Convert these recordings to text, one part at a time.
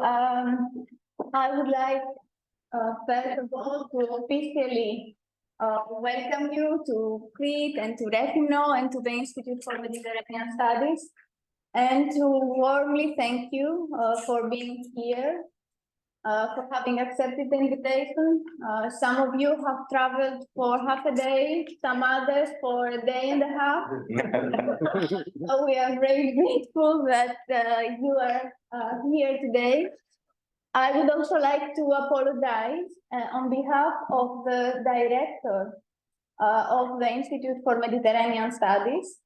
I would like, first of all, to officially welcome you to Crete and to Rethymno and to the Institute for Mediterranean Studies, and to warmly thank you for being here, for having accepted the invitation. Some of you have traveled for half a day, some others for a day and a half. So we are very grateful that you are here today. I would also like to apologize on behalf of the director of the Institute for Mediterranean Studies,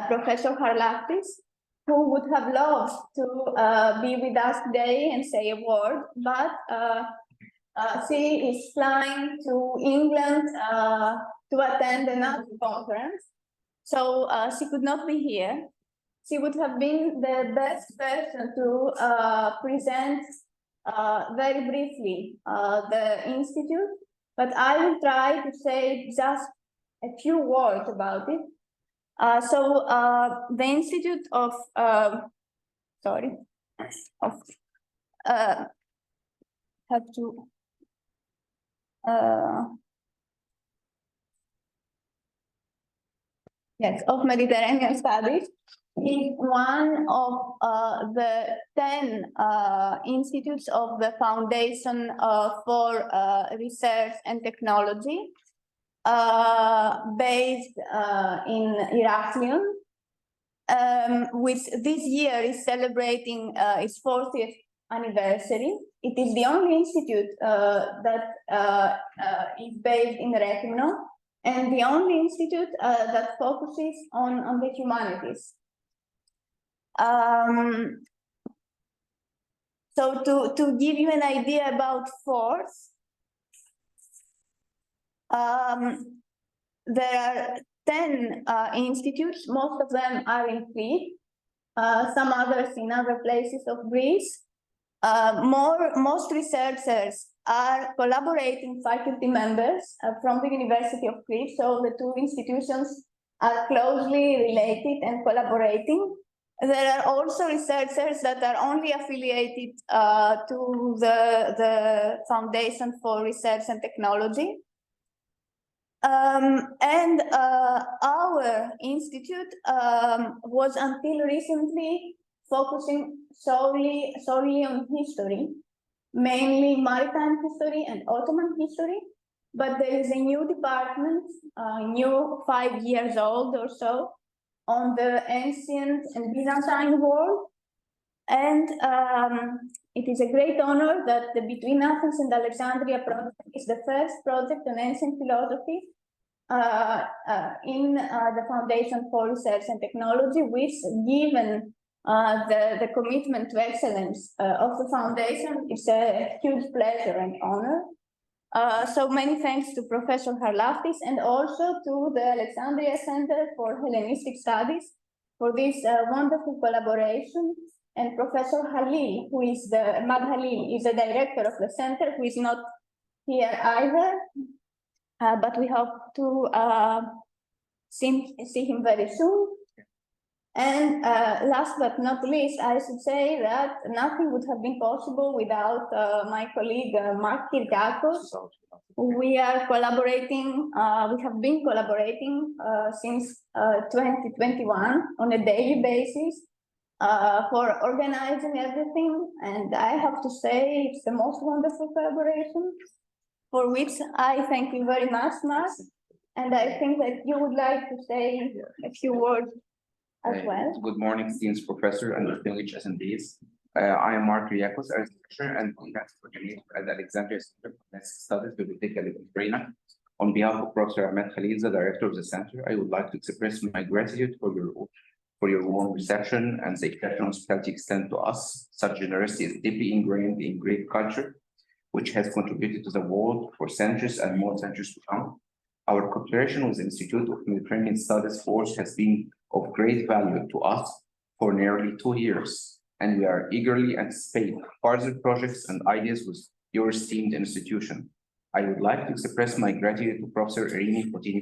Professor Harlakis, who would have loved to be with us today and say a word, but she is flying to England to attend another conference, so she could not be here. She would have been the best person to present very briefly the Institute, but I will try to say just a few words about it. The Institute of, of Mediterranean Studies is one of the 10 institutes of the Foundation for Research and Technology, based in Heraklion, which this year is celebrating its 40th anniversary. It is the only institute that is based in Rethymno, and the only institute that focuses on the humanities. So to give you an idea about FORTH, there are 10 institutes. Most of them are in Crete, some others in other places of Greece. Most researchers are collaborating faculty members from the University of Crete, so the two institutions are closely related and collaborating. There are also researchers that are only affiliated to the Foundation for Research and Technology. Our institute was until recently focusing solely on history, mainly maritime history and Ottoman history, but there is a new department, new 5 years old or so, on the ancient and Byzantine world. And it is a great honor that the Between Athens and Alexandria project is the first project on ancient philosophy in the Foundation for Research and Technology, which, given the commitment to excellence of the Foundation, is a huge pleasure and honor. So many thanks to Professor Harlakis and also to the Alexandria Center for Hellenistic Studies for this wonderful collaboration, and Professor Halil, who is Mad Halil, is the director of the center, who is not here either, but we hope to see him very soon. And last but not least, I should say that nothing would have been possible without my colleague Mark Kirkakos. We are collaborating, we have been collaborating since 2021 on a daily basis for organizing everything. And I have to say it's the most wonderful collaboration, for which I thank you very much, Mark. And I think that you would like to say a few words as well. Good morning, esteemed professor and distinguished attendees. I am Mark Kyriakos, a researcher and contact coordinator at the Alexandria Center for Studies, Bibliotheca Librina. On behalf of Professor Ahmed Khalil, the director of the center, I would like to express my gratitude for your warm reception and the exceptional hospitality extended to us. Such generosity is deeply ingrained in Greek culture, which has contributed to the world for centuries and more centuries to come. Our cooperation with the Institute of Mediterranean Studies FORTH has been of great value to us for nearly 2 years, and we are eagerly anticipate further projects and ideas with your esteemed institution. I would like to express my gratitude to Professor Irini Fotini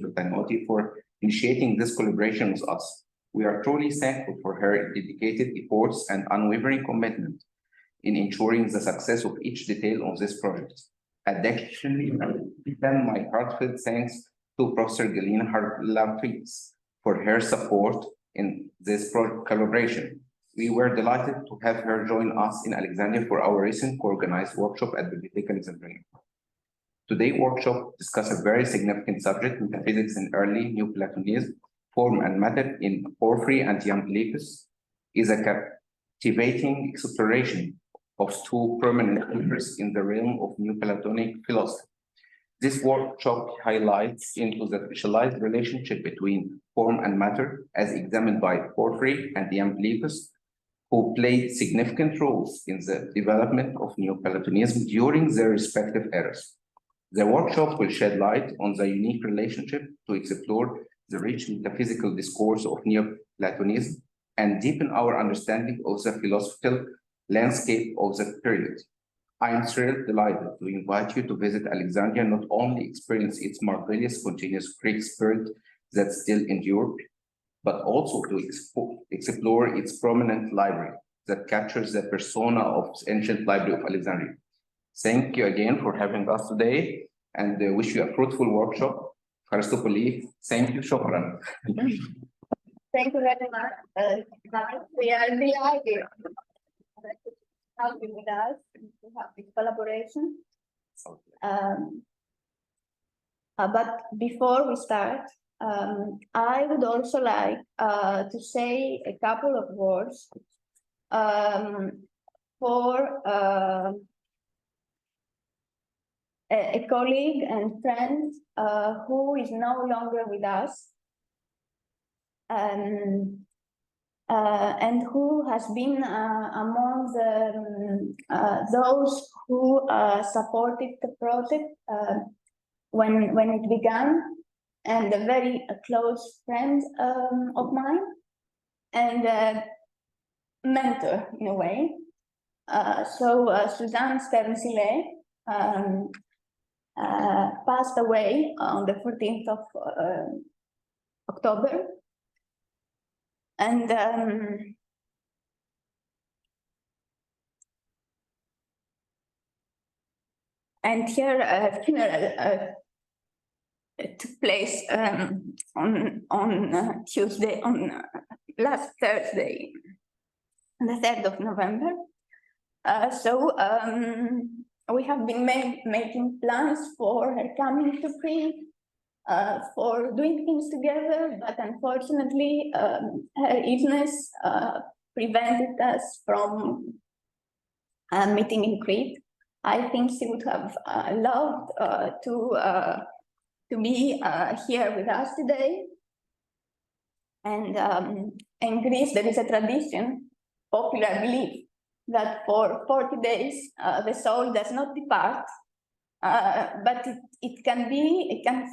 for initiating this collaboration with us. We are truly thankful for her dedicated efforts and unwavering commitment in ensuring the success of each detail of this project. Additionally, I extend my heartfelt thanks to Professor Galina Harlapis for her support in this collaboration. We were delighted to have her join us in Alexandria for our recent organized workshop at the Bibliotheca Alexandria. Today's workshop discusses a very significant subject, metaphysics in early Neoplatonism, form and matter in Porphyry and Iamblichus, is a captivating exploration of two permanent figures in the realm of Neoplatonic philosophy. This workshop highlights into the specialized relationship between form and matter as examined by Porphyry and Iamblichus, who played significant roles in the development of Neoplatonism during their respective eras. The workshop will shed light on the unique relationship to explore the rich metaphysical discourse of Neoplatonism and deepen our understanding of the philosophical landscape of the period. I am delighted to invite you to visit Alexandria, not only experience its marvelous continuous Greek spirit that still endured, but also to explore its prominent library that captures the persona of the ancient library of Alexandria. Thank you again for having us today, and wish you a fruitful workshop. Aristotle, thank you, shukran. Thank you very much. We are delighted to have you with us, to have this collaboration. But before we start, I would also like to say a couple of words for a colleague and friend who is no longer with us, and who has been among those who supported the project when it began, and a very close friend of mine, and a mentor in a way. Suzanne Stevensile passed away on the 14th of October. And her funeral took place on Tuesday, last Thursday, the 3rd of November. We have been making plans for her coming to Crete, for doing things together, but unfortunately, her illness prevented us from meeting in Crete. I think she would have loved to be here with us today. And in Greece, there is a tradition, popular belief, that for 40 days the soul does not depart, but it can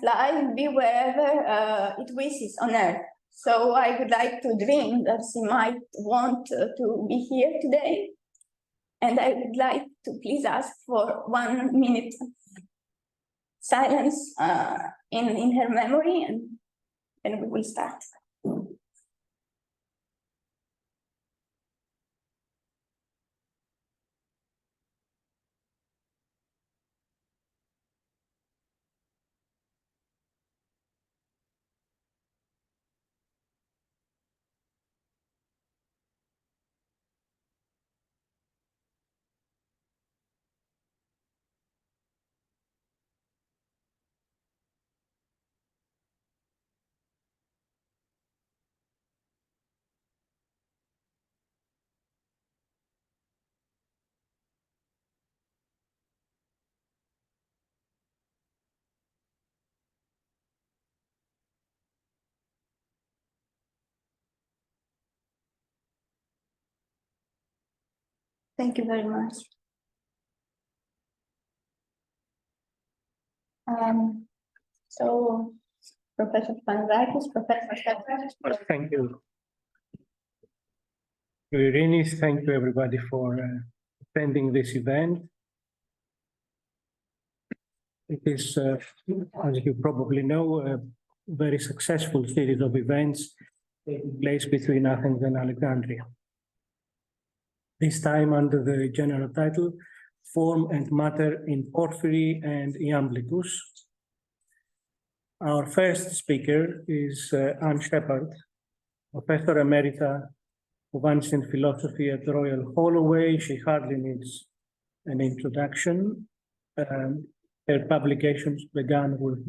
fly and be wherever it wishes on earth. So I would like to dream that she might want to be here today. And I would like to please ask for 1 minute silence in her memory, and then we will start. Thank you very much. So, Professor Panzakis, Professor Stephens. Thank you. Irenis, thank you everybody for attending this event. It is, as you probably know, a very successful series of events taking place between Athens and Alexandria. this time under the general title, Form and Matter in Porphyry and Iamblichus. Our first speaker is Anne Shepard, Professor Emerita of Ancient Philosophy at Royal Holloway. She hardly needs an introduction. Her publications began with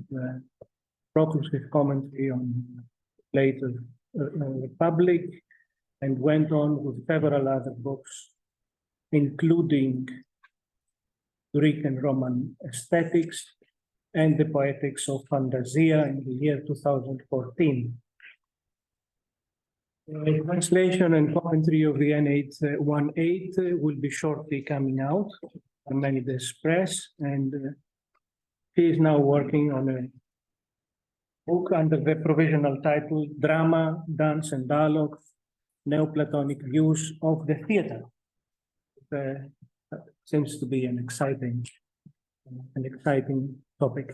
propulsive commentary on Plato's Republic and went on with several other books, including Greek and Roman aesthetics and the poetics of Fantasia in the year 2014. A translation and commentary of the N818 will be shortly coming out on Parmenides Press, and he is now working on a book under the provisional title Drama, Dance and Dialogue, Neoplatonic Views of the Theatre. Seems to be an exciting topic.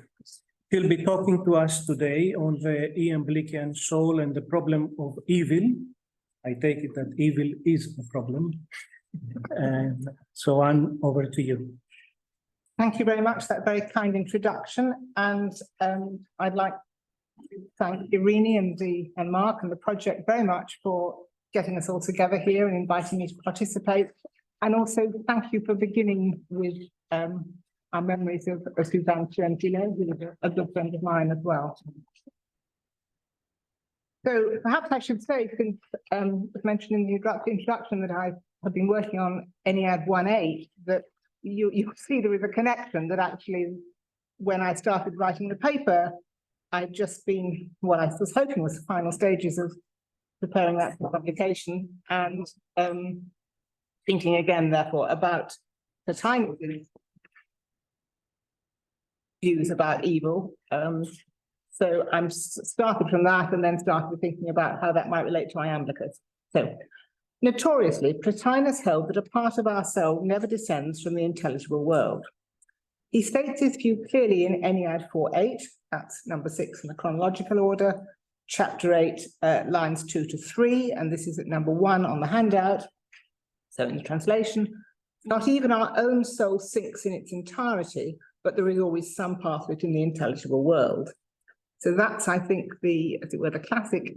He'll be talking to us today on the Iamblichian soul and the problem of evil. I take it that evil is a problem. And so on, over to you. Thank you very much for that very kind introduction. And I'd like to thank Irini and Mark and the project very much for getting us all together here and inviting me to participate. And also thank you for beginning with our memories of Suzanne Fiorentino, who is a good friend of mine as well. So perhaps I should say, since was mentioned in the introduction that I have been working on Ennead 1.8, that you see there is a connection that actually, when I started writing the paper, I'd just been what I was hoping was the final stages of preparing that for publication, and thinking again, therefore, about Plotinus' views about evil. So I'm started from that and then started thinking about how that might relate to Iamblichus. So notoriously, Plotinus held that a part of our soul never descends from the intelligible world. He states his view clearly in Ennead 4.8, that's number 6 in the chronological order, chapter 8, lines 2 to 3, and this is at number 1 on the handout. So in the translation, not even our own soul sinks in its entirety, but there is always some part of it in the intelligible world. So that's, I think, as it were, the classic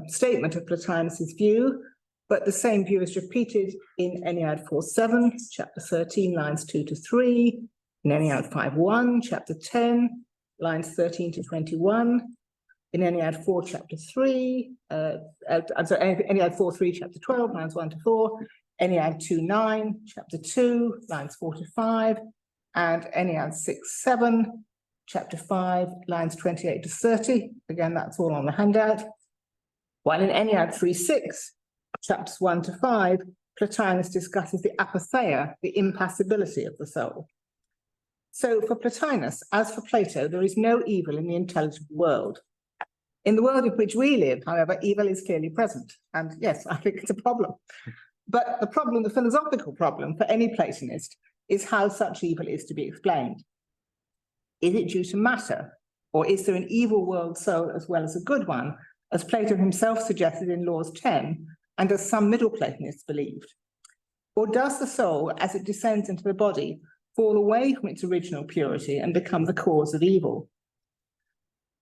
statement of Plotinus's view, but the same view is repeated in Ennead 4.7, chapter 13, lines 2 to 3, in Ennead 5.1, chapter 10, lines 13 to 21, in Ennead 4, chapter 3, I'm sorry, Ennead 4.3, chapter 12, lines 1 to 4, Ennead 2.9, chapter 2, lines 4 to 5, and Ennead 6.7, chapter 5, lines 28 to 30. Again, that's all on the handout. While in Ennead 3.6, chapters 1 to 5, Plotinus discusses the apatheia, the impassibility of the soul. So for Plotinus, as for Plato, there is no evil in the intelligible world. In the world in which we live, however, evil is clearly present. And yes, I think it's a problem. But the problem, the philosophical problem for any Platonist, is how such evil is to be explained. Is it due to matter, or is there an evil world soul as well as a good one, as Plato himself suggested in Laws 10, and as some Middle Platonists believed? Or does the soul, as it descends into the body, fall away from its original purity and become the cause of evil?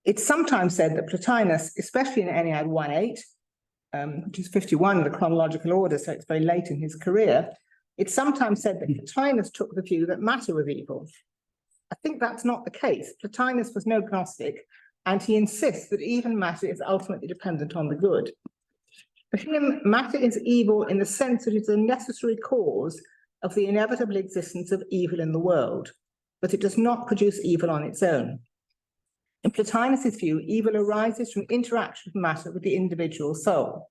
It's sometimes said that Plotinus, especially in Ennead 1.8, which is 51 in the chronological order, so it's very late in his career, it's sometimes said that Plotinus took the view that matter was evil. I think that's not the case. Plotinus was no Gnostic, and he insists that even matter is ultimately dependent on the good. For him, matter is evil in the sense that it's a necessary cause of the inevitable existence of evil in the world, but it does not produce evil on its own. In Plotinus's view, evil arises from interaction of matter with the individual soul.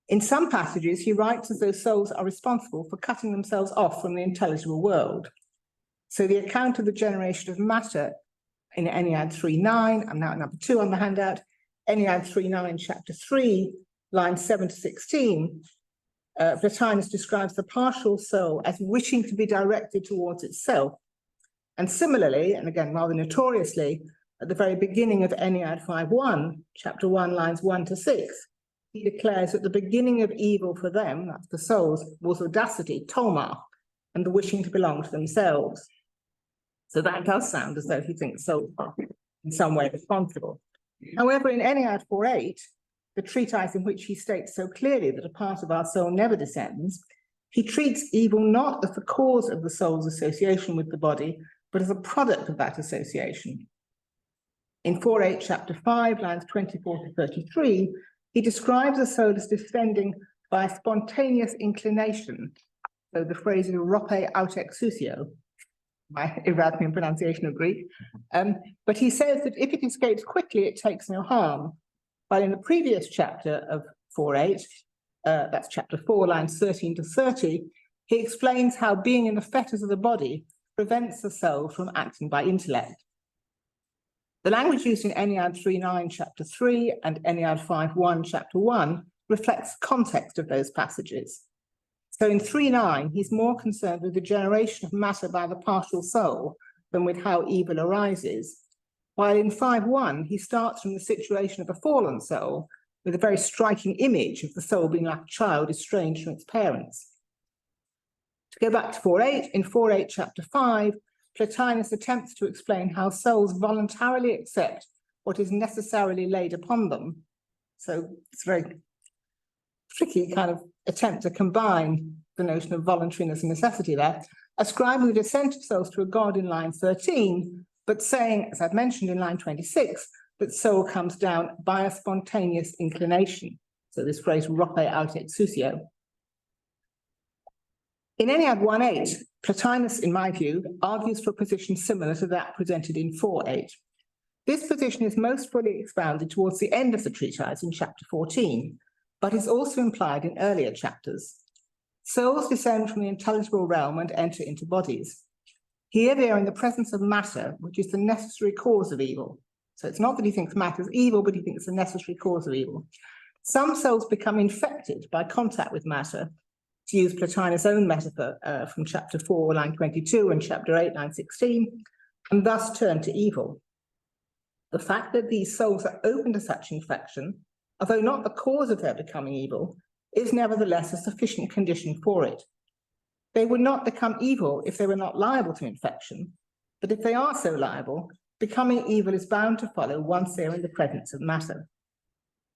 In some passages, he writes as though souls are responsible for cutting themselves off from the intelligible world. So the account of the generation of matter in Ennead 3.9, I'm now at number 2 on the handout, Ennead 3.9, chapter 3, lines 7 to 16, Plotinus describes the partial soul as wishing to be directed towards itself. And similarly, and again rather notoriously, at the very beginning of Ennead 5.1, chapter 1, lines 1 to 6, he declares that the beginning of evil for them, that's the souls, was audacity, toma, and the wishing to belong to themselves. So that does sound as though he thinks souls are in some way responsible. However, in Ennead 4.8, the treatise in which he states so clearly that a part of our soul never descends, he treats evil not as the cause of the soul's association with the body, but as a product of that association. In 4.8, chapter 5, lines 24 to 33, he describes the soul as descending by a spontaneous inclination. So the phrase is rope aut exusio, my Erasmian pronunciation of Greek. But he says that if it escapes quickly, it takes no harm. While in the previous chapter of 4.8, that's chapter 4, lines 13 to 30, he explains how being in the fetters of the body prevents the soul from acting by intellect. The language used in Ennead 3.9, chapter 3, and Ennead 5.1, chapter 1, reflects the context of those passages. So in 3.9, he's more concerned with the generation of matter by the partial soul than with how evil arises, while in 5.1, he starts from the situation of a fallen soul with a very striking image of the soul being like a child estranged from its parents. To go back to 4.8, in 4.8, chapter 5, Plotinus attempts to explain how souls voluntarily accept what is necessarily laid upon them. So it's a very tricky kind of attempt to combine the notion of voluntariness and necessity there, ascribing the descent of souls to a god in line 13, but saying, as I've mentioned in line 26, that soul comes down by a spontaneous inclination. So this phrase, rope aut exusio. In Ennead 1.8, Plotinus, in my view, argues for a position similar to that presented in 4.8. This position is most fully expounded towards the end of the treatise in chapter 14, but is also implied in earlier chapters. Souls descend from the intelligible realm and enter into bodies. Here they are in the presence of matter, which is the necessary cause of evil. So it's not that he thinks matter is evil, but he thinks it's the necessary cause of evil. Some souls become infected by contact with matter, to use Plotinus' own metaphor from chapter 4, line 22, and chapter 8, line 16, and thus turn to evil. The fact that these souls are open to such infection, although not the cause of their becoming evil, is nevertheless a sufficient condition for it. They would not become evil if they were not liable to infection, but if they are so liable, becoming evil is bound to follow once they are in the presence of matter.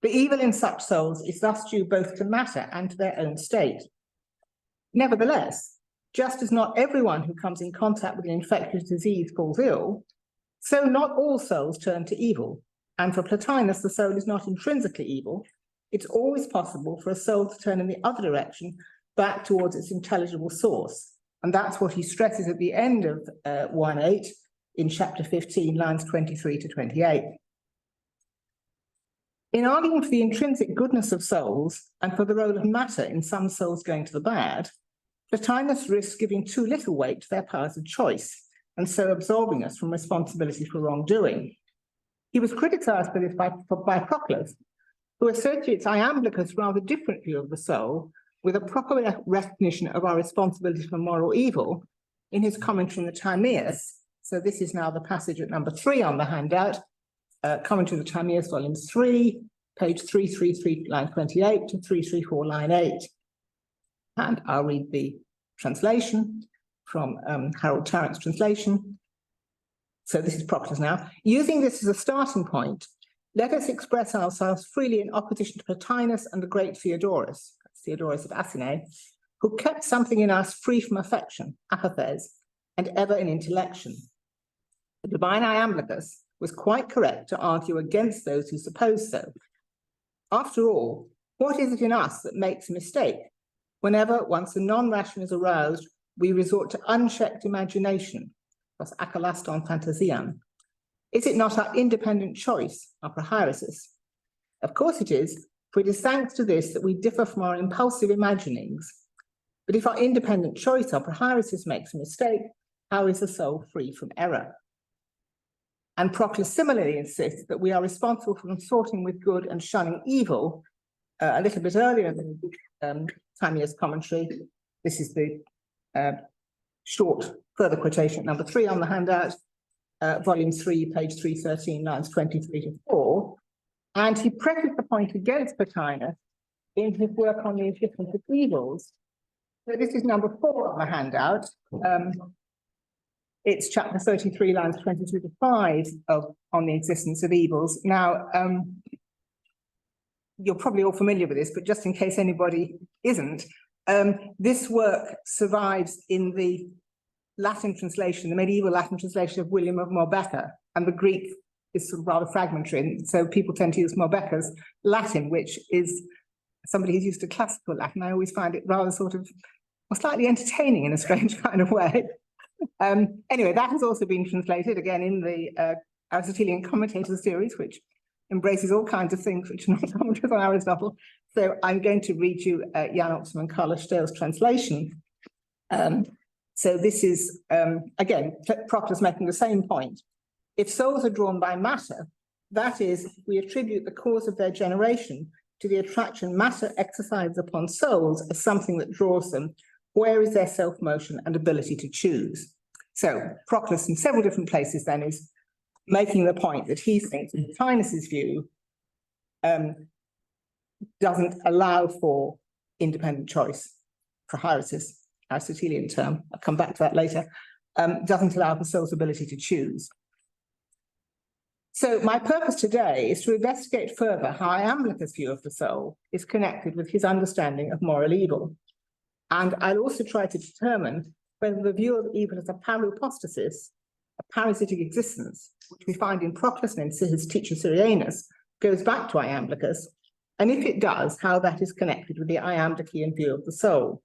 The evil in such souls is thus due both to matter and to their own state. Nevertheless, just as not everyone who comes in contact with an infectious disease falls ill, so not all souls turn to evil. And for Plotinus, the soul is not intrinsically evil. It's always possible for a soul to turn in the other direction, back towards its intelligible source. And that's what he stresses at the end of 1.8 in chapter 15, lines 23 to 28. In arguing for the intrinsic goodness of souls and for the role of matter in some souls going to the bad, Plotinus risks giving too little weight to their powers of choice and so absolving us from responsibility for wrongdoing. He was criticized for this by Proclus, who associates Iamblichus' rather different view of the soul with a proper recognition of our responsibility for moral evil in his commentary on the Timaeus. So this is now the passage at number 3 on the handout, commentary of the Timaeus, volume 3, page 333, line 28 to 334, line 8. And I'll read the translation from Harold Tarrant's translation. So this is Proclus now. Using this as a starting point, let us express ourselves freely in opposition to Plotinus and the great Theodorus, Theodorus of Asine, who kept something in us free from affection, apathes, and ever in intellection. The divine Iamblichus was quite correct to argue against those who suppose so. After all, what is it in us that makes a mistake? Whenever, once the non-rational is aroused, we resort to unchecked imagination, plus akalaston phantasian. Is it not our independent choice, our prohairesis? Of course it is, for it is thanks to this that we differ from our impulsive imaginings. But if our independent choice, our prohairesis, makes a mistake, how is the soul free from error? And Proclus similarly insists that we are responsible for consorting with good and shunning evil. A little bit earlier than Timaeus' commentary, this is the short further quotation at number 3 on the handout, volume 3, page 313, lines 23 to 4. And he presses the point against Plotinus in his work on the existence of evils. So this is number 4 on the handout. It's chapter 33, lines 22 to 5 on the existence of evils. Now, you're probably all familiar with this, but just in case anybody isn't, this work survives in the Latin translation, the medieval Latin translation of William of Morbeka, and the Greek is sort of rather fragmentary, and so people tend to use Morbeka's Latin, which is somebody who's used to classical Latin. I always find it rather sort of, well, slightly entertaining in a strange kind of way. Anyway, that has also been translated again in the Aristotelian Commentators series, which embraces all kinds of things which are not commentaries on Aristotle. So I'm going to read you Jan Oxman and Carlos Steele's translation. So this is, again, Proclus making the same point. If souls are drawn by matter, that is, we attribute the cause of their generation to the attraction matter exercises upon souls as something that draws them, where is their self-motion and ability to choose? So Proclus in several different places then is making the point that he thinks, in Plotinus's view, doesn't allow for independent choice, prohairesis, Aristotelian term, I'll come back to that later, doesn't allow for soul's ability to choose. So my purpose today is to investigate further how Iamblichus' view of the soul is connected with his understanding of moral evil. And I'll also try to determine whether the view of evil as a paroupostasis, a parasitic existence, which we find in Proclus and in his teacher Syrianus, goes back to Iamblichus, and if it does, how that is connected with the Iamblichian view of the soul.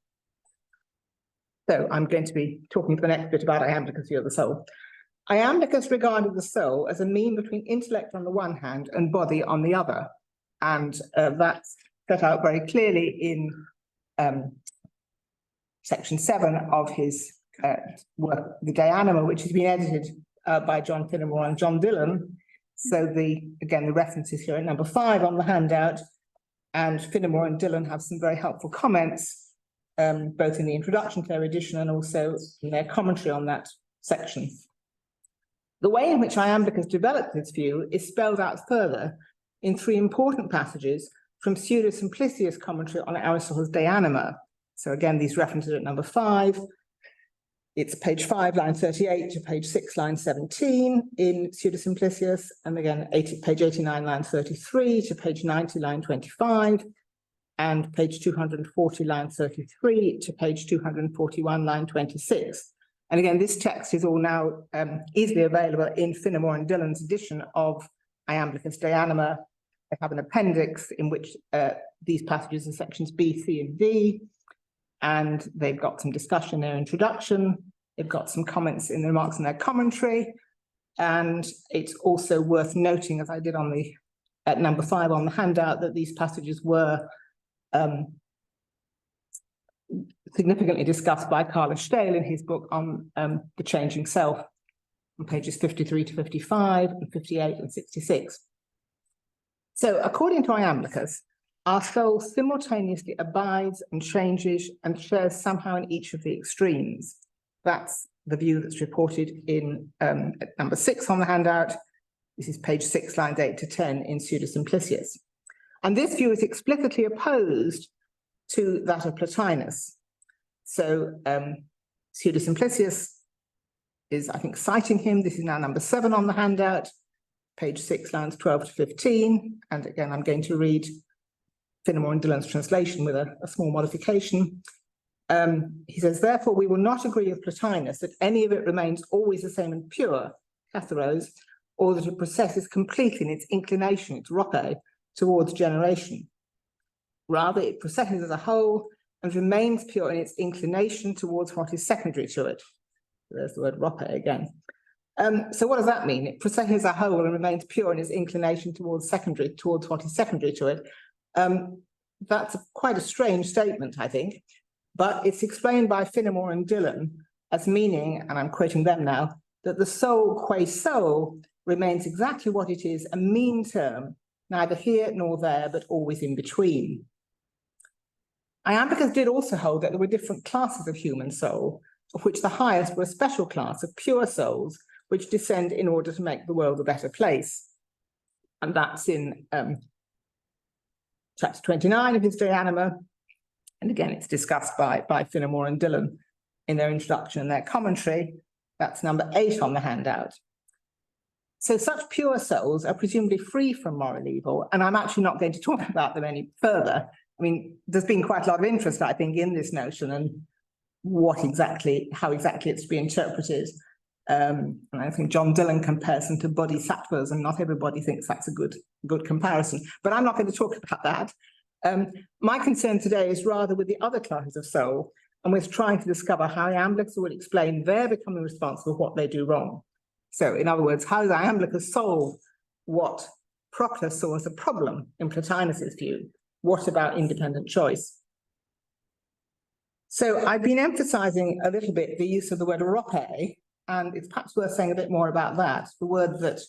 So I'm going to be talking for the next bit about Iamblichus' view of the soul. Iamblichus regarded the soul as a mean between intellect on the one hand and body on the other. And that's set out very clearly in section 7 of his work, The De Anima, which has been edited by John Finnemore and John Dillon. So again, the reference is here at number 5 on the handout. And Finnemore and Dillon have some very helpful comments, both in the introduction to their edition and also in their commentary on that section. The way in which Iamblichus developed this view is spelled out further in 3 important passages from Pseudo Simplicius' commentary on Aristotle's De Anima. So again, these references at number 5. It's page 5, line 38 to page 6, line 17 in Pseudo Simplicius, and again, page 89, line 33 to page 90, line 25, and page 240, line 33 to page 241, line 26. And again, this text is all now easily available in Finnemore and Dillon's edition of Iamblichus' De Anima. They have an appendix in which these passages are sections B, C, and D, and they've got some discussion in their introduction. They've got some comments in the remarks in their commentary, and it's also worth noting, as I did on at number 5 on the handout, that these passages were significantly discussed by Carlos Steele in his book on the changing self, on pages 53 to 55 and 58 and 66. So according to Iamblichus, our soul simultaneously abides and changes and shares somehow in each of the extremes. That's the view that's reported in at number 6 on the handout. This is page 6, lines 8 to 10 in Pseudo Simplicius. And this view is explicitly opposed to that of Plotinus. So Pseudo Simplicius is, I think, citing him. This is now number 7 on the handout, page 6, lines 12 to 15. And again, I'm going to read Finnemore and Dillon's translation with a small modification. He says, therefore, we will not agree with Plotinus that any of it remains always the same and pure, katharos, or that it processes completely in its inclination, its rhope, towards generation. Rather, it processes as a whole and remains pure in its inclination towards what is secondary to it. There's the word rhope again. So what does that mean? It processes as a whole and remains pure in its inclination towards what is secondary to it. That's quite a strange statement, I think, but it's explained by Finnemore and Dillon as meaning, and I'm quoting them now, that the soul qua soul remains exactly what it is, a mean term, neither here nor there, but always in between. Iamblichus did also hold that there were different classes of human soul, of which the highest were a special class of pure souls, which descend in order to make the world a better place. And that's in chapter 29 of his De Anima. And again, it's discussed by Finnemore and Dillon in their introduction and their commentary. That's number 8 on the handout. So such pure souls are presumably free from moral evil, and I'm actually not going to talk about them any further. I mean, there's been quite a lot of interest, I think, in this notion and how exactly it's to be interpreted. And I think John Dillon compares them to bodhisattvas, and not everybody thinks that's a good comparison. But I'm not going to talk about that. My concern today is rather with the other classes of soul, and we're trying to discover how Iamblichus will explain their becoming responsible for what they do wrong. So, in other words, how does Iamblichus solve what Proclus saw as a problem in Plotinus's view? What about independent choice? So, I've been emphasizing a little bit the use of the word rope, and it's perhaps worth saying a bit more about that. The word that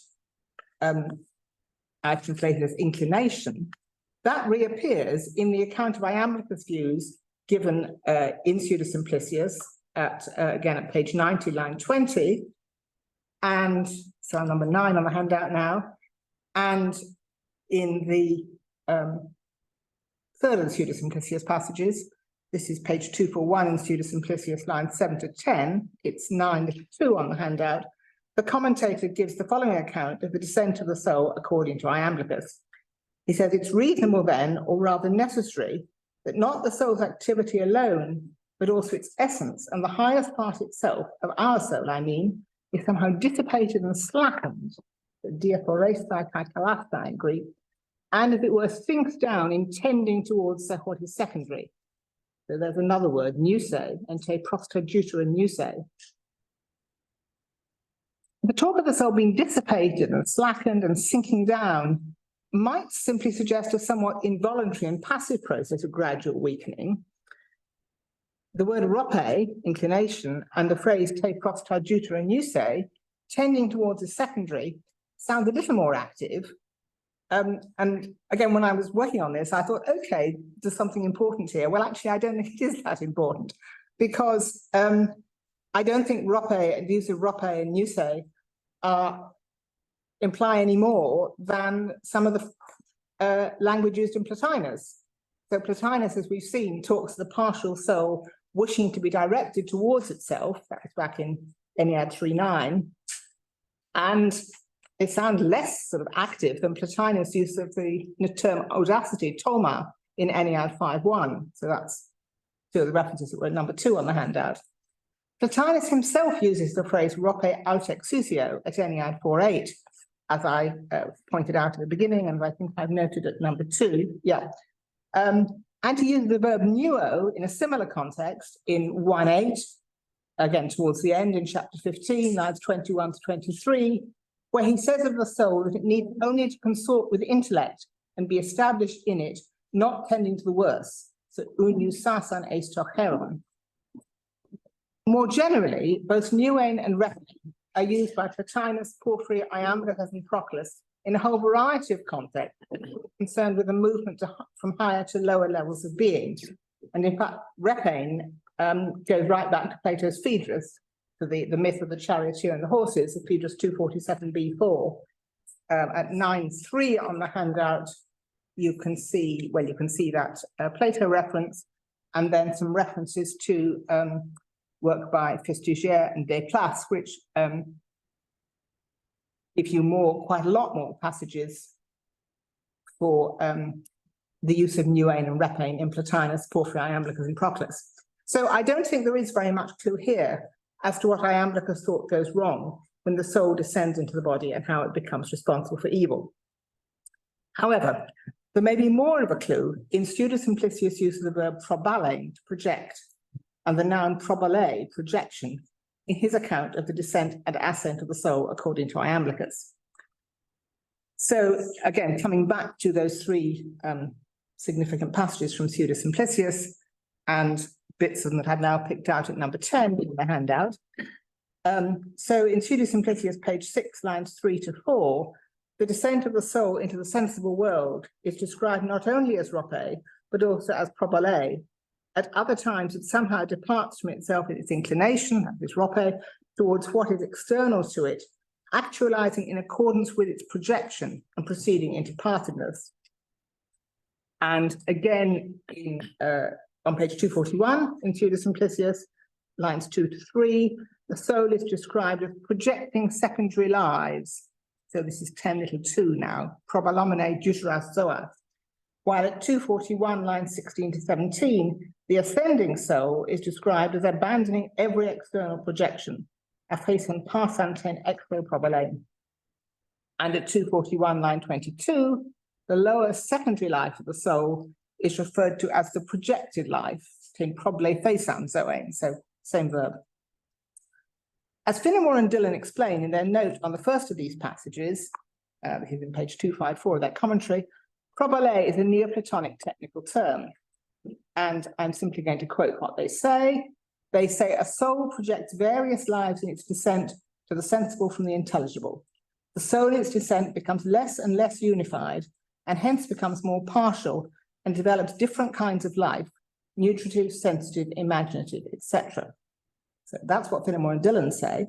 I've translated as inclination, that reappears in the account of Iamblichus' views given in Pseudo Simplicius again at page 90, line 20. And so I'm number 9 on the handout now. And in the third of the Pseudo Simplicius passages, this is page 241 in Pseudo Simplicius, lines 7 to 10. It's 9.2 on the handout. The commentator gives the following account of the descent of the soul according to Iamblichus. He says, it's reasonable then, or rather necessary, that not the soul's activity alone, but also its essence and the highest part itself, of our soul, I mean, is somehow dissipated and slackened, diaphorestai kaikalasta in Greek, and as it were sinks down in tending towards what is secondary. So there's another word, nuse, and te prostajuta nuse. The talk of the soul being dissipated and slackened and sinking down might simply suggest a somewhat involuntary and passive process of gradual weakening. The word rope, inclination, and the phrase te prostajuta nuse, tending towards a secondary, sounds a little more active. And again, when I was working on this, I thought, okay, there's something important here. Well, actually, I don't think it is that important, because I don't think the use of rope and nuse imply any more than some of the language used in Plotinus. So Plotinus, as we've seen, talks of the partial soul wishing to be directed towards itself. That was back in Ennead 3.9. And they sound less sort of active than Plotinus' use of the term audacity, toma, in Ennead 5.1. So that's two of the references that were number 2 on the handout. Plotinus himself uses the phrase rope aut exusio at Ennead 4.8, as I pointed out at the beginning, and I think I've noted at number 2. Yeah. And he uses the verb nuo in a similar context in 1.8, again towards the end in chapter 15, lines 21 to 23, where he says of the soul that it needs only to consort with intellect and be established in it, not tending to the worse. So uniusasan eis tocheron. More generally, both nuein and repein are used by Plotinus, Porphyry, Iamblichus, and Proclus in a whole variety of contexts concerned with the movement from higher to lower levels of being. And in fact, repein goes right back to Plato's Phaedrus, to the myth of the charioteer and the horses, of Phaedrus 247b4. At 9.3 on the handout, you can see that Plato reference, and then some references to work by Festugière and Desplaces, which give you quite a lot more passages for the use of nuein and repein in Plotinus, Porphyry, Iamblichus, and Proclus. So I don't think there is very much clue here as to what Iamblichus thought goes wrong when the soul descends into the body and how it becomes responsible for evil. However, there may be more of a clue in Pseudo Simplicius' use of the verb probale, to project, and the noun probale, projection, in his account of the descent and ascent of the soul according to Iamblichus. So again, coming back to those 3 significant passages from Pseudo Simplicius, and bits of them that I've now picked out at number 10 in the handout. So in Pseudo Simplicius, page 6, lines 3 to 4, the descent of the soul into the sensible world is described not only as rope, but also as probale. At other times, it somehow departs from itself in its inclination, that is rope, towards what is external to it, actualizing in accordance with its projection and proceeding into partedness. And again, on page 241 in Tudor Simplicius, lines 2 to 3, the soul is described as projecting secondary lives. So this is 10(2) now, probalomene juteras zoas. While at 241, lines 16 to 17, the ascending soul is described as abandoning every external projection, aphason parsanten expo probale. And at 241, line 22, the lower secondary life of the soul is referred to as the projected life, in probale phasan zoe, so same verb. As Finnemore and Dillon explain in their note on the first of these passages, this is in page 254 of that commentary, probale is a Neoplatonic technical term. And I'm simply going to quote what they say. They say a soul projects various lives in its descent to the sensible from the intelligible. The soul in its descent becomes less and less unified, and hence becomes more partial and develops different kinds of life, nutritive, sensitive, imaginative, etc. So that's what Finnemore and Dillon say.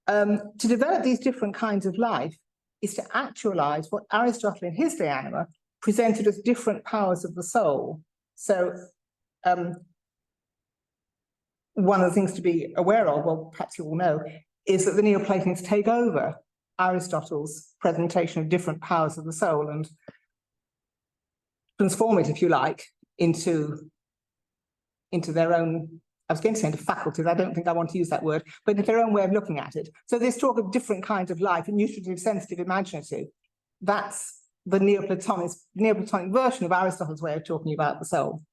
To develop these different kinds of life is to actualize what Aristotle in his De Anima presented as different powers of the soul. So one of the things to be aware of, well, perhaps you all know, is that the Neoplatonists take over Aristotle's presentation of different powers of the soul and transform it, if you like, into their own, I was going to say into faculties, I don't think I want to use that word, but into their own way of looking at it. So this talk of different kinds of life, nutritive, sensitive, imaginative, that's the Neoplatonic version of Aristotle's way of talking about the soul.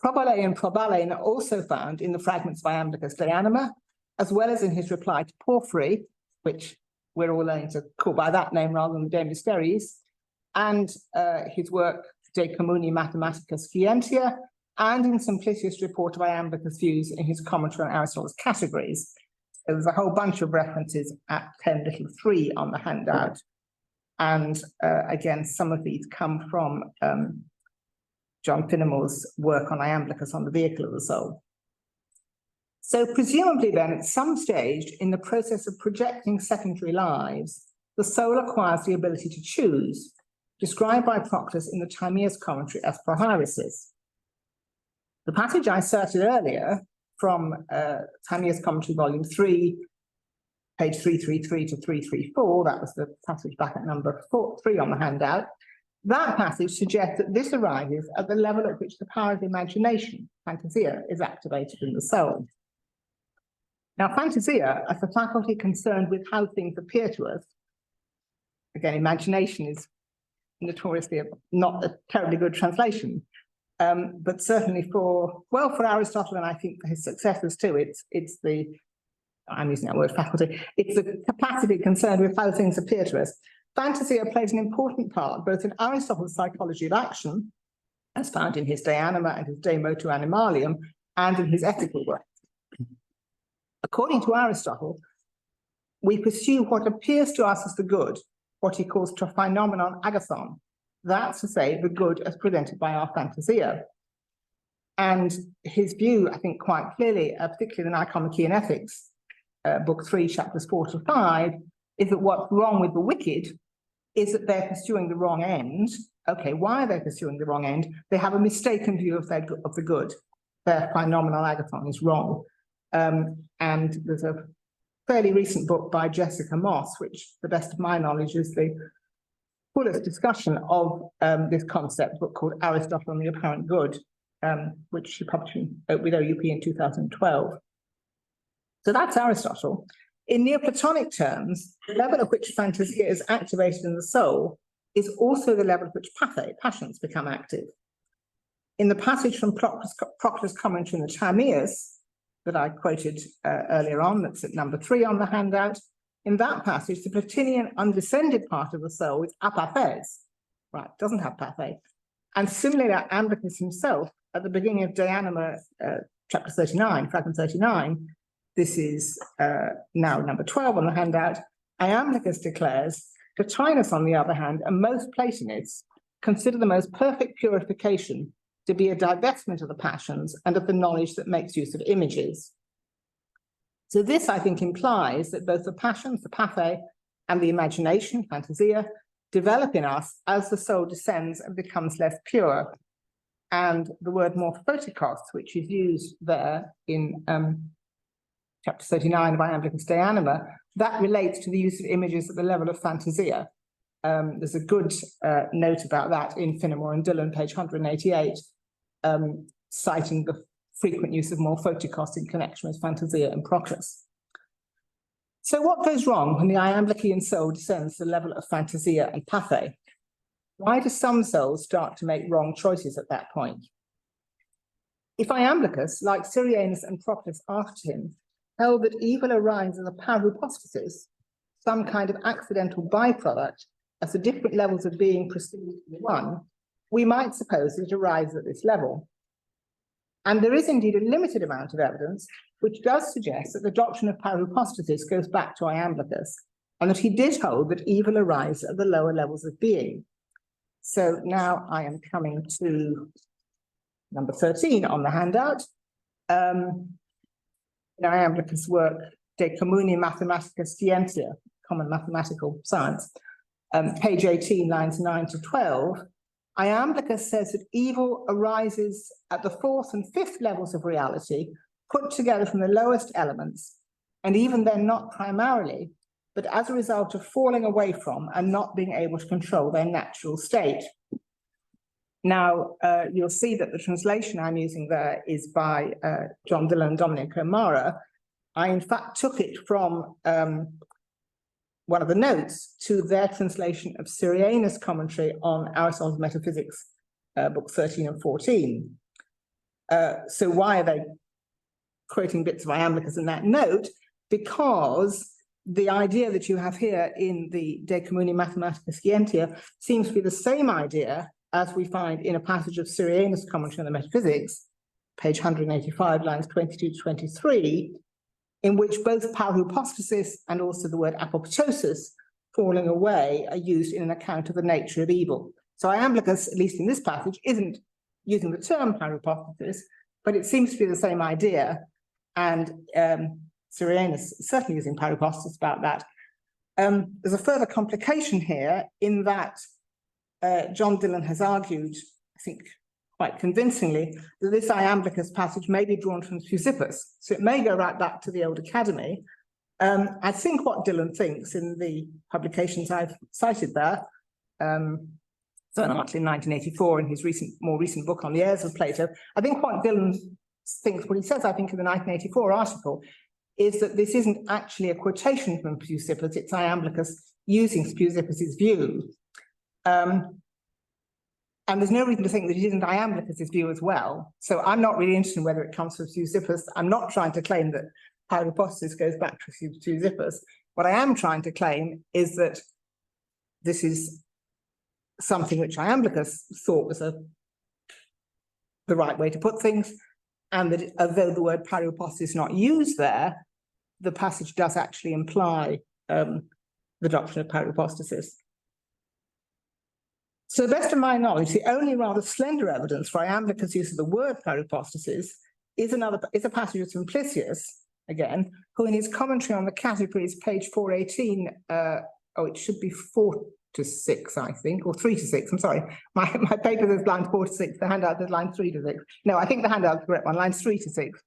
Probale and probale are also found in the fragments of Iamblichus De Anima, as well as in his reply to Porphyry, which we're all learning to call by that name rather than De Mysteries, and his work De Communi Mathematica Scientia, and in Simplicius' report of Iamblichus' views in his commentary on Aristotle's categories. There's a whole bunch of references at 10(3) on the handout. And again, some of these come from John Finnemore's work on Iamblichus on the vehicle of the soul. So presumably then, at some stage in the process of projecting secondary lives, the soul acquires the ability to choose, described by Proclus in the Timaeus commentary as prohyresis. The passage I cited earlier from Timaeus commentary volume 3, page 333 to 334, that was the passage back at number 3 on the handout. That passage suggests that this arises at the level at which the power of imagination, fantasia, is activated in the soul. Now, fantasia, as a faculty concerned with how things appear to us, again, imagination is notoriously not a terribly good translation, but certainly for Aristotle, and I think for his successors too, it's the, I'm using that word faculty, it's the capacity concerned with how things appear to us. Fantasia plays an important part both in Aristotle's psychology of action, as found in his De Anima and his De Motu Animalium, and in his ethical work. According to Aristotle, we pursue what appears to us as the good, what he calls to phenomenon agathon. That's to say, the good as presented by our fantasia. And his view, I think quite clearly, particularly in Nicomachean Ethics, book 3, chapters 4 to 5, is that what's wrong with the wicked is that they're pursuing the wrong end. Okay, why are they pursuing the wrong end? They have a mistaken view of the good. Their phenomenal agathon is wrong. And there's a fairly recent book by Jessica Moss, which, to the best of my knowledge, is the fullest discussion of this concept, book called Aristotle and the Apparent Good, which she published with OUP in 2012. So that's Aristotle. In Neoplatonic terms, the level at which fantasia is activated in the soul is also the level at which passions become active. In the passage from Proclus' commentary in the Timaeus that I quoted earlier on, that's at number 3 on the handout, in that passage, the Platinian undescended part of the soul is apathes, right, doesn't have pathe. And similarly, Iamblichus himself, at the beginning of De Anima, chapter 39, fragment 39, this is now number 12 on the handout, Iamblichus declares, Plotinus, on the other hand, and most Platonists consider the most perfect purification to be a divestment of the passions and of the knowledge that makes use of images. So this, I think, implies that both the passions, the pathe, and the imagination, fantasia, develop in us as the soul descends and becomes less pure. And the word morphotikos, which is used there in chapter 39 of Iamblichus de Anima, that relates to the use of images at the level of fantasia. There's a good note about that in Finnemore and Dillon, page 188, citing the frequent use of morphotikos in connection with fantasia and proclus. So what goes wrong when the Iamblician soul descends to the level of fantasia and pathe? Why do some souls start to make wrong choices at that point? If Iamblichus, like Syrianus and Proclus after him, held that evil arises as a parupostasis, some kind of accidental byproduct, as the different levels of being proceed to one, we might suppose that it arises at this level. And there is indeed a limited amount of evidence which does suggest that the doctrine of parupostasis goes back to Iamblichus, and that he did hold that evil arises at the lower levels of being. So now I am coming to number 13 on the handout. In Iamblichus' work, De Communi Mathematica Scientia, Common Mathematical Science, page 18, lines 9 to 12, Iamblichus says that evil arises at the fourth and fifth levels of reality, put together from the lowest elements, and even then not primarily, but as a result of falling away from and not being able to control their natural state. Now, you'll see that the translation I'm using there is by John Dillon and Dominic O'Mara. I, in fact, took it from one of the notes to their translation of Syrianus' commentary on Aristotle's Metaphysics, book 13 and 14. So why are they quoting bits of Iamblichus in that note? Because the idea that you have here in the De Communi Mathematica Scientia seems to be the same idea as we find in a passage of Syrianus' commentary on the Metaphysics, page 185, lines 22 to 23, in which both parupostasis and also the word apoptosis, falling away, are used in an account of the nature of evil. So Iamblichus, at least in this passage, isn't using the term parupostasis, but it seems to be the same idea, and Syrianus is certainly using parupostasis about that. There's a further complication here in that John Dillon has argued, I think quite convincingly, that this Iamblichus passage may be drawn from Speusippus, so it may go right back to the Old Academy. I think what Dillon thinks in the publications I've cited there, so an article in 1984 in his more recent book on the heirs of Plato, I think what Dillon thinks, what he says, I think, in the 1984 article, is that this isn't actually a quotation from Speusippus, it's Iamblichus using Speusippus's view. And there's no reason to think that it isn't Iamblichus' view as well. So I'm not really interested in whether it comes from Speusippus. I'm not trying to claim that parupostasis goes back to Speusippus. What I am trying to claim is that this is something which Iamblichus thought was the right way to put things, and that although the word parupostasis is not used there, the passage does actually imply the doctrine of parupostasis. So, to the best of my knowledge, the only rather slender evidence for Iamblichus' use of the word parupostasis is a passage of Simplicius, again, who in his commentary on the categories, page 418, it should be 4 to 6, I think, or 3 to 6, I'm sorry. My paper says lines 4 to 6, the handout says lines 3 to 6. No, I think the handout is the correct one, lines 3 to 6.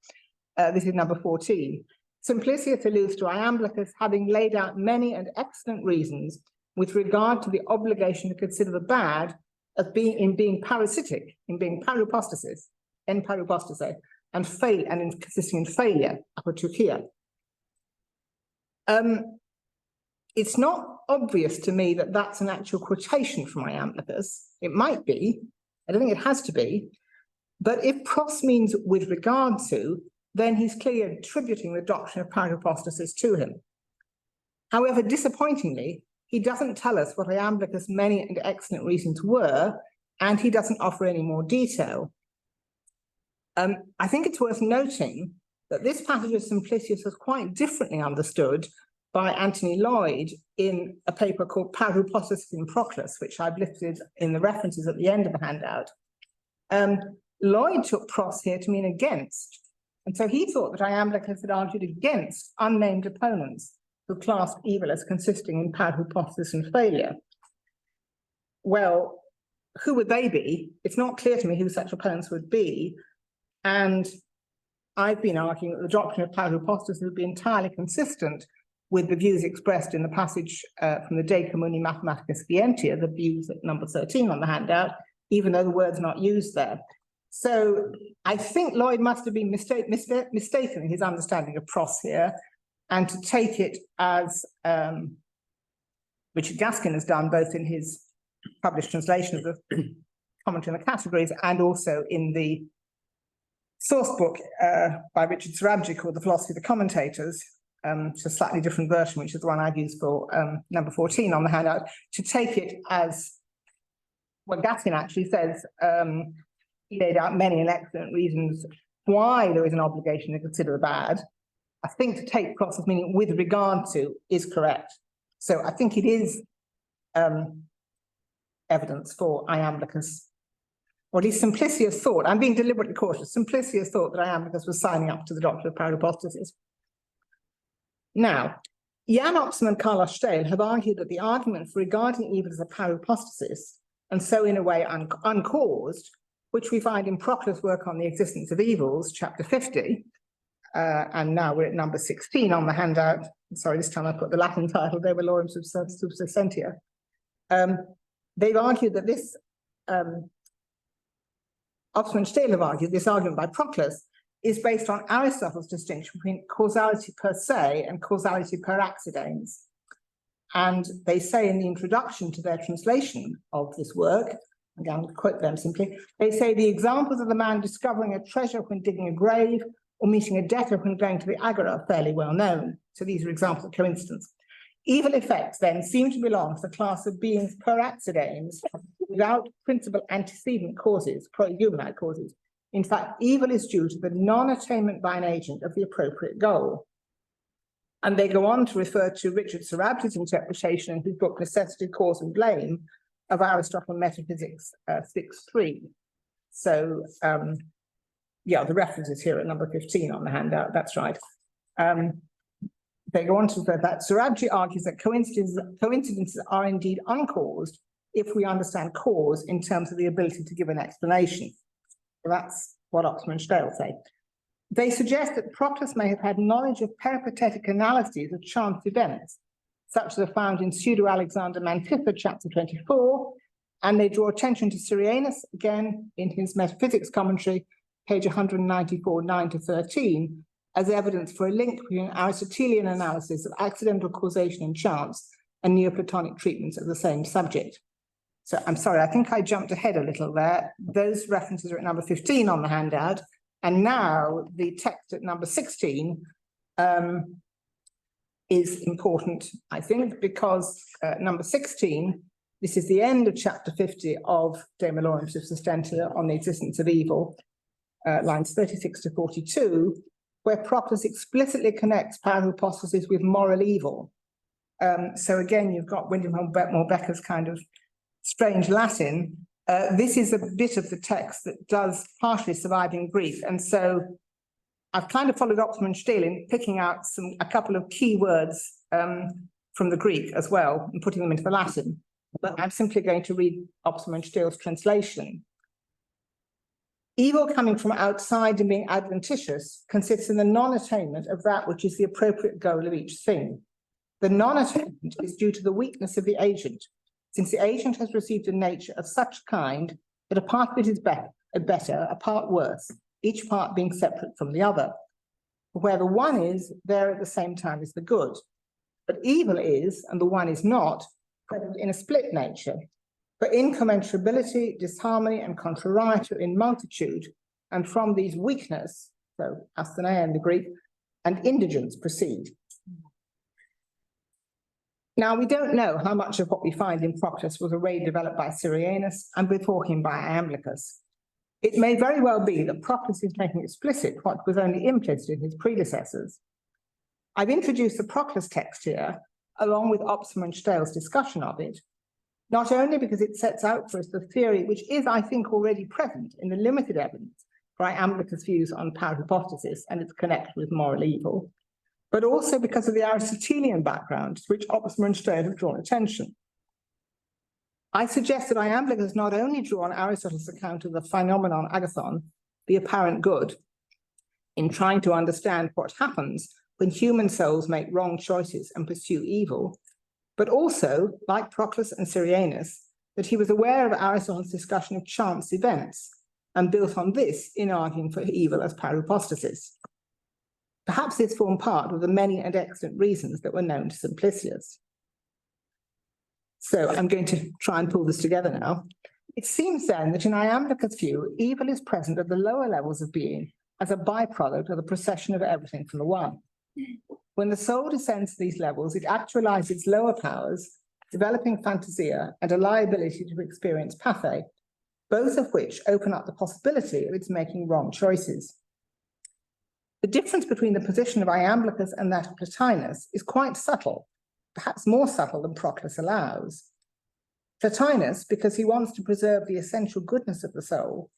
This is number 14. Simplicius alludes to Iamblichus having laid out many and excellent reasons with regard to the obligation to consider the bad as being parasitic, in being parupostasis, en parupostase, and consisting in failure, apoteuchia. It's not obvious to me that that's an actual quotation from Iamblichus. It might be, I don't think it has to be, but if pros means with regard to, then he's clearly attributing the doctrine of parupostasis to him. However, disappointingly, he doesn't tell us what Iamblichus' many and excellent reasons were, and he doesn't offer any more detail. I think it's worth noting that this passage of Simplicius was quite differently understood by Anthony Lloyd in a paper called Parupostasis in Proclus, which I've listed in the references at the end of the handout. Lloyd took pros here to mean against, and so he thought that Iamblichus had argued against unnamed opponents who classed evil as consisting in parupostasis and failure. well, who would they be? It's not clear to me who such opponents would be. And I've been arguing that the doctrine of parahypostasis would be entirely consistent with the views expressed in the passage from the De Communi Mathematica Scientia, the views at number 13 on the handout, even though the word's not used there. So I think Lloyd must have been mistaken in his understanding of pros here, and to take it as Richard Gaskin has done, both in his published translation of the commentary on the categories and also in the source book by Richard Surabji called The Philosophy of the Commentators, it's a slightly different version, which is the one I've used for number 14 on the handout, to take it as what Gaskin actually says. He laid out many and excellent reasons why there is an obligation to consider the bad. I think to take process meaning with regard to is correct. So I think it is evidence for Iamblichus, or at least simplicity of thought. I'm being deliberately cautious. Simplicity of thought that Iamblichus was signing up to the doctrine of parahypostasis. Now, Jan Oxman and Carlos Steil have argued that the argument for regarding evil as a parahypostasis, and so in a way uncaused, which we find in Proclus' work on the existence of evils, chapter 50, and now we're at number 16 on the handout. Sorry, this time I put the Latin title, De Valorem Subsistentia. They've argued that this, Oxman and Steil have argued this argument by Proclus is based on Aristotle's distinction between causality per se and causality per accidens. And they say in the introduction to their translation of this work, I'm going to quote them simply, they say the examples of the man discovering a treasure when digging a grave or meeting a debtor when going to the agora are fairly well known. So these are examples of coincidence. Evil effects then seem to belong to the class of beings per accidens without principal antecedent causes, pro-humanite causes. In fact, evil is due to the non-attainment by an agent of the appropriate goal. And they go on to refer to Richard Surabji's interpretation in his book Necessity, Cause and Blame of Aristotle Metaphysics 6.3. So, yeah, the reference is here at number 15 on the handout, that's right. They go on to refer that Surabji argues that coincidences are indeed uncaused if we understand cause in terms of the ability to give an explanation. So that's what Oxman and Steil say. They suggest that Proclus may have had knowledge of peripatetic analyses of chance events, such as are found in Pseudo-Alexander Mantissa, chapter 24, and they draw attention to Syrianus, again, in his Metaphysics commentary, page 194, 9 to 13, as evidence for a link between Aristotelian analysis of accidental causation and chance and Neoplatonic treatments of the same subject. So I'm sorry, I think I jumped ahead a little there. Those references are at number 15 on the handout. And now the text at number 16 is important, I think, because number 16, this is the end of chapter 50 of De Valorem Subsistentia on the existence of evil, lines 36 to 42, where Proclus explicitly connects parahypostasis with moral evil. So again, you've got William Becker's kind of strange Latin. This is a bit of the text that does partially survive in Greek. And so I've kind of followed Oxman and Steil in picking out a couple of key words from the Greek as well and putting them into the Latin. But I'm simply going to read Oxman and Steil's translation. Evil coming from outside and being adventitious consists in the non-attainment of that which is the appropriate goal of each thing. The non-attainment is due to the weakness of the agent, since the agent has received a nature of such kind that a part of it is better, a part worse, each part being separate from the other. Where the one is, there at the same time is the good. But evil is, and the one is not, present in a split nature. For incommensurability, disharmony, and contrariety in multitude, and from these weakness, so astheneia in the Greek, and indigence proceed. Now, we don't know how much of what we find in Proclus was already developed by Syrianus and before him by Iamblichus. It may very well be that Proclus is making explicit what was only implicit in his predecessors. I've introduced the Proclus text here, along with Oxman and Steil's discussion of it, not only because it sets out for us the theory which is, I think, already present in the limited evidence for Iamblichus' views on parahypostasis and its connection with moral evil, but also because of the Aristotelian background to which Oxman and Steil have drawn attention. I suggest that Iamblichus not only draw on Aristotle's account of the phenomenon agathon, the apparent good, in trying to understand what happens when human souls make wrong choices and pursue evil, but also, like Proclus and Syrianus, that he was aware of Aristotle's discussion of chance events and built on this in arguing for evil as paroupostasis. Perhaps this formed part of the many and excellent reasons that were known to Simplicius. So I'm going to try and pull this together now. It seems then that in Iamblichus' view, evil is present at the lower levels of being as a byproduct of the procession of everything from the one. When the soul descends to these levels, it actualizes its lower powers, developing fantasia and a liability to experience pathe, both of which open up the possibility of its making wrong choices. The difference between the position of Iamblichus and that of Plotinus is quite subtle, perhaps more subtle than Proclus allows. Plotinus, because he wants to preserve the essential goodness of the soul,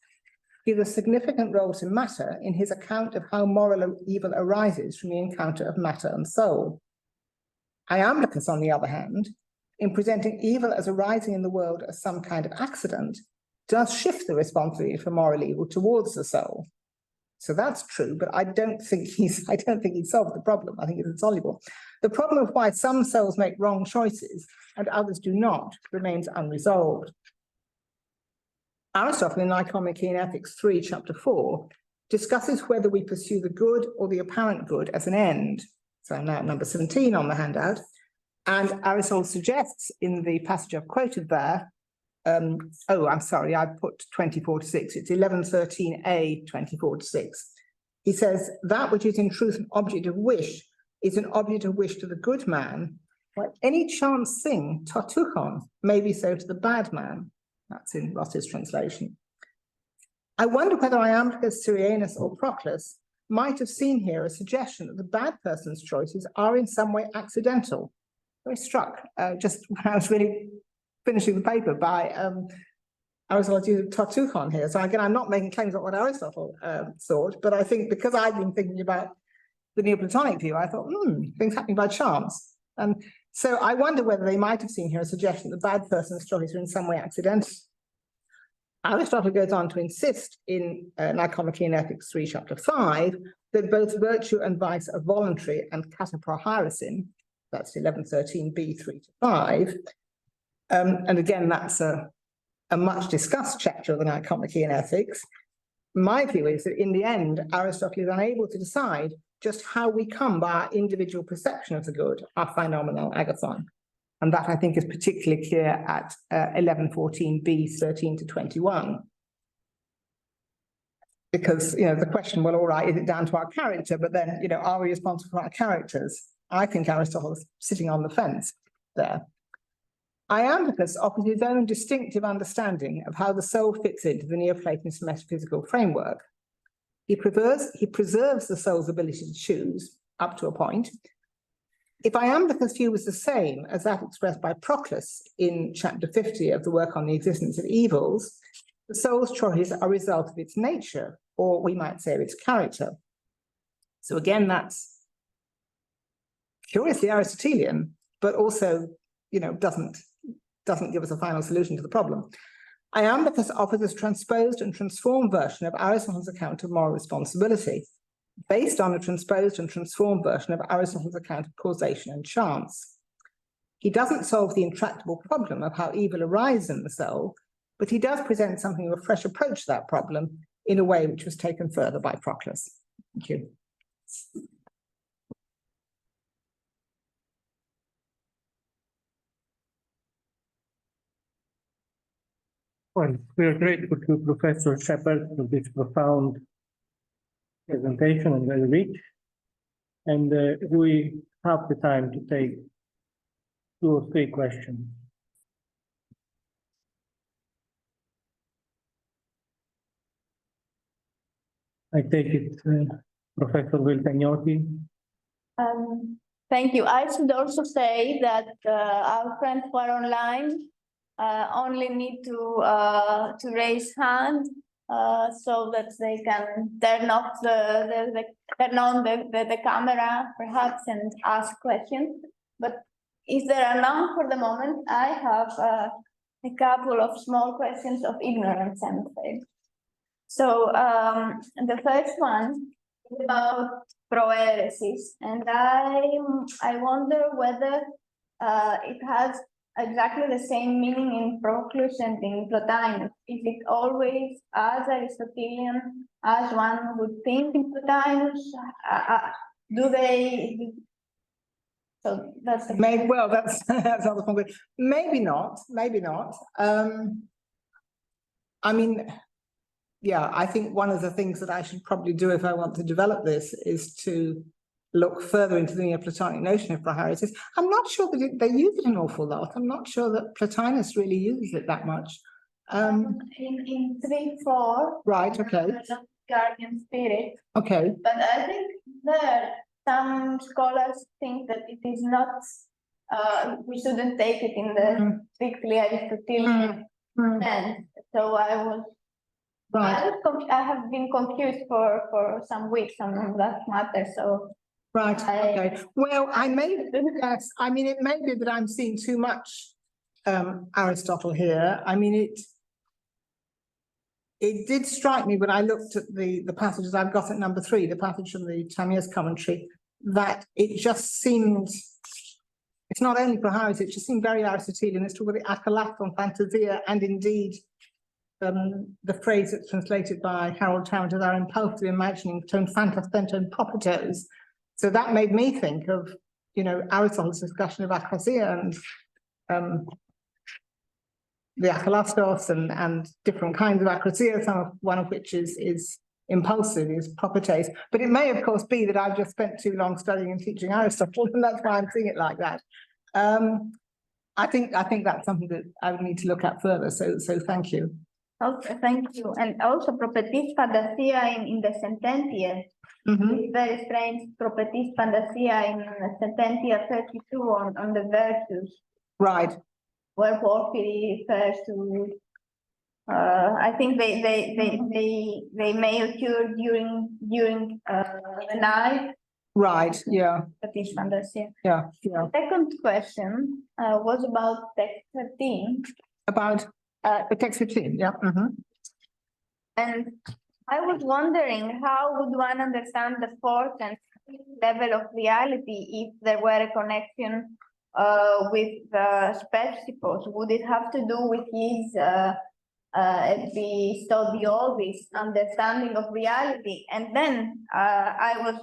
gives a significant role to matter in his account of how moral evil arises from the encounter of matter and soul. Iamblichus, on the other hand, in presenting evil as arising in the world as some kind of accident, does shift the responsibility for moral evil towards the soul. So that's true, but I don't think he solved the problem. I think it's insoluble. The problem of why some souls make wrong choices and others do not remains unresolved. Aristotle in Nicomachean Ethics 3, chapter 4, discusses whether we pursue the good or the apparent good as an end. So I'm now at number 17 on the handout. And Aristotle suggests in the passage I've quoted there, I'm sorry, I put 24 to 6. It's 1113a, 24 to 6. He says, that which is in truth an object of wish is an object of wish to the good man, like any chance thing, tautuchon, may be so to the bad man. That's in Ross's translation. I wonder whether Iamblichus, Syrianus, or Proclus might have seen here a suggestion that the bad person's choices are in some way accidental. I was struck just when I was really finishing the paper by Aristotle's use of tautuchon here. So again, I'm not making claims about what Aristotle thought, but I think because I've been thinking about the Neoplatonic view, I thought, things happening by chance. And so I wonder whether they might have seen here a suggestion that the bad person's choices are in some way accidental. Aristotle goes on to insist in Nicomachean Ethics 3, chapter 5, that both virtue and vice are voluntary and kataprohairesin. That's 1113b 3 to 5. And again, that's a much discussed chapter of the Nicomachean Ethics. My view is that in the end, Aristotle is unable to decide just how we come by our individual perception of the good, our phenomenal agathon. And that I think is particularly clear at 1114b 13 to 21. Because, the question, well, all right, is it down to our character? But then, are we responsible for our characters? I think Aristotle is sitting on the fence there. Iamblichus offers his own distinctive understanding of how the soul fits into the Neoplatonist metaphysical framework. He preserves the soul's ability to choose, up to a point. If Iamblichus' view was the same as that expressed by Proclus in chapter 50 of the work on the existence of evils, the soul's choices are a result of its nature, or we might say of its character. So again, that's curiously Aristotelian, but also, doesn't give us a final solution to the problem. Iamblichus offers a transposed and transformed version of Aristotle's account of moral responsibility, based on a transposed and transformed version of Aristotle's account of causation and chance. He doesn't solve the intractable problem of how evil arises in the soul, but he does present something of a fresh approach to that problem in a way which was taken further by Proclus. Thank you. Well, we are grateful to Professor Shepard for this profound presentation and very rich. And we have the time to take 2 or 3 questions. I take it, Professor Viltagnotti. Thank you. I should also say that our friends who are online only need to raise hand so that they can turn off turn on the camera perhaps and ask questions. But if there are none for the moment, I have a couple of small questions of ignorance, I'm afraid. So the first one is about proeresis, and I wonder whether it has exactly the same meaning in Proclus and in Plotinus. Is it always as Aristotelian as one would think in Plotinus? Do they? So that's the Maybe, well, that's that's not the point. Maybe not. Maybe not. I mean, yeah, I think one of the things that I should probably do if I want to develop this is to look further into the Neoplatonic notion of proeresis. I'm not sure that they use it an awful lot. I'm not sure that Plotinus really uses it that much. in 3-4. Right. Okay. Guardian spirit. Okay. But I think there some scholars think that it is not. We shouldn't take it in the strictly Aristotelian sense. So I was. Right. I have been confused for some weeks on that matter. So. Right. Okay. Well, yes. I mean, it may be that I'm seeing too much Aristotle here. I mean, it did strike me when I looked at the passages I've got at number 3, the passage from the Timaeus commentary, that it just seemed, it's not only proeresis, it just seemed very Aristotelian. It's talking about the akalathon fantasia, and indeed the phrase that's translated by Harold Tarrant as our impulsive imagining, ton phantas ton propertos. So that made me think of, you know, Aristotle's discussion of akrasia and the akalastos and different kinds of akrasia, one of which is impulsive, is properties. But it may, of course, be that I've just spent too long studying and teaching Aristotle, and that's why I'm seeing it like that. I think that's something that I would need to look at further. So thank you. Okay, thank you. And also properties fantasia in the sententia. It's very strange, properties fantasia in sententia 32 on the virtues. Right. Where Porphyry refers to, I think they may occur during the night. Right. Yeah. Properties fantasia. Yeah. Yeah. The second question was about text 13. About the text 15. Yeah. And I was wondering, how would one understand the fourth and fifth level of reality if there were a connection with the Spepsipos? Would it have to do with his epistodiosis understanding of reality? And then I was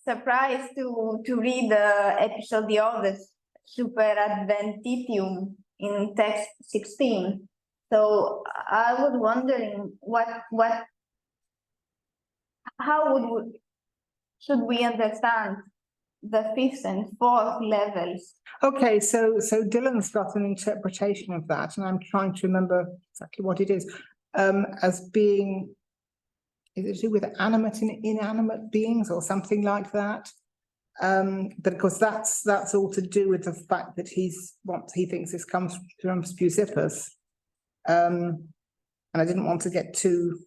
surprised to read the epistodiosis super adventitium in text 16. So I was wondering how should we understand the fifth and fourth levels? Okay, so Dylan's got an interpretation of that, and I'm trying to remember exactly what it is, as being, is it to do with animate and inanimate beings or something like that? But of course, that's all to do with the fact that he thinks this comes from Speusippus. And I didn't want to get too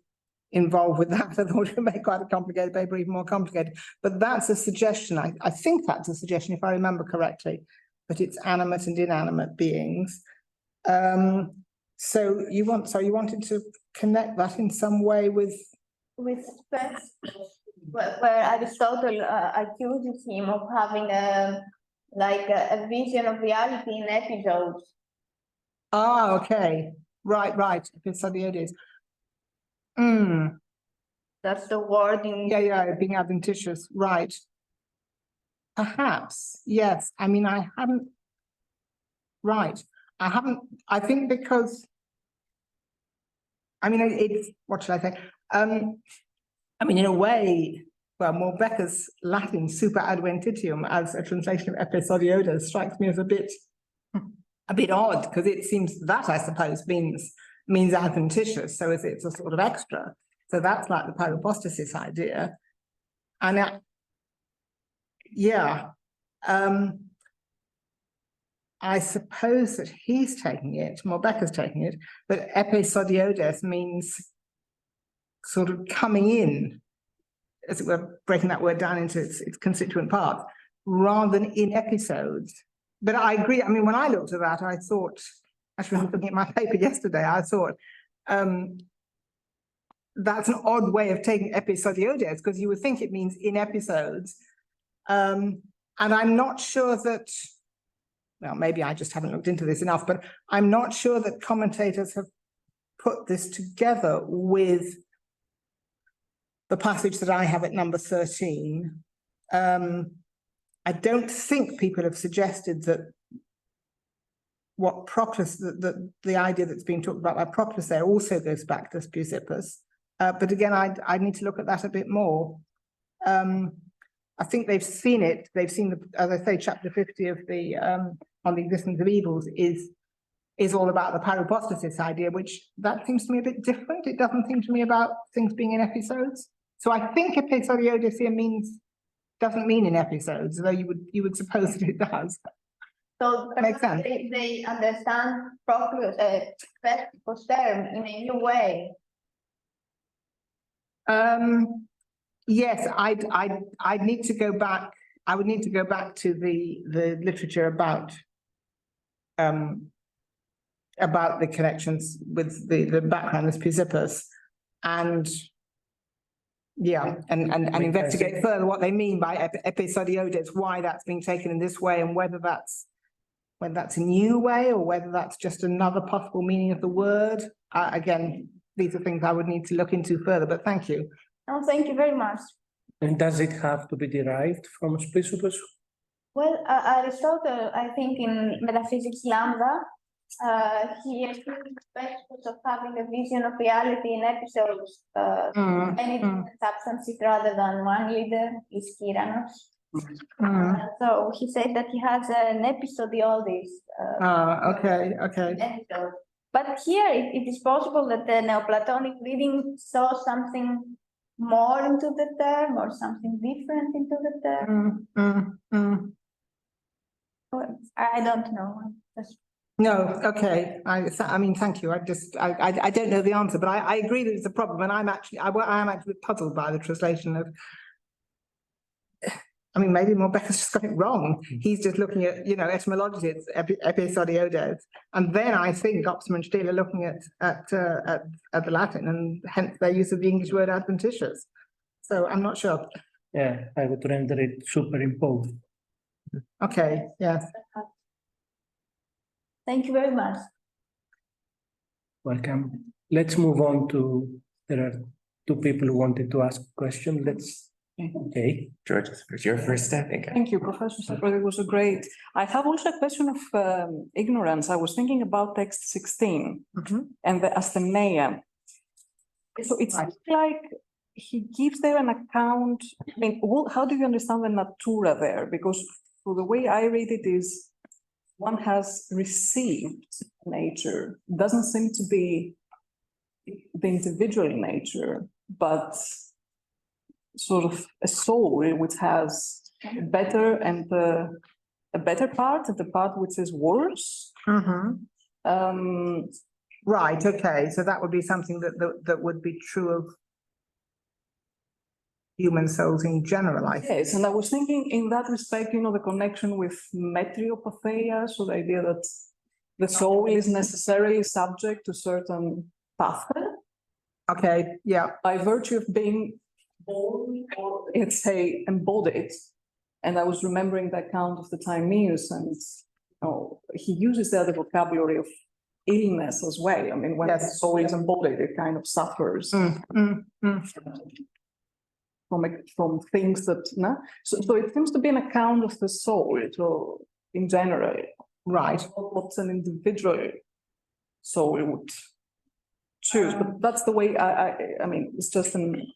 involved with that. I thought it would make quite a complicated paper even more complicated. But that's a suggestion. I think that's a suggestion, if I remember correctly, that it's animate and inanimate beings. So you wanted to connect that in some way with where Aristotle accuses him of having a vision of reality in episodes. Ah, okay. Right. Episodiodes. That's the wording. Yeah, being adventitious, right. Perhaps, yes. I mean, I think because, I mean, it's, what should I say? I mean, in a way, well, Becker's Latin super adventitium as a translation of episodiodes strikes me as a bit odd, because it seems that, I suppose, means adventitious, so it's a sort of extra. So that's like the pyropostasis idea. And I suppose that he's taking it, Becker's taking it, that episodiodes means sort of coming in, as it were, breaking that word down into its constituent parts, rather than in episodes. But I agree. I mean, when I looked at that, I thought actually, when looking at my paper yesterday, I thought, that's an odd way of taking episodiodes, because you would think it means in episodes. And I'm not sure that, well, maybe I just haven't looked into this enough, but I'm not sure that commentators have put this together with the passage that I have at number 13. I don't think people have suggested that what Proclus, the idea that's being talked about by Proclus there also goes back to Speusippus. But again, I need to look at that a bit more. I think they've seen it. They've seen, as I say, chapter 50 of the on the existence of evils is all about the parapostasis idea, which that seems to me a bit different. It doesn't seem to me about things being in episodes. So I think episodiodes here doesn't mean in episodes, though you would suppose that it does. So Makes sense. they understand Proclus, term in a new way. Yes, I'd need to go back. I would need to go back to the literature about the connections with the background of Speusippus, and investigate further what they mean by episodiodes, why that's being taken in this way, and whether that's a new way or whether that's just another possible meaning of the word. Again, these are things I would need to look into further, but thank you. Oh, thank you very much. And does it have to be derived from Speusippus? Well, Aristotle, I think in Metaphysics Lambda, he accused Speusippus of having a vision of reality in episodes, many different substances rather than one leader, is Kyranos. So he said that he has an episodiodes. Okay. Episode. But here it is possible that the Neoplatonic reading saw something more into the term or something different into the term. Well, I don't know. No, okay. I mean, thank you. I don't know the answer, but I agree that it's a problem, and I am actually puzzled by the translation of. I mean, maybe Becker's just got it wrong. He's just looking at, etymology, it's episodiodes, and then I think Oxford and Steele are looking at the Latin, and hence their use of the English word adventitious. So I'm not sure. Yeah, I would render it superimposed. Okay. Yes. Thank you very much. Welcome. Let's move on to, there are two people who wanted to ask a question. Okay. George, it's your first, I think. Thank you, Professor Seppert. It was great. I have also a question of ignorance. I was thinking about text 16 and the astheneia. So it's like he gives there an account. I mean, how do you understand the natura there? Because for the way I read it is one has received nature. It doesn't seem to be the individual nature, but sort of a soul which has a better and a better part, and the part which is worse. Right. Okay. So that would be something that would be true of human souls in general, I think. Yes, and I was thinking in that respect, the connection with metriopatheia, so the idea that the soul is necessarily subject to certain pathway. Okay. Yeah. By virtue of being born, or let's say embodied. And I was remembering the account of the Timaeus, and he uses there the vocabulary of illness as well. I mean, when the soul is embodied, it kind of suffers from things that so it seems to be an account of the soul, so in general, right? What's an individual soul would choose, but that's the way I mean, it's just an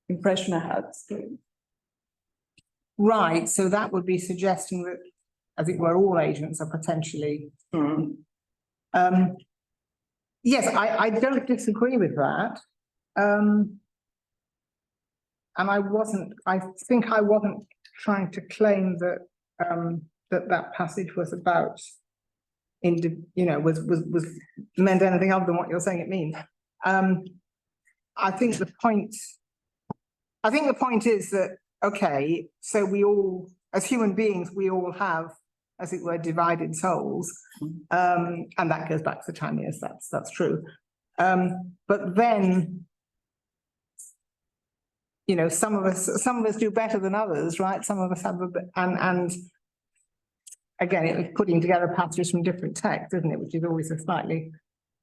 impression I had. Right, so that would be suggesting that, as it were, all agents are potentially. Yes, I don't disagree with that. And I think I wasn't trying to claim that that passage was about, was meant anything other than what you're saying it means. I think the point is that, okay, so we all, as human beings, we all have as it were, divided souls. And that goes back to Timaeus, that's true. But then, you know, some of us do better than others, right? Some of us have a bit, and again, it's putting together passages from different texts, isn't it? Which is always a slightly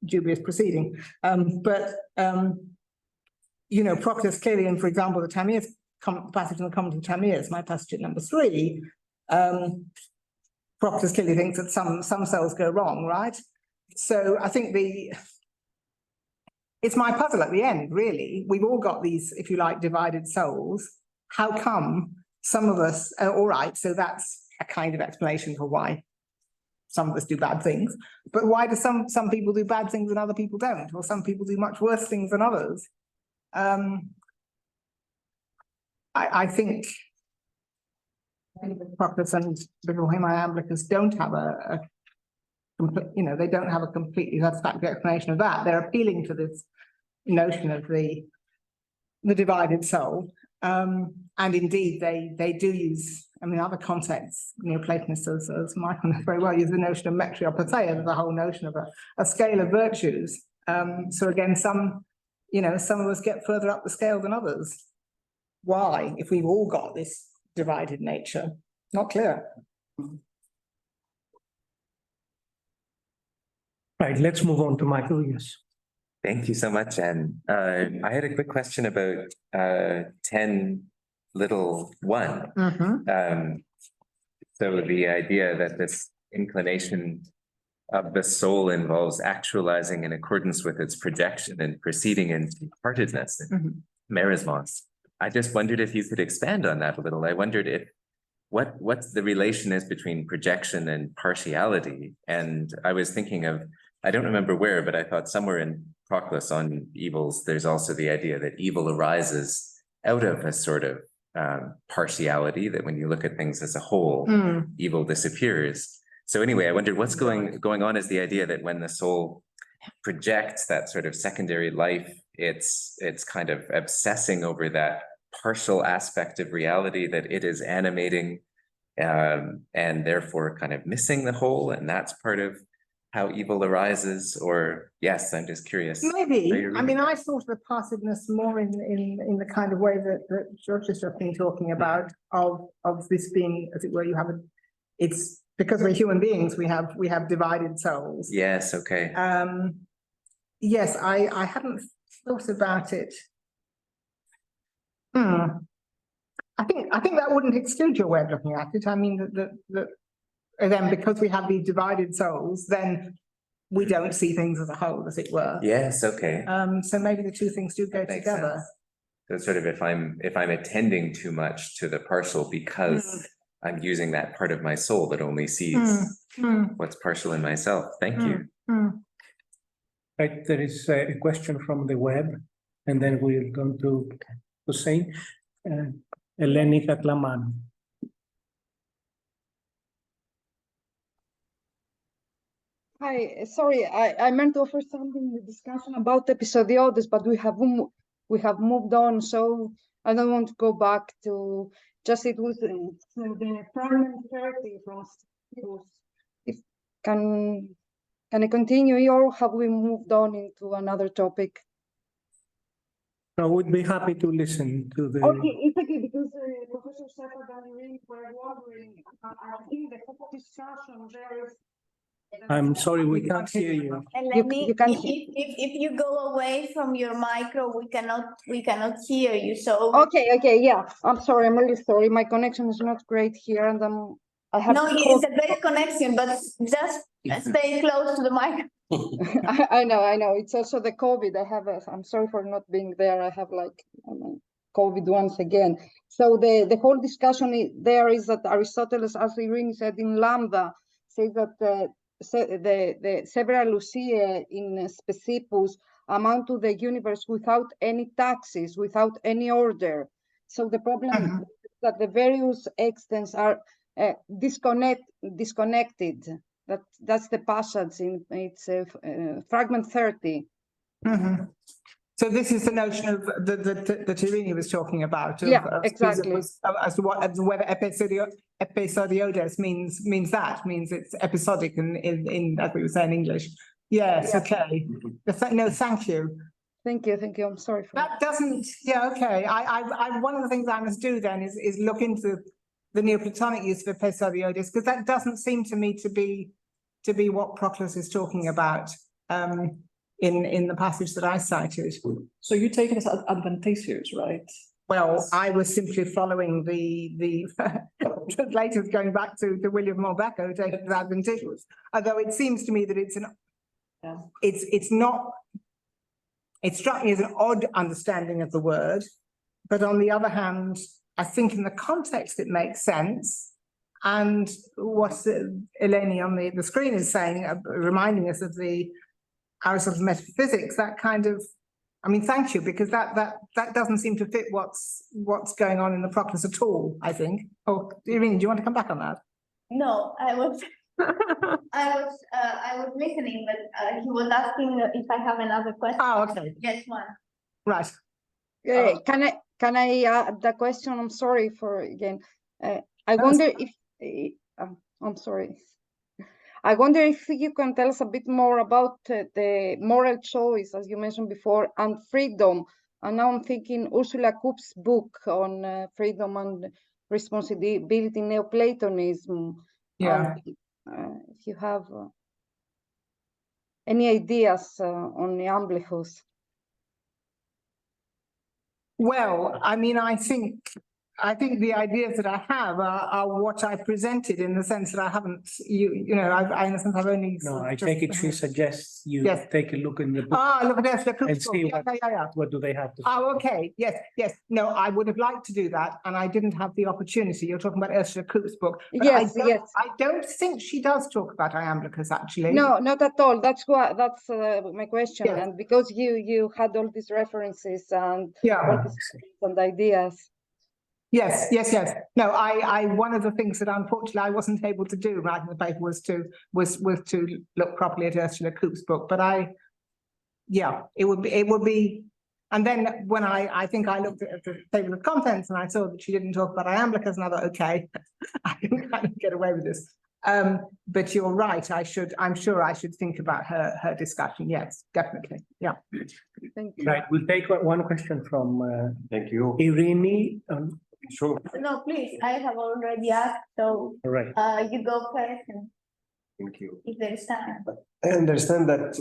dubious proceeding. You know, Proclus clearly, and for example, the Timaeus passage in the comment of Timaeus, my passage at number 3, Proclus clearly thinks that some cells go wrong, right? So I think it's my puzzle at the end, really. We've all got these, if you like, divided souls. How come some of us are all right? So that's a kind of explanation for why some of us do bad things. But why do some people do bad things and other people don't? Or some people do much worse things than others? I think Proclus and Porphyry and Iamblichus don't have they don't have a completely satisfactory explanation of that. They're appealing to this notion of the divided soul. And indeed, they do use, I mean, other contexts, Neoplatonists, as Michael knows very well, use the notion of metaphysical there's the whole notion of a scale of virtues. So again, some of us get further up the scale than others. Why, if we've all got this divided nature? Not clear. Right, let's move on to Michael, yes. Thank you so much, Anne. I had a quick question about 10(1). So the idea that this inclination of the soul involves actualizing in accordance with its projection and proceeding into partedness and merismos. I just wondered if you could expand on that a little. I wondered if what the relation is between projection and partiality. And I was thinking of, I don't remember where, but I thought somewhere in Proclus on evils, there's also the idea that evil arises out of a sort of partiality, that when you look at things as a whole, evil disappears. So anyway, I wondered what's going on is the idea that when the soul projects that sort of secondary life, it's kind of obsessing over that partial aspect of reality that it is animating, and therefore kind of missing the whole, and that's part of how evil arises. Or yes, I'm just curious. Maybe. I mean, I thought of the passiveness more in the kind of way that George has just been talking about, of this being, as it were, it's because we're human beings, we have divided souls. Yes, okay. Yes, I hadn't thought about it. I think that wouldn't exclude your way of looking at it. I mean that again, because we have these divided souls, then we don't see things as a whole, as it were. Yes, okay. So maybe the two things do go together. So sort of if I'm attending too much to the partial because I'm using that part of my soul that only sees what's partial in myself. Thank you. Right, there is a question from the web, and then we're going to Hussein. Eleni Katlaman. Hi, sorry, I meant to offer something in the discussion about episodiotes, but we have moved on, so I don't want to go back to just it was the fragmentary from if can I continue, or have we moved on into another topic? No, we'd be happy to listen to the. Okay, it's okay, because Professor Shepard and Irene were wondering, I think the whole discussion there is. I'm sorry, we can't hear you. Eleni, You can if you go away from your micro, we cannot hear you. So Okay, yeah. I'm sorry. I'm really sorry. My connection is not great here, and I have. no, it's a great connection, but just stay close to the mic. I know. It's also the COVID. I'm sorry for not being there. I have COVID once again. So the whole discussion there is that Aristotle, as Irene said in Lambda, says that the several ousia in specipus amount to the universe without any taxes, without any order. So the problem is that the various extents are disconnected. That's the passage in fragment 30. So this is the notion of that Irene was talking about. Yeah, exactly. As to whether episodiodes means means it's episodic in that's what you say in English. Yes, Yeah. okay. No, thank you. Thank you, I'm sorry for that. That doesn't, yeah, okay. I one of the things I must do then is look into the Neoplatonic use of episodiodes, because that doesn't seem to me to be what Proclus is talking about in the passage that I cited. So you take it as advantageous, right? Well, I was simply following the translators going back to William Morbecco, taking it as advantageous. Although it seems to me that it's not. It struck me as an odd understanding of the word, but on the other hand, I think in the context it makes sense. And what Eleni on the screen is saying, reminding us of the Aristotle's Metaphysics, that kind of, I mean, thank you, because that doesn't seem to fit what's going on in the Proclus at all, I think. Oh, Irene, do you want to come back on that? No, I was listening, but he was asking if I have another question. Oh, okay. Yes, one. Right. Can I add the question? I'm sorry for again. I wonder if I'm sorry. I wonder if you can tell us a bit more about the moral choice, as you mentioned before, and freedom. And now I'm thinking Ursula Koop's book on freedom and responsibility, Neoplatonism. Yeah. If you have any ideas on Iamblichus. Well, I mean, I think the ideas that I have are what I presented, in the sense that I haven't, you know, in the sense I've only. No, I take it she suggests you Yes. take a look in the book Look at Ursula Koop's and see book. Yeah. what do they have to say. Oh, okay. Yes. No, I would have liked to do that, and I didn't have the opportunity. You're talking about Ursula Koop's book. But Yes. I don't think she does talk about Iamblichus, actually. No, not at all. That's my question. Yes. And because you had all these references and Yeah. all these and ideas. Yes. No, I one of the things that unfortunately I wasn't able to do writing the paper was to look properly at Ursula Koop's book. But it would be, and then when I think I looked at the table of contents and I saw that she didn't talk about Iamblichus, and I thought, okay, I can kind of get away with this. But you're right. I'm sure I should think about her discussion. Yes, definitely. Yeah. Thank you. Right, we'll take one question from Thank you. Irene. Sure. No, please, I have already asked, so All right. you go first, and Thank you. if there is time. I understand that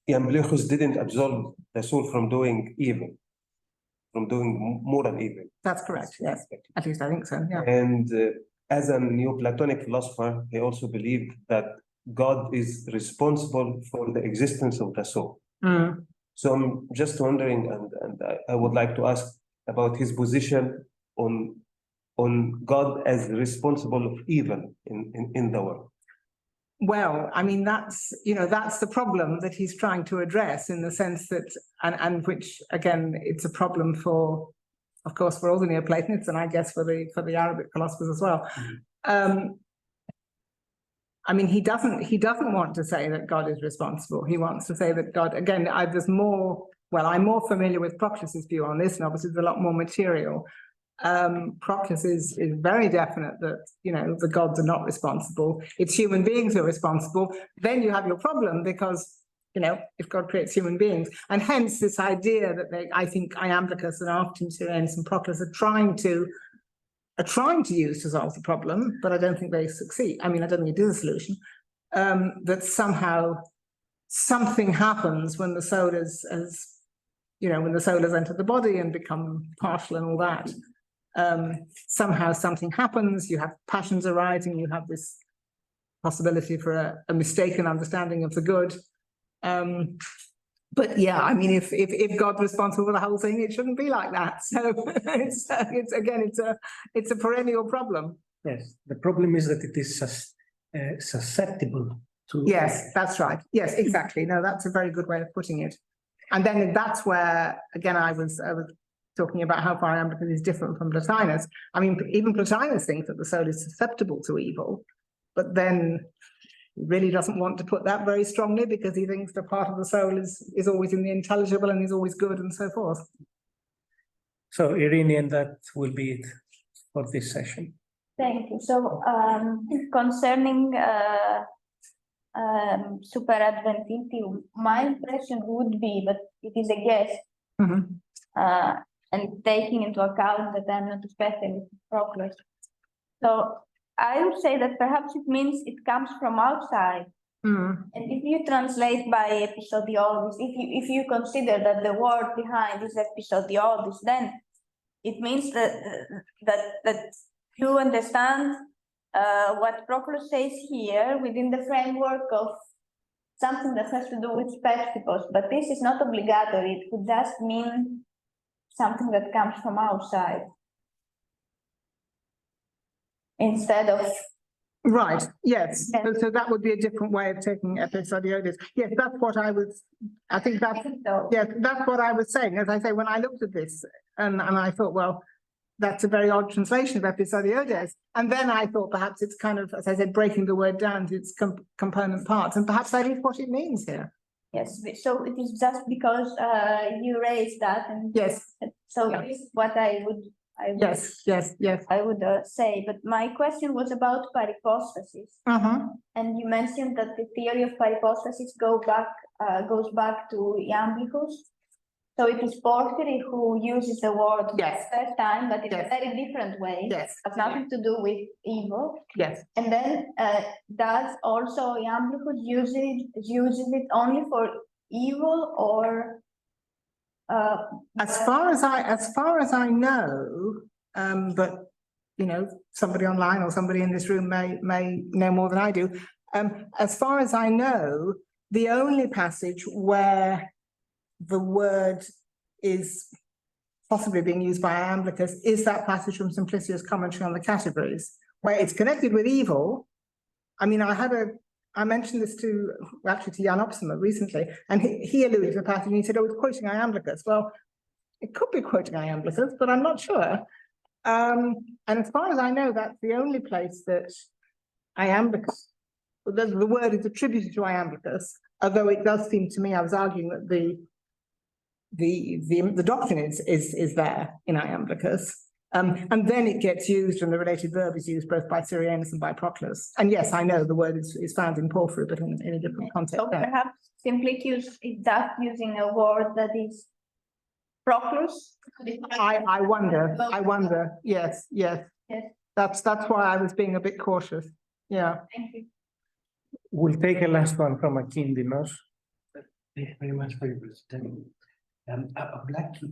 Iamblichus didn't absolve the soul from doing evil, from doing more than evil. That's correct. Yes, at least I think so. Yeah. And as a Neoplatonic philosopher, he also believed that God is responsible for the existence of the soul. Mm. So I'm just wondering, and I would like to ask about his position on God as responsible of evil in the world. Well, I mean, that's the problem that he's trying to address, in the sense that, and which, again, it's a problem for, of course, for all the Neoplatonists, and I guess for the Arabic philosophers as well. I mean, he doesn't want to say that God is responsible. He wants to say that God, again, I'm more familiar with Proclus's view on this, and obviously it's a lot more material. Proclus is very definite that, the gods are not responsible. It's human beings who are responsible. Then you have your problem, because, if God creates human beings, and hence this idea that I think Iamblichus and after Timaeus and Proclus are trying to use to solve the problem, but I don't think they succeed. I mean, I don't think it is a solution. That somehow something happens when the soul when the soul has entered the body and become partial and all that. Somehow something happens, you have passions arising, you have this possibility for a mistaken understanding of the good. But yeah, I mean, if God's responsible for the whole thing, it shouldn't be like that. So it's a perennial problem. Yes, the problem is that it is susceptible to. Yes, that's right. Yes, exactly. No, that's a very good way of putting it. And then that's where, again, I was talking about how far Iamblichus is different from Plotinus. I mean, even Plotinus thinks that the soul is susceptible to evil, but then he really doesn't want to put that very strongly, because he thinks the part of the soul is always in the intelligible and is always good and so forth. So Irene, and that will be it for this session. Thank you. So, concerning superadventivity, my impression would be, but it is a guess, and taking into account that I'm not a specialist in Proclus. So I would say that perhaps it means it comes from outside. And if you translate by episodiodis, if you consider that the word behind is episodiodis, then it means that you understand what Proclus says here within the framework of something that has to do with specificos, but this is not obligatory. It could just mean something that comes from outside instead of. Right, yes, so that would be a different way of taking episodiodis. Yes, that's what I was, I think that's, yes, that's what I was saying. As I say, when I looked at this and I thought, well, that's a very odd translation of episodiodis. And then I thought perhaps it's kind of, as I said, breaking the word down to its component parts. And perhaps that is what it means here. Yes, so it is just because you raised that. And yes. So this is what I would I would say, but my question was about peripostasis. And you mentioned that the theory of peripostasis goes back to Iamblichus. So it is Porphyry who uses the word for the first time, but in a very different way. Yes. Has nothing to do with evil. Yes. And then does also Iamblichus uses it only for evil, or as far as I know, but you know, somebody online or somebody in this room may know more than I do. As far as I know, the only passage where the word is possibly being used by Iamblichus is that passage from Simplicius' commentary on the categories, where it's connected with evil. I mean, I mentioned this to Jan Opsima recently, and he alluded to the passage and he said, oh, it's quoting Iamblichus. Well, it could be quoting Iamblichus, but I'm not sure. And as far as I know, that's the only place that Iamblichus, the word is attributed to Iamblichus, although it does seem to me, I was arguing that the doctrine is there in Iamblichus. And then it gets used and the related verb is used both by Syrianus and by Proclus. And yes, I know the word is found in Porphyry, but in a different context. So perhaps Simplicius is just using a word that is Proclus. I wonder. Yes. That's why I was being a bit cautious. Yeah. Thank you. We'll take a last one from Akindinos. Thank you very much for your presentation. I would like to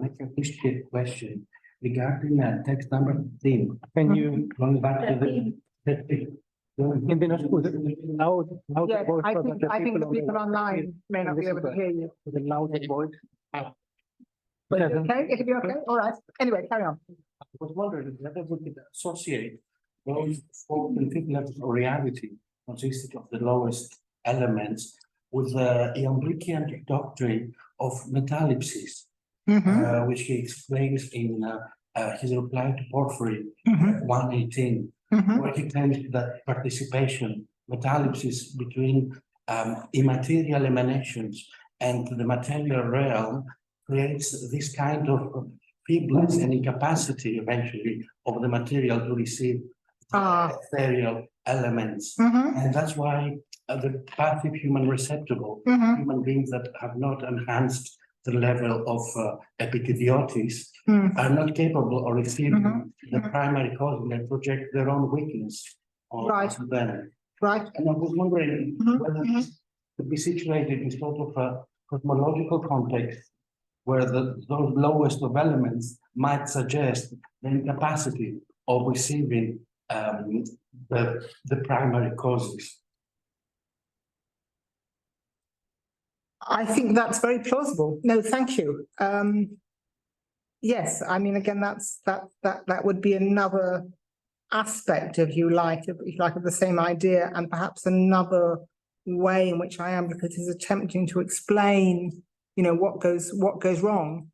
make a history question regarding text number 15. Can you Going back to the Akindinos, loud Yes, voice I so think that the people online may not be able to hear you. with a louder voice. But okay, it'll be okay. All right. Anyway, carry on. I was wondering whether we could associate those four different levels of reality consisting of the lowest elements with the Iamblichian doctrine of metaphysics, which he explains in his reply to Porphyry 118, where he claims that participation, metaphysics between immaterial emanations and the material realm creates this kind of feebleness and incapacity eventually of the material to receive ethereal elements. And that's why the passive human receptacle, human beings that have not enhanced the level of epikidiotis, are not capable of receiving the primary cause, and they project their own weakness on them. Right. And I was wondering whether this could be situated in sort of a cosmological context where those lowest of elements might suggest the incapacity of receiving the primary causes. I think that's very plausible. No, thank you. Yes, I mean, again, that would be another aspect, if you like, of the same idea, and perhaps another way in which Iamblichus is attempting to explain, you know, what goes wrong.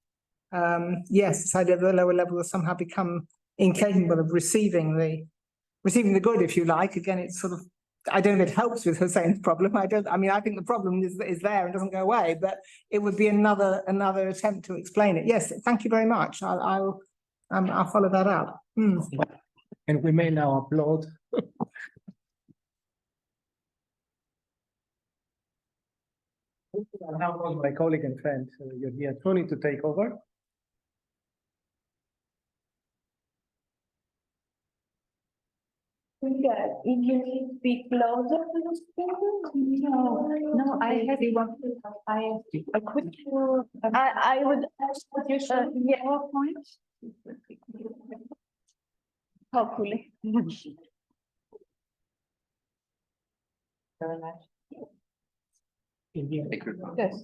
Yes, this idea of the lower level will somehow become incapable of receiving the good, if you like. Again, it's sort of, I don't know if it helps with Hussein's problem. I think the problem is there and doesn't go away, but it would be another attempt to explain it. Yes, thank you very much. I'll follow that up. And we may now applaud. I'll now call my colleague and friend, Georgia Tony, to take over. If you need to be closer to the speaker? No, I have I could I would ask what you should, yeah, point. hopefully. Very much. Yes.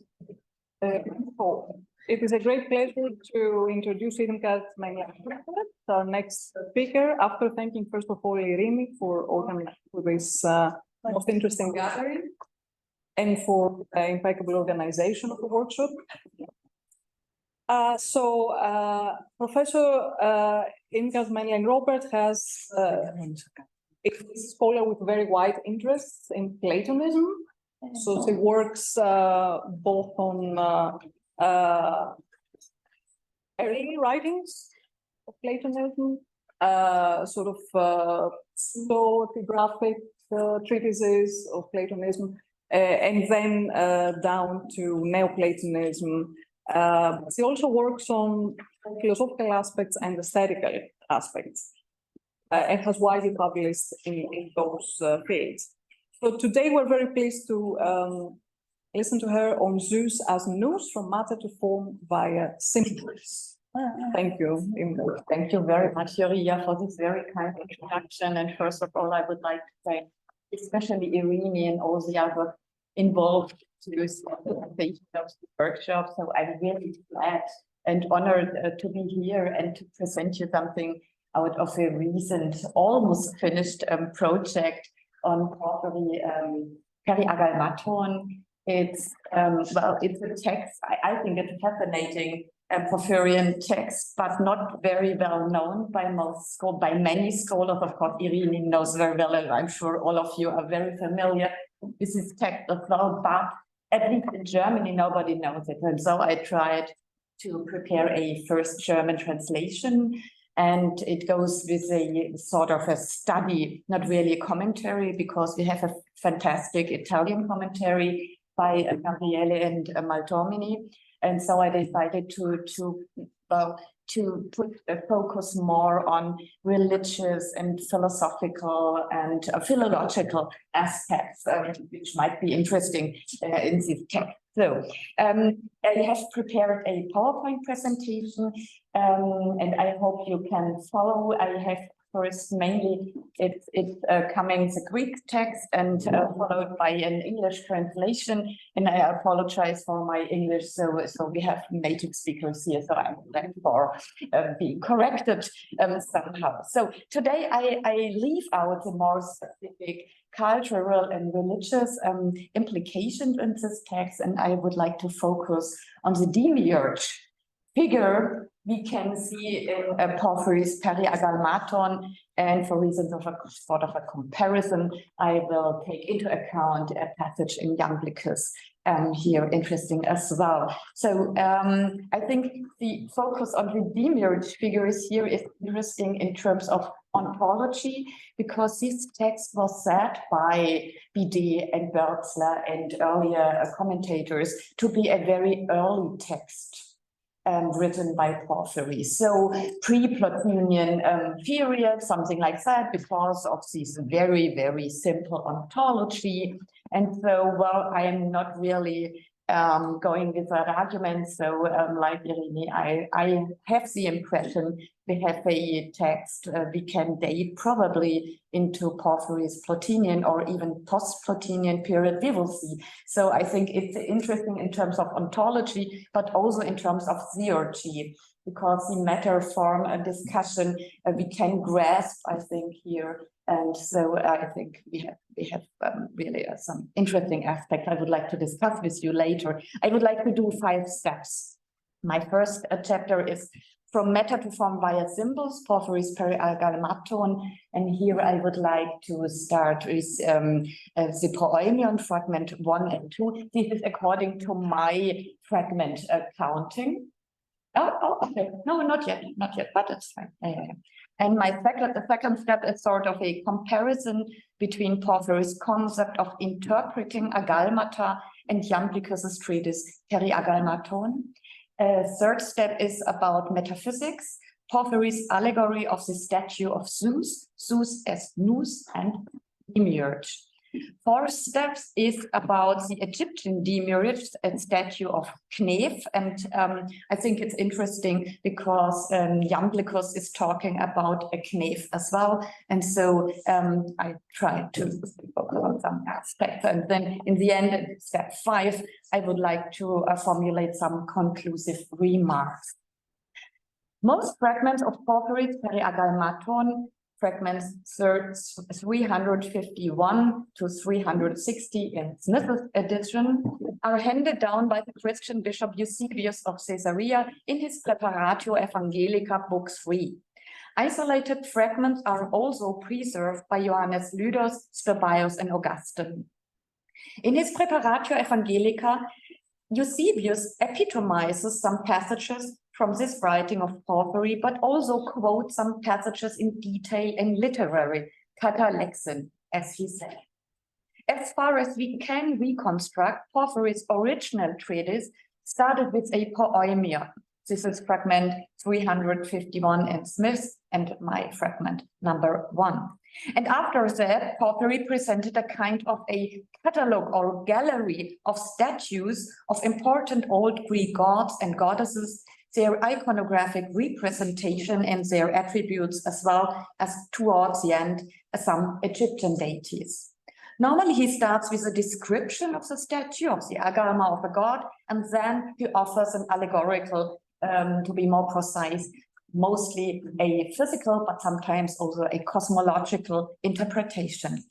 So it is a great pleasure to introduce Timaeus, our next speaker, after thanking first of all Irini for organizing this most interesting gathering and for the impeccable organization of the workshop. Professor Timaeus Robert is a scholar with very wide interests in Platonism. So she works both on early writings of Platonism, sort of pseudo-epigraphic treatises of Platonism, and then down to Neoplatonism. She also works on philosophical aspects and aesthetical aspects, and has widely published in those fields. So today we're very pleased to listen to her on Zeus as nous, from matter to form via symbols. Thank you. Thank you very much, Yuria, for this very kind introduction. And first of all, I would like to thank especially Irini and all the other involved to this workshop. So I'm really glad and honored to be here and to present you something out of a recent, almost finished project on Porphyry Periagalmaton. It's it's a text. I think it's a fascinating Porphyrian text, but not very well known by many scholars. Of course, Irini knows very well, and I'm sure all of you are very familiar with this text as well. But at least in Germany, nobody knows it, and so I tried to prepare a first German translation. And it goes with a sort of a study, not really a commentary, because we have a fantastic Italian commentary by Gabriele and Maltomini. And so I decided to put a focus more on religious and philosophical and philological aspects, which might be interesting in this text. So I have prepared a PowerPoint presentation, and I hope you can follow. I have first mainly it's coming the Greek text and followed by an English translation. And I apologize for my English. So we have native speakers here, so I'm glad for being corrected somehow. So today I leave out the more specific cultural and religious implications in this text, and I would like to focus on the demiurge figure we can see in Porphyry's Periagalmaton, and for reasons of a sort of a comparison, I will take into account a passage in Iamblichus here interesting as well. So I think the focus on the demiurge figures here is interesting in terms of ontology, because this text was said by Bidet and Börtzler and earlier commentators to be a very early text written by Porphyry. So pre-Platonian period, something like that, because of this very, very simple ontology. And so, well, I am not really going with that argument. So like Irini, I have the impression we have a text we can date probably into Porphyry's Plotinian or even post-Plotinian period, we will see. So I think it's interesting in terms of ontology, but also in terms of theurgy, because the matter form a discussion we can grasp, I think, here. And so I think we have really some interesting aspects I would like to discuss with you later. I would like to do 5 steps. My first chapter is from matter to form via symbols, Porphyry's Periagalmaton. And here I would like to start with the Proemion fragment 1 and 2. This is according to my fragment counting. Oh, okay. No, not yet, but it's fine. And the second step is sort of a comparison between Porphyry's concept of interpreting agalmata and Iamblichus's treatise Periagalmaton. Third step is about metaphysics, Porphyry's allegory of the statue of Zeus, Zeus as nous and demiurge. Fourth step is about the Egyptian demiurge and statue of Knef. And I think it's interesting because Iamblichus is talking about a Knef as well. And so I tried to focus on some aspects. And then in the end, in step 5, I would like to formulate some conclusive remarks. Most fragments of Porphyry's Periagalmaton, fragments 351 to 360 in Smith's edition, are handed down by the Christian bishop Eusebius of Caesarea in his Preparatio Evangelica, Book 3. Isolated fragments are also preserved by Johannes Lydos, Stobaeus, and Augustine. In his Preparatio Evangelica, Eusebius epitomizes some passages from this writing of Porphyry, but also quotes some passages in detail and literary katalexin, as he said. As far as we can reconstruct, Porphyry's original treatise started with a poemia. This is fragment 351 in Smith and my fragment number 1. And after that, Porphyry presented a kind of a catalogue or gallery of statues of important old Greek gods and goddesses, their iconographic representation and their attributes, as well as towards the end, some Egyptian deities. Normally, he starts with a description of the statue, of the agalma of a god, and then he offers an allegorical, to be more precise, mostly a physical, but sometimes also a cosmological interpretation.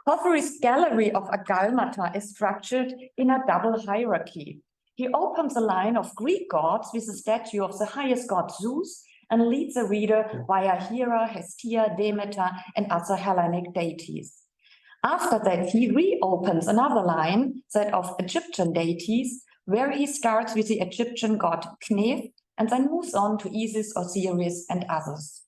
Porphyry's gallery of agalmata is structured in a double hierarchy. He opens a line of Greek gods with a statue of the highest god Zeus and leads the reader via Hera, Hestia, Demeter, and other Hellenic deities. After that, he reopens another line, that of Egyptian deities, where he starts with the Egyptian god Knef and then moves on to Isis, Osiris, and others.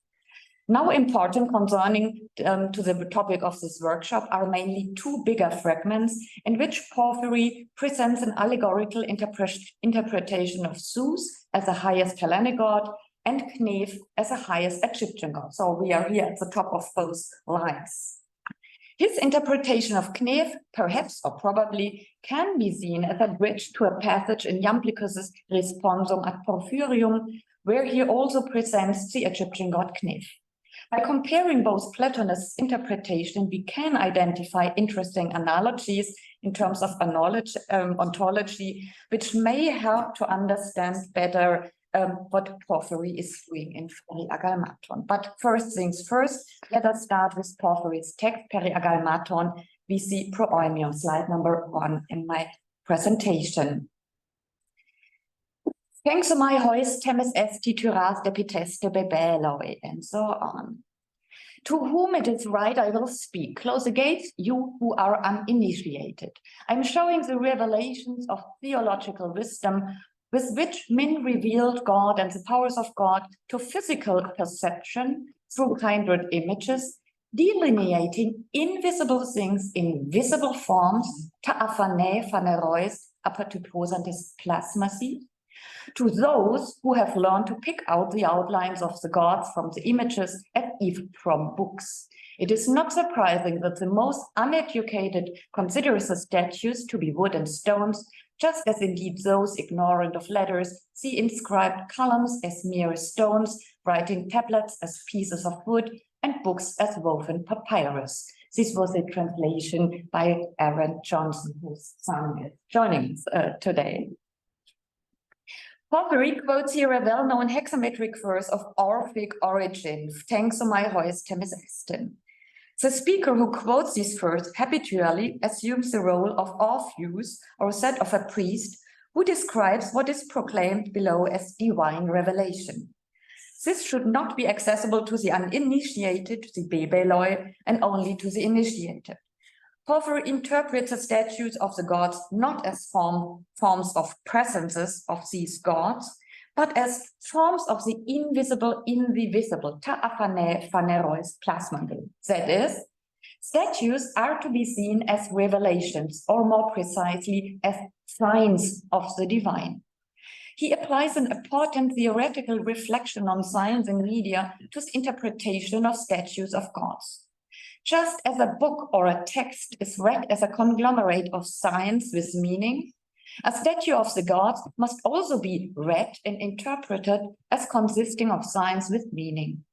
Now important concerning to the topic of this workshop are mainly 2 bigger fragments in which Porphyry presents an allegorical interpretation of Zeus as the highest Hellenic god and Knef as the highest Egyptian god. So we are here at the top of both lines. His interpretation of Knef, perhaps or probably, can be seen as a bridge to a passage in Iamblichus's Responsum ad Porphyrium, where he also presents the Egyptian god Knef. By comparing both Plotinus' interpretation, we can identify interesting analogies in terms of ontology, which may help to understand better what Porphyry is doing in Periagalmaton. But first things first, let us start with Porphyry's text, Periagalmaton. We see proemium, slide number 1 in my presentation. Thanks my hoist temes esti tyras depiteste bebeloi, and so on. To whom it is right, I will speak. Close the gates, you who are uninitiated. I'm showing the revelations of theological wisdom with which men revealed God and the powers of God to physical perception through kindred images, delineating invisible things in visible forms, ta aphane phanerois apatyposantes plasmasi, to those who have learned to pick out the outlines of the gods from the images and even from books. It is not surprising that the most uneducated considers the statues to be wood and stones, just as indeed those ignorant of letters see inscribed columns as mere stones, writing tablets as pieces of wood, and books as woven papyrus. This was a translation by Aaron Johnson, whose son is joining us today. Porphyry quotes here a well-known hexametric verse of Orphic origin, Tenxomai hois temis estin. The speaker who quotes this verse habitually assumes the role of Orpheus, or that of a priest, who describes what is proclaimed below as divine revelation. This should not be accessible to the uninitiated, the bebeloi, and only to the initiated. Porphyry interprets the statues of the gods not as forms of presences of these gods, but as forms of the invisible in the visible, ta aphanerois plasmandum. That is, statues are to be seen as revelations, or more precisely, as signs of the divine. He applies an important theoretical reflection on science and media to his interpretation of statues of gods. Just as a book or a text is read as a conglomerate of signs with meaning, a statue of the gods must also be read and interpreted as consisting of signs with meaning.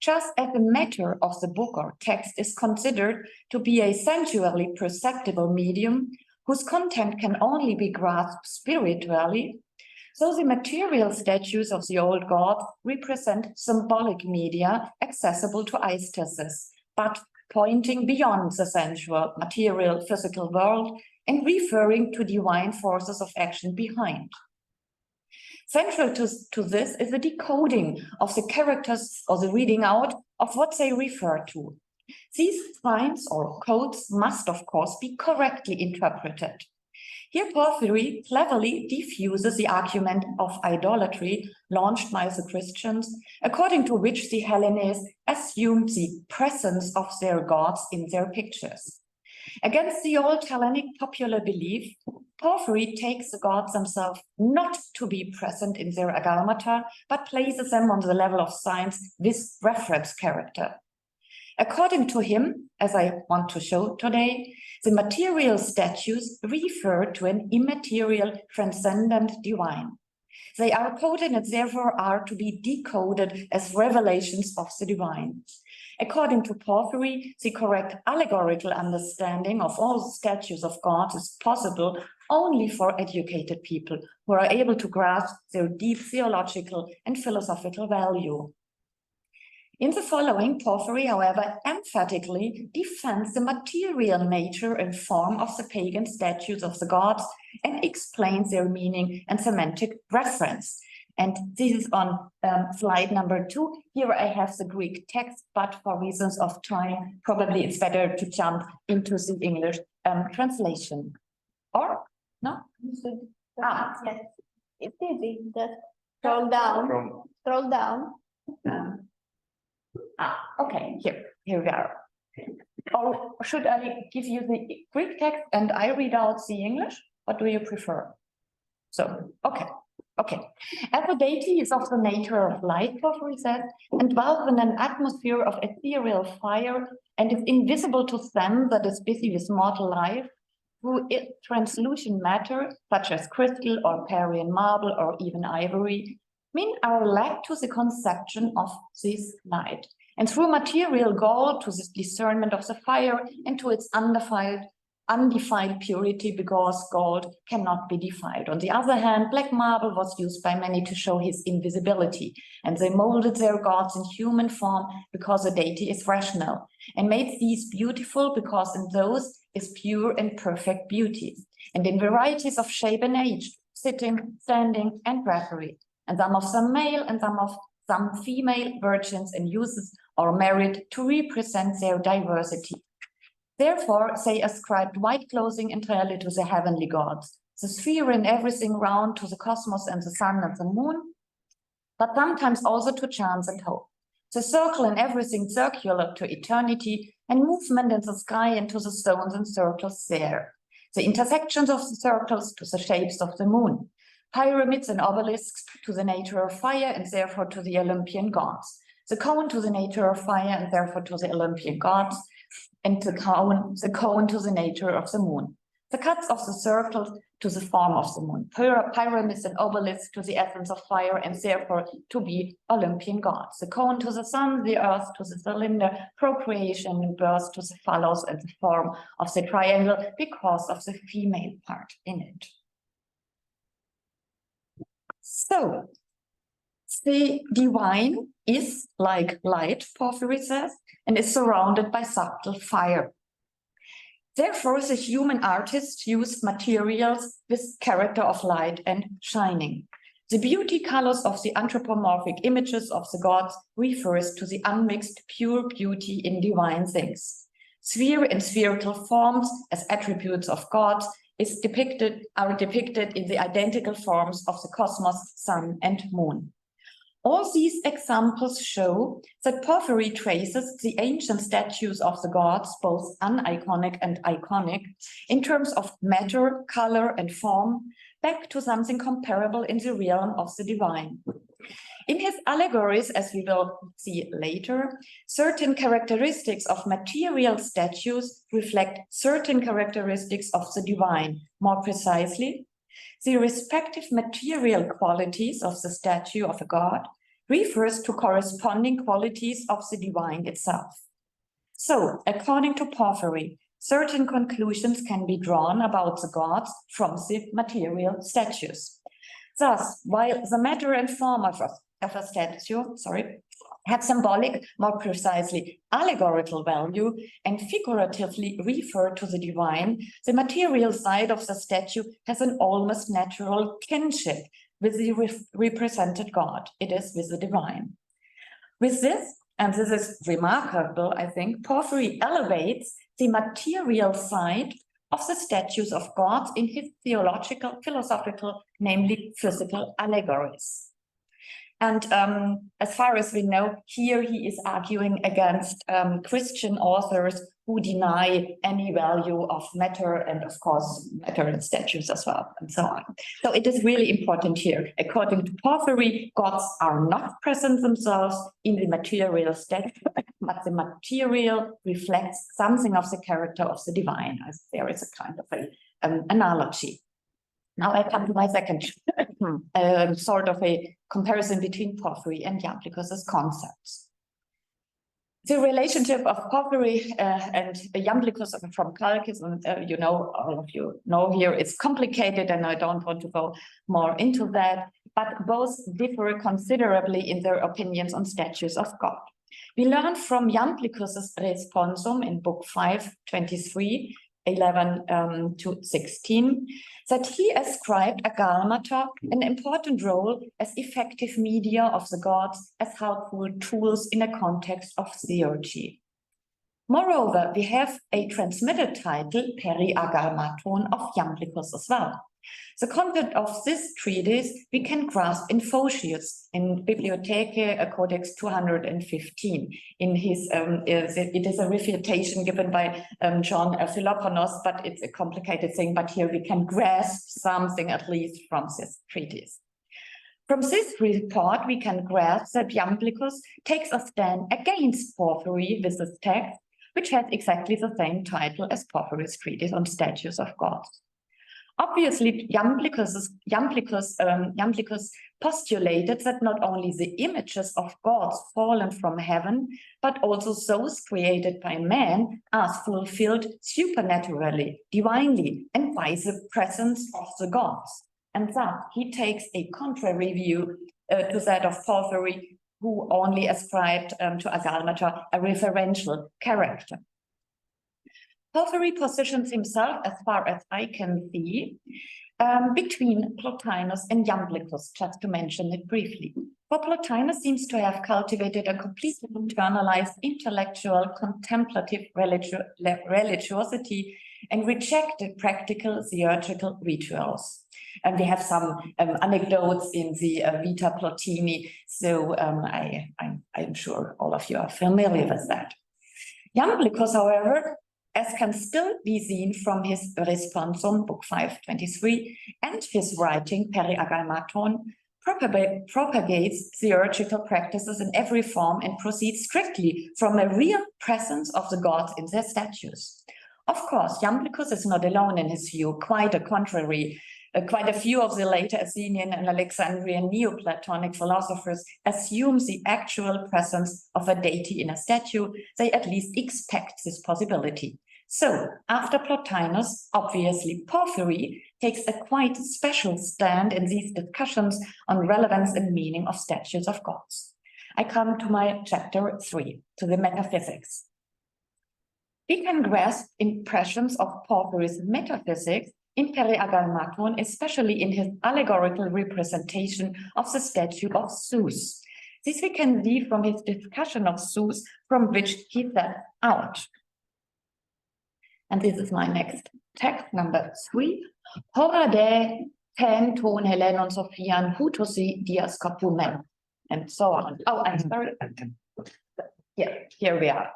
Just as the matter of the book or text is considered to be a sensually perceptible medium whose content can only be grasped spiritually, so the material statues of the old gods represent symbolic media accessible to aesthesis, but pointing beyond the sensual, material, physical world and referring to divine forces of action behind. Central to this is the decoding of the characters or the reading out of what they refer to. These signs or codes must, of course, be correctly interpreted. Here, Porphyry cleverly diffuses the argument of idolatry launched by the Christians, according to which the Hellenes assumed the presence of their gods in their pictures. Against the old Hellenic popular belief, Porphyry takes the gods themselves not to be present in their agalmata, but places them on the level of signs with reference character. According to him, as I want to show today, the material statues refer to an immaterial, transcendent divine. They are coded and therefore are to be decoded as revelations of the divine. According to Porphyry, the correct allegorical understanding of all the statues of God is possible only for educated people who are able to grasp their deep theological and philosophical value. In the following, Porphyry, however, emphatically defends the material nature and form of the pagan statues of the gods and explains their meaning and semantic reference. And this is on slide number 2. Here I have the Greek text, but for reasons of time, probably it's better to jump into the English translation. Or, no? Yes, it's easy. Just scroll down. Scroll down. Okay, here we are. Or should I give you the Greek text and I read out the English? What do you prefer? So, okay. As the deity is of the nature of light, Porphyry says, and dwells in an atmosphere of ethereal fire and is invisible to them that is busy with mortal life, through its translucent matter, such as crystal or Parian marble or even ivory, men are led to the conception of this light, and through material gold to the discernment of the fire and to its undefiled purity, because gold cannot be defiled. On the other hand, black marble was used by many to show his invisibility, and they molded their gods in human form because the deity is rational, and made these beautiful because in those is pure and perfect beauty, and in varieties of shape and age, sitting, standing, and drapery, and some of them male and some female virgins and youths are married to represent their diversity. Therefore, they ascribed white clothing entirely to the heavenly gods, the sphere and everything round to the cosmos and the sun and the moon, but sometimes also to chance and hope. The circle and everything circular to eternity, and movement in the sky and to the stones and circles there. The intersections of the circles to the shapes of the moon. Pyramids and obelisks to the nature of fire and therefore to the Olympian gods. The cone to the nature of fire and therefore to the Olympian gods, and the cone to the nature of the moon. The cuts of the circles to the form of the moon. Pyramids and obelisks to the essence of fire and therefore to be Olympian gods. The cone to the sun, the earth to the cylinder, procreation and birth to the phallos and the form of the triangle because of the female part in it. So, the divine is like light, Porphyry says, and is surrounded by subtle fire. Therefore, the human artists used materials with character of light and shining. The beauty colors of the anthropomorphic images of the gods refers to the unmixed pure beauty in divine things. Sphere and spherical forms as attributes of gods are depicted in the identical forms of the cosmos, sun, and moon. All these examples show that Porphyry traces the ancient statues of the gods, both uniconic and iconic, in terms of matter, color, and form, back to something comparable in the realm of the divine. In his allegories, as we will see later, certain characteristics of material statues reflect certain characteristics of the divine. More precisely, the respective material qualities of the statue of a god refers to corresponding qualities of the divine itself. So, according to Porphyry, certain conclusions can be drawn about the gods from the material statues. Thus, while the matter and form of a statue, have symbolic, more precisely allegorical value, and figuratively refer to the divine, the material side of the statue has an almost natural kinship with the represented God. It is with the divine. With this, and this is remarkable, I think, Porphyry elevates the material side of the statues of gods in his theological, philosophical, namely physical allegories. And as far as we know, here he is arguing against Christian authors who deny any value of matter and, of course, matter in statues as well, and so on. So it is really important here. According to Porphyry, gods are not present themselves in the material statue, but the material reflects something of the character of the divine, as there is a kind of an analogy. Now I come to my second sort of a comparison between Porphyry and Iamblichus's concepts. The relationship of Porphyry and Iamblichus from Chalcis, and you know, all of you know here, it's complicated and I don't want to go more into that, but both differ considerably in their opinions on statues of God. We learn from Iamblichus's responsum in book 5, 23, 11 to 16, that he ascribed agalmata an important role as effective media of the gods, as helpful tools in a context of theurgy. Moreover, we have a transmitted title, Peri-agalmaton, of Iamblichus as well. The content of this treatise we can grasp in Photius, in Bibliothecae Codex 215. In his, it is a refutation given by John Philoponus, but it's a complicated thing. But here we can grasp something at least from this treatise. From this report, we can grasp that Iamblichus takes a stand against Porphyry with this text, which has exactly the same title as Porphyry's treatise on statues of gods. Obviously, Iamblichus postulated that not only the images of gods fallen from heaven, but also those created by man are fulfilled supernaturally, divinely, and by the presence of the gods. And thus, he takes a contrary view to that of Porphyry, who only ascribed to agalmata a referential character. Porphyry positions himself, as far as I can see, between Plotinus and Iamblichus, just to mention it briefly. For Plotinus seems to have cultivated a completely internalized intellectual, contemplative religiosity and rejected practical theurgical rituals. And we have some anecdotes in the Vita Plotini, so I'm sure all of you are familiar with that. Iamblichus, however, as can still be seen from his responsum, book 523, and his writing, Peri-agalmaton, propagates theurgical practices in every form and proceeds strictly from a real presence of the gods in their statues. Of course, Iamblichus is not alone in his view, quite the contrary. Quite a few of the later Athenian and Alexandrian Neoplatonic philosophers assume the actual presence of a deity in a statue. They at least expect this possibility. So, after Plotinus, obviously Porphyry takes a quite special stand in these discussions on relevance and meaning of statues of gods. I come to my chapter 3, to the metaphysics. We can grasp impressions of Porphyry's metaphysics in Peri-agalmaton, especially in his allegorical representation of the statue of Zeus. This we can see from his discussion of Zeus, from which he set out. And this is my next text, number 3. Hora de ten ton Helenon Sophian hutosi dias capumen, and so on. Oh, I'm sorry. Here we are.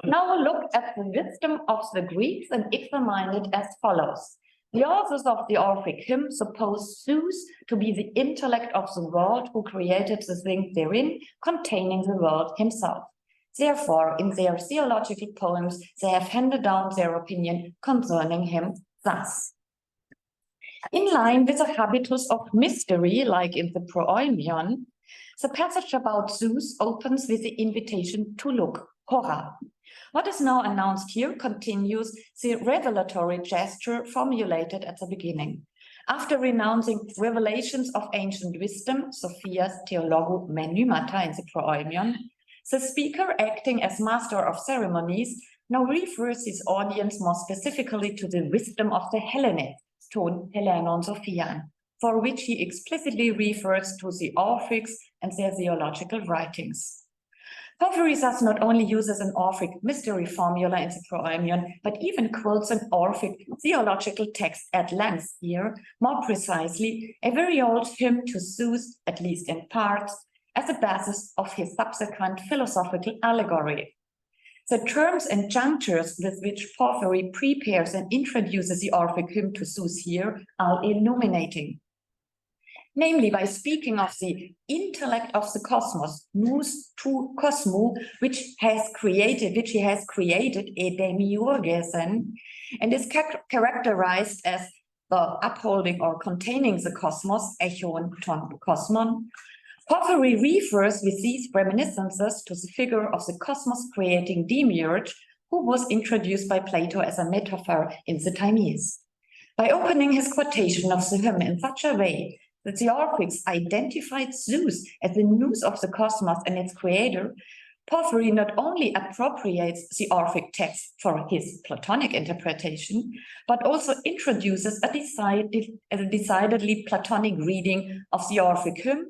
Now look at the wisdom of the Greeks and examine it as follows. The authors of the Orphic hymn suppose Zeus to be the intellect of the world who created the things therein, containing the world himself. Therefore, in their theological poems, they have handed down their opinion concerning him thus. In line with the habitus of mystery, like in the Prooimion, the passage about Zeus opens with the invitation to look, hora. What is now announced here continues the revelatory gesture formulated at the beginning. After renouncing revelations of ancient wisdom, Sophia's theologu menumata in the Prooimion, the speaker, acting as master of ceremonies, now refers his audience more specifically to the wisdom of the Hellenes, ton Helenon Sophian, for which he explicitly refers to the Orphics and their theological writings. Porphyry thus not only uses an Orphic mystery formula in the Prooimion, but even quotes an Orphic theological text at length here, more precisely, a very old hymn to Zeus, at least in parts, as the basis of his subsequent philosophical allegory. The terms and junctures with which Porphyry prepares and introduces the Orphic hymn to Zeus here are illuminating. Namely, by speaking of the intellect of the cosmos, nous tu cosmou, which he has created a demiurgesen, and is characterized as the upholding or containing the cosmos, echon ton kosmon. Porphyry refers with these reminiscences to the figure of the cosmos creating demiurge, who was introduced by Plato as a metaphor in the Timaeus. By opening his quotation of the hymn in such a way that the Orphics identified Zeus as the nous of the cosmos and its creator, Porphyry not only appropriates the Orphic text for his Platonic interpretation, but also introduces a decidedly Platonic reading of the Orphic hymn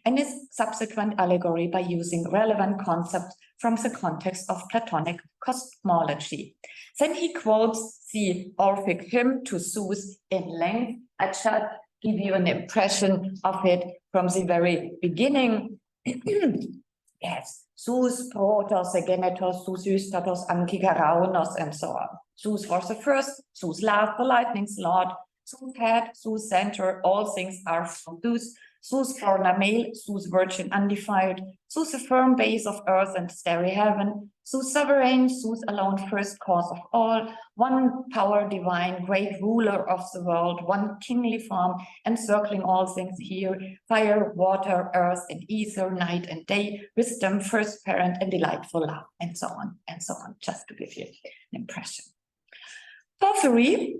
and his subsequent allegory by using relevant concepts from the context of Platonic cosmology. Then he quotes the Orphic hymn to Zeus in length. I shall give you an impression of it from the very beginning. Yes, Zeus protos, egenetos, Zeus eustatos, antikaraunos, and so on. Zeus was the first, Zeus last, the lightning's lord, Zeus head, Zeus center, all things are from Zeus. Zeus foreigner male, Zeus virgin undefiled, Zeus a firm base of earth and starry heaven, Zeus sovereign, Zeus alone first cause of all, one power divine, great ruler of the world, one kingly form, encircling all things here, fire, water, earth, and ether, night and day, wisdom, first parent, and delightful love, and so on, just to give you an impression. Porphyry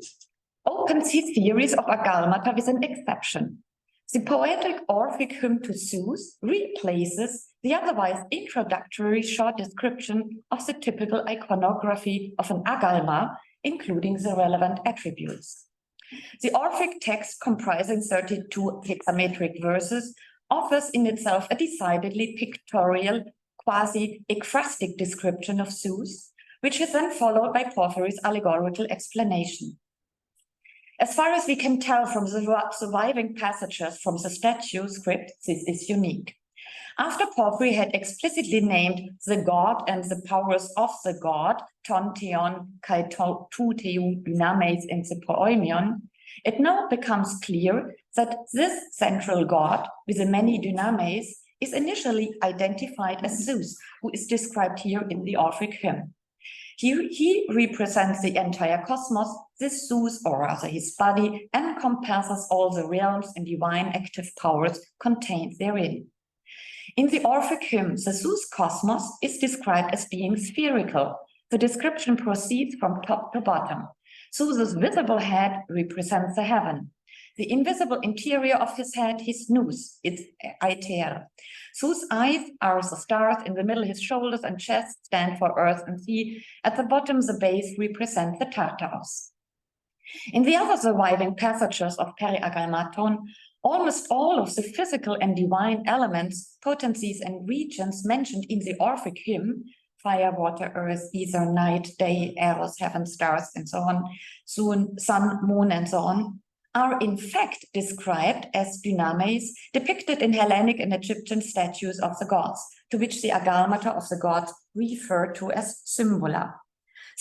opens his theories of agalmata with an exception. The poetic Orphic hymn to Zeus replaces the otherwise introductory short description of the typical iconography of an agalma, including the relevant attributes. The Orphic text, comprising 32 hexametric verses, offers in itself a decidedly pictorial, quasi-ekphrastic description of Zeus, which is then followed by Porphyry's allegorical explanation. As far as we can tell from the surviving passages from the statue script, this is unique. After Porphyry had explicitly named the god and the powers of the god, ton theon kai tu teu dynames in the Prooimion, it now becomes clear that this central god with the many dynames is initially identified as Zeus, who is described here in the Orphic hymn. He represents the entire cosmos. This Zeus, or rather his body, encompasses all the realms and divine active powers contained therein. In the Orphic hymn, the Zeus cosmos is described as being spherical. The description proceeds from top to bottom. Zeus's visible head represents the heaven. The invisible interior of his head, his nous, its ITL. Zeus' eyes are the stars, in the middle his shoulders and chest stand for earth and sea. At the bottom, the base represents the Tartarus. In the other surviving passages of Periagalmaton, almost all of the physical and divine elements, potencies, and regions mentioned in the Orphic hymn fire, water, earth, ether, night, day, eros, heaven, stars, and so on, sun, moon, and so on, are in fact described as dynames depicted in Hellenic and Egyptian statues of the gods, to which the agalmata of the gods refer to as symbol.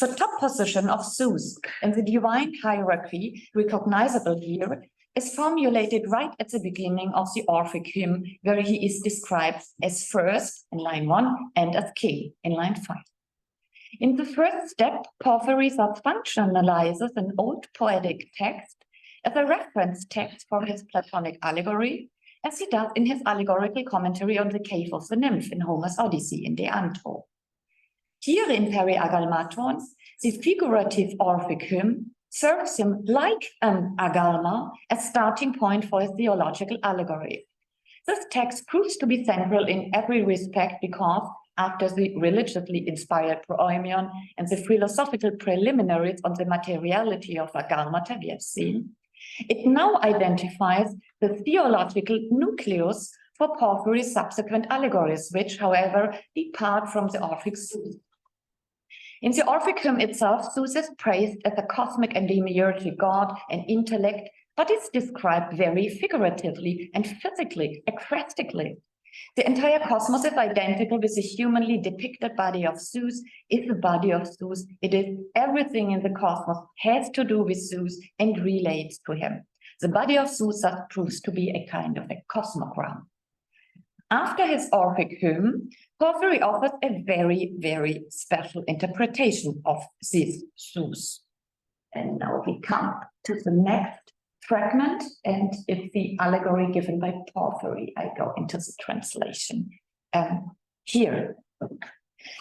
The top position of Zeus in the divine hierarchy, recognizable here, is formulated right at the beginning of the Orphic hymn, where he is described as first in line 1 and as king in line 5. In the first step, Porphyry thus functionalizes an old poetic text as a reference text for his Platonic allegory, as he does in his allegorical commentary on the Cave of the Nymph in Homer's Odyssey in De Antro. Here in Periagalmaton, the figurative Orphic hymn serves him like an agalma as starting point for his theological allegory. This text proves to be central in every respect because, after the religiously inspired proemion and the philosophical preliminaries on the materiality of agalmata we have seen, it now identifies the theological nucleus for Porphyry's subsequent allegories, which, however, depart from the Orphic Zeus. In the Orphic hymn itself, Zeus is praised as a cosmic and demiurgic god and intellect, but is described very figuratively and physically, ekphrastically. The entire cosmos is identical with the humanly depicted body of Zeus. Is the body of Zeus. It is everything in the cosmos has to do with Zeus and relates to him. The body of Zeus thus proves to be a kind of a cosmogram. After his Orphic hymn, Porphyry offers a very, very special interpretation of this Zeus. And now we come to the next fragment, and it's the allegory given by Porphyry. I go into the translation here.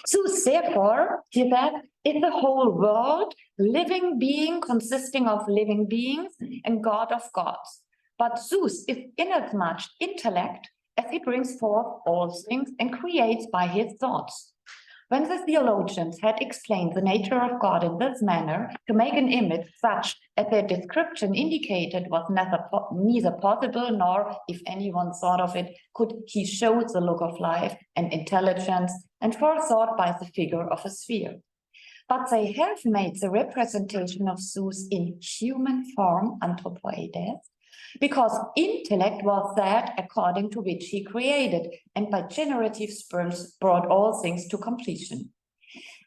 Zeus, therefore, he said, is the whole world, living being consisting of living beings and God of gods. But Zeus is inasmuch intellect as he brings forth all things and creates by his thoughts. When the theologians had explained the nature of God in this manner, to make an image such as their description indicated was neither possible nor, if anyone thought of it, could he show the look of life and intelligence and forethought by the figure of a sphere. But they have made the representation of Zeus in human form, anthropoides, because intellect was that according to which he created, and by generative spurns brought all things to completion.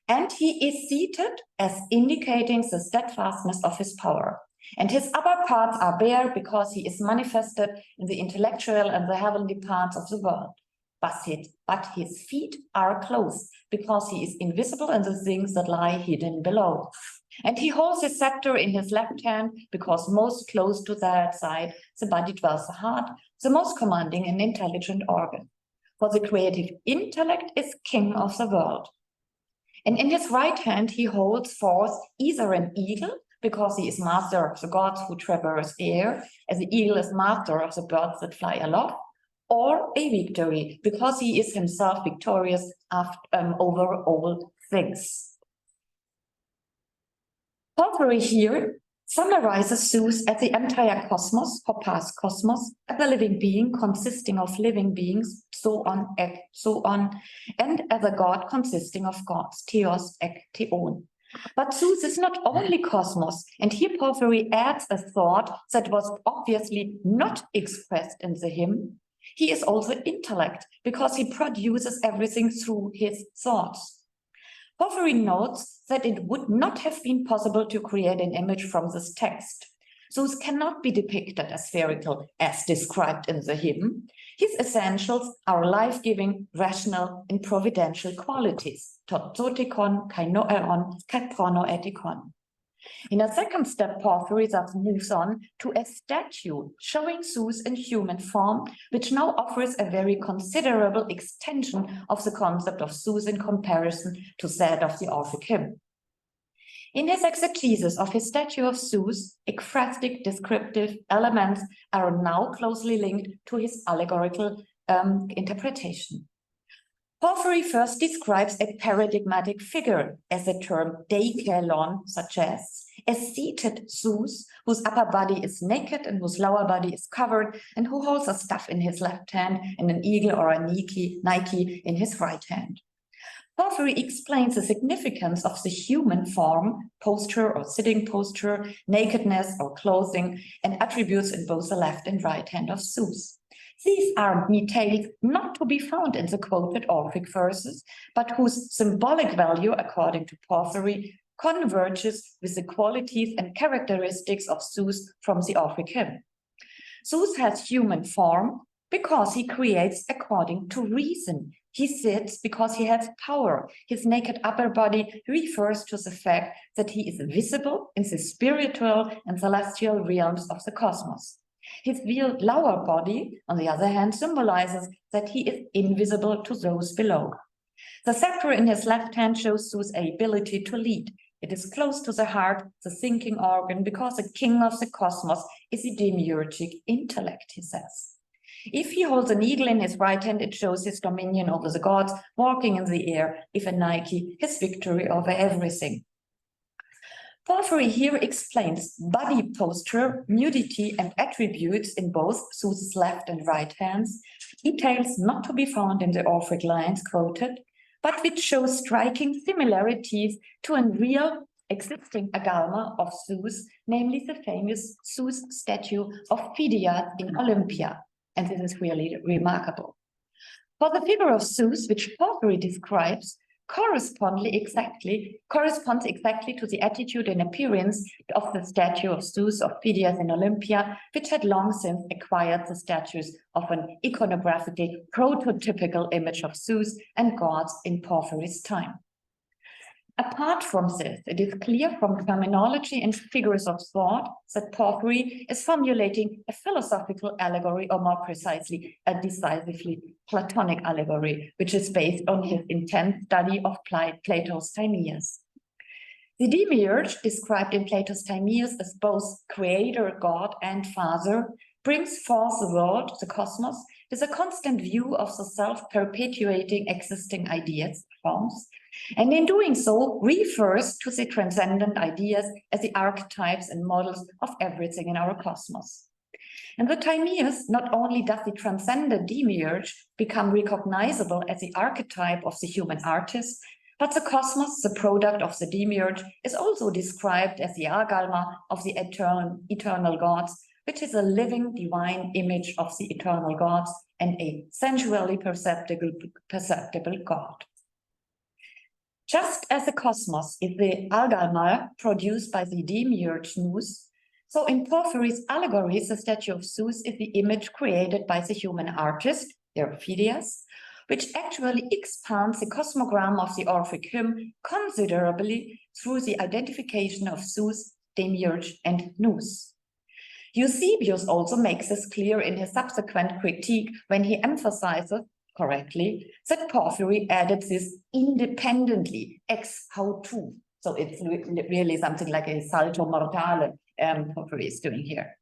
And he is seated as indicating the steadfastness of his power. And his upper parts are bare because he is manifested in the intellectual and the heavenly parts of the world. But his feet are closed because he is invisible in the things that lie hidden below. And he holds his scepter in his left hand because most close to that side the body dwells the heart, the most commanding and intelligent organ. For the creative intellect is king of the world. And in his right hand he holds forth either an eagle, because he is master of the gods who traverse air, as the eagle is master of the birds that fly aloft, or a victory, because he is himself victorious over all things. Porphyry here summarizes Zeus as the entire cosmos, hopos cosmos, as a living being consisting of living beings, so on, and as a god consisting of gods, theos, theon. But Zeus is not only cosmos, and here Porphyry adds a thought that was obviously not expressed in the hymn. He is also intellect, because he produces everything through his thoughts. Porphyry notes that it would not have been possible to create an image from this text. Zeus cannot be depicted as spherical as described in the hymn. His essentials are life-giving, rational, and providential qualities, tozotikon, kainoeon, kapronoetikon. In a second step, Porphyry thus moves on to a statue showing Zeus in human form, which now offers a very considerable extension of the concept of Zeus in comparison to that of the Orphic hymn. In his exegesis of his statue of Zeus, ekphrastic descriptive elements are now closely linked to his allegorical interpretation. Porphyry first describes a paradigmatic figure, as the term deikelon suggests, a seated Zeus whose upper body is naked and whose lower body is covered, and who holds a staff in his left hand and an eagle or a Nike in his right hand. Porphyry explains the significance of the human form, posture or sitting posture, nakedness or clothing, and attributes in both the left and right hand of Zeus. These are details not to be found in the quoted Orphic verses, but whose symbolic value, according to Porphyry, converges with the qualities and characteristics of Zeus from the Orphic hymn. Zeus has human form because he creates according to reason. He sits because he has power. His naked upper body refers to the fact that he is visible in the spiritual and celestial realms of the cosmos. His veiled lower body, on the other hand, symbolizes that he is invisible to those below. The scepter in his left hand shows Zeus' ability to lead. It is close to the heart, the thinking organ, because the king of the cosmos is the demiurgic intellect, he says. If he holds an eagle in his right hand, it shows his dominion over the gods, walking in the air, if a Nike, his victory over everything. Porphyry here explains body posture, nudity, and attributes in both Zeus's left and right hands, details not to be found in the Orphic lines quoted, but which show striking similarities to a real existing agalma of Zeus, namely the famous Zeus statue of Phidias in Olympia. And this is really remarkable. For the figure of Zeus, which Porphyry describes, corresponds exactly to the attitude and appearance of the statue of Zeus of Phidias in Olympia, which had long since acquired the status of an iconographically prototypical image of Zeus and gods in Porphyry's time. Apart from this, it is clear from terminology and figures of thought that Porphyry is formulating a philosophical allegory, or more precisely, a decisively Platonic allegory, which is based on his intense study of Plato's Timaeus. The demiurge, described in Plato's Timaeus as both creator, god, and father, brings forth the world, the cosmos, with a constant view of the self-perpetuating existing ideas, forms, and in doing so refers to the transcendent ideas as the archetypes and models of everything in our cosmos. In the Timaeus, not only does the transcendent demiurge become recognizable as the archetype of the human artist, but the cosmos, the product of the demiurge, is also described as the agalma of the eternal gods, which is a living divine image of the eternal gods and a sensually perceptible god. Just as the cosmos is the agalma produced by the demiurge Nous, so in Porphyry's allegories, the statue of Zeus is the image created by the human artist, Phidias, which actually expands the cosmogram of the Orphic hymn considerably through the identification of Zeus, demiurge, and Nous. Eusebius also makes this clear in his subsequent critique when he emphasizes correctly that Porphyry added this independently, ex hautu. So it's really something like a salto mortale Porphyry is doing here.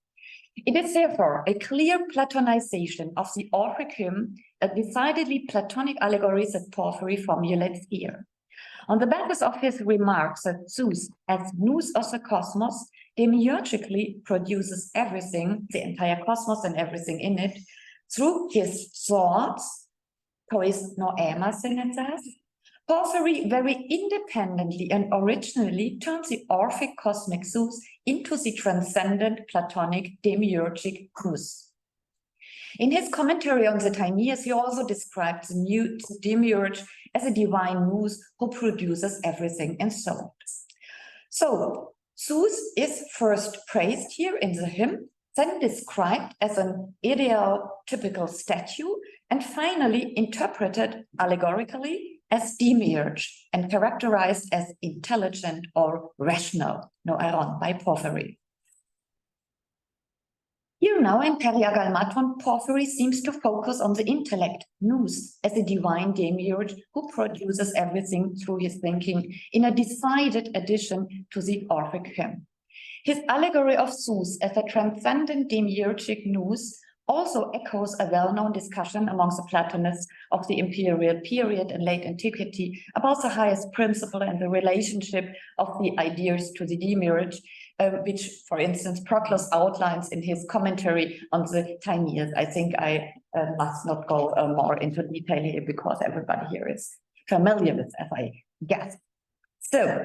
It is therefore a clear Platonization of the Orphic hymn, a decidedly Platonic allegory that Porphyry formulates here. On the basis of his remarks that Zeus, as nous of the cosmos, demiurgically produces everything, the entire cosmos and everything in it, through his thoughts, pois noemas in it says, Porphyry very independently and originally turns the Orphic cosmic Zeus into the transcendent Platonic demiurgic nous. In his commentary on the Timaeus, he also describes the demiurge as a divine nous who produces everything and so on. So Zeus is first praised here in the hymn, then described as an ideal typical statue, and finally interpreted allegorically as demiurge and characterized as intelligent or rational, noeron, by Porphyry. Here now in Periagalmaton, Porphyry seems to focus on the intellect, nous, as a divine demiurge who produces everything through his thinking in a decided addition to the Orphic hymn. His allegory of Zeus as a transcendent demiurgic nous also echoes a well-known discussion amongst the Platonists of the imperial period and late antiquity about the highest principle and the relationship of the ideas to the demiurge, which, for instance, Proclus outlines in his commentary on the Timaeus. I think I must not go more into detail here because everybody here is familiar with, as I guess. So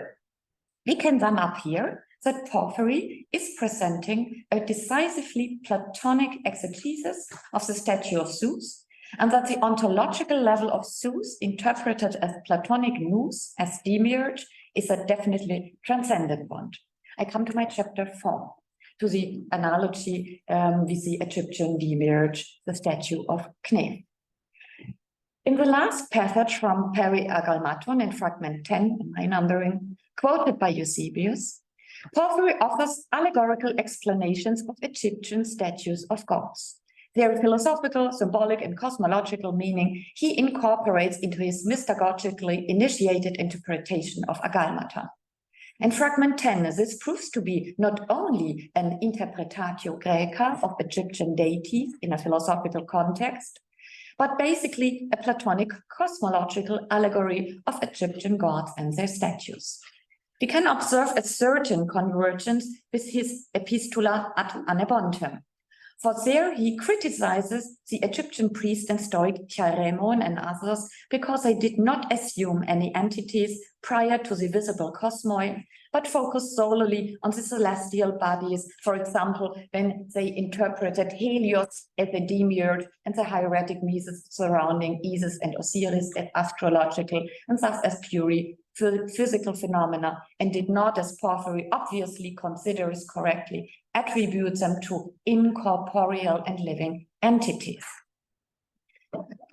we can sum up here that Porphyry is presenting a decisively Platonic exegesis of the statue of Zeus, and that the ontological level of Zeus, interpreted as Platonic nous, as demiurge, is a definitely transcendent one. I come to my chapter 4, to the analogy with the Egyptian demiurge, the statue of Knef. In the last passage from Peri-Agalmaton in fragment 10, in my numbering, quoted by Eusebius, Porphyry offers allegorical explanations of Egyptian statues of gods. Their philosophical, symbolic, and cosmological meaning he incorporates into his mystagogically initiated interpretation of Agalmata. In fragment 10, this proves to be not only an interpretatio Graeca of Egyptian deities in a philosophical context, but basically a Platonic cosmological allegory of Egyptian gods and their statues. We can observe a certain convergence with his Epistula ad Anebontem, for there he criticizes the Egyptian priest and Stoic Chaeremon and others because they did not assume any entities prior to the visible cosmoi, but focused solely on the celestial bodies, for example, when they interpreted Helios as a demiurge and the hieratic myths surrounding Isis and Osiris as astrological and thus as purely physical phenomena, and did not, as Porphyry obviously considers correctly, attribute them to incorporeal and living entities.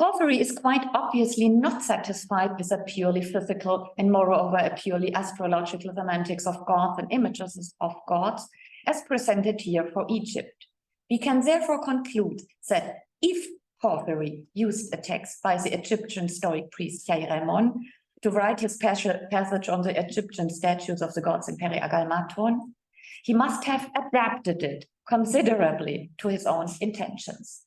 Porphyry is quite obviously not satisfied with a purely physical and moreover a purely astrological semantics of gods and images of gods as presented here for Egypt. We can therefore conclude that if Porphyry used a text by the Egyptian Stoic priest Chaeremon to write his passage on the Egyptian statues of the gods in Peri-Agalmaton, he must have adapted it considerably to his own intentions.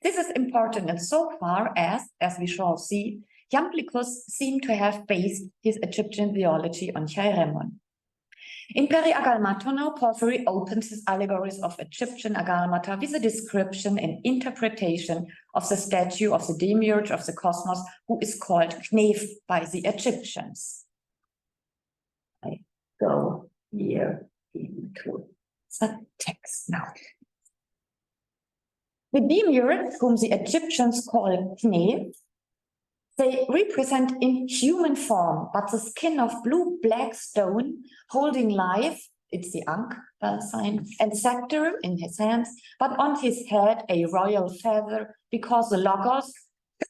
This is important insofar as we shall see, Iamblichus seemed to have based his Egyptian theology on Chaeremon. In Peri-Agalmaton now, Porphyry opens his allegories of Egyptian Agalmata with a description and interpretation of the statue of the demiurge of the cosmos, who is called Knef by the Egyptians. I go here into the text now. The demiurge, whom the Egyptians call Knef, they represent in human form, but the skin of blue-black stone, holding life, it's the Ankh sign, and scepter in his hands, but on his head a royal feather, because the logos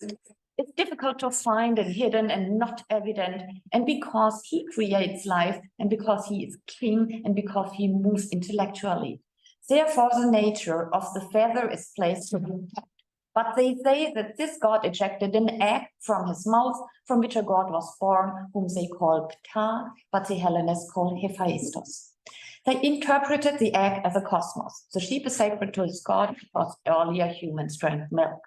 is difficult to find and hidden and not evident, and because he creates life, and because he is king, and because he moves intellectually. Therefore, the nature of the feather is placed to be kept. But they say that this god ejected an egg from his mouth, from which a god was born, whom they call Ptah, but the Hellenists call Hephaestus. They interpreted the egg as a cosmos. The sheep is sacred to his god because earlier humans drank milk.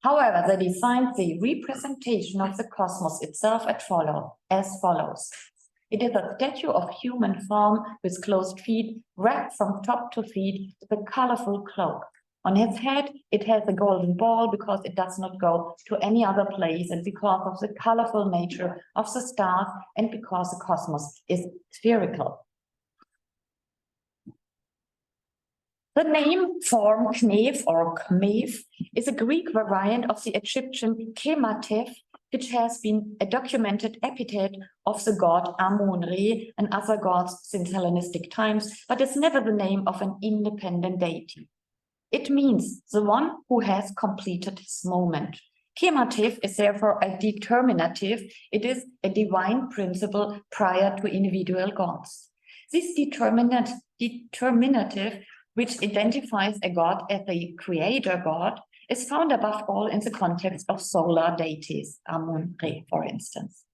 However, they designed the representation of the cosmos itself as follows. It is a statue of human form with closed feet, wrapped from top to feet with a colorful cloak. On his head, it has a golden ball because it does not go to any other place, and because of the colorful nature of the stars, and because the cosmos is spherical. The name form Knef or Kmef is a Greek variant of the Egyptian Kematef, which has been a documented epithet of the god Amun-Re and other gods since Hellenistic times, but is never the name of an independent deity. It means the one who has completed his moment. Kematef is therefore a determinative. It is a divine principle prior to individual gods. This determinative, which identifies a god as a creator god, is found above all in the context of solar deities, Amun-Re, for instance.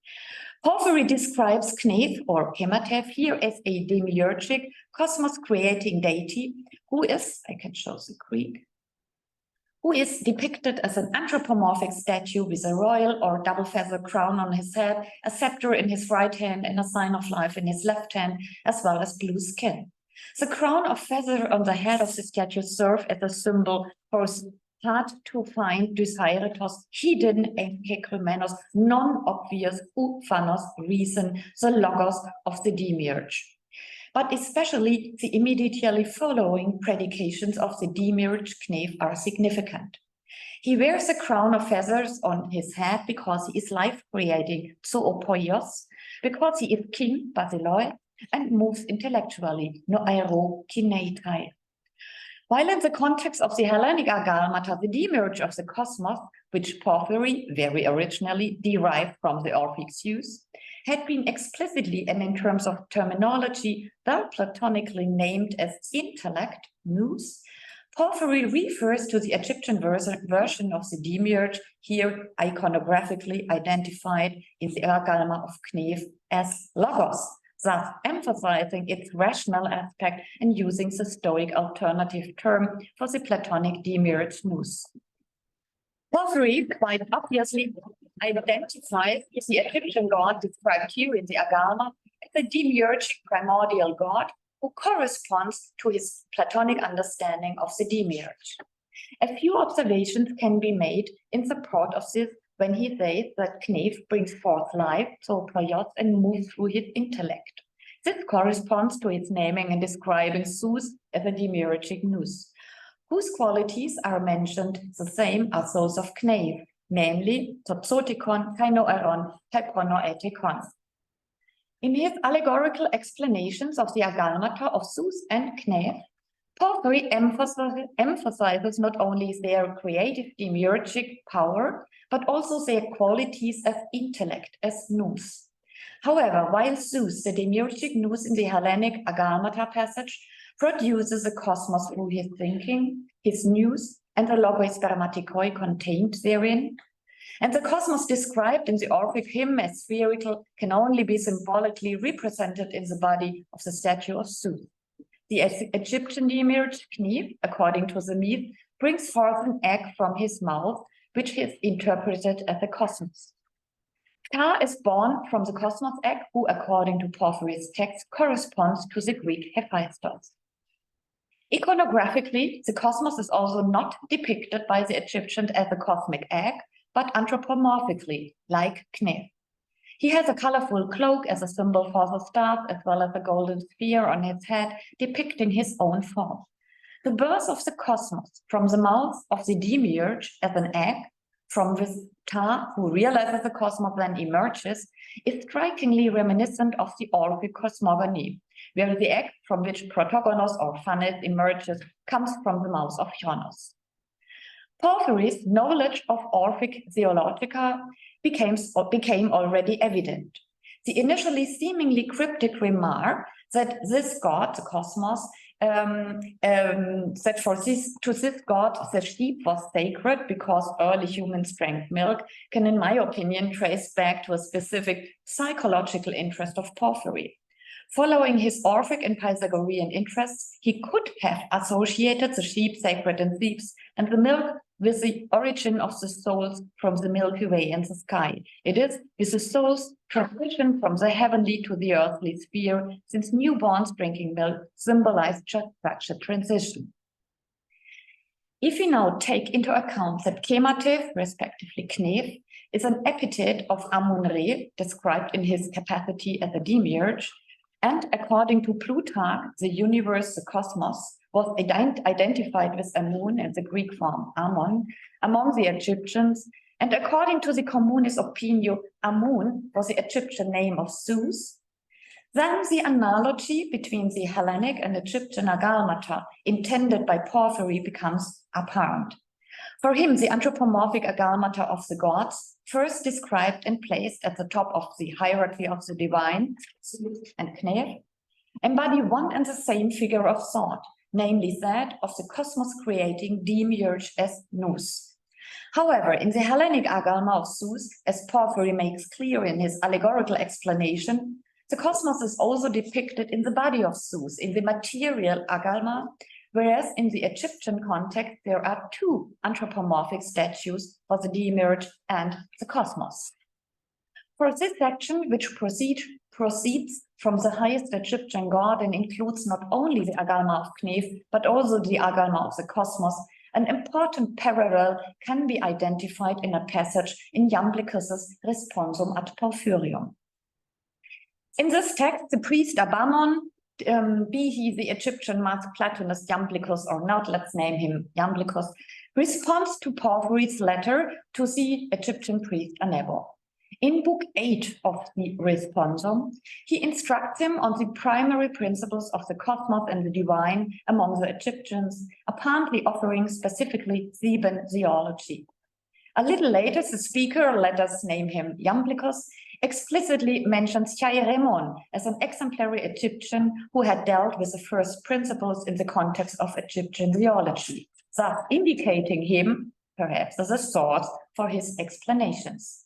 Porphyry describes Knef or Kematef here as a demiurgic, cosmos-creating deity who is, I can show the Greek, who is depicted as an anthropomorphic statue with a royal or double feather crown on his head, a scepter in his right hand, and a sign of life in his left hand, as well as blue skin. The crown of feather on the head of the statue serves as a symbol for hard to find desiretos hidden enkekramenos, non-obvious uphanos reason, the logos of the demiurge. But especially the immediately following predications of the demiurge knave are significant. He wears a crown of feathers on his head because he is life-creating, zoopoios, because he is king, basiloi, and moves intellectually, noaerokinetai. While in the context of the Hellenic agalmata, the demiurge of the cosmos, which Porphyry very originally derived from the Orphic Zeus, had been explicitly and in terms of terminology well platonically named as intellect, nous, Porphyry refers to the Egyptian version of the demiurge, here iconographically identified in the agalma of Knef as logos, thus emphasizing its rational aspect and using the Stoic alternative term for the Platonic demiurge nous. Porphyry quite obviously identifies the Egyptian god described here in the agalma as the demiurgic primordial god who corresponds to his Platonic understanding of the demiurge. A few observations can be made in support of this when he says that Knef brings forth life, so ploios, and moves through his intellect. This corresponds to its naming and describing Zeus as a demiurgic nous, whose qualities are mentioned the same as those of Knef, namely topsotikon, kainoeron, hypronoetikon. In his allegorical explanations of the agalmata of Zeus and Knef, Porphyry emphasizes not only their creative demiurgic power, but also their qualities as intellect, as nous. However, while Zeus, the demiurgic nous in the Hellenic agalmata passage, produces the cosmos through his thinking, his nous, and the logos spermatikoi contained therein, and the cosmos described in the Orphic hymn as spherical can only be symbolically represented in the body of the statue of Zeus. The Egyptian demiurge Knef, according to the myth, brings forth an egg from his mouth, which is interpreted as the cosmos. Ka is born from the cosmos egg, who, according to Porphyry's text, corresponds to the Greek Hephaestos. Iconographically, the cosmos is also not depicted by the Egyptians as a cosmic egg, but anthropomorphically, like Knef. He has a colorful cloak as a symbol for the stars, as well as a golden sphere on his head, depicting his own form. The birth of the cosmos from the mouth of the demiurge as an egg, from which Ta, who realizes the cosmos then emerges, is strikingly reminiscent of the Orphic cosmogony, where the egg from which Protogonos or Phanes emerges comes from the mouth of Hyonos. Porphyry's knowledge of Orphic theologica became already evident. The initially seemingly cryptic remark that this god, the cosmos, that to this god the sheep was sacred because early humans drank milk, can, in my opinion, trace back to a specific psychological interest of Porphyry. Following his Orphic and Pythagorean interests, he could have associated the sheep sacred in Thebes and the milk with the origin of the souls from the Milky Way and the sky. It is with the soul's transition from the heavenly to the earthly sphere, since newborns drinking milk symbolize just such a transition. If we now take into account that Kematev, respectively Knef, is an epithet of Amun-Re, described in his capacity as a demiurge, and according to Plutarch, the universe, the cosmos, was identified with Amun and the Greek form Ammon among the Egyptians, and according to the communist opinion, Amun was the Egyptian name of Zeus, then the analogy between the Hellenic and Egyptian agalmata intended by Porphyry becomes apparent. For him, the anthropomorphic agalmata of the gods, first described and placed at the top of the hierarchy of the divine, Zeus and Knef, embody one and the same figure of thought, namely that of the cosmos creating demiurge as nous. However, in the Hellenic agalma of Zeus, as Porphyry makes clear in his allegorical explanation, the cosmos is also depicted in the body of Zeus, in the material agalma, whereas in the Egyptian context, there are two anthropomorphic statues for the demiurge and the cosmos. For this section, which proceeds from the highest Egyptian god and includes not only the agalma of Knef, but also the agalma of the cosmos, An important parallel can be identified in a passage in Iamblichus's Responsum ad Porphyrium. In this text, the priest Abamon, be he the Egyptian mask Plotinus Iamblichus or not, let's name him Iamblichus, responds to Porphyry's letter to the Egyptian priest Anebo. In Book 8 of the Responsum, he instructs him on the primary principles of the cosmos and the divine among the Egyptians, apparently offering specifically Theban theology. A little later, the speaker, let us name him Iamblichus, explicitly mentions Chairemon as an exemplary Egyptian who had dealt with the first principles in the context of Egyptian theology, thus indicating him, perhaps, as a source for his explanations.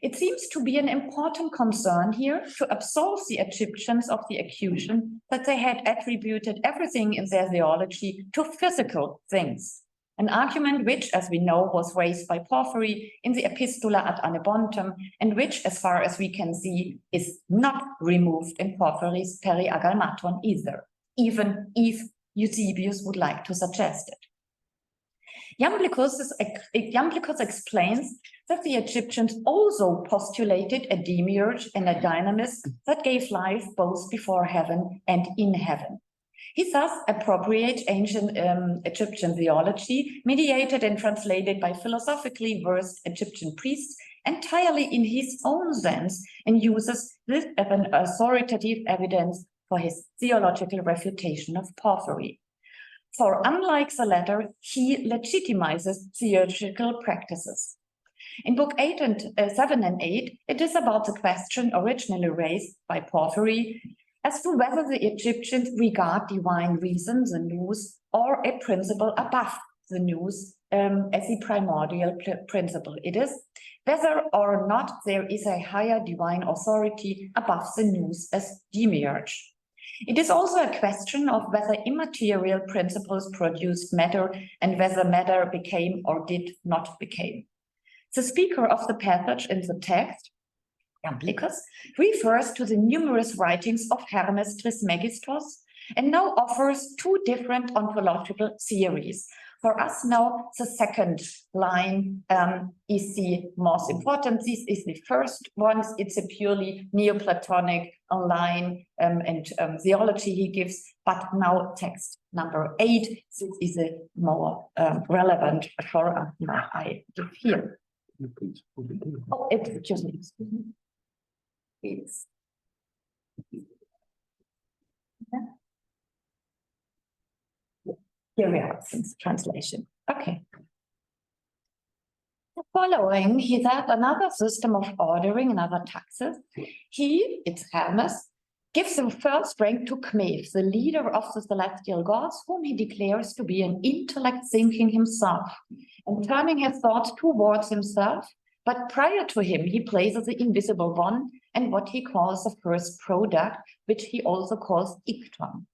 It seems to be an important concern here to absolve the Egyptians of the accusation that they had attributed everything in their theology to physical things, an argument which, as we know, was raised by Porphyry in the Epistola ad Anebontum, and which, as far as we can see, is not removed in Porphyry's Periagalmaton either, even if Eusebius would like to suggest it. Iamblichus explains that the Egyptians also postulated a demiurge and a dynamis that gave life both before heaven and in heaven. He thus appropriates ancient Egyptian theology, mediated and translated by philosophically versed Egyptian priests, entirely in his own sense, and uses this as an authoritative evidence for his theological refutation of Porphyry. For unlike the latter, he legitimizes theological practices. In Book 7 and 8, it is about the question originally raised by Porphyry as to whether the Egyptians regard divine reason, the nous, or a principle above the nous as the primordial principle. It is whether or not there is a higher divine authority above the nous as demiurge. It is also a question of whether immaterial principles produced matter and whether matter became or did not become. The speaker of the passage in the text, Iamblichus, refers to the numerous writings of Hermes Trismegistus and now offers two different ontological theories. For us now, the second line is the most important. This is the first one. It's a purely Neoplatonic line and theology he gives. But now text number 8, this is a more relevant for I give here. Oh, excuse me. It's here we are, since translation. Okay. The following, he said, another system of ordering, another taxes. It's Hermes, gives the first rank to Kmev, the leader of the celestial gods, whom he declares to be an intellect thinking himself and turning his thoughts towards himself. But prior to him, he places the invisible one and what he calls the first product, which he also calls Ikton.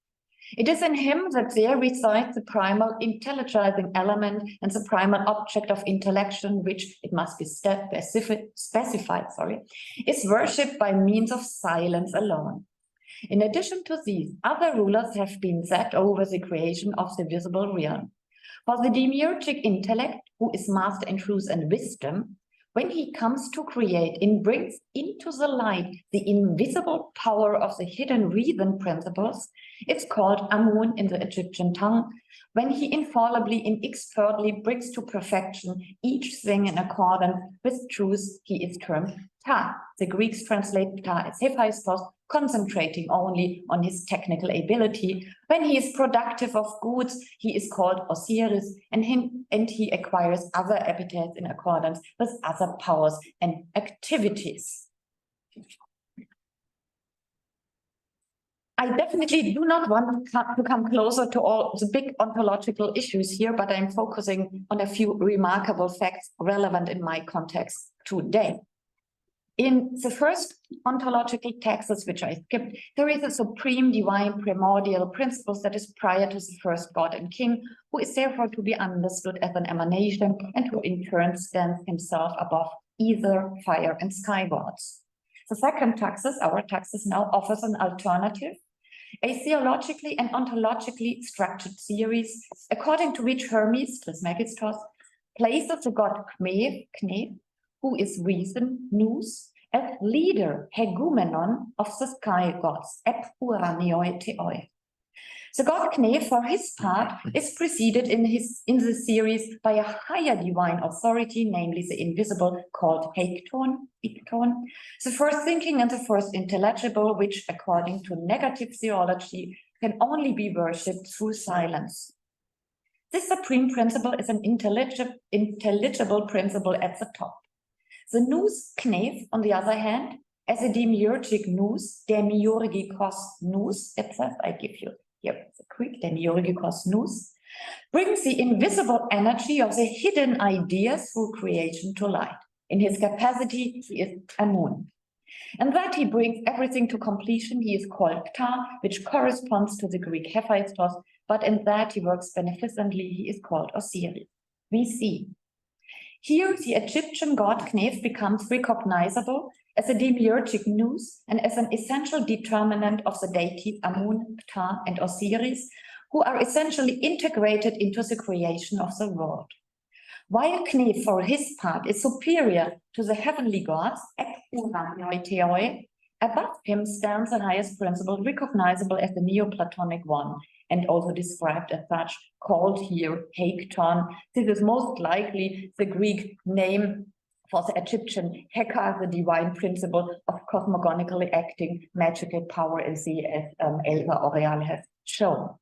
It is in him that there resides the primal intelligizing element and the primal object of intellection, which, it must be specified, is worshipped by means of silence alone. In addition to these, other rulers have been set over the creation of the visible realm. For the demiurgic intellect, who is master in truth and wisdom, when he comes to create and brings into the light the invisible power of the hidden reason principles, it's called Amun in the Egyptian tongue. When he infallibly and expertly brings to perfection each thing in accordance with truth, he is termed Ta. The Greeks translate Ta as Hephaestos, concentrating only on his technical ability. When he is productive of goods, he is called Osiris, and he acquires other epithets in accordance with other powers and activities. I definitely do not want to come closer to all the big ontological issues here, but I'm focusing on a few remarkable facts relevant in my context today. In the first ontological texts, which I skipped, there is a supreme divine primordial principle that is prior to the first god and king, who is therefore to be understood as an emanation and who in turn stands himself above ether, fire, and skywards. The second taxis, our taxis now, offers an alternative. a theologically and ontologically structured series, according to which Hermes, Trismegistos, places the god Knef, who is reason, nous, as leader, hegumenon of the sky gods, epuranioi theoi. The god Knef, for his part, is preceded in the series by a higher divine authority, namely the invisible, called Hekton, the first thinking and the first intelligible, which, according to negative theology, can only be worshipped through silence. This supreme principle is an intelligible principle at the top. The nous Knef, on the other hand, as a demiurgic nous, demiurgikos nous, it says, I give you here the Greek, demiurgikos nous, brings the invisible energy of the hidden ideas through creation to light. In his capacity, he is Amun. And that he brings everything to completion, he is called Ptah, which corresponds to the Greek Hephaestos, but in that he works beneficently, he is called Osiris. We see. Here, the Egyptian god Knef becomes recognizable as a demiurgic nous and as an essential determinant of the deities Amun, Ptah, and Osiris, who are essentially integrated into the creation of the world. While Knef, for his part, is superior to the heavenly gods, above him stands the highest principle, recognizable as the Neoplatonic one, and also described as such, called here Hekton. This is most likely the Greek name for the Egyptian Heka, the divine principle of cosmogonically acting magical power in the, as Elsa Aureal has shown.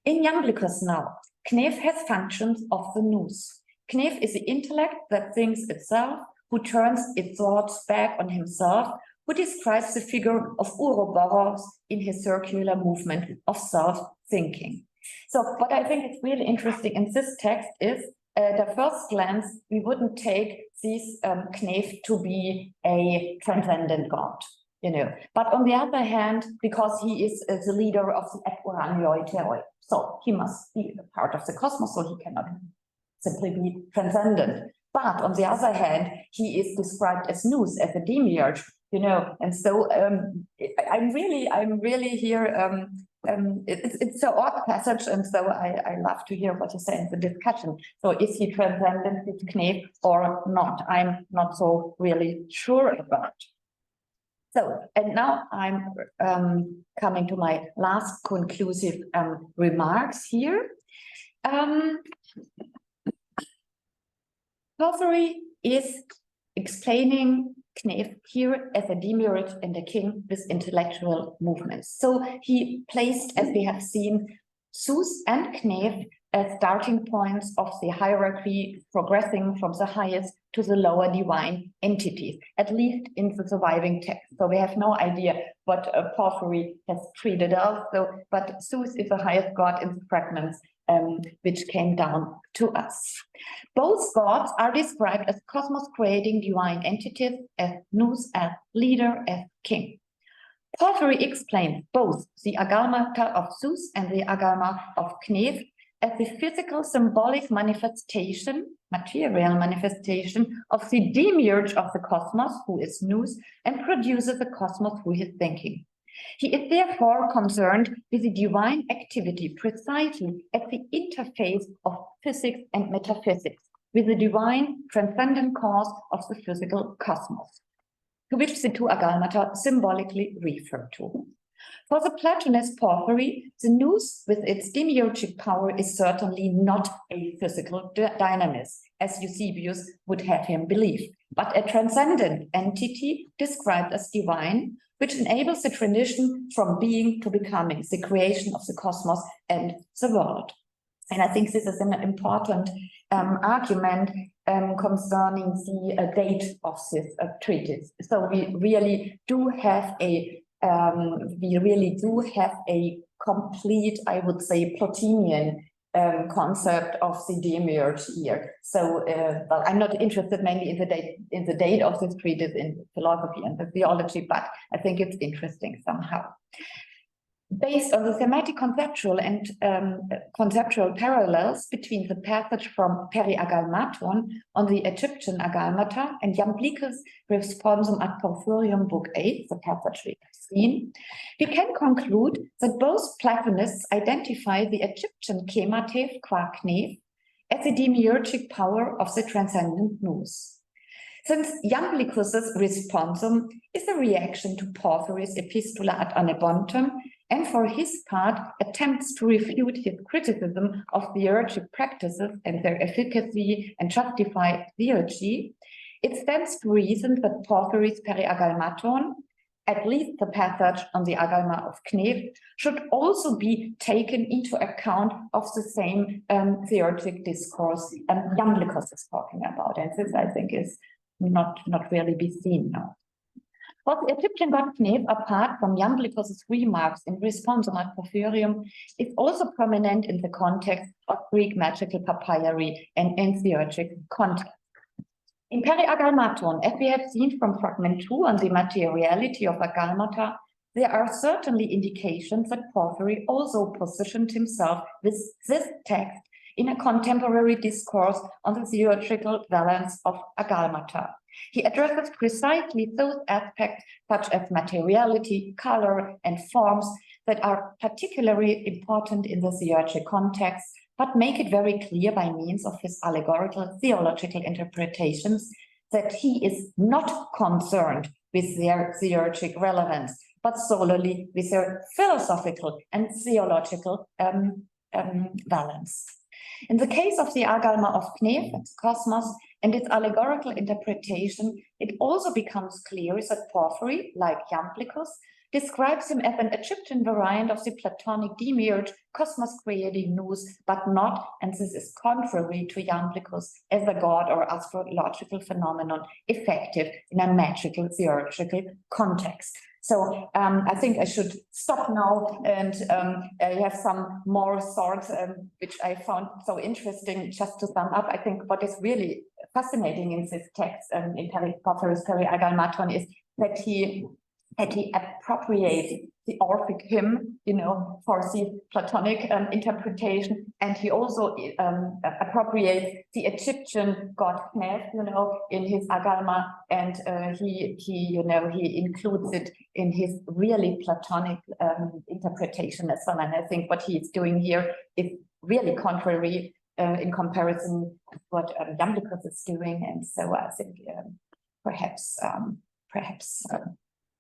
In Iamblichus now, Knef has functions of the nous. Knef is the intellect that thinks itself, who turns its thoughts back on himself, who describes the figure of Ouroboros in his circular movement of self-thinking. So what I think is really interesting in this text is, at the first glance, we wouldn't take this Knef to be a transcendent god, you know. But on the other hand, because he is the leader of the epuranioi theoi, so he must be a part of the cosmos, so he cannot simply be transcendent. But on the other hand, he is described as nous, as a demiurge, you know, and so I'm really here. It's an odd passage, and so I love to hear what you say in the discussion. So is he transcendent, this Knef, or not? I'm not so really sure about. So, and now I'm coming to my last conclusive remarks here. Porphyry is explaining Knef here as a demiurge and a king with intellectual movements. So he placed, as we have seen, Zeus and Knef as starting points of the hierarchy, progressing from the highest to the lower divine entities, at least in the surviving text. So we have no idea what Porphyry has treated us. So, but Zeus is the highest god in the fragments which came down to us. Both gods are described as cosmos-creating divine entities, as nous, as leader, as king. Porphyry explains both the agalmata of Zeus and the agalma of Knef as the physical symbolic manifestation, material manifestation of the demiurge of the cosmos, who is nous, and produces the cosmos through his thinking. He is therefore concerned with the divine activity precisely at the interface of physics and metaphysics, with the divine transcendent cause of the physical cosmos, to which the two agalmata symbolically refer to. For the Platonist Porphyry, the nous with its demiurgic power is certainly not a physical dynamism, as Eusebius would have him believe, but a transcendent entity described as divine, which enables the transition from being to becoming, the creation of the cosmos and the world. And I think this is an important argument concerning the date of this treatise. So we really do have a complete, I would say, Plotinian concept of the demiurge here. So, well, I'm not interested mainly in the date of this treatise in philosophy and the theology, but I think it's interesting somehow. Based on the thematic conceptual and conceptual parallels between the passage from Peri-Agalmaton on the Egyptian Agalmata and Iamblichus Responsum ad Porphyrium, Book 8, the passage we have seen, we can conclude that both Platonists identify the Egyptian chematev qua knef as the demiurgic power of the transcendent nous. Since Iamblichus's responsum is a reaction to Porphyry's Epistola ad Anebontum, and for his part attempts to refute his criticism of theurgic practices and their efficacy and justify theurgy, it stands to reason that Porphyry's Periagalmaton, at least the passage on the Agalma of Knef, should also be taken into account of the same theurgic discourse Iamblichus is talking about. And this, I think, is not really be seen now. For the Egyptian god Knef, apart from Iamblichus's remarks in responsum ad Porphyrium, is also prominent in the context of Greek magical papyri and in theurgic context. In Periagalmaton, as we have seen from fragment 2 on the materiality of agalmata, there are certainly indications that Porphyry also positioned himself with this text in a contemporary discourse on the theurgical balance of agalmata. He addresses precisely those aspects such as materiality, color, and forms that are particularly important in the theurgic context, but make it very clear by means of his allegorical theological interpretations that he is not concerned with their theurgic relevance, but solely with their philosophical and theological balance. In the case of the Agalma of Knef and Cosmos and its allegorical interpretation, it also becomes clear that Porphyry, like Iamblichus, describes him as an Egyptian variant of the Platonic demiurge cosmos creating nous, but not, and this is contrary to Iamblichus, as a god or astrological phenomenon effective in a magical theurgical context. So I think I should stop now, and I have some more thoughts which I found so interesting. Just to sum up, I think what is really fascinating in this text in Porphyry's Periagalmaton is that he appropriates the Orphic hymn, for the Platonic interpretation, and he also appropriates the Egyptian god Knef, in his Agalma, and he includes it in his really Platonic interpretation as well. And I think what he is doing here is really contrary in comparison to what Iamblichus is doing, and so I think perhaps.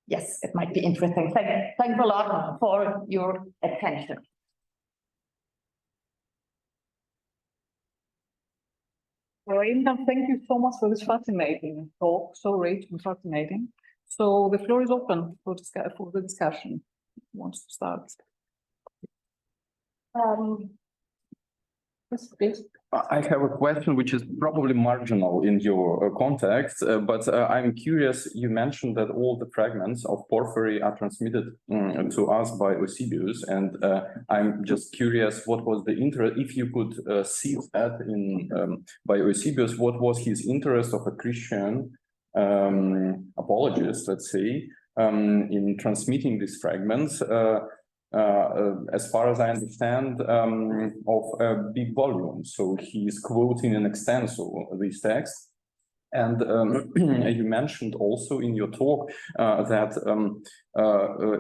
Yes, it might be interesting. Thanks a lot for your attention. Raina, thank you so much for this fascinating talk, so rich and fascinating. So the floor is open for the discussion. Who wants to start? Please. I have a question which is probably marginal in your context, but I'm curious. You mentioned that all the fragments of Porphyry are transmitted to us by Eusebius, and I'm just curious what was the interest, if you could see that by Eusebius, what was his interest of a Christian apologist, let's say, in transmitting these fragments. As far as I understand, of a big volume. So he's quoting in extenso these texts. And you mentioned also in your talk that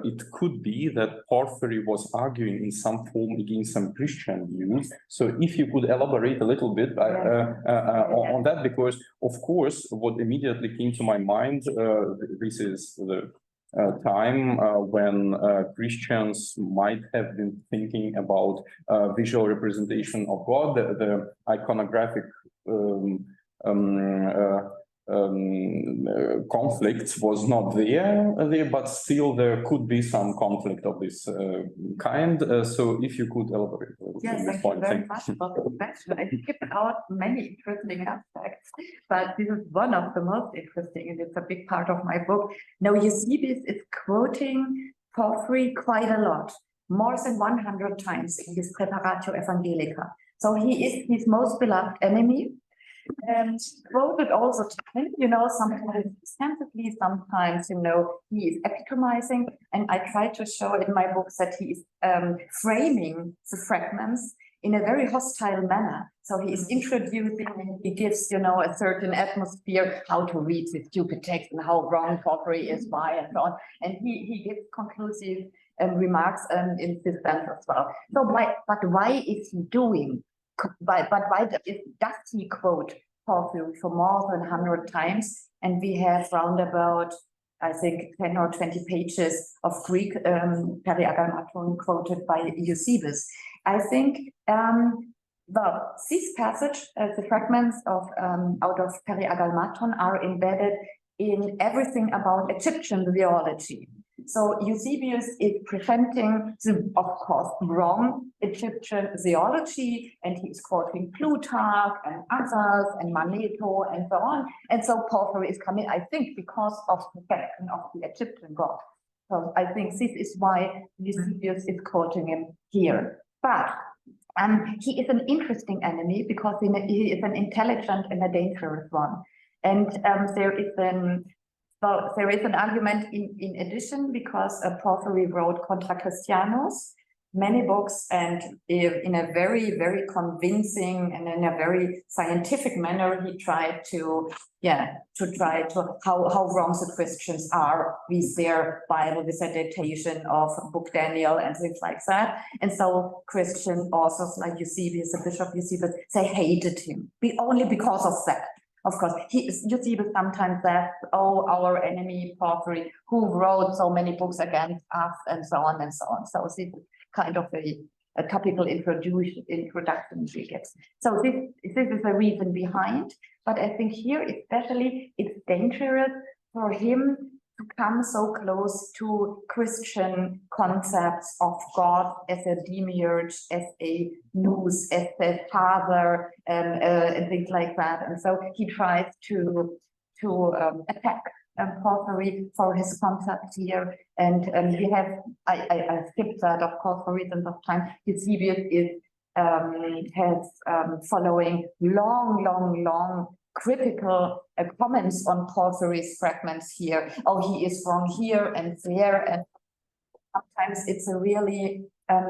it could be that Porphyry was arguing in some form against some Christian views. So if you could elaborate a little bit on that, because of course, what immediately came to my mind, this is the time when Christians might have been thinking about visual representation of God, the iconographic conflict was not there, but still there could be some conflict of this kind. So if you could elaborate a little bit on this point. Thank you very much for the question. I skipped out many interesting aspects, but this is one of the most interesting, and it's a big part of my book. Now, Eusebius is quoting Porphyry quite a lot, more than 100 times in his Preparatio Evangelica. So he is his most beloved enemy. And quoted all the time, sometimes extensively, sometimes, he is epitomizing, and I try to show in my book that he is framing the fragments in a very hostile manner. So he is introducing, and he gives, you know, a certain atmosphere, how to read the stupid text and how wrong Porphyry is, why, and so on. And he gives conclusive remarks in this sense as well. So why is he doing? But why does he quote Porphyry for more than 100 times? And we have round about, I think, 10 or 20 pages of Greek Periagalmaton quoted by Eusebius. I think, well, this passage, the fragments of out of Periagalmaton are embedded in everything about Egyptian theology. So Eusebius is presenting the, of course, wrong Egyptian theology, and he is quoting Plutarch and others and Manetho and so on. And so Porphyry is coming, I think, because of the perfection of the Egyptian god. So I think this is why Eusebius is quoting him here. But he is an interesting enemy because he is an intelligent and a dangerous one. And there is an argument in addition, because Porphyry wrote Contra Christianus, many books, and in a very, very convincing and in a very scientific manner, he tried to how wrong the Christians are with their Bible, with their datation of Book Daniel and things like that. And so Christian authors like Eusebius, the Bishop Eusebius, they hated him only because of that. Of course, Eusebius sometimes says, oh, our enemy Porphyry, who wrote so many books against us, and so on and so on. So this is kind of a topical introduction she gets. So this is the reason behind, but I think here especially it's dangerous for him to come so close to Christian concepts of God as a demiurge, as a nous, as a father, and things like that. And so he tries to attack Porphyry for his concepts here. And we have, I skipped that, of course, for reasons of time. Eusebius has following long critical comments on Porphyry's fragments here. Oh, he is wrong here and there, and sometimes it's a really a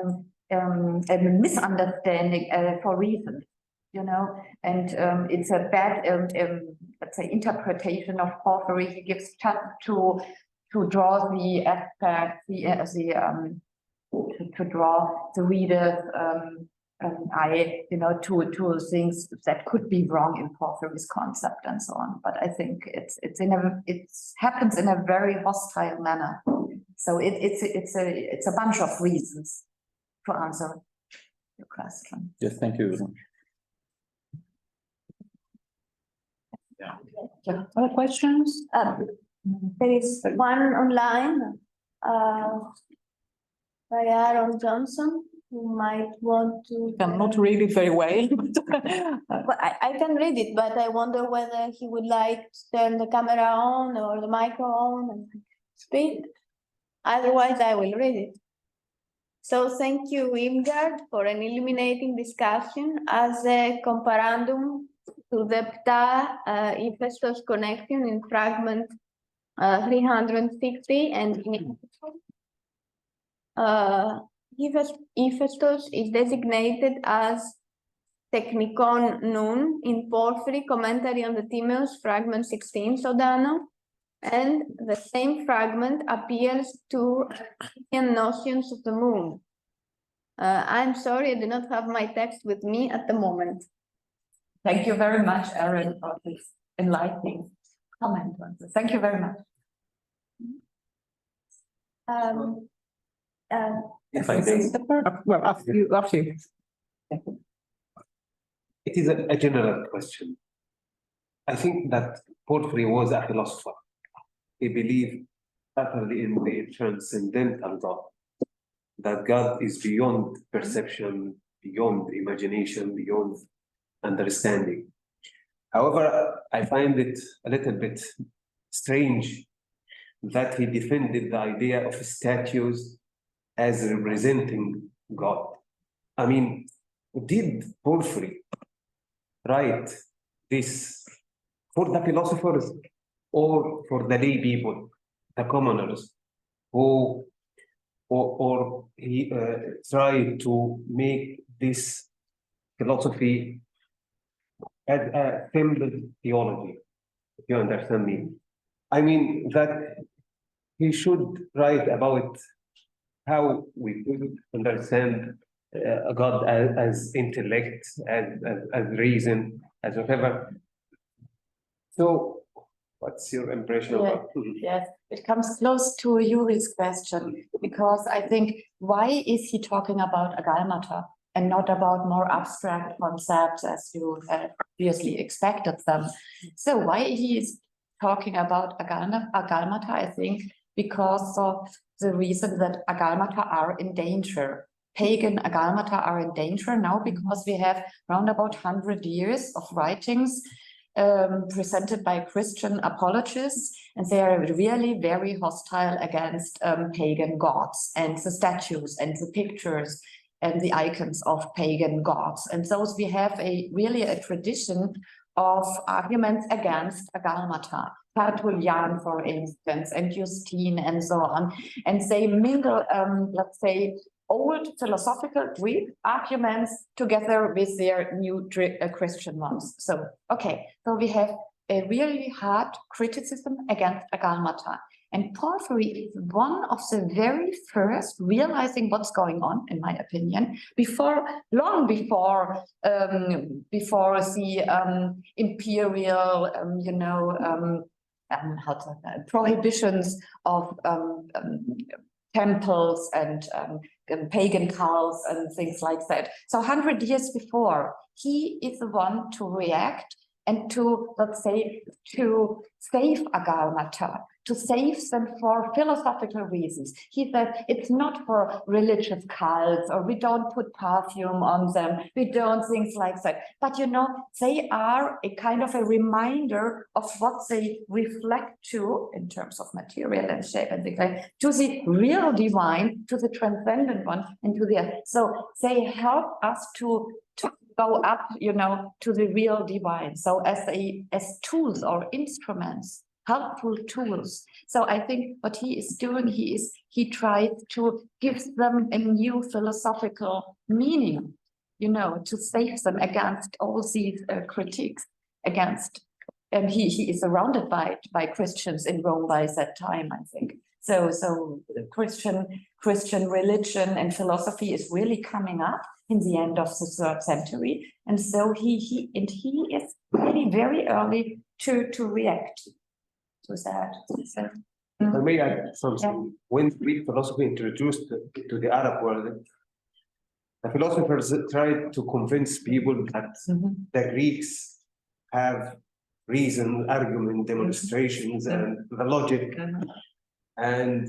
misunderstanding for reasons, you know, and it's a bad let's say interpretation of Porphyry. He gives just to draw the aspect, to draw the reader's to things that could be wrong in Porphyry's concept and so on. But I think it happens in a very hostile manner. So it's a bunch of reasons to answer your question. Yes, thank you. Yeah. Other questions? There is one online by Aaron Johnson, who might want to. I'm not read it very well. But I can read it, but I wonder whether he would like to turn the camera on or the micro on and speak. Otherwise, I will read it. So thank you, Wimgard, for an illuminating discussion as a comparandum to the Ptah Iphistos connection in fragment 360 and Iphistos is designated as technikon nun in Porphyry commentary on the Timaeus fragment 16 Sodano, and the same fragment appears to notions of the moon. I'm sorry, I do not have my text with me at the moment. Thank you very much, Aaron, for this enlightening comment on this. Thank you very much. If I may. Well, after you. It is a general question. I think that Porphyry was a philosopher. He believed utterly in the transcendental God, that God is beyond perception, beyond imagination, beyond understanding. However, I find it a little bit strange that he defended the idea of statues as representing God. I mean, did Porphyry write this for the philosophers or for the lay people, the commoners, who or he tried to make this philosophy as a simple theology, if you understand me. I mean that he should write about how we could understand God as intellect, as reason, as whatever. So, what's your impression about? Yes, it comes close to Yuri's question, because I think, why is he talking about agalmata and not about more abstract concepts as you obviously expected them? So why he is talking about agalmata, I think, because of the reason that agalmata are in danger. Pagan agalmata are in danger now because we have around about 100 years of writings presented by Christian apologists, and they are really very hostile against pagan gods and the statues and the pictures and the icons of pagan gods. And so we have really a tradition of arguments against agalmata. Tertullian, for instance, and Justine, and so on. And they mingle, let's say, old philosophical Greek arguments together with their new Christian ones. So, okay, so we have a really hard criticism against agalmata. And Porphyry is one of the very first realizing what's going on, in my opinion, long before the imperial, prohibitions of temples and pagan cults and things like that. So 100 years before, he is the one to react and to, let's say, to save agalmata, to save them for philosophical reasons. He said it's not for religious cults, or we don't put perfume on them, we don't things like that. But they are a kind of a reminder of what they reflect to in terms of material and shape and things like that, to the real divine, to the transcendent one, and to the so they help us to go up, to the real divine. So as tools or instruments, helpful tools. So I think what he is doing, he tries to give them a new philosophical meaning, to save them against all these critiques against. And he is surrounded by Christians in Rome by that time, I think. So Christian religion and philosophy is really coming up in the end of the 3rd century, and so he is really very early to react to that. So, I may add something. When Greek philosophy introduced to the Arab world, the philosophers tried to convince people that the Greeks have reason, argument, demonstrations, and the logic. And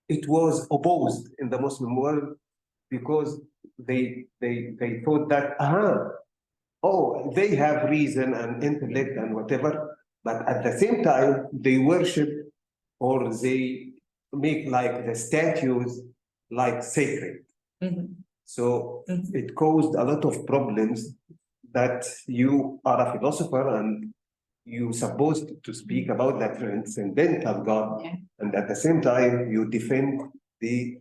it was opposed in the Muslim world because they thought that they have reason and intellect and whatever, but at the same time they worship or they make like the statues like sacred. So it caused a lot of problems that you are a philosopher and you're supposed to speak about the transcendental God, and at the same time you defend the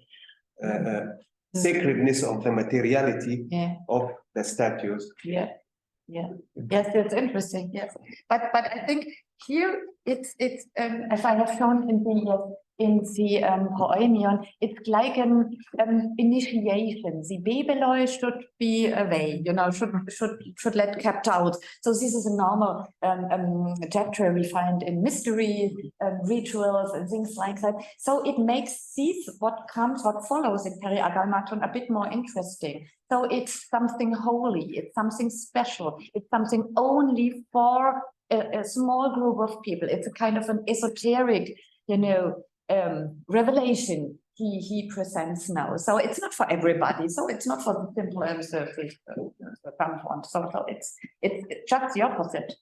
sacredness of the materiality of the statues. Yes, that's interesting. Yes, but I think here it's as I have shown in the Proemion, it's like an initiation. The Babeloi should be away, should let kept out. So this is a normal chapter we find in mystery, rituals and things like that. So it makes what follows in Peri-Agalmaton a bit more interesting. So it's something holy, it's something special, it's something only for a small group of people. It's a kind of an esoteric, revelation he presents now. So it's not for everybody. So it's not for the simple and surface one. So it's just the opposite.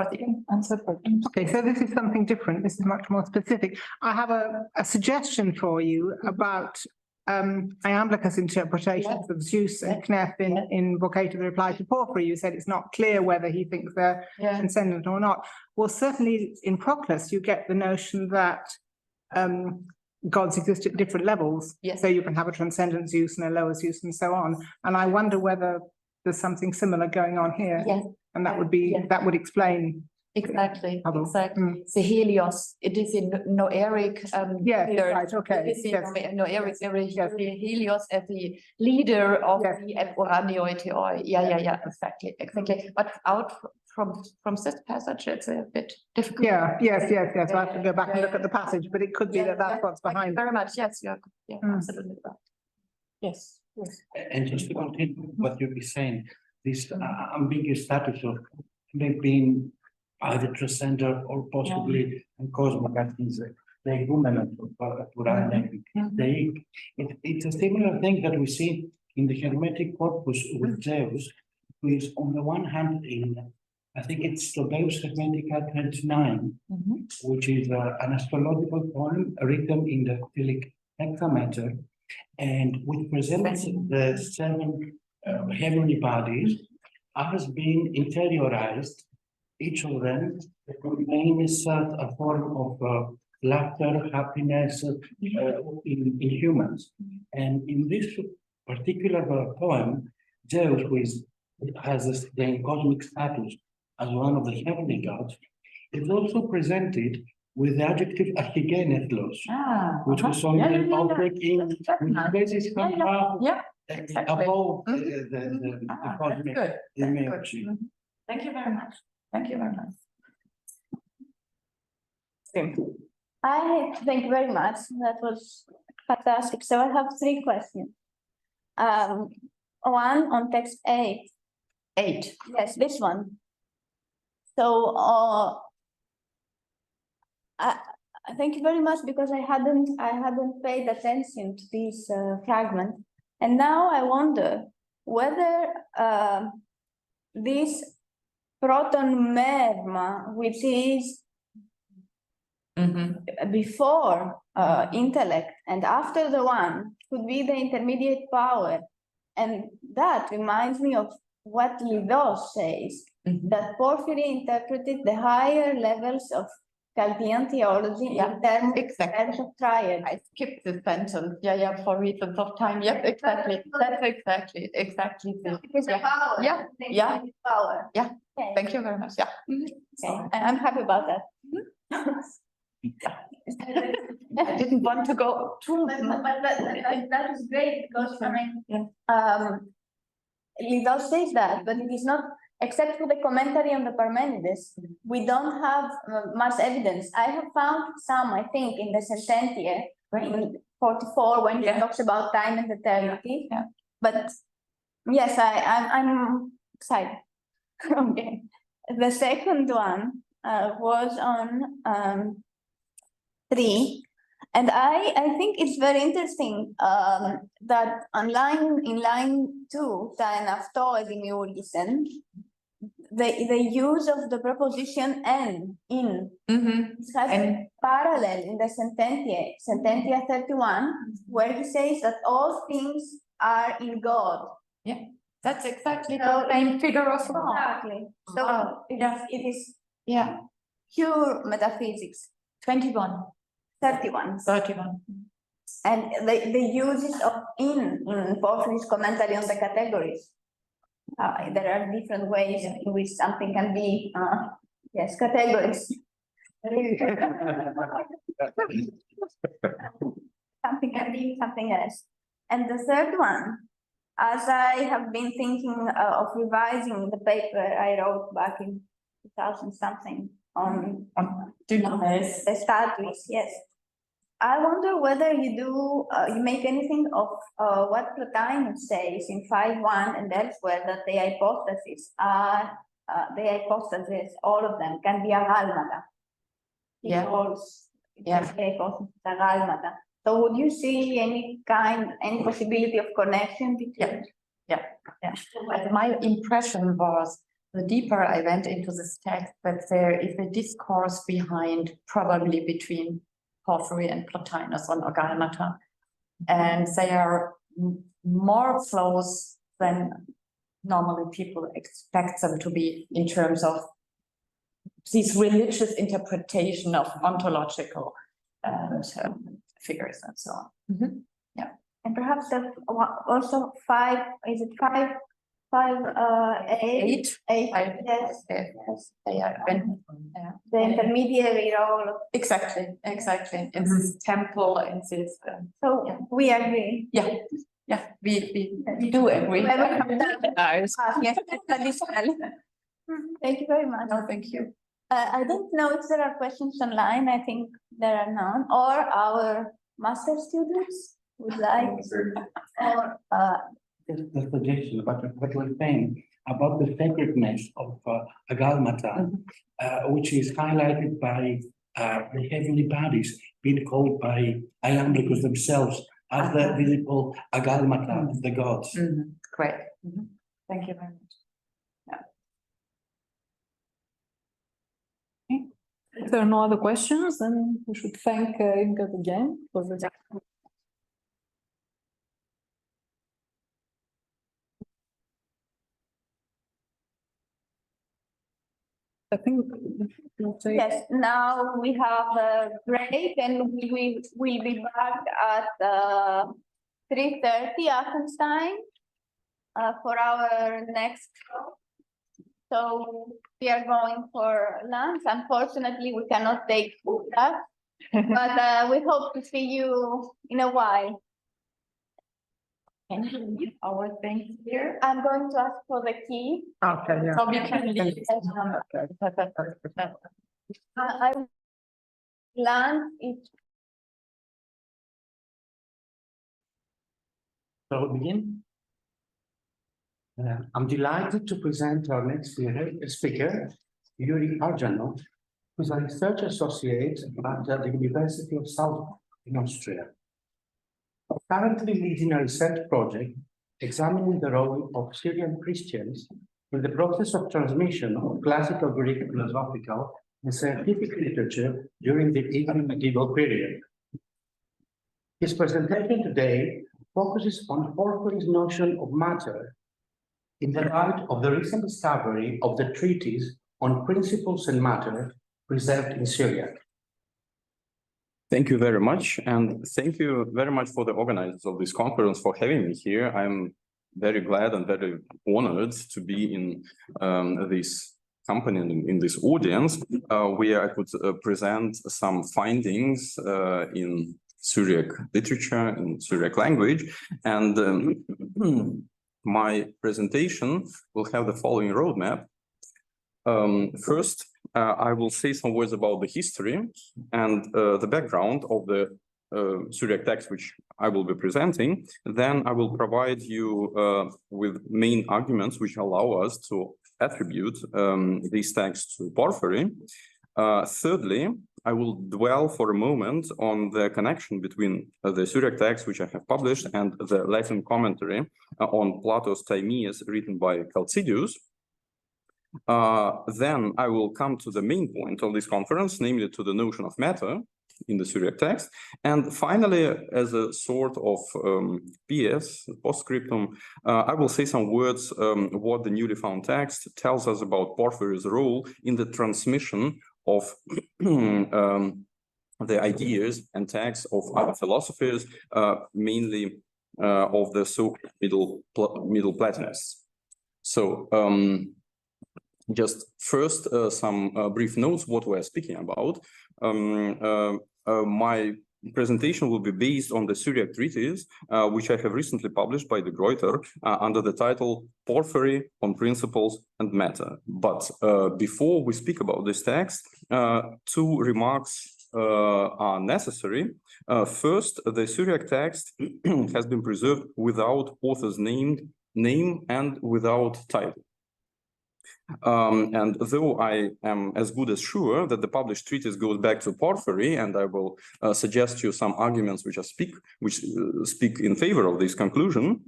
Okay, so this is something different. This is much more specific. I have a suggestion for you about Iamblichus' interpretations of Zeus and Kneph in Vocata, the reply to Porphyry. You said it's not clear whether he thinks they're transcendent or not. Well, certainly in Proclus, you get the notion that gods exist at different levels. Yes. So you can have a transcendent Zeus and a lower Zeus and so on. And I wonder whether there's something similar going on here. Yes. And that would be, Yeah. that would explain. Exactly, Other. exactly. The Helios, it is in Noeric. Yes, pillar. right, okay, It is in yes. Noeric, Yes. Helios as the leader of Yes. the Epuraneoitheoi. Yeah, exactly. But out from this passage, it's a bit difficult. Yeah, yes. I have to go back and look at the passage, but it could be that that's what's Thank you behind. very much. Yes, you're Mm. absolutely right. Yes. And just to continue what you'll be saying, this ambiguous status of they being either transcendent or possibly cosmic, that is the agreement of Puranic. It's a similar thing that we see in the Hermetic corpus with Zeus, who is on the one hand I think it's Timaeus Hermetica 29, which is an astrological poem written in the Cyrillic hexameter, and which presents the seven heavenly bodies as being interiorized. Each of them contains a form of laughter, happiness in humans. And in this particular poem, Zeus, who has the cosmic status as one of the heavenly gods, is also presented with the adjective archigenethlos, which was on the object in which places somehow above the cosmic image. Thank you very much. Thank you very much. Thank you very much. That was fantastic. So I have 3 questions. One on text 8. 8. Yes, this one. So thank you very much, because I hadn't paid attention to this fragment, and now I wonder whether this proton merma, which is before intellect and after the one, could be the intermediate power. And that reminds me of what Lidos says, that Porphyry interpreted the higher levels of Chaldean theology in terms of triad. I skipped the sentence. For reasons of time. Yes, exactly. That's exactly. It is a power. Power. Yeah. Okay. Thank you very much. Yeah. Okay. I'm happy about that. I didn't want to go too. But that is great, because I mean, Lidos says that, but it is not, except for the commentary on the Parmenides, we don't have much evidence. I have found some, I think, in the Sententia, in 44, when he talks about time and eternity. But yes, I'm excited. Okay. The second one was on 3. And I think it's very interesting that in line 2, τα εν αυτό δημιούργησεν, the use of the preposition en, in, has a parallel in the Sententia 31, where he says that all things are in God. Yeah, that's exactly the same figure of law. Exactly. So it is pure metaphysics. 21. 31. And the uses of in Porphyry's commentary on the categories. There are different ways in which something can be, categories. Something can be something else. And the third one, as I have been thinking of revising the paper I wrote back in 2000 something on Timaeus. the studies, yes. I wonder whether you make anything of what Plotinus says in 5.1 and elsewhere, that the hypostases, all of them, can be agálmata. The hypostasis agálmata. So would you see any possibility of connection between? But my impression was, the deeper I went into this text, that there is a discourse behind, probably between Porphyry and Plotinus on agálmata, and they are more close than normally people expect them to be in terms of this religious interpretation of ontological figures and so on. And perhaps the also five, is it five, eight? Eight, yes, yes. The intermediary role. Exactly. In this temple, in this. So we agree. Yeah, we do agree. Yes, additionally. Thank you very much. No, thank you. I don't know if there are questions online. I think there are none. Or our master students would like, or The suggestion about what we're saying about the sacredness of agalmata, which is highlighted by the heavenly bodies being called by Iamblichus themselves as the visible agalmata of the gods. Great. Thank you very much. If there are no other questions, then we should thank Inga again for the. I think. yes, now we have a break and we will be back at 3:30 Athens time for our next show. So we are going for lunch. Unfortunately, we cannot take food back, but we hope to see you in a while. Can you leave our things here? I'm going to ask for the key. Okay, yeah. So we can leave. I lunch each. So we begin. I'm delighted to present our next speaker, Yuri Arjanov, who is a research associate at the University of Salzburg in Austria. Currently leading a research project examining the role of Syrian Christians in the process of transmission of classical Greek philosophical and scientific literature during the early medieval period. His presentation today focuses on Porphyry's notion of matter in the light of the recent discovery of the treatise on principles and matter preserved in Syria. Thank you very much, and thank you very much for the organizers of this conference for having me here. I'm very glad and very honored to be in this company and in this audience where I could present some findings in Syriac literature, in Syriac language, and my presentation will have the following roadmap. First, I will say some words about the history and the background of the Syriac text which I will be presenting. Then I will provide you with main arguments which allow us to attribute these texts to Porphyry. Thirdly, I will dwell for a moment on the connection between the Syriac text which I have published and the Latin commentary on Plato's Timaeus written by Chalcidius. Then I will come to the main point of this conference, namely to the notion of matter in the Syriac text. And finally, as a sort of PS, postscriptum, I will say some words what the newly found text tells us about Porphyry's role in the transmission of the ideas and texts of other philosophers, mainly of the so-called middle Platonists. So just first, some brief notes what we're speaking about. My presentation will be based on the Syriac treatise, which I have recently published by de Gruyter under the title Porphyry on Principles and Matter. But before we speak about this text, two remarks are necessary. First, the Syriac text has been preserved without author's name and without title. And though I am as good as sure that the published treatise goes back to Porphyry, and I will suggest you some arguments which speak in favor of this conclusion,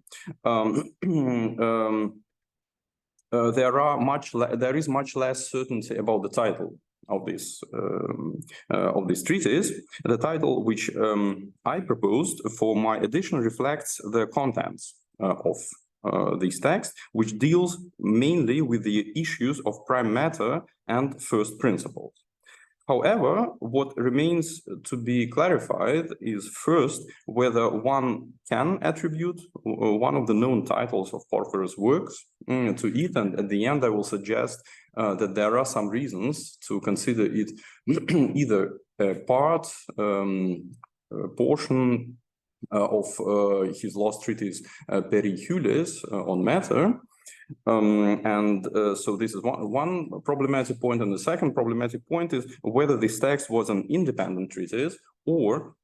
there is much less certainty about the title of this treatise. The title which I proposed for my edition reflects the contents of this text, which deals mainly with the issues of prime matter and first principles. However, what remains to be clarified is first whether one can attribute one of the known titles of Porphyry's works to it, and at the end I will suggest that there are some reasons to consider it either a part, portion of his lost treatise Perihules on matter. So this is one problematic point, and the second problematic point is whether this text was an independent treatise or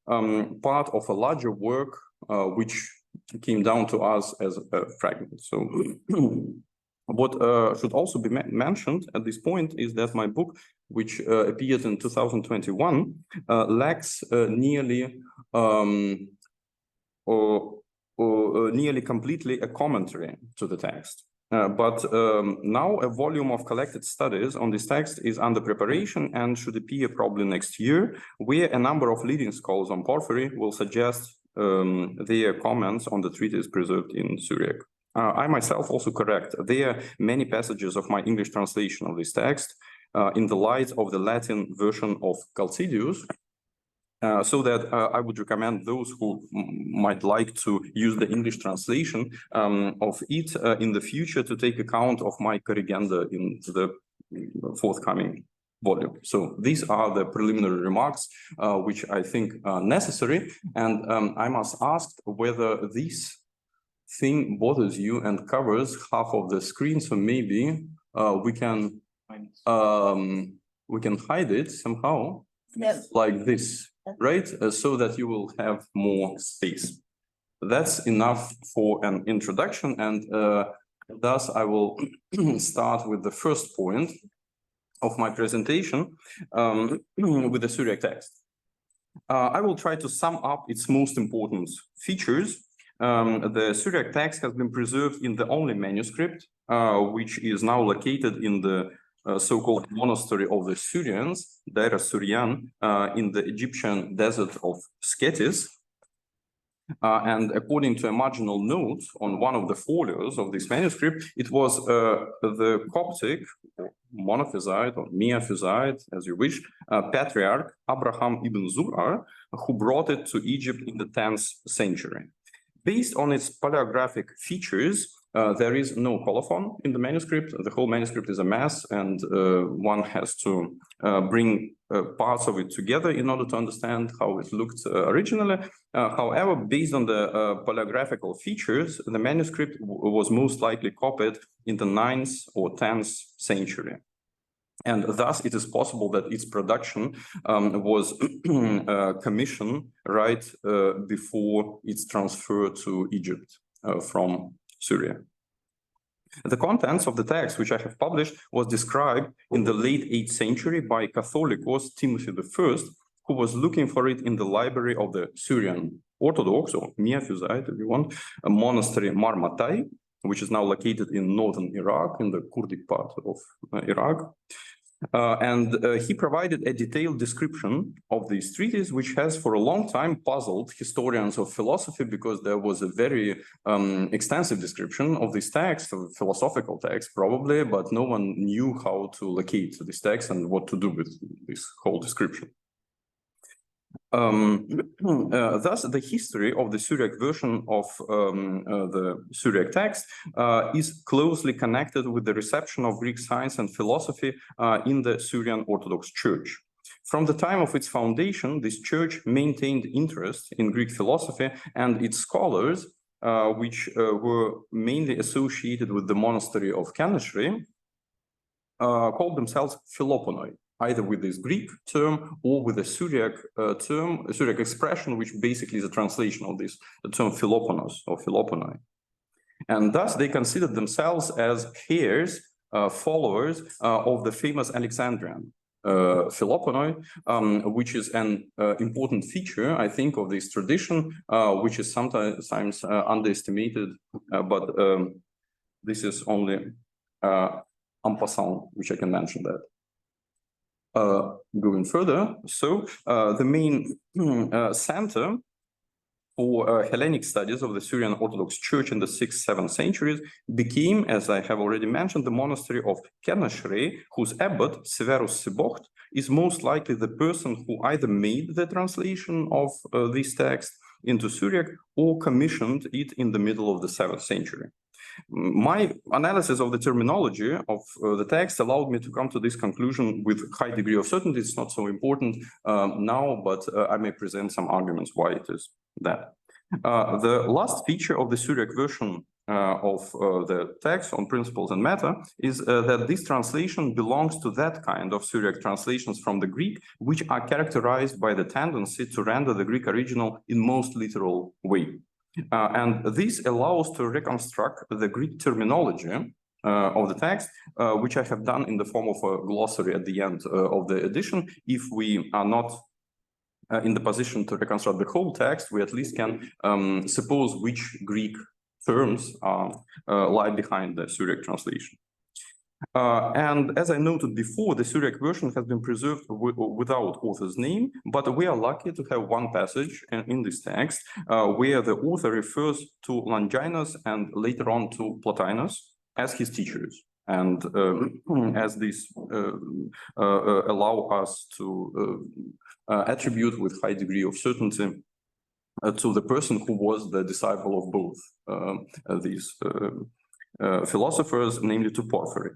part of a larger work which came down to us as a fragment. So what should also be mentioned at this point is that my book, which appeared in 2021, lacks nearly nearly completely a commentary to the text. But now a volume of collected studies on this text is under preparation and should appear probably next year, where a number of leading scholars on Porphyry will suggest their comments on the treatise preserved in Syriac. I myself also correct, there are many passages of my English translation of this text in the light of the Latin version of Chalcidius, so that I would recommend those who might like to use the English translation of it in the future to take account of my corrigenda in the forthcoming volume. So these are the preliminary remarks which I think are necessary, and I must ask whether this thing bothers you and covers half of the screen, so maybe we can hide it somehow, like this. Right, so that you will have more space. That's enough for an introduction, and thus I will start with the first point of my presentation with the Syriac text. I will try to sum up its most important features. The Syriac text has been preserved in the only manuscript, which is now located in the so-called monastery of the Syrians, Deir Syrian, in the Egyptian desert of Schetis. And according to a marginal note on one of the folios of this manuscript, it was the Coptic, monophysite or miaphysite, as you wish, patriarch Abraham ibn Zurar, who brought it to Egypt in the 10th century. Based on its paleographic features, there is no colophon in the manuscript. The whole manuscript is a mess, and one has to bring parts of it together in order to understand how it looked originally. However, based on the paleographical features, the manuscript was most likely copied in the 9th or 10th century. And thus, it is possible that its production was commissioned right before its transfer to Egypt from Syria. The contents of the text, which I have published, was described in the late 8th century by Catholicos Timothy I, who was looking for it in the library of the Syrian Orthodox, or Miaphysite, if you want, a monastery Marmatai, which is now located in northern Iraq, in the Kurdic part of Iraq. He provided a detailed description of this treatise, which has for a long time puzzled historians of philosophy, because there was a very extensive description of this text, a philosophical text probably, but no one knew how to locate this text and what to do with this whole description. Thus, the history of the Syriac version of the Syriac text is closely connected with the reception of Greek science and philosophy in the Syrian Orthodox Church. From the time of its foundation, this church maintained interest in Greek philosophy, and its scholars, which were mainly associated with the monastery of Kanishri, called themselves Philoponoi, either with this Greek term or with a Syriac term, a Syriac expression, which basically is a translation of this, the term Philoponos or Philoponoi. And thus they considered themselves as heirs, followers of the famous Alexandrian Philoponoi, which is an important feature, I think, of this tradition, which is sometimes underestimated, but this is only en passant, which I can mention that. Going further, so the main center for Hellenic studies of the Syrian Orthodox Church in the 6th, 7th centuries became, as I have already mentioned, the monastery of Kenashrei, whose abbot, Severus Sebocht, is most likely the person who either made the translation of this text into Syriac or commissioned it in the middle of the 7th century. My analysis of the terminology of the text allowed me to come to this conclusion with a high degree of certainty. It's not so important now, but I may present some arguments why it is that. The last feature of the Syriac version of the text on principles and matter is that this translation belongs to that kind of Syriac translations from the Greek, which are characterized by the tendency to render the Greek original in most literal way. And this allows to reconstruct the Greek terminology of the text, which I have done in the form of a glossary at the end of the edition. If we are not in the position to reconstruct the whole text, we at least can suppose which Greek terms lie behind the Syriac translation. And as I noted before, the Syriac version has been preserved without author's name, but we are lucky to have one passage in this text where the author refers to Longinus and later on to Plotinus as his teachers. And as this allow us to attribute with high degree of certainty to the person who was the disciple of both these philosophers, namely to Porphyry.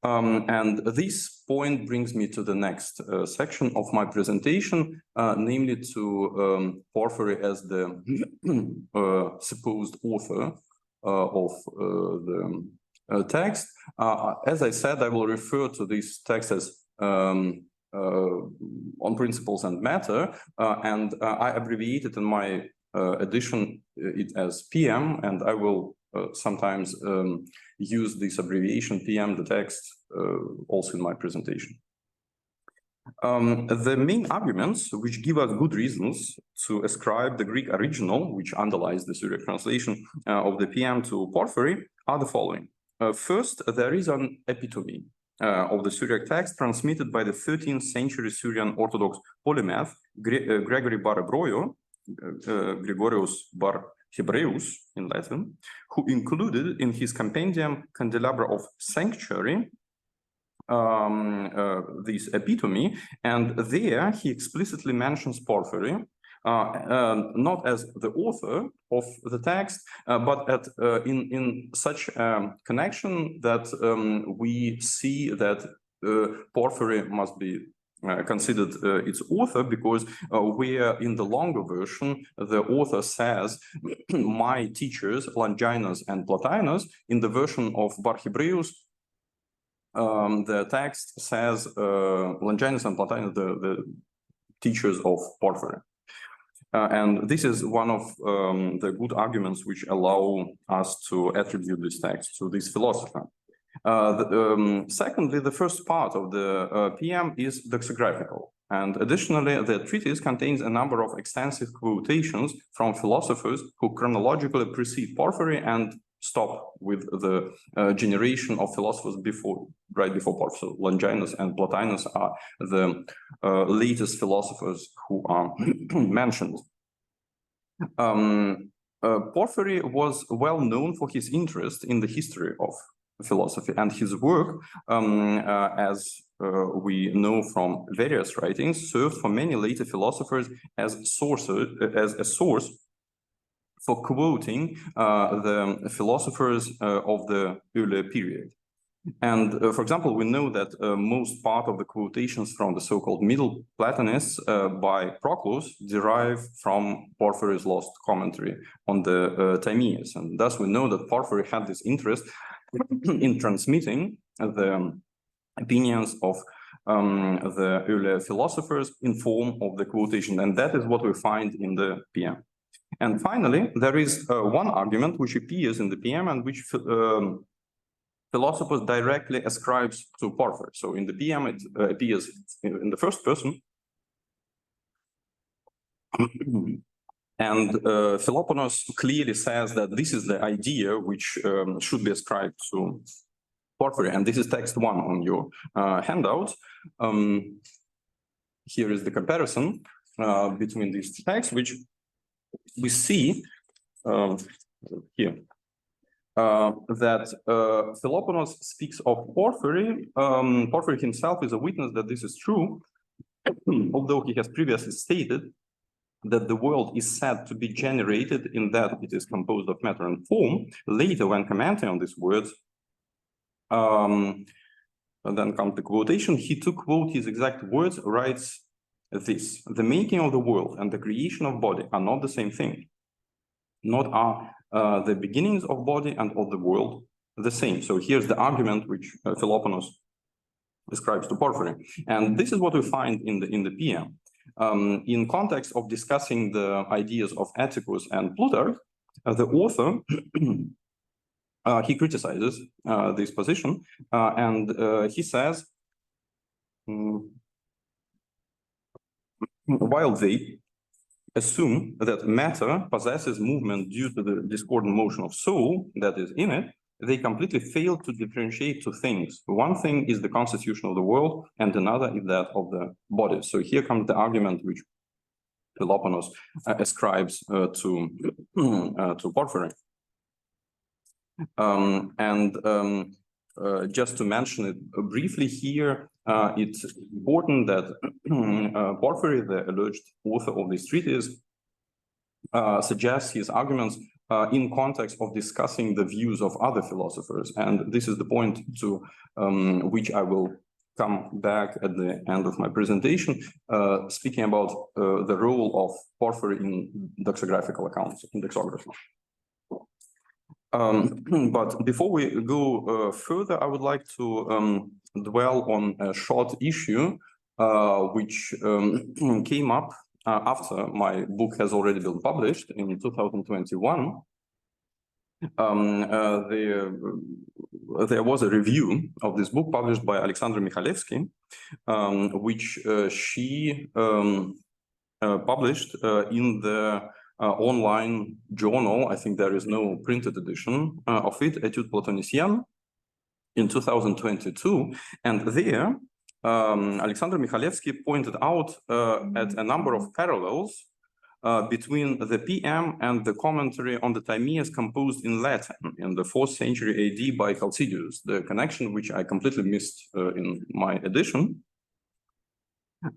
And this point brings me to the next section of my presentation, namely to Porphyry as the supposed author of the text. As I said, I will refer to this text as on principles and matter, and I abbreviated in my edition it as PM, and I will sometimes use this abbreviation PM, the text, also in my presentation. The main arguments which give us good reasons to ascribe the Greek original, which underlies the Syriac translation of the PM to Porphyry, are the following. First, there is an epitome of the Syriac text transmitted by the 13th century Syrian Orthodox polymath Gregory bar Ebroio, Gregorius bar Hebreus in Latin, who included in his compendium Candelabra of Sanctuary this epitome, and there he explicitly mentions Porphyry, not as the author of the text, but in such a connection that we see that Porphyry must be considered its author, because where in the longer version the author says my teachers Longinus and Plotinus, in the version of Bar Hebreus the text says Longinus and Plotinus, the teachers of Porphyry. And this is one of the good arguments which allow us to attribute this text to this philosopher. Secondly, the first part of the PM is lexicographical, and additionally, the treatise contains a number of extensive quotations from philosophers who chronologically precede Porphyry and stop with the generation of philosophers right before Porphyry. So Longinus and Plotinus are the latest philosophers who are mentioned. Porphyry was well known for his interest in the history of philosophy, and his work, as we know from various writings, served for many later philosophers as a source for quoting the philosophers of the earlier period. And for example, we know that most part of the quotations from the so-called Middle Platonists by Proclus derive from Porphyry's lost commentary on the Timaeus, and thus we know that Porphyry had this interest in transmitting the opinions of the earlier philosophers in form of the quotation, and that is what we find in the PM. And finally, there is one argument which appears in the PM and which philosophers directly ascribes to Porphyry. So in the PM, it appears in the first person. And Philoponus clearly says that this is the idea which should be ascribed to Porphyry. And this is text 1 on your handout. Here is the comparison between these texts, which we see here that Philoponus speaks of Porphyry. Porphyry himself is a witness that this is true, although he has previously stated that the world is said to be generated in that it is composed of matter and form. Later, when commenting on these words, and then comes the quotation, he to quote his exact words, writes this: the making of the world and the creation of body are not the same thing. Not are the beginnings of body and of the world the same. So here's the argument which Philoponus describes to Porphyry. And this is what we find in the PM. In context of discussing the ideas of Atticus and Plutarch, the author he criticizes this position, and he says, while they assume that matter possesses movement due to the discordant motion of soul that is in it, they completely fail to differentiate two things. One thing is the constitution of the world, and another is that of the body. So here comes the argument which Philoponus ascribes to Porphyry. Just to mention it briefly here, it's important that Porphyry, the alleged author of this treatise, suggests his arguments in context of discussing the views of other philosophers. And this is the point to which I will come back at the end of my presentation, speaking about the role of Porphyry in doxographical accounts, indexography. But before we go further, I would like to dwell on a short issue which came up after my book has already been published in 2021. There was a review of this book published by Alexandra Michalewski, which she published in the online journal. I think there is no printed edition of it, Études platoniciennes, in 2022. And there, Alexander Michalewski pointed out at a number of parallels between the PM and the commentary on the Timaeus composed in Latin in the 4th century AD by Chalcidius, the connection which I completely missed in my edition.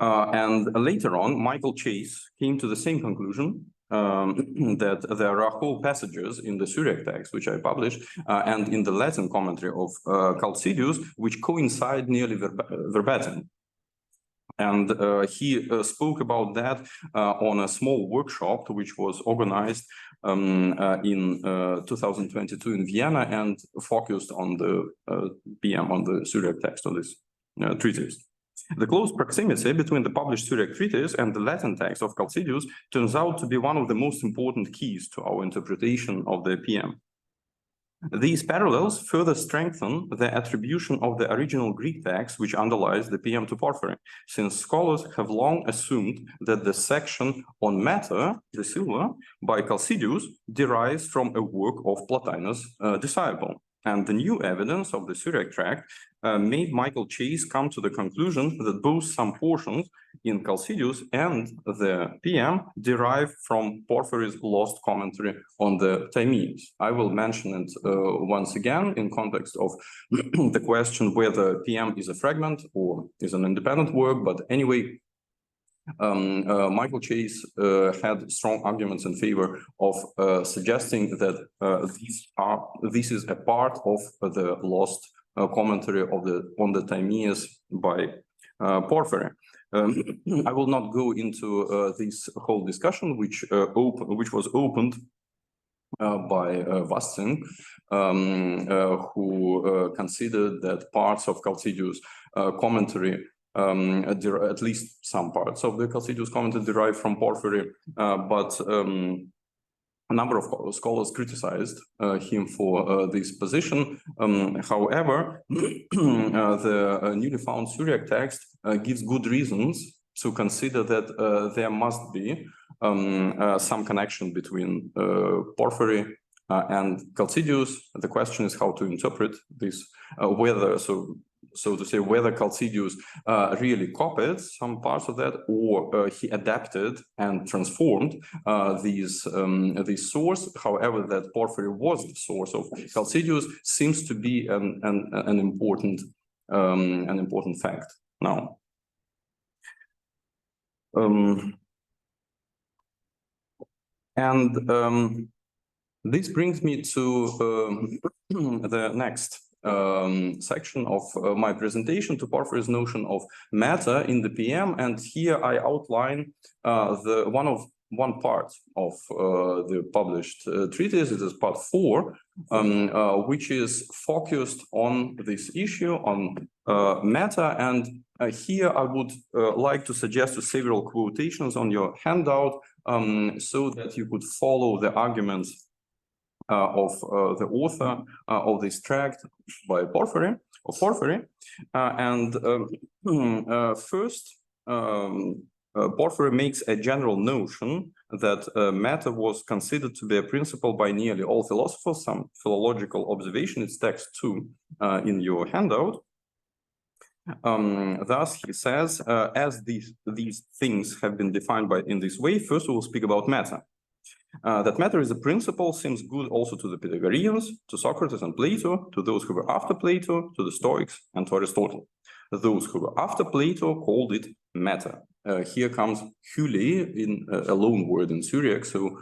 And later on, Michael Chase came to the same conclusion, that there are whole passages in the Syriac text, which I published, and in the Latin commentary of Chalcidius, which coincide nearly verbatim. And he spoke about that on a small workshop, which was organized in 2022 in Vienna and focused on the PM, on the Syriac text of this treatise. The close proximity between the published Syriac treatise and the Latin text of Chalcidius turns out to be one of the most important keys to our interpretation of the PM. These parallels further strengthen the attribution of the original Greek text which underlies the PM to Porphyry, since scholars have long assumed that the section on matter, the Silva, by Chalcidius derives from a work of Plotinus' disciple. And the new evidence of the Syriac tract made Michael Chase come to the conclusion that both some portions in Chalcidius and the PM derive from Porphyry's lost commentary on the Timaeus. I will mention it once again in context of the question whether PM is a fragment or is an independent work, but anyway, Michael Chase had strong arguments in favor of suggesting that this is a part of the lost commentary of on the Timaeus by Porphyry. I will not go into this whole discussion, which was opened by Vasting, who considered that parts of Chalcidius' commentary, at least some parts of the Chalcidius commentary derive from Porphyry, but a number of scholars criticized him for this position. However, the newly found Syriac text gives good reasons to consider that there must be some connection between Porphyry and Chalcidius. The question is how to interpret this, whether so to say, whether Chalcidius really copied some parts of that, or he adapted and transformed this source. However, that Porphyry was the source of Chalcidius seems to be an important fact. Now, this brings me to the next section of my presentation, to Porphyry's notion of matter in the PM, and here I outline one part of the published treatise. It is part 4, which is focused on this issue, on matter, and here I would like to suggest several quotations on your handout, so that you could follow the arguments of the author of this tract by Porphyry. First, Porphyry makes a general notion that matter was considered to be a principle by nearly all philosophers. Some philological observation, it's text 2 in your handout. Thus, he says, as these things have been defined in this way, first we will speak about matter. That matter is a principle seems good also to the Pythagoreans, to Socrates and Plato, to those who were after Plato, to the Stoics, and to Aristotle. Those who were after Plato called it matter. Here comes hyle in a loan word in Syriac, so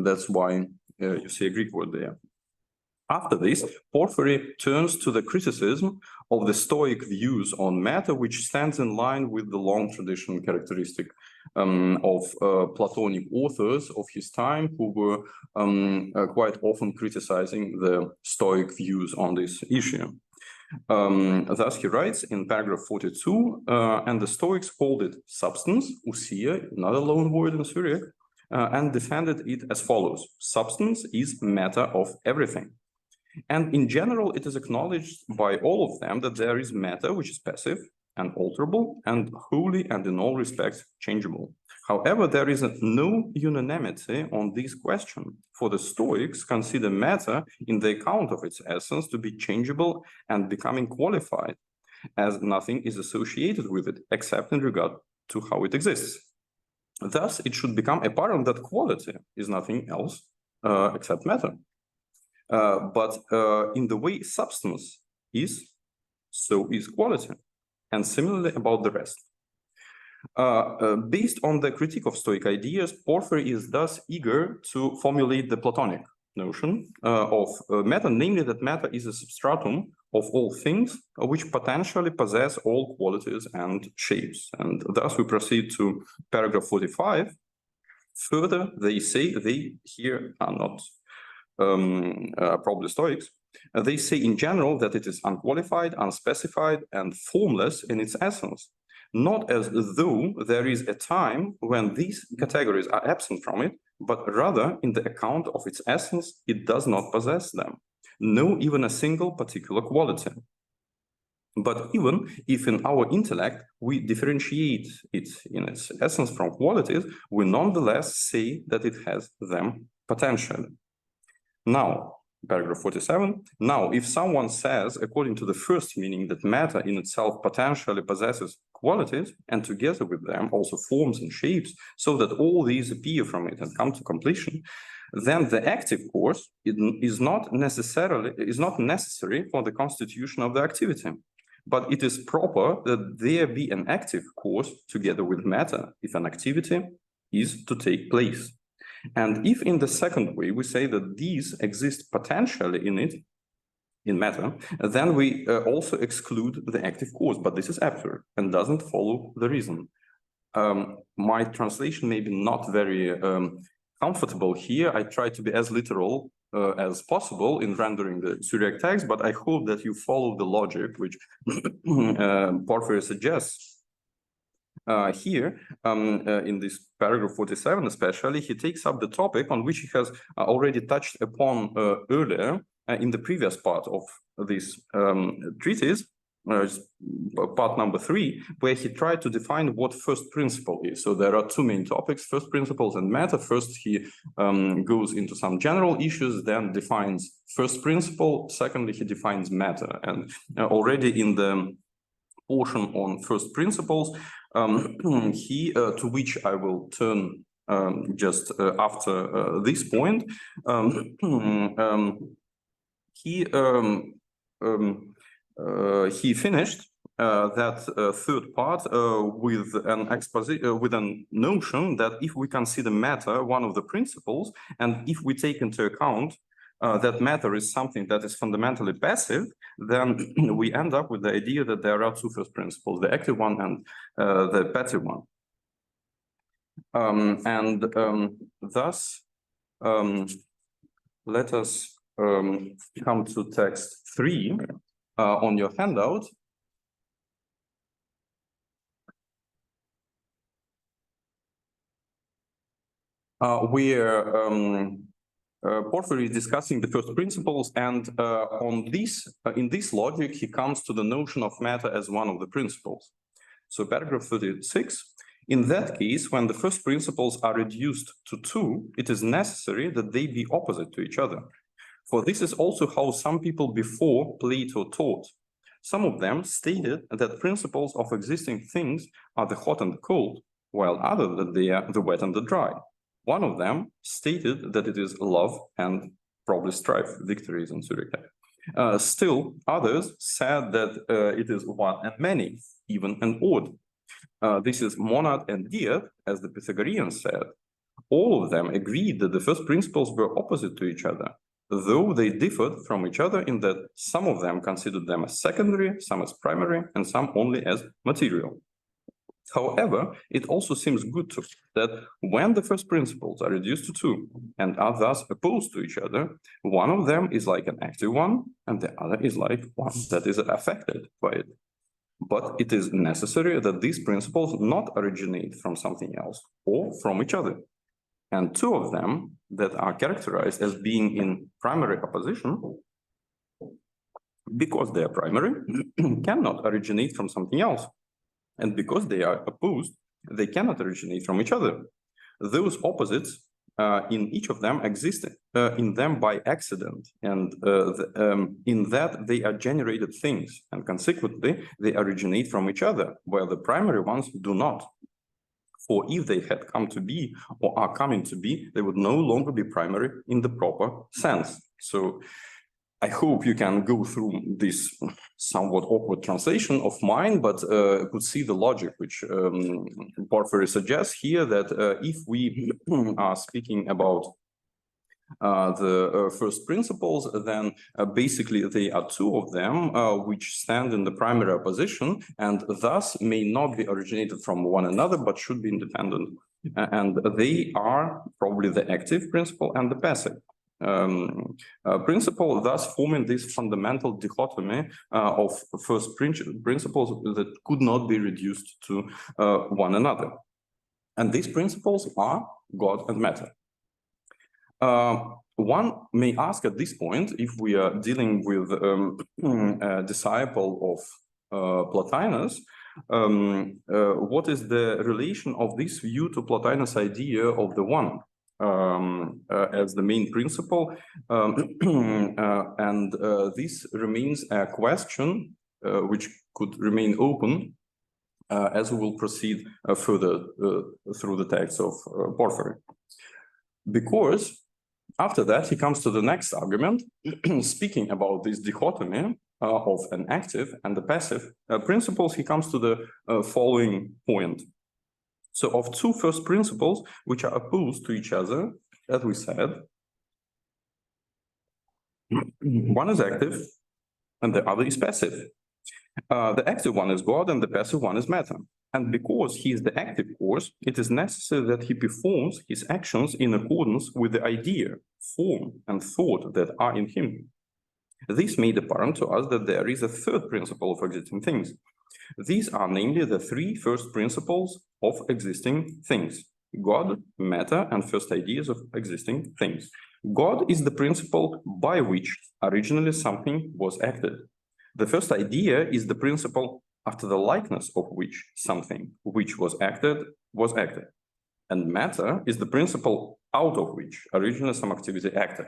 that's why you see a Greek word there. After this, Porphyry turns to the criticism of the Stoic views on matter, which stands in line with the long tradition characteristic of Platonic authors of his time, who were quite often criticizing the Stoic views on this issue. Thus he writes in paragraph 42, and the Stoics called it substance, ousia, another loan word in Syriac, and defended it as follows: substance is matter of everything. And in general, it is acknowledged by all of them that there is matter which is passive and alterable and wholly and in all respects changeable. However, there is no unanimity on this question, for the Stoics consider matter in the account of its essence to be changeable and becoming qualified, as nothing is associated with it except in regard to how it exists. Thus, it should become apparent that quality is nothing else except matter. But in the way substance is, so is quality, and similarly about the rest. Based on the critique of Stoic ideas, Porphyry is thus eager to formulate the Platonic notion of matter, namely that matter is a substratum of all things which potentially possess all qualities and shapes. And thus we proceed to paragraph 45. Further, they say, they here are not probably Stoics, they say in general that it is unqualified, unspecified, and formless in its essence, not as though there is a time when these categories are absent from it, but rather in the account of its essence, it does not possess them, no even a single particular quality. But even if in our intellect we differentiate it in its essence from qualities, we nonetheless say that it has them potentially. Now, paragraph 47, now if someone says, according to the first meaning, that matter in itself potentially possesses qualities, and together with them also forms and shapes, so that all these appear from it and come to completion, then the active course is not necessary for the constitution of the activity. But it is proper that there be an active course together with matter, if an activity is to take place. And if in the second way we say that these exist potentially in matter, then we also exclude the active cause, but this is absurd and doesn't follow the reason. My translation may be not very comfortable here. I try to be as literal as possible in rendering the Syriac text, but I hope that you follow the logic which Porphyry suggests. Here, in this paragraph 47 especially, he takes up the topic on which he has already touched upon earlier in the previous part of this treatise, part number 3, where he tried to define what first principle is. So there are two main topics, first principles and matter. First, he goes into some general issues, then defines first principle. Secondly, he defines matter. And already in the portion on first principles, he, to which I will turn just after this point, he finished that third part with an exposition, with a notion that if we consider matter one of the principles, and if we take into account that matter is something that is fundamentally passive, then we end up with the idea that there are two first principles, the active one and the passive one. Thus, let us come to text 3 on your handout. Where Porphyry is discussing the first principles, and on this, in this logic, he comes to the notion of matter as one of the principles. So paragraph 36, in that case, when the first principles are reduced to 2, it is necessary that they be opposite to each other. For this is also how some people before Plato taught. Some of them stated that principles of existing things are the hot and the cold, while others that they are the wet and the dry. One of them stated that it is love and probably strife, victories in Zurich. Still, others said that it is one and many, even and odd. This is monad and dyad, as the Pythagoreans said. All of them agreed that the first principles were opposite to each other, though they differed from each other in that some of them considered them as secondary, some as primary, and some only as material. However, it also seems good to that when the first principles are reduced to 2 and are thus opposed to each other, one of them is like an active one, and the other is like one that is affected by it. But it is necessary that these principles not originate from something else or from each other. And 2 of them that are characterized as being in primary opposition, because they are primary, cannot originate from something else. And because they are opposed, they cannot originate from each other. Those opposites in each of them exist in them by accident, and in that they are generated things, and consequently they originate from each other, while the primary ones do not. For if they had come to be or are coming to be, they would no longer be primary in the proper sense. So I hope you can go through this somewhat awkward translation of mine, but could see the logic which Porphyry suggests here, that if we are speaking about the first principles, then basically they are 2 of them which stand in the primary opposition and thus may not be originated from one another, but should be independent. And they are probably the active principle and the passive principle, thus forming this fundamental dichotomy of first principles that could not be reduced to one another. And these principles are God and matter. One may ask at this point, if we are dealing with a disciple of Plotinus, what is the relation of this view to Plotinus' idea of the one as the main principle? And this remains a question which could remain open as we will proceed further through the text of Porphyry. Because after that, he comes to the next argument, speaking about this dichotomy of an active and the passive principles. He comes to the following point. So of 2 first principles, which are opposed to each other, as we said, one is active and the other is passive. The active one is God and the passive one is matter. And because he is the active force, it is necessary that he performs his actions in accordance with the idea, form, and thought that are in him. This made apparent to us that there is a third principle of existing things. These are namely the 3 first principles of existing things: God, matter, and first ideas of existing things. God is the principle by which originally something was acted. The first idea is the principle after the likeness of which something which was acted. And matter is the principle out of which originally some activity acted.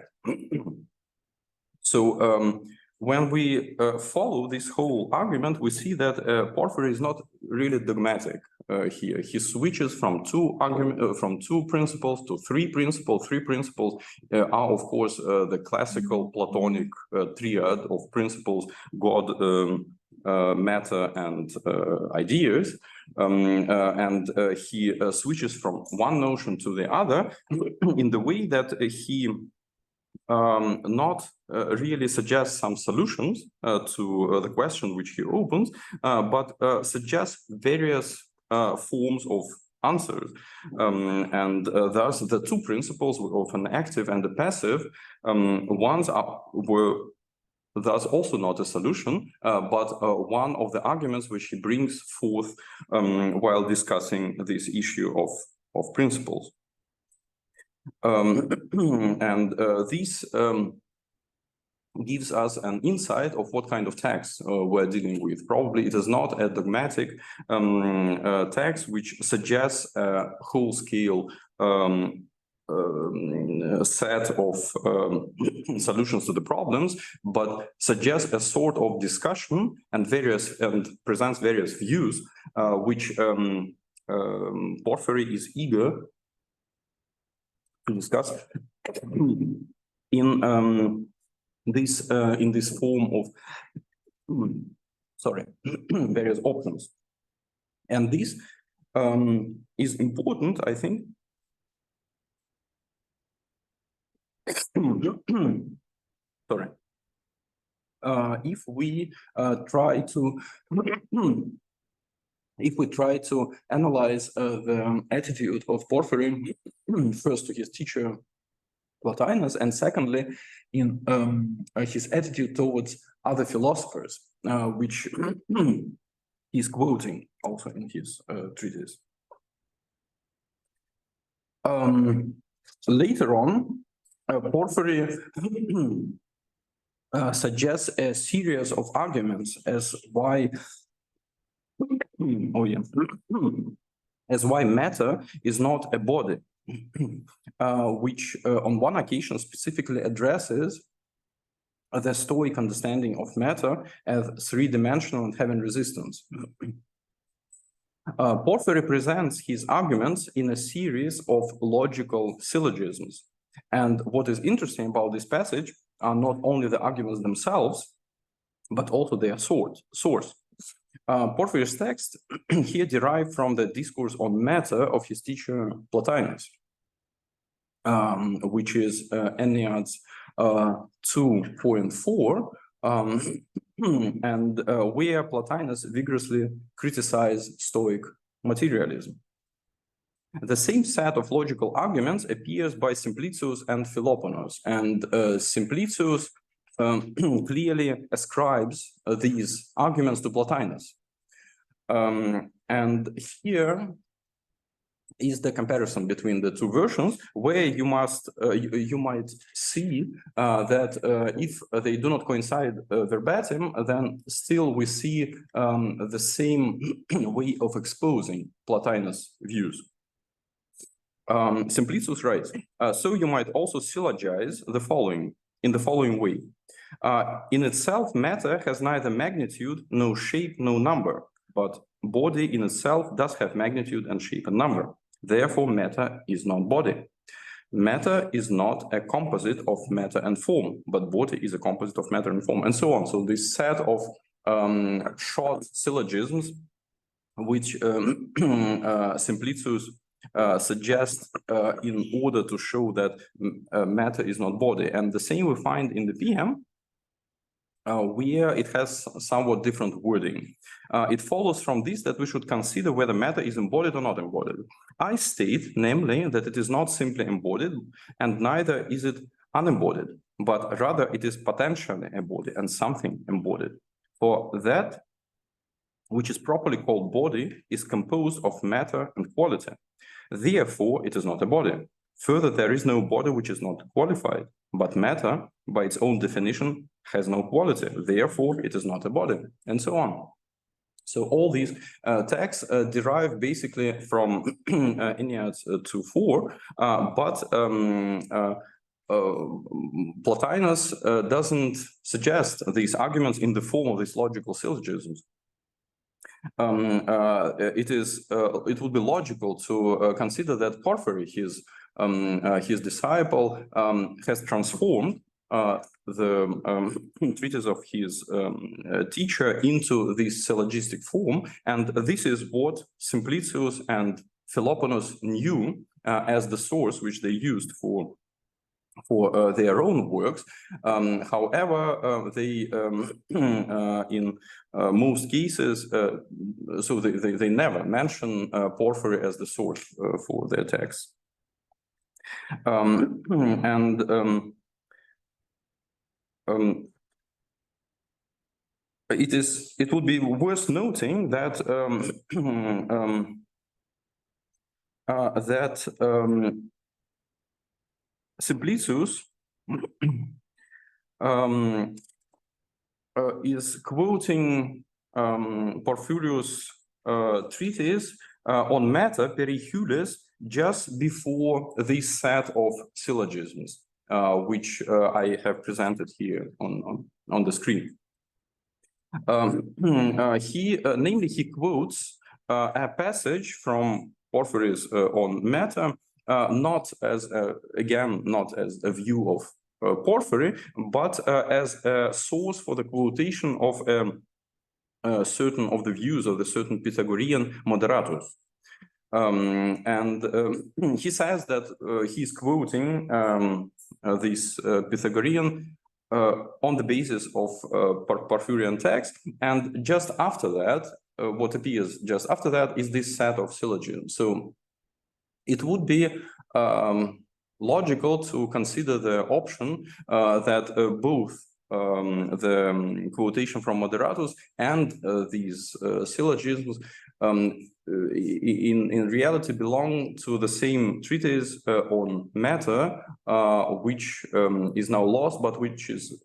So when we follow this whole argument, we see that Porphyry is not really dogmatic here. He switches from two principles to three principles. Three principles are, of course, the classical Platonic triad of principles: God, matter, and ideas. And he switches from one notion to the other in the way that he not really suggests some solutions to the question which he opens, but suggests various forms of answers. And thus the two principles of an active and a passive ones were thus also not a solution, but one of the arguments which he brings forth while discussing this issue of principles. And this gives us an insight of what kind of text we're dealing with. Probably it is not a dogmatic text which suggests a whole-scale set of solutions to the problems, but suggests a sort of discussion and presents various views which Porphyry is eager to discuss in this form of various options. And this is important, I think. Sorry. If we try to analyze the attitude of Porphyry, first to his teacher Plotinus, and secondly in his attitude towards other philosophers, which he's quoting also in his treatise. Later on, Porphyry suggests a series of arguments as why matter is not a body, which on one occasion specifically addresses the Stoic understanding of matter as three-dimensional and having resistance. Porphyry presents his arguments in a series of logical syllogisms. And what is interesting about this passage are not only the arguments themselves, but also their source. Porphyry's text here derived from the discourse on matter of his teacher Plotinus, which is Enneads 2, 4, and 4, and where Plotinus vigorously criticized Stoic materialism. The same set of logical arguments appears by Simplicius and Philoponus, and Simplicius clearly ascribes these arguments to Plotinus. And here is the comparison between the two versions, where you might see that if they do not coincide verbatim, then still we see the same way of exposing Plotinus' views. Simplicius writes, so you might also syllogize in the following way. In itself, matter has neither magnitude, no shape, no number, but body in itself does have magnitude and shape and number. Therefore, matter is not body. Matter is not a composite of matter and form, but body is a composite of matter and form, and so on. So this set of short syllogisms, which Simplicius suggests in order to show that matter is not body. And the same we find in the PM, where it has somewhat different wording. It follows from this that we should consider whether matter is embodied or not embodied. I state, namely, that it is not simply embodied, and neither is it unembodied, but rather it is potentially embodied and something embodied. For that which is properly called body is composed of matter and quality. Therefore, it is not a body. Further, there is no body which is not qualified, but matter, by its own definition, has no quality, therefore it is not a body, and so on. So all these texts derive basically from Ennead to 4, but Plotinus doesn't suggest these arguments in the form of these logical syllogisms. It would be logical to consider that Porphyry, his disciple, has transformed the treatise of his teacher into this syllogistic form, and this is what Simplicius and Philoponus knew as the source which they used for their own works. However, they in most cases, so they never mention Porphyry as the source for their texts. It would be worth noting that Simplicius is quoting Porphyrius' treatise on matter perihules just before this set of syllogisms, which I have presented here on the screen. Namely, he quotes a passage from Porphyry's on matter, not as not as a view of Porphyry, but as a source for the quotation of certain of the views of the certain Pythagorean moderatus. He says that he's quoting this Pythagorean on the basis of Porphyrian text, and just after that, what appears just after that is this set of syllogisms. So it would be logical to consider the option that both the quotation from moderatus and these syllogisms in reality belong to the same treatise on matter, which is now lost, but which is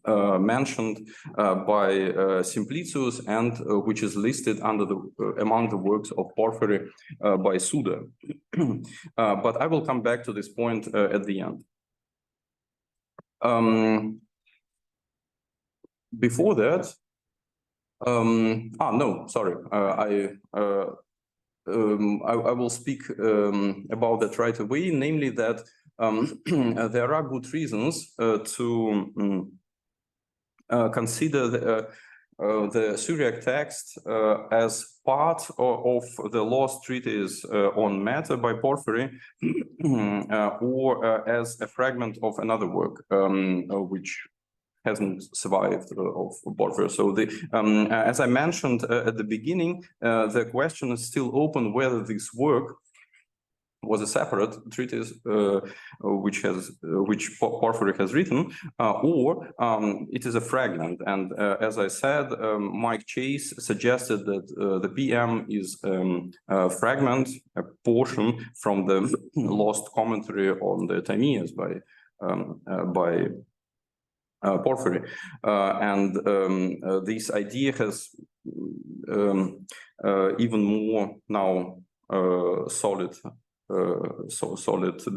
mentioned by Simplicius and which is listed under the among the works of Porphyry by Suda. But I will come back to this point at the end. Before that, no, sorry, I will speak about that right away, namely that there are good reasons to consider the Syriac text as part of the lost treatise on matter by Porphyry, or as a fragment of another work, which hasn't survived of Porphyry. So as I mentioned at the beginning, the question is still open whether this work was a separate treatise which Porphyry has written, or it is a fragment. And as I said, Mike Chase suggested that the PM is a fragment, a portion from the lost commentary on the Timaeus by Porphyry, and this idea has even more now solid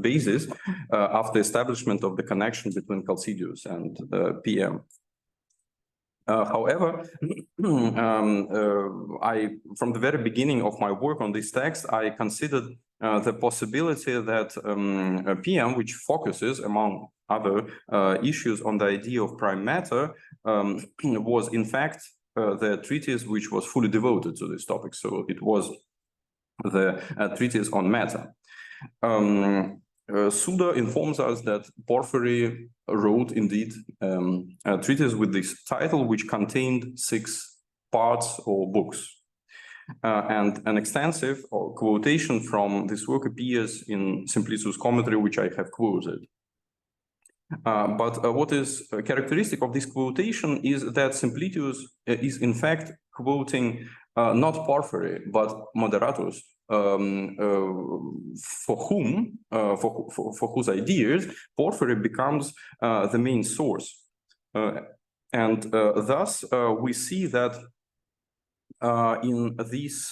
basis after establishment of the connection between Chalcidius and PM. However, from the very beginning of my work on this text, I considered the possibility that PM, which focuses among other issues on the idea of prime matter, was in fact the treatise which was fully devoted to this topic. So it was the treatise on matter. Suda informs us that Porphyry wrote indeed a treatise with this title, which contained 6 parts or books. And an extensive quotation from this work appears in Simplicius' commentary, which I have quoted. But what is characteristic of this quotation is that Simplicius is in fact quoting not Porphyry, but moderatus, for whose ideas Porphyry becomes the main source. And thus we see that in these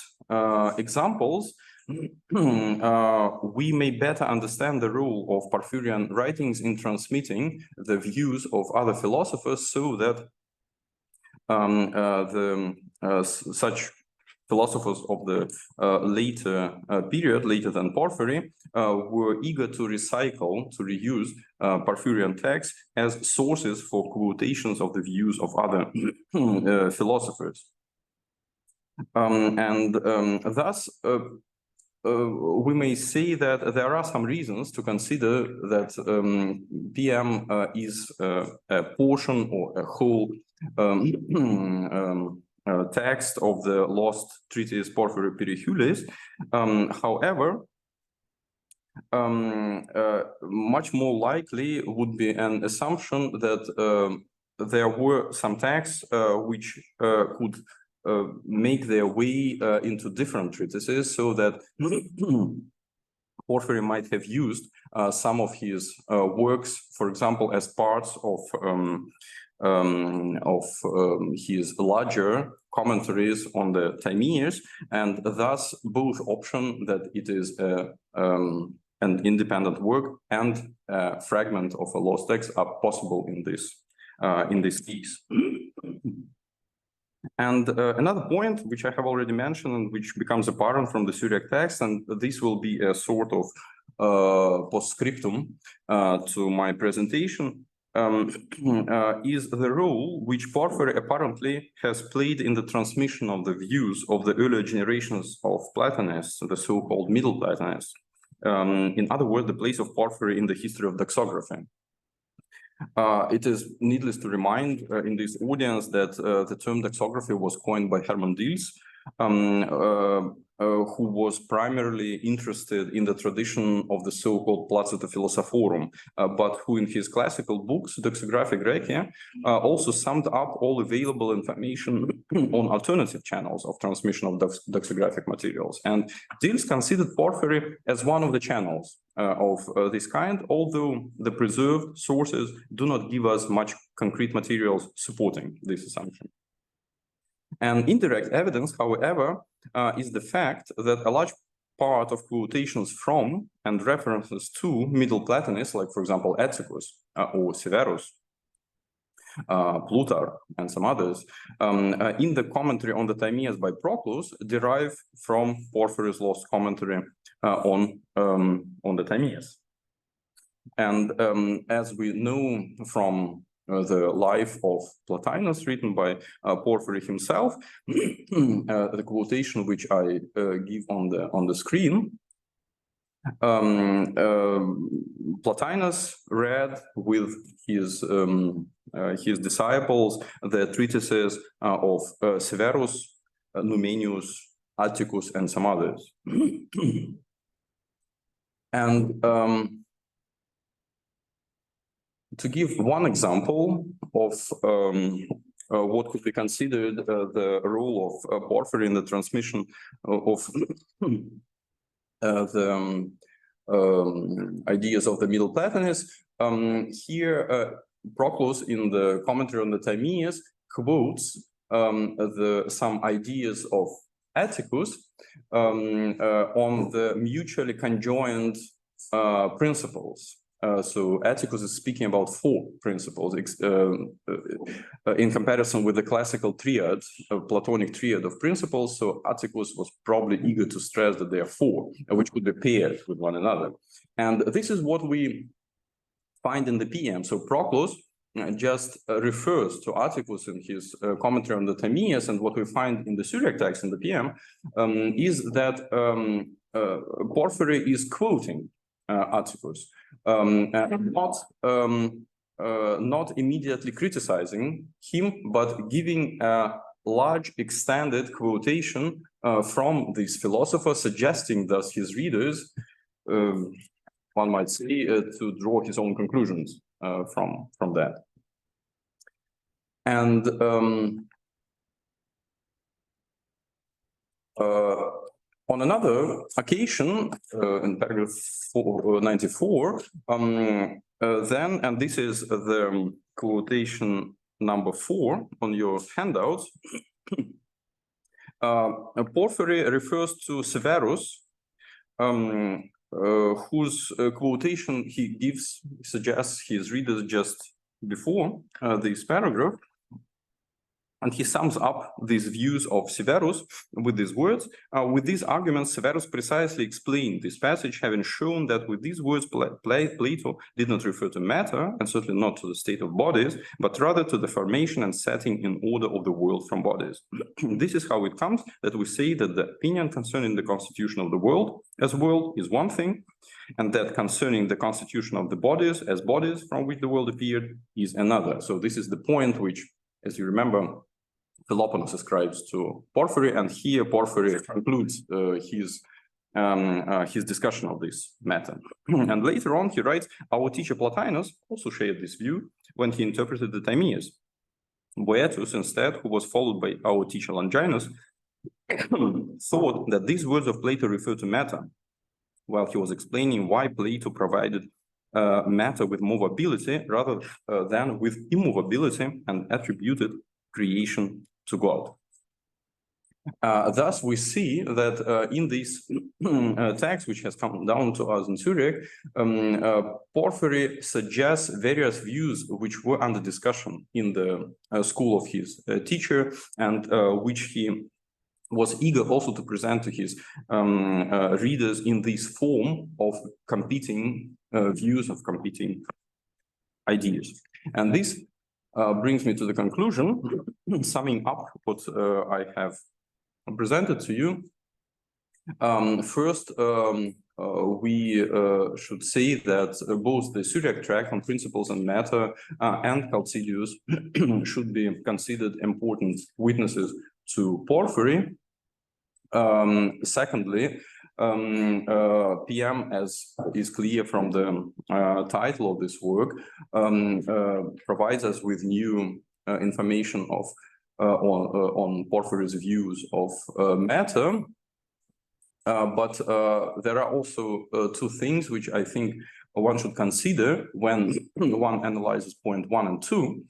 examples, we may better understand the role of Porphyrian writings in transmitting the views of other philosophers, so that such philosophers of the later period, later than Porphyry, were eager to recycle, to reuse Porphyrian texts as sources for quotations of the views of other philosophers. Thus, we may say that there are some reasons to consider that PM is a portion or a whole text of the lost treatise Porphyry Perihulis. However, much more likely would be an assumption that there were some texts which could make their way into different treatises, so that Porphyry might have used some of his works, for example, as parts of his larger commentaries on the Timaeus, and thus both option that it is an independent work and a fragment of a lost text are possible in this case. And another point, which I have already mentioned, and which becomes apparent from the Syriac text, and this will be a sort of postscriptum to my presentation, is the role which Porphyry apparently has played in the transmission of the views of the earlier generations of Platonists, the so-called Middle Platonists. In other words, the place of Porphyry in the history of doxography. It is needless to remind in this audience that the term doxography was coined by Hermann Diels, who was primarily interested in the tradition of the so-called Placida Philosophorum, but who in his classical books, Doxographic Requia, also summed up all available information on alternative channels of transmission of doxographic materials. And Diels considered Porphyry as one of the channels of this kind, although the preserved sources do not give us much concrete materials supporting this assumption. And indirect evidence, however, is the fact that a large part of quotations from and references to Middle Platonists, like, for example, Atticus or Severus, Plutarch, and some others, in the commentary on the Timaeus by Proclus, derive from Porphyry's lost commentary on the Timaeus. And as we know from the life of Plotinus, written by Porphyry himself, the quotation which I give on the screen, Plotinus read with his disciples the treatises of Severus, Numenius, Atticus, and some others. And to give one example of what could be considered the role of Porphyry in the transmission of the ideas of the Middle Platonists, here Proclus, in the commentary on the Timaeus, quotes some ideas of Atticus on the mutually conjoined principles. So Atticus is speaking about 4 principles in comparison with the classical triad, Platonic triad of principles. So Atticus was probably eager to stress that there are 4, which could be paired with one another. And this is what we find in the PM. So Proclus just refers to Atticus in his commentary on the Timaeus, and what we find in the Syriac text in the PM is that Porphyry is quoting Atticus, not immediately criticizing him, but giving a large extended quotation from this philosopher, suggesting thus his readers, one might say, to draw his own conclusions from that. And on another occasion, in paragraph 94, Then, and this is the quotation number 4 on your handouts, Porphyry refers to Severus, whose quotation he gives, suggests his readers just before this paragraph. And he sums up these views of Severus with these words. With these arguments, Severus precisely explained this passage, having shown that with these words, Plato did not refer to matter, and certainly not to the state of bodies, but rather to the formation and setting in order of the world from bodies. This is how it comes that we say that the opinion concerning the constitution of the world as world is one thing, and that concerning the constitution of the bodies as bodies from which the world appeared is another. So this is the point which, as you remember, Plotinus ascribes to Porphyry, and here Porphyry concludes his discussion of this matter. And later on, he writes, our teacher Plotinus also shared this view when he interpreted the Timaeus. Boetus, instead, who was followed by our teacher Longinus, thought that these words of Plato refer to matter, while he was explaining why Plato provided matter with movability rather than with immovability and attributed creation to God. Thus, we see that in this text, which has come down to us in Zurich, Porphyry suggests various views which were under discussion in the school of his teacher, and which he was eager also to present to his readers in this form of competing views, of competing ideas. And this brings me to the conclusion, summing up what I have presented to you. First, we should say that both the Syriac tract on principles and matter and Chalcidius should be considered important witnesses to Porphyry. Secondly, PM, as is clear from the title of this work, provides us with new information of on Porphyry's views of matter. But there are also two things which I think one should consider when one analyzes point 1 and 2,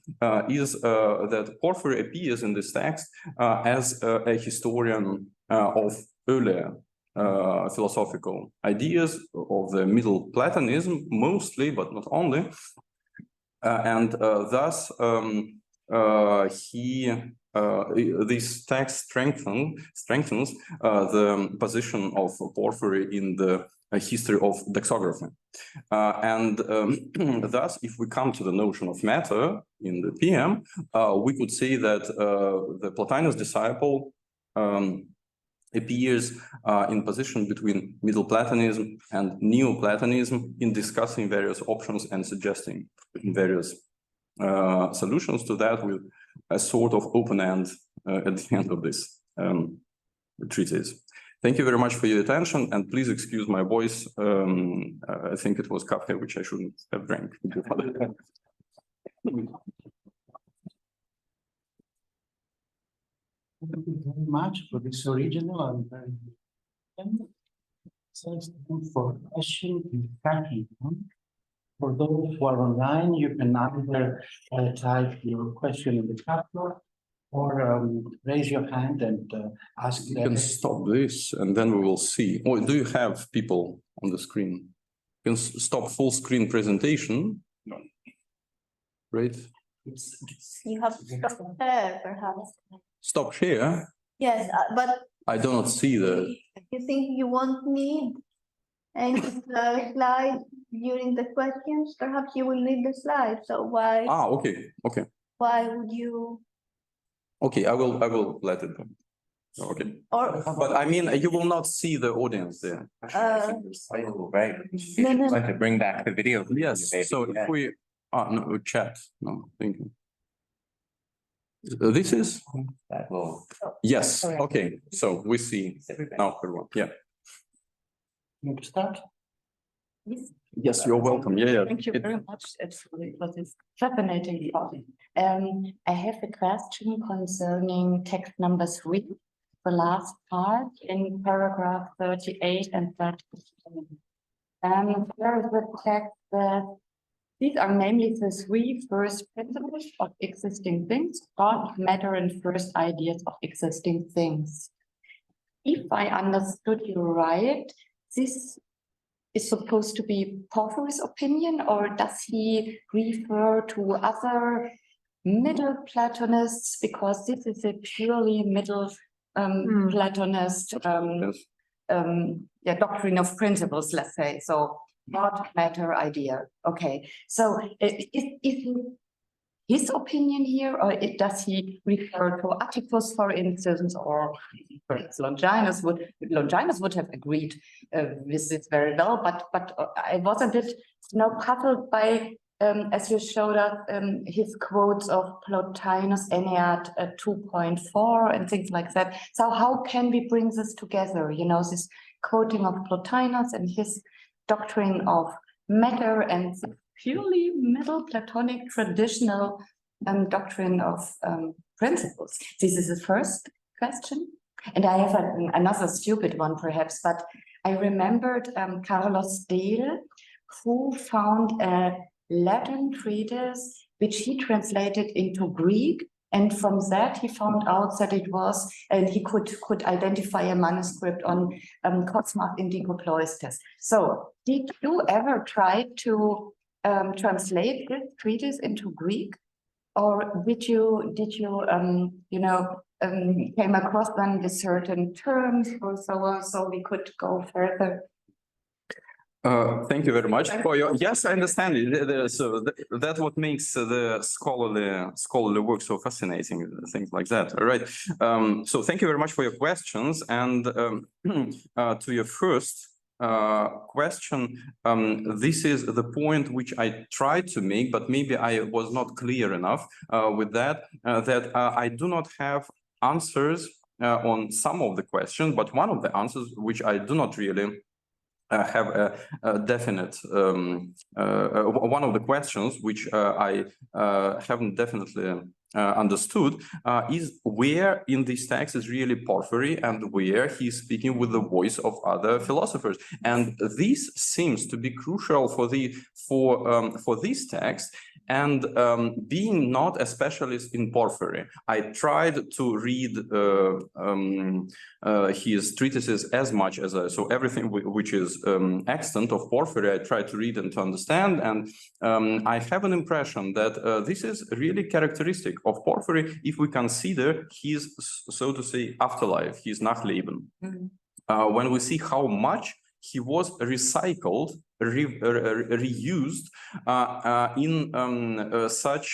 is that Porphyry appears in this text as a historian of earlier philosophical ideas of the Middle Platonism, mostly, but not only. And thus, this text strengthens the position of Porphyry in the history of doxography. And thus, if we come to the notion of matter in the PM, we could say that the Plotinus disciple appears in position between Middle Platonism and Neoplatonism in discussing various options and suggesting various solutions to that, with a sort of open end at the end of this treatise. Thank you very much for your attention, and please excuse my voice. I think it was coffee, which I shouldn't have drank. Thank you very much for this original and very for question and tracking. For those who are online, you can either type your question in the chat box or raise your hand and ask. You can stop this and then we will see. Or do you have people on the screen? You can stop full screen presentation. No. Right? You have to stop there, perhaps. Stop share? Yes, but I do not see the. you think you won't need any slide during the questions? Perhaps you will need the slide. So why? Ah, okay, okay. Why would you? Okay, I will let it go. Okay. Or but I mean, you will not see the audience there. Right. No. Want to bring back the video? Yes. So if we no chat. No, thank you. This is that will. Yes. Okay. So we see now everyone. Yeah. You can start. Yes, you're welcome. Yeah. Thank you very much for this fascinating topic. I have a question concerning text number 3, the last part in paragraph 38 and 37. There is a text that These are namely the three first principles of existing things, God, matter, and first ideas of existing things. If I understood you right, this is supposed to be Porphyry's opinion, or does he refer to other middle Platonists? Because this is a purely middle Platonist doctrine of principles, let's say. So God, matter, idea. Okay, so is his opinion here, or does he refer to Atticus, for instance, or perhaps Longinus would have agreed with this very well, but I was a bit puzzled by, as you showed us, his quotes of Plotinus, Aeneid 2.4 and things like that. So how can we bring this together? You know, this quoting of Plotinus and his doctrine of matter and purely middle Platonic traditional doctrine of principles. This is the first question. And I have another stupid one perhaps, but I remembered Carlos Dale, who found a Latin treatise which he translated into Greek, and from that he found out that it was, and he could identify a manuscript on Cosmas Indigo Cloisters. So did you ever try to translate this treatise into Greek, or did you came across them with certain terms or so we could go further? Thank you very much for your. Yes, I understand it. So that's what makes the scholarly work so fascinating. Things like that. All right. So thank you very much for your questions. And to your first question, this is the point which I tried to make, but maybe I was not clear enough with that. That I do not have answers on some of the questions, but one of the answers which I do not really have a definite one of the questions which I haven't definitely understood is where in this text is really Porphyry and where he's speaking with the voice of other philosophers, and this seems to be crucial for this text. And being not a specialist in Porphyry, I tried to read his treatises as much as so everything which is extant of Porphyry, I tried to read and to understand. And I have an impression that this is really characteristic of Porphyry if we consider his, so to say, afterlife, his Nachleben. When we see how much he was recycled, reused in such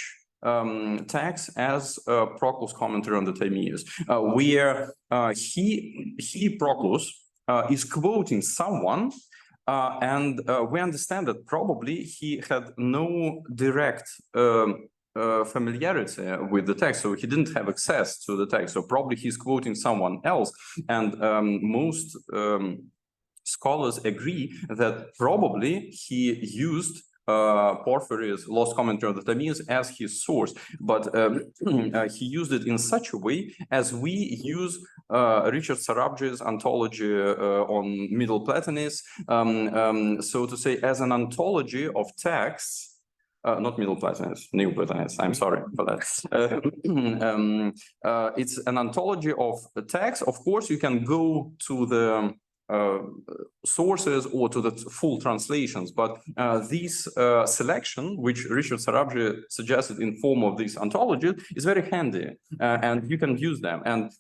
texts as Proclus' commentary on the Timaeus, where he Proclus is quoting someone, and we understand that probably he had no direct familiarity with the text, so he didn't have access to the text, so probably he's quoting someone else. And most scholars agree that probably he used Porphyry's lost commentary on the Timaeus as his source, but he used it in such a way as we use Richard Sarabji's anthology on Middle Platonists, so to say, as an anthology of texts. Not Middle Platonists, Neoplatonists, I'm sorry for that. It's an anthology of the text. Of course, you can go to the sources or to the full translations, but this selection, which Richard Sarabji suggested in form of this anthology, is very handy, and you can use them. And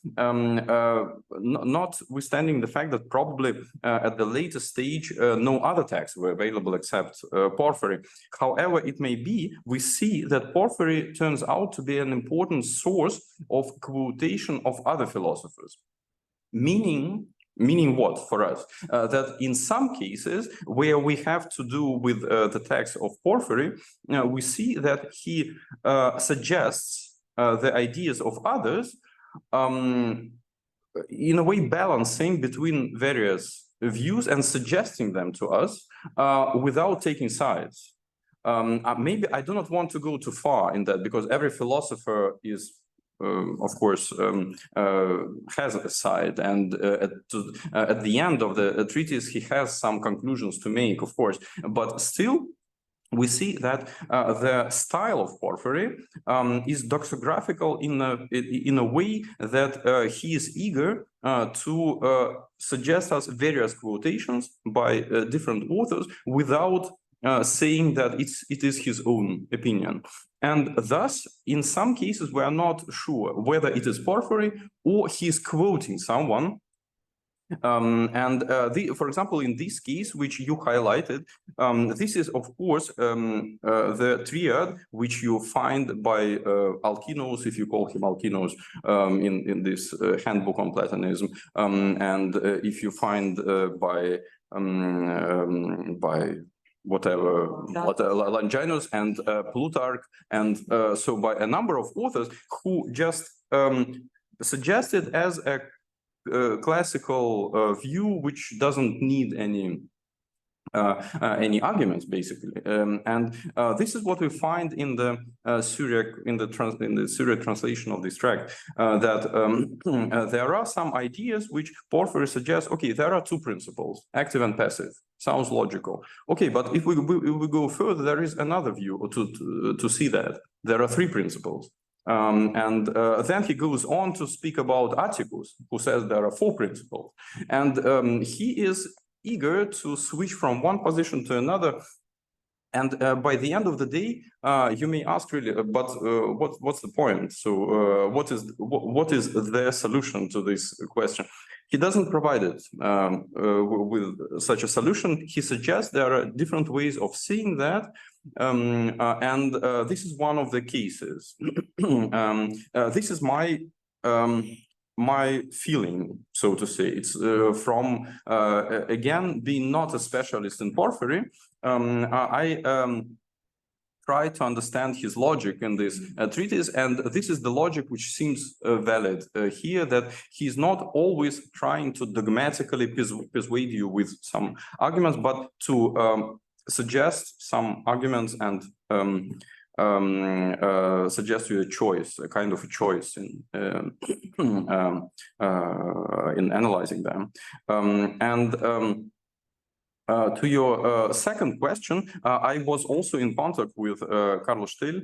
notwithstanding the fact that probably at the later stage no other texts were available except Porphyry. However, it may be, we see that Porphyry turns out to be an important source of quotation of other philosophers, meaning what for us? That in some cases where we have to do with the text of Porphyry, we see that he suggests the ideas of others, in a way balancing between various views and suggesting them to us without taking sides. Maybe I do not want to go too far in that, because every philosopher is of course, has a side, and at the end of the treatise, he has some conclusions to make, of course, but still, we see that the style of Porphyry is doxographical in a way that he is eager to suggest us various quotations by different authors without saying that it is his own opinion. And thus, in some cases, we are not sure whether it is Porphyry or he is quoting someone. For example, in this case, which you highlighted, this is, of course, the triad which you find by Alkinos, if you call him Alkinos, in this handbook on Platonism, and if you find by whatever, Longinus and Plutarch, and so by a number of authors who just suggested as a classical view which doesn't need any arguments, basically, and this is what we find in the Syriac Syriac translation of this tract, that there are some ideas which Porphyry suggests. Okay, there are two principles, active and passive. Sounds logical. Okay, but if we go further, there is another view to see that there are three principles. Then he goes on to speak about Atticus, who says there are four principles, and he is eager to switch from one position to another. And by the end of the day, you may ask, really, but what's the point? So what is the solution to this question? He doesn't provide it with such a solution. He suggests there are different ways of seeing that, and this is one of the cases. This is my feeling, so to say. It's from again, being not a specialist in Porphyry, I try to understand his logic in this treatise, and this is the logic which seems valid here, that he's not always trying to dogmatically persuade you with some arguments, but to suggest some arguments and suggest you a choice, a kind of a choice in analyzing them. To your second question, I was also in contact with Carlos Still,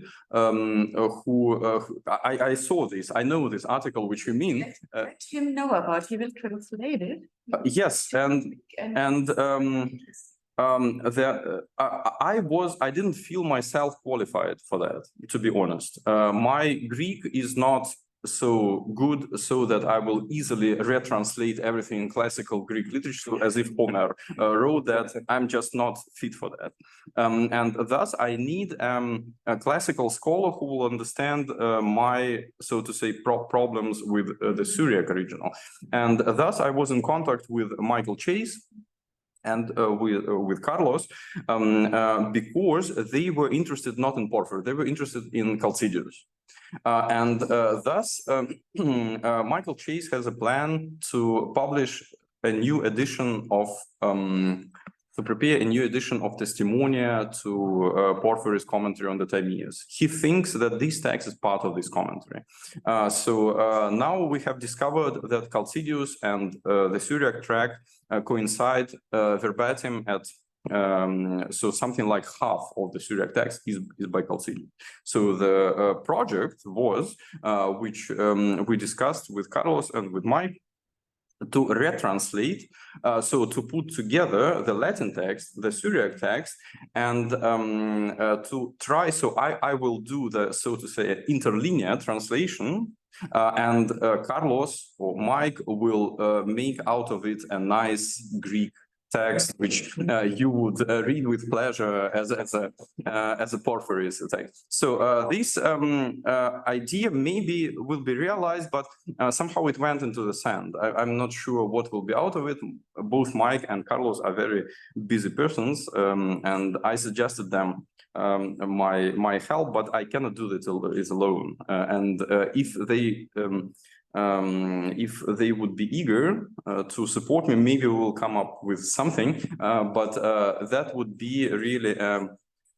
who I saw this. I know this article which you mean. Let him know about. He will translate it. Yes, I didn't feel myself qualified for that, to be honest. My Greek is not so good so that I will easily retranslate everything in classical Greek literature as if Homer wrote that. I'm just not fit for that. And thus I need a classical scholar who will understand my, so to say, problems with the Syriac original. And thus I was in contact with Michael Chase and with Carlos, because they were interested not in Porphyry, they were interested in Chalcidius. Thus, Michael Chase has a plan to publish a new edition of, to prepare a new edition of Testimonia to Porphyry's commentary on the Timaeus. He thinks that this text is part of this commentary. Now we have discovered that Chalcidius and the Syriac tract coincide verbatim at so something like half of the Syriac text is by Chalcidius. So the project was, which we discussed with Carlos and with Mike, to retranslate, so to put together the Latin text, the Syriac text, and to try, so I will do the, so to say, interlinear translation, and Carlos or Mike will make out of it a nice Greek text, which you would read with pleasure as a Porphyry text. So this idea maybe will be realized, but somehow it went into the sand. I'm not sure what will be out of it. Both Mike and Carlos are very busy persons, and I suggested them my help, but I cannot do this alone. And if they would be eager to support me, maybe we will come up with something, but that would be really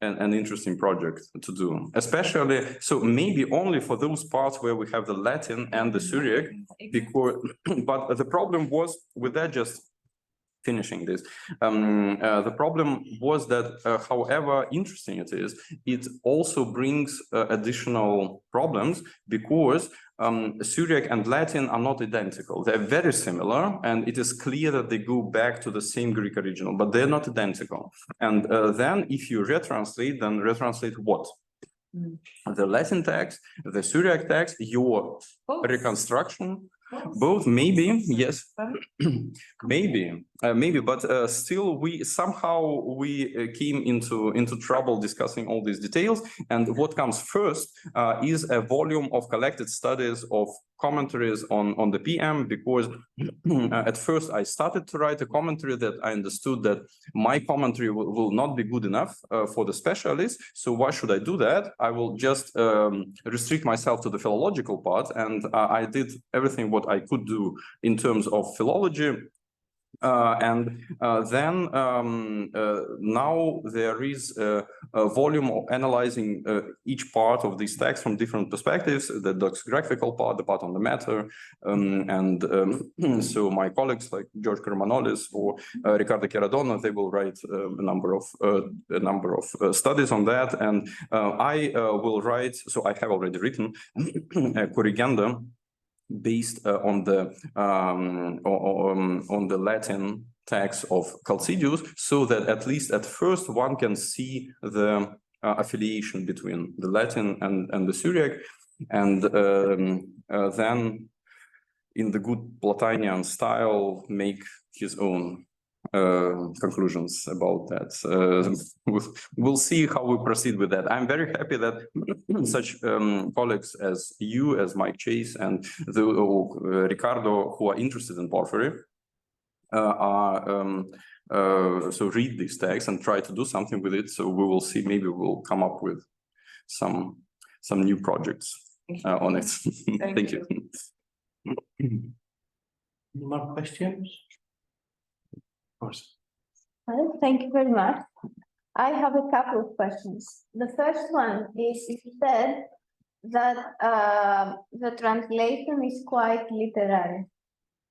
an interesting project to do, especially, so maybe only for those parts where we have the Latin and the Syriac, because, but the problem was with that, just finishing this. The problem was that, however interesting it is, it also brings additional problems because Syriac and Latin are not identical. They're very similar, and it is clear that they go back to the same Greek original, but they're not identical. And then if you retranslate, then retranslate what? The Latin text, the Syriac text, your reconstruction, both, maybe, yes, maybe, but still we came into trouble discussing all these details. And what comes first is a volume of collected studies of commentaries on the PM, because at first I started to write a commentary that I understood that my commentary will not be good enough for the specialists. So why should I do that? I will just restrict myself to the philological part, and I did everything what I could do in terms of philology. Then now there is a volume of analyzing each part of these texts from different perspectives, the doxographical part, the part on the matter, so my colleagues like George Karmanolis or Riccardo Chiaradonna, they will write a number of studies on that, and I will write, so I have already written a corrigenda based on the Latin text of Chalcidius, so that at least at first one can see the affiliation between the Latin and the Syriac, and then in the good Platonian style make his own conclusions about that. We'll see how we proceed with that. I'm very happy that such colleagues as you, as Mike Chase, and Ricardo, who are interested in Porphyry, so read these texts and try to do something with it. So we will see. Maybe we'll come up with some new projects on it. Thank you. Any more questions? Well, thank you very much. I have a couple of questions. The first one is, you said that the translation is quite literary.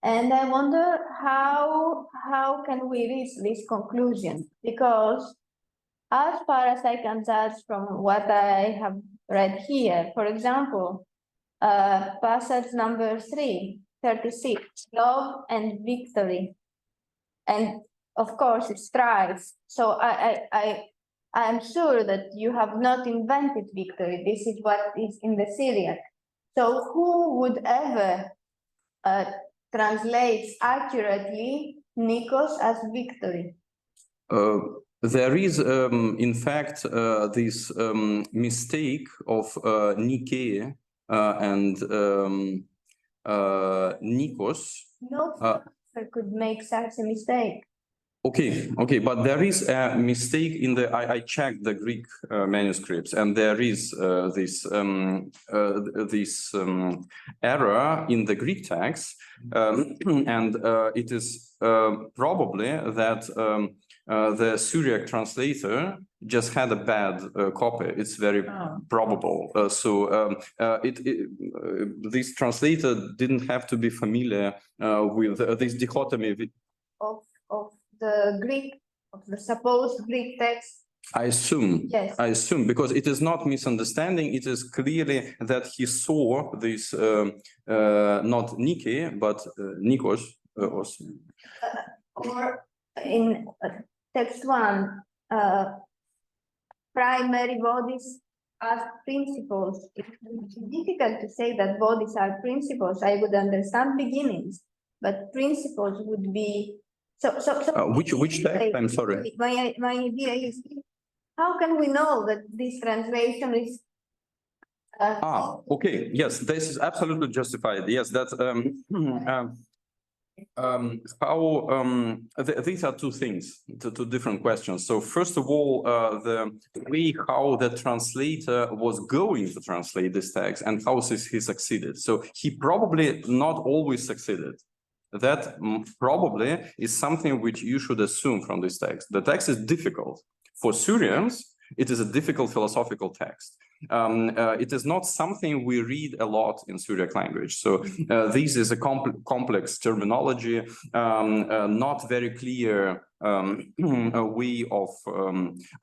And I wonder how can we reach this conclusion? Because as far as I can judge from what I have read here, for example, passage number 336, love and victory. And of course, it strives. So I am sure that you have not invented victory. This is what is in the Syriac. So who would ever translate accurately Nikos as victory? There is, in fact, this mistake of Nike and Nikos. No. I could make such a mistake. Okay, but there is a mistake in the. I checked the Greek manuscripts, and there is this error in the Greek text, and it is probably that the Syriac translator just had a bad copy. It's very probable. This translator didn't have to be familiar with this dichotomy of the Greek, of the supposed Greek text. I assume. Yes. I assume, because it is not misunderstanding. It is clearly that he saw this not Nike but Nikos. Or in text 1, primary bodies as principles. It's difficult to say that bodies are principles. I would understand beginnings, but principles would be which text? I'm sorry. My idea is, how can we know that this translation is? Okay. Yes, this is absolutely justified. Yes, that's these are two things, two different questions. So first of all, the way how the translator was going to translate this text and how he succeeded. So he probably not always succeeded. That probably is something which you should assume from this text. The text is difficult. For Syrians, it is a difficult philosophical text. it is not something we read a lot in Syriac language. So this is a complex terminology, not very clear a way of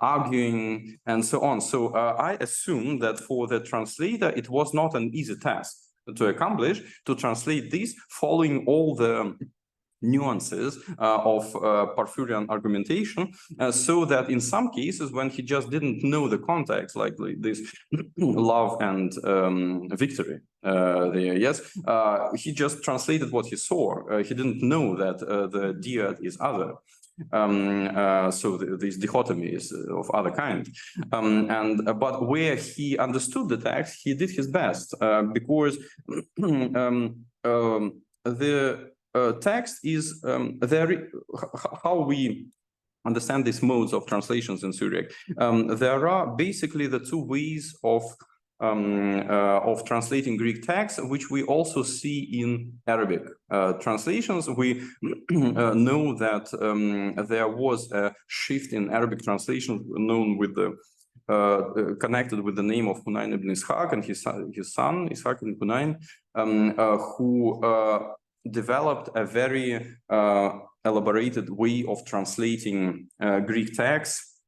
arguing and so on. So I assume that for the translator, it was not an easy task to accomplish, to translate this following all the nuances of Porphyrian argumentation, so that in some cases, when he just didn't know the context, like this love and victory there, yes, he just translated what he saw. He didn't know that the dyad is other. So these dichotomies of other kind, but where he understood the text, he did his best, because the text is how we understand these modes of translations in Syriac. There are basically the two ways of translating Greek text, which we also see in Arabic translations. We know that there was a shift in Arabic translation known with the connected with the name of Hunayn ibn Ishaq and his son Ishaq ibn Hunayn, who developed a very elaborated way of translating Greek texts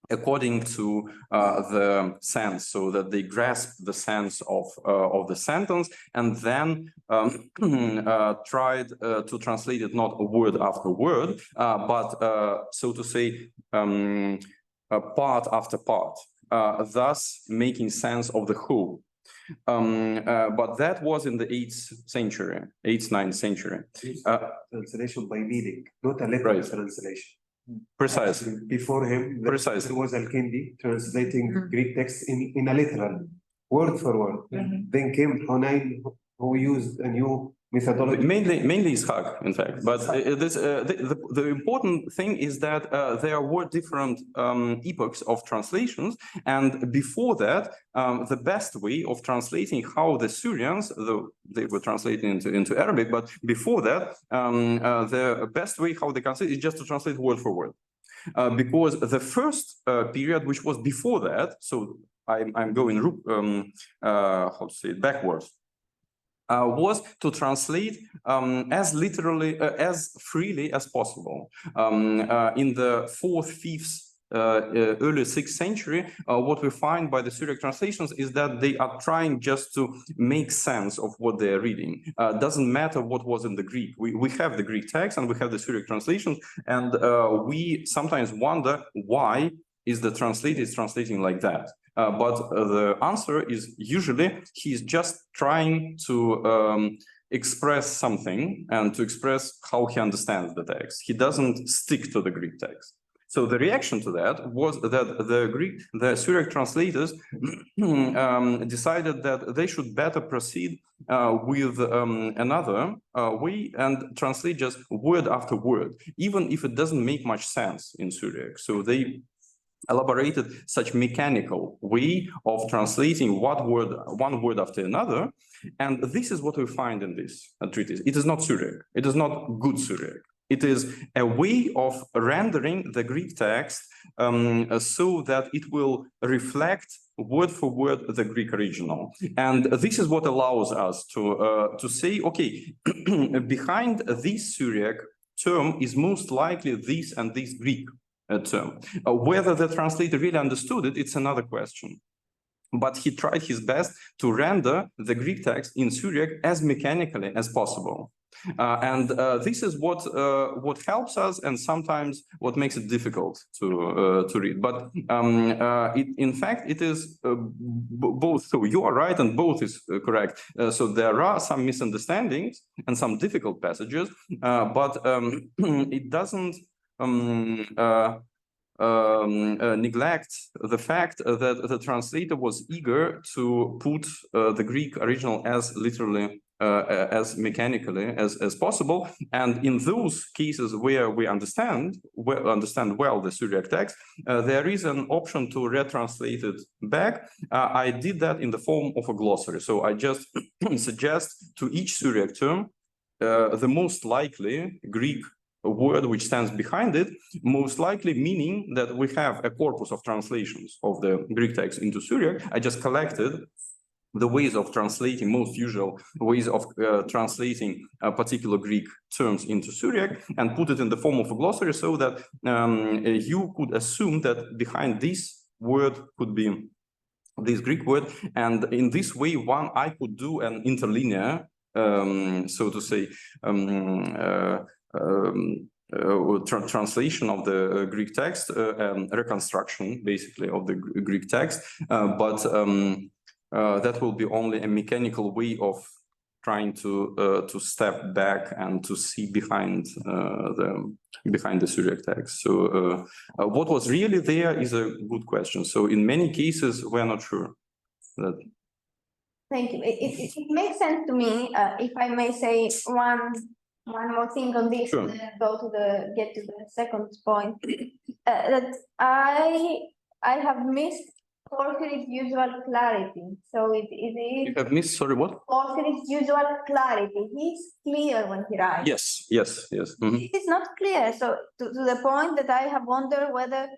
according to the sense, so that they grasp the sense of the sentence and then tried to translate it not word after word, but so to say part after part, thus making sense of the whole. But that was in the 8th century, 8th, 9th century. Translation by meaning, not a literal translation. Precisely. Actually, before him, there was Al-Kindi translating Greek text in a literal, word for word. Then came Hunayn, who used a new methodology. Mainly Ishaq, in fact. But the important thing is that there were different epochs of translations, and before that, the best way of translating how the Syrians, though they were translating into Arabic, but before that, the best way how they translate is just to translate word for word, because the first period, which was before that, so I'm going how to say it, backwards. Was to translate as literally, as freely as possible. In the 4th, 5th, early 6th century, what we find by the Syriac translations is that they are trying just to make sense of what they are reading. Doesn't matter what was in the Greek. We have the Greek text and we have the Syriac translations, and we sometimes wonder why is the translator translating like that. But the answer is usually he's just trying to express something and to express how he understands the text. He doesn't stick to the Greek text. So the reaction to that was that the Syriac translators decided that they should better proceed with another way and translate just word after word, even if it doesn't make much sense in Syriac. So they elaborated such mechanical way of translating one word after another, and this is what we find in this treatise. It is not Syriac. It is not good Syriac. It is a way of rendering the Greek text so that it will reflect word for word the Greek original, and this is what allows us to say, okay, behind this Syriac term is most likely this and this Greek term. Whether the translator really understood it, it's another question. But he tried his best to render the Greek text in Syriac as mechanically as possible. And this is what helps us, and sometimes what makes it difficult to read. But in fact, it is both. So you are right, and both is correct. So there are some misunderstandings and some difficult passages, but it doesn't neglect the fact that the translator was eager to put the Greek original as literally, as mechanically as possible. And in those cases where we understand well the Syriac text, there is an option to retranslate it back. I did that in the form of a glossary. So I just suggest to each Syriac term the most likely Greek word which stands behind it, most likely meaning that we have a corpus of translations of the Greek text into Syriac. I just collected the ways of translating, most usual ways of translating particular Greek terms into Syriac and put it in the form of a glossary so that you could assume that behind this word could be this Greek word. And in this way, I could do an interlinear, so to say, translation of the Greek text, reconstruction basically of the Greek text, but that will be only a mechanical way of trying to step back and to see behind the Syriac text. So what was really there is a good question. So in many cases we're not sure that. Thank you. It makes sense to me. If I may say one more thing on this, Sure. and then get to the second point. That I have missed Porphyry's usual clarity. So it is. You have missed, sorry, what? Porphyry's usual clarity. He's clear when he writes. Yes. Mhm. It is not clear. So to the point that I have wondered whether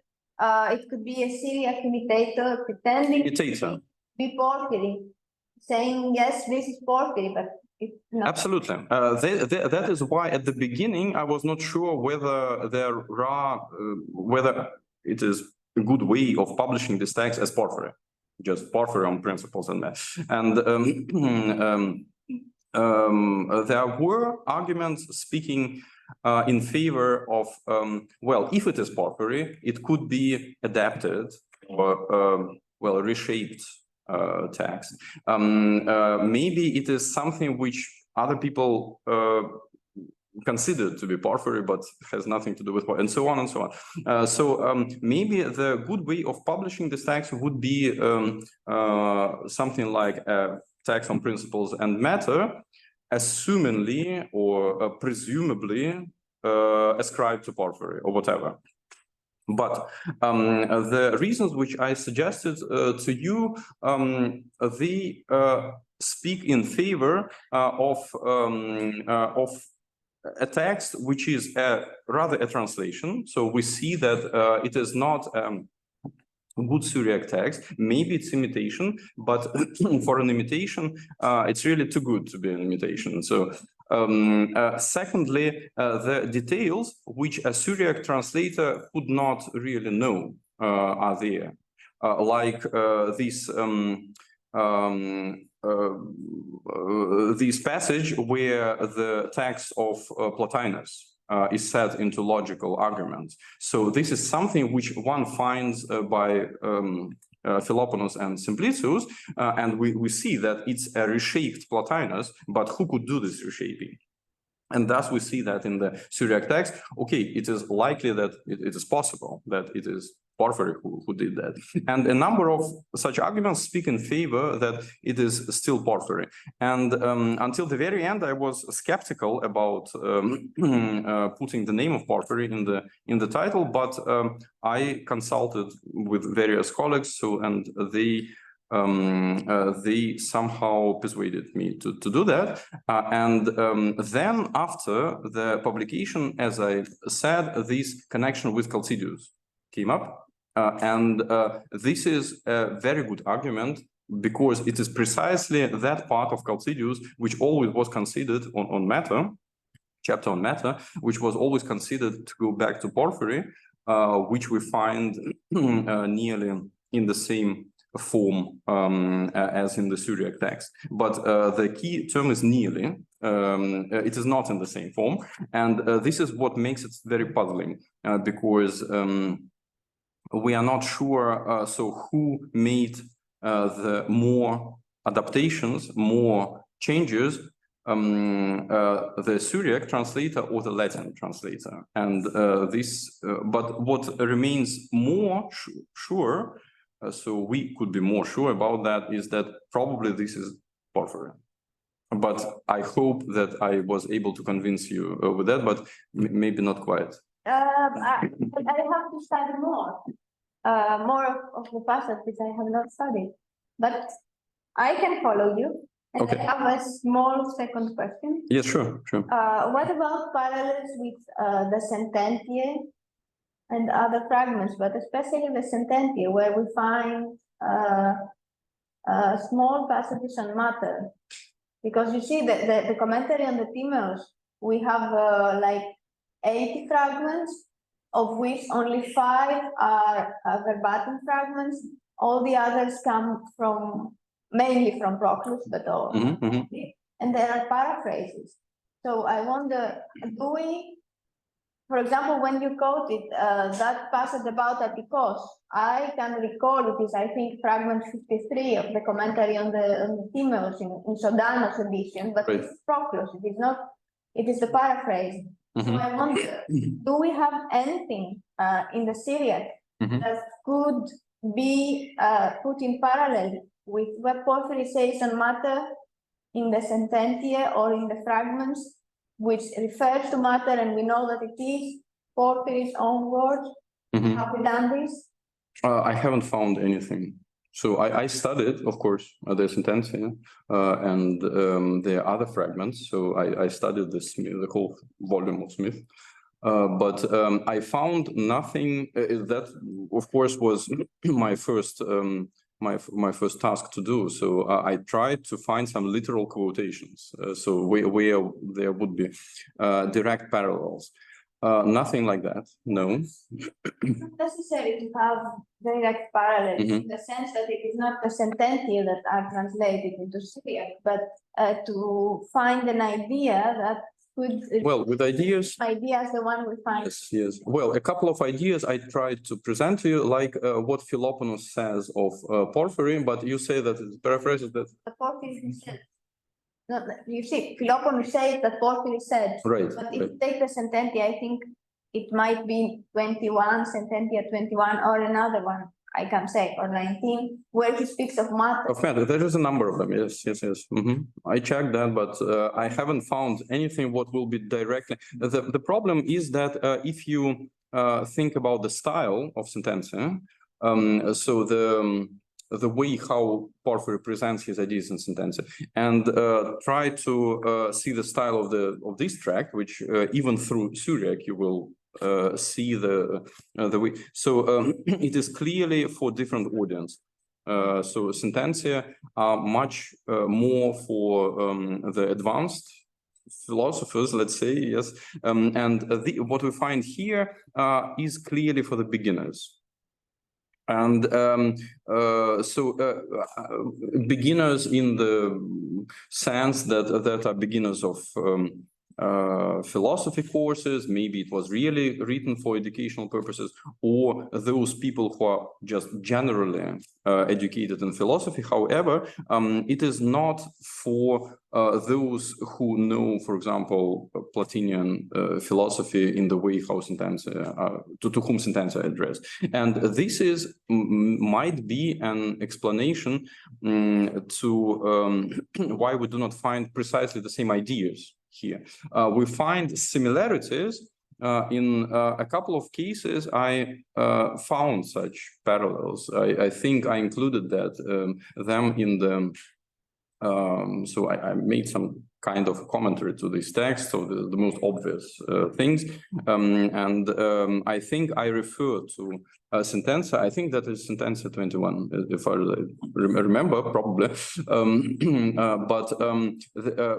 it could be a Syriac imitator pretending to be Porphyry, saying yes, this is Porphyry, but it's not. Absolutely. That is why at the beginning I was not sure whether whether it is a good way of publishing this text as Porphyry, just Porphyry on principles and math. And there were arguments speaking in favor of, well, if it is Porphyry, it could be adapted or, well, reshaped text. Maybe it is something which other people considered to be Porphyry, but has nothing to do with Porphyry, and so on and so on. So maybe the good way of publishing this text would be something like a text on principles and matter, assumingly or presumably ascribed to Porphyry or whatever. But the reasons which I suggested to you, they speak in favor of a text which is rather a translation. So we see that it is not a good Syriac text. Maybe it's imitation, but for an imitation, it's really too good to be an imitation. So secondly, the details which a Syriac translator could not really know are there, like this passage where the text of Plotinus is set into logical arguments. So this is something which one finds by Philoponus and Simplicius, and we see that it's a reshaped Plotinus, but who could do this reshaping? And thus we see that in the Syriac text, okay, it is likely that it is possible that it is Porphyry who did that. And a number of such arguments speak in favor that it is still Porphyry. And until the very end, I was skeptical about putting the name of Porphyry in the title, but I consulted with various colleagues, and they somehow persuaded me to do that. And then after the publication, as I said, this connection with Chalcidius came up. And this is a very good argument because it is precisely that part of Chalcidius which always was considered on matter, chapter on matter, which was always considered to go back to Porphyry, which we find nearly in the same form as in the Syriac text. But the key term is nearly. It is not in the same form. And this is what makes it very puzzling because we are not sure, so who made the more adaptations, more changes, the Syriac translator or the Latin translator. And but what remains more sure, so we could be more sure about that, is that probably this is Porphyry. But I hope that I was able to convince you with that, but maybe not quite. I have to study more of the passages I have not studied, but I can follow you. And Okay. I have a small second question. Yes, sure, sure. What about parallels with the sententiae and other fragments, but especially the sententiae, where we find small passages on matter? Because you see the commentary on the Timaeus, we have like 80 fragments, of which only 5 are verbatim fragments. All the others come from, mainly from Proclus, but all. And there are paraphrases. So I wonder, do we, for example, when you quoted that passage about Atticus, I can recall it is, I think, fragment 53 of the commentary on the Timaeus in Sodanos edition, but Right. it's Proclus, it is not, it is the paraphrase. So I wonder, do we have anything in the Syriac that could be put in parallel with what Porphyry says on matter in the sententiae or in the fragments, which refers to matter, and we know that it is Porphyry's own words? Have we done this? I haven't found anything. So I studied, of course, the sententiae and the other fragments. So I studied the whole volume of Smith. But I found nothing that, of course, was my first my first task to do. So I tried to find some literal quotations. So where there would be direct parallels. Nothing like that. No. It's not necessary to have direct parallels in the sense that it is not the sententiae that are translated into Syriac, but to find an idea that could. Well, with ideas. Ideas, the one we find. Yes, yes. Well, a couple of ideas I tried to present to you, like what Philoponus says of Porphyry, but you say that it paraphrases that. The Porphyry said. No, you see, Philoponus says that Porphyry said. Right. But if you take the sententia, I think it might be 21, sententia 21, or another one, I can say, or 19, where he speaks of matter. Of matter, there is a number of them. Yes, yes, yes. I checked that, but I haven't found anything what will be directly. The problem is that if you think about the style of sententia, so the way how Porphyry presents his ideas in sententia, and try to see the style of this tract, which even through Syriac you will see the way. So it is clearly for different audience. So sententia are much more for the advanced philosophers, let's say, yes. And what we find here is clearly for the beginners. And beginners in the sense that are beginners of philosophy courses, maybe it was really written for educational purposes, or those people who are just generally educated in philosophy. However, it is not for those who know, for example, Platonian philosophy in the way how sententia, to whom sententia addressed. And this is might be an explanation to why we do not find precisely the same ideas here. We find similarities in a couple of cases. I found such parallels. I think I included them in the. So I made some kind of commentary to this text, so the most obvious things, and I think I refer to sententia. I think that is sententia 21, if I remember, probably. But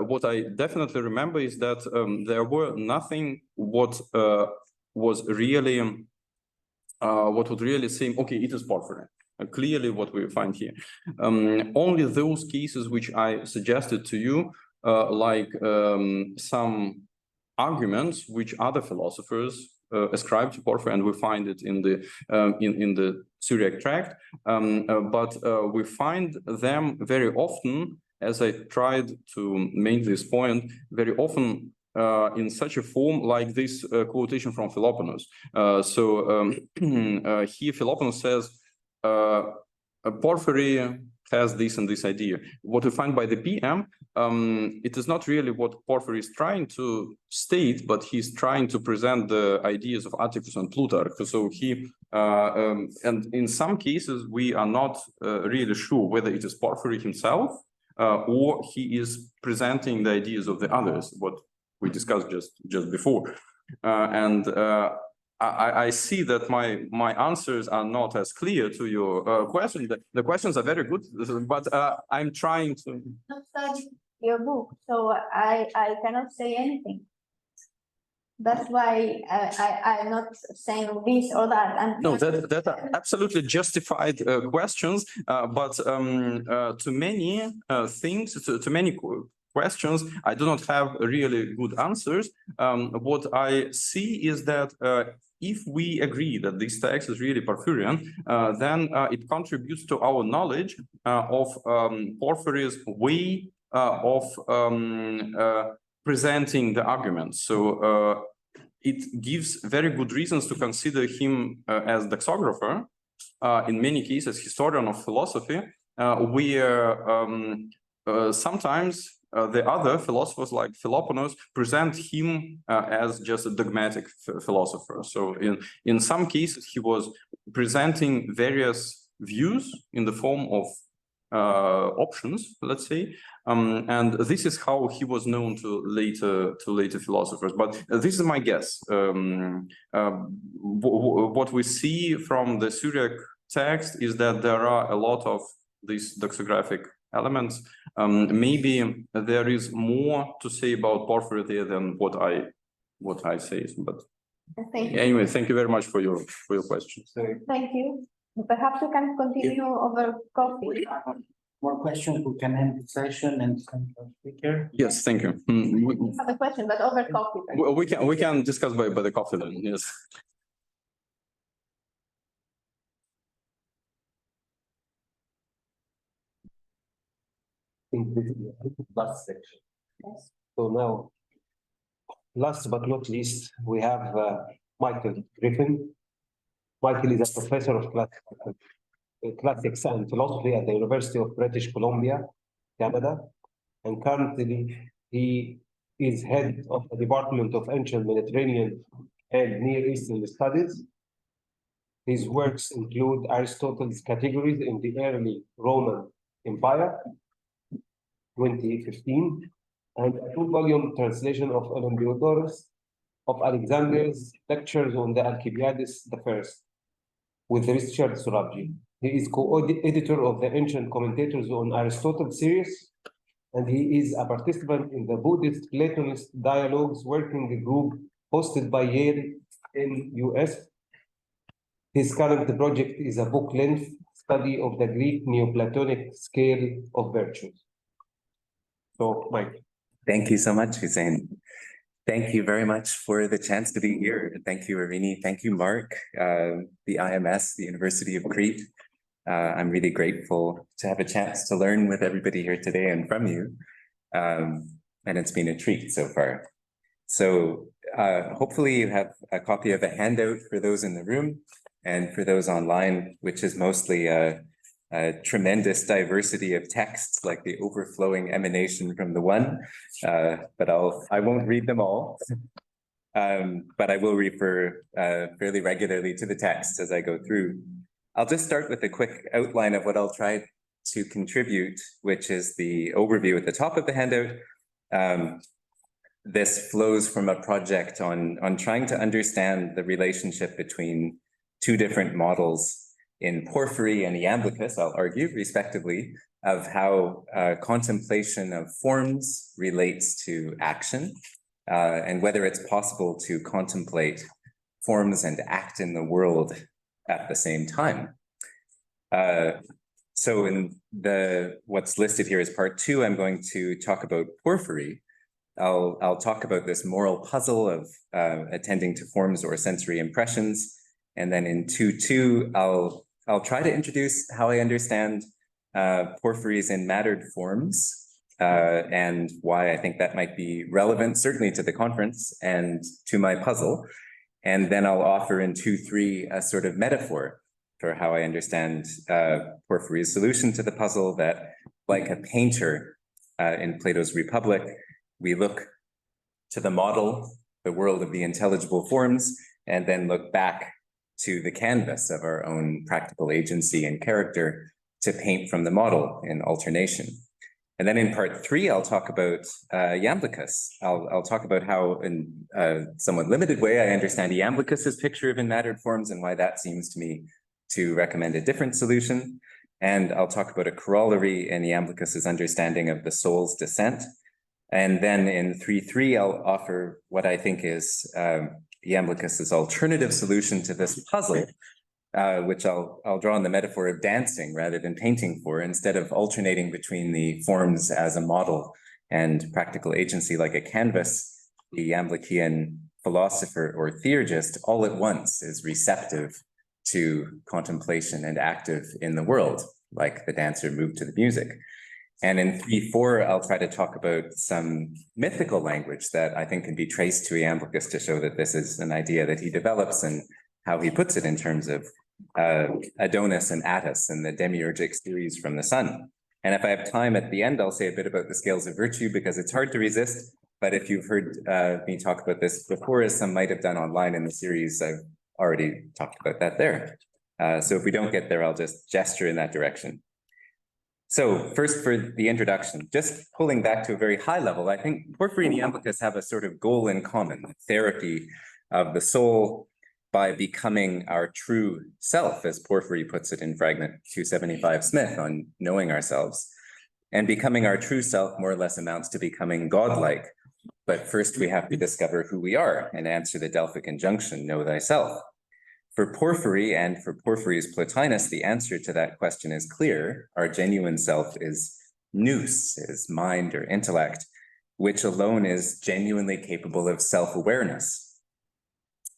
what I definitely remember is that there were nothing what was really what would really seem okay. It is Porphyry. Clearly, what we find here. Only those cases which I suggested to you, like some arguments which other philosophers ascribe to Porphyry, and we find it in the Syriac tract. But we find them very often, as I tried to make this point, very often in such a form like this quotation from Philoponus. Here Philoponus says, Porphyry has this and this idea. What we find by the PM, it is not really what Porphyry is trying to state, but he's trying to present the ideas of Atticus and Plutarch. So he, and in some cases, we are not really sure whether it is Porphyry himself or he is presenting the ideas of the others, what we discussed just before. I see that my answers are not as clear to your question. The questions are very good, but I'm trying to. Not study your book, so I cannot say anything. That's why I'm not saying this or that. No, that are absolutely justified questions, but to many things, to many questions, I do not have really good answers. What I see is that if we agree that this text is really Porphyrian, then it contributes to our knowledge of Porphyry's way of presenting the arguments. So it gives very good reasons to consider him as doxographer, in many cases historian of philosophy, where sometimes the other philosophers like Plotinus present him as just a dogmatic philosopher. So in some cases, he was presenting various views in the form of options, let's say, and this is how he was known to later philosophers. But this is my guess. What we see from the Syriac text is that there are a lot of these doxographic elements. Maybe there is more to say about Porphyry there than what I say. But anyway, thank you very much for your questions. Thank you. Perhaps we can continue over coffee. More questions, we can end the session and come to the speaker. Yes, thank you. I have a question, but over coffee. We can discuss by the coffee then. Yes. In the last section. Yes. So now, last but not least, we have Michael Griffin. Michael is a professor of classics and philosophy at the University of British Columbia, Canada, and currently he is head of the Department of Ancient Mediterranean and Near Eastern Studies. His works include Aristotle's Categories in the Early Roman Empire, 2015, and a 2-volume translation of Olympiodorus of Alexandria's Lectures on the Alcibiades I, with Richard Sorabji. He is co-editor of the Ancient Commentators on Aristotle series, and he is a participant in the Buddhist Platonist Dialogues working group hosted by Yale in US. His current project is a book-length study of the Greek Neoplatonic scale of virtues. So, Mike. Thank you so much, Hussein. Thank you very much for the chance to be here. Thank you, Irini. Thank you, Mark, the IMS, the University of Crete. I'm really grateful to have a chance to learn with everybody here today and from you. And it's been a treat so far. So hopefully you have a copy of a handout for those in the room and for those online, which is mostly a tremendous diversity of texts, like the overflowing emanation from the one, but I won't read them all, but I will refer fairly regularly to the text as I go through. I'll just start with a quick outline of what I'll try to contribute, which is the overview at the top of the handout. This flows from a project on trying to understand the relationship between two different models in Porphyry and Iamblichus, I'll argue, respectively, of how contemplation of forms relates to action, and whether it's possible to contemplate forms and act in the world at the same time. So in what's listed here as part 2, I'm going to talk about Porphyry. I'll talk about this moral puzzle of attending to forms or sensory impressions. And then in 2.2, I'll try to introduce how I understand Porphyry's in mattered forms, and why I think that might be relevant, certainly to the conference and to my puzzle. And then I'll offer in 2.3 a sort of metaphor for how I understand Porphyry's solution to the puzzle, that like a painter in Plato's Republic, we look to the model, the world of the intelligible forms, and then look back to the canvas of our own practical agency and character to paint from the model in alternation. And then in part 3, I'll talk about Iamblichus. I'll talk about how, in a somewhat limited way, I understand Iamblichus's picture of enmattered forms and why that seems to me to recommend a different solution. And I'll talk about a corollary in Iamblichus's understanding of the soul's descent. And then in 3.3, I'll offer what I think is Iamblichus's alternative solution to this puzzle, which I'll draw on the metaphor of dancing rather than painting for, instead of alternating between the forms as a model and practical agency like a canvas. The Iamblichian philosopher or theurgist all at once is receptive to contemplation and active in the world, like the dancer moved to the music. And in 3.4, I'll try to talk about some mythical language that I think can be traced to Iamblichus to show that this is an idea that he develops and how he puts it in terms of Adonis and Attis and the demiurgic series from the sun. And if I have time at the end, I'll say a bit about the scales of virtue because it's hard to resist. But if you've heard me talk about this before, as some might have done online in the series, I've already talked about that there. So if we don't get there, I'll just gesture in that direction. So first for the introduction, just pulling back to a very high level, I think Porphyry and Iamblichus have a sort of goal in common, therapy of the soul by becoming our true self, as Porphyry puts it in fragment 275 Smith on knowing ourselves. And becoming our true self more or less amounts to becoming godlike. But first we have to discover who we are and answer the Delphic injunction, know thyself. For Porphyry and for Porphyry's Plotinus, the answer to that question is clear. Our genuine self is nous, is mind or intellect, which alone is genuinely capable of self-awareness.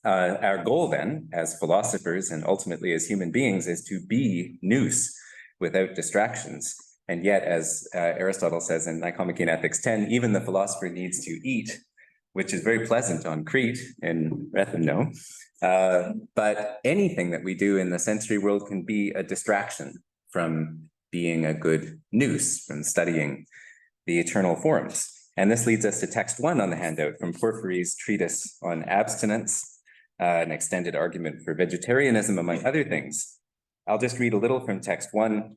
Our goal then, as philosophers and ultimately as human beings, is to be nous without distractions. And yet, as Aristotle says in Nicomachean Ethics 10, even the philosopher needs to eat, which is very pleasant on Crete in Rethymno. But anything that we do in the sensory world can be a distraction from being a good nous, from studying the eternal forms. And this leads us to text 1 on the handout from Porphyry's treatise on abstinence, an extended argument for vegetarianism, among other things. I'll just read a little from text 1.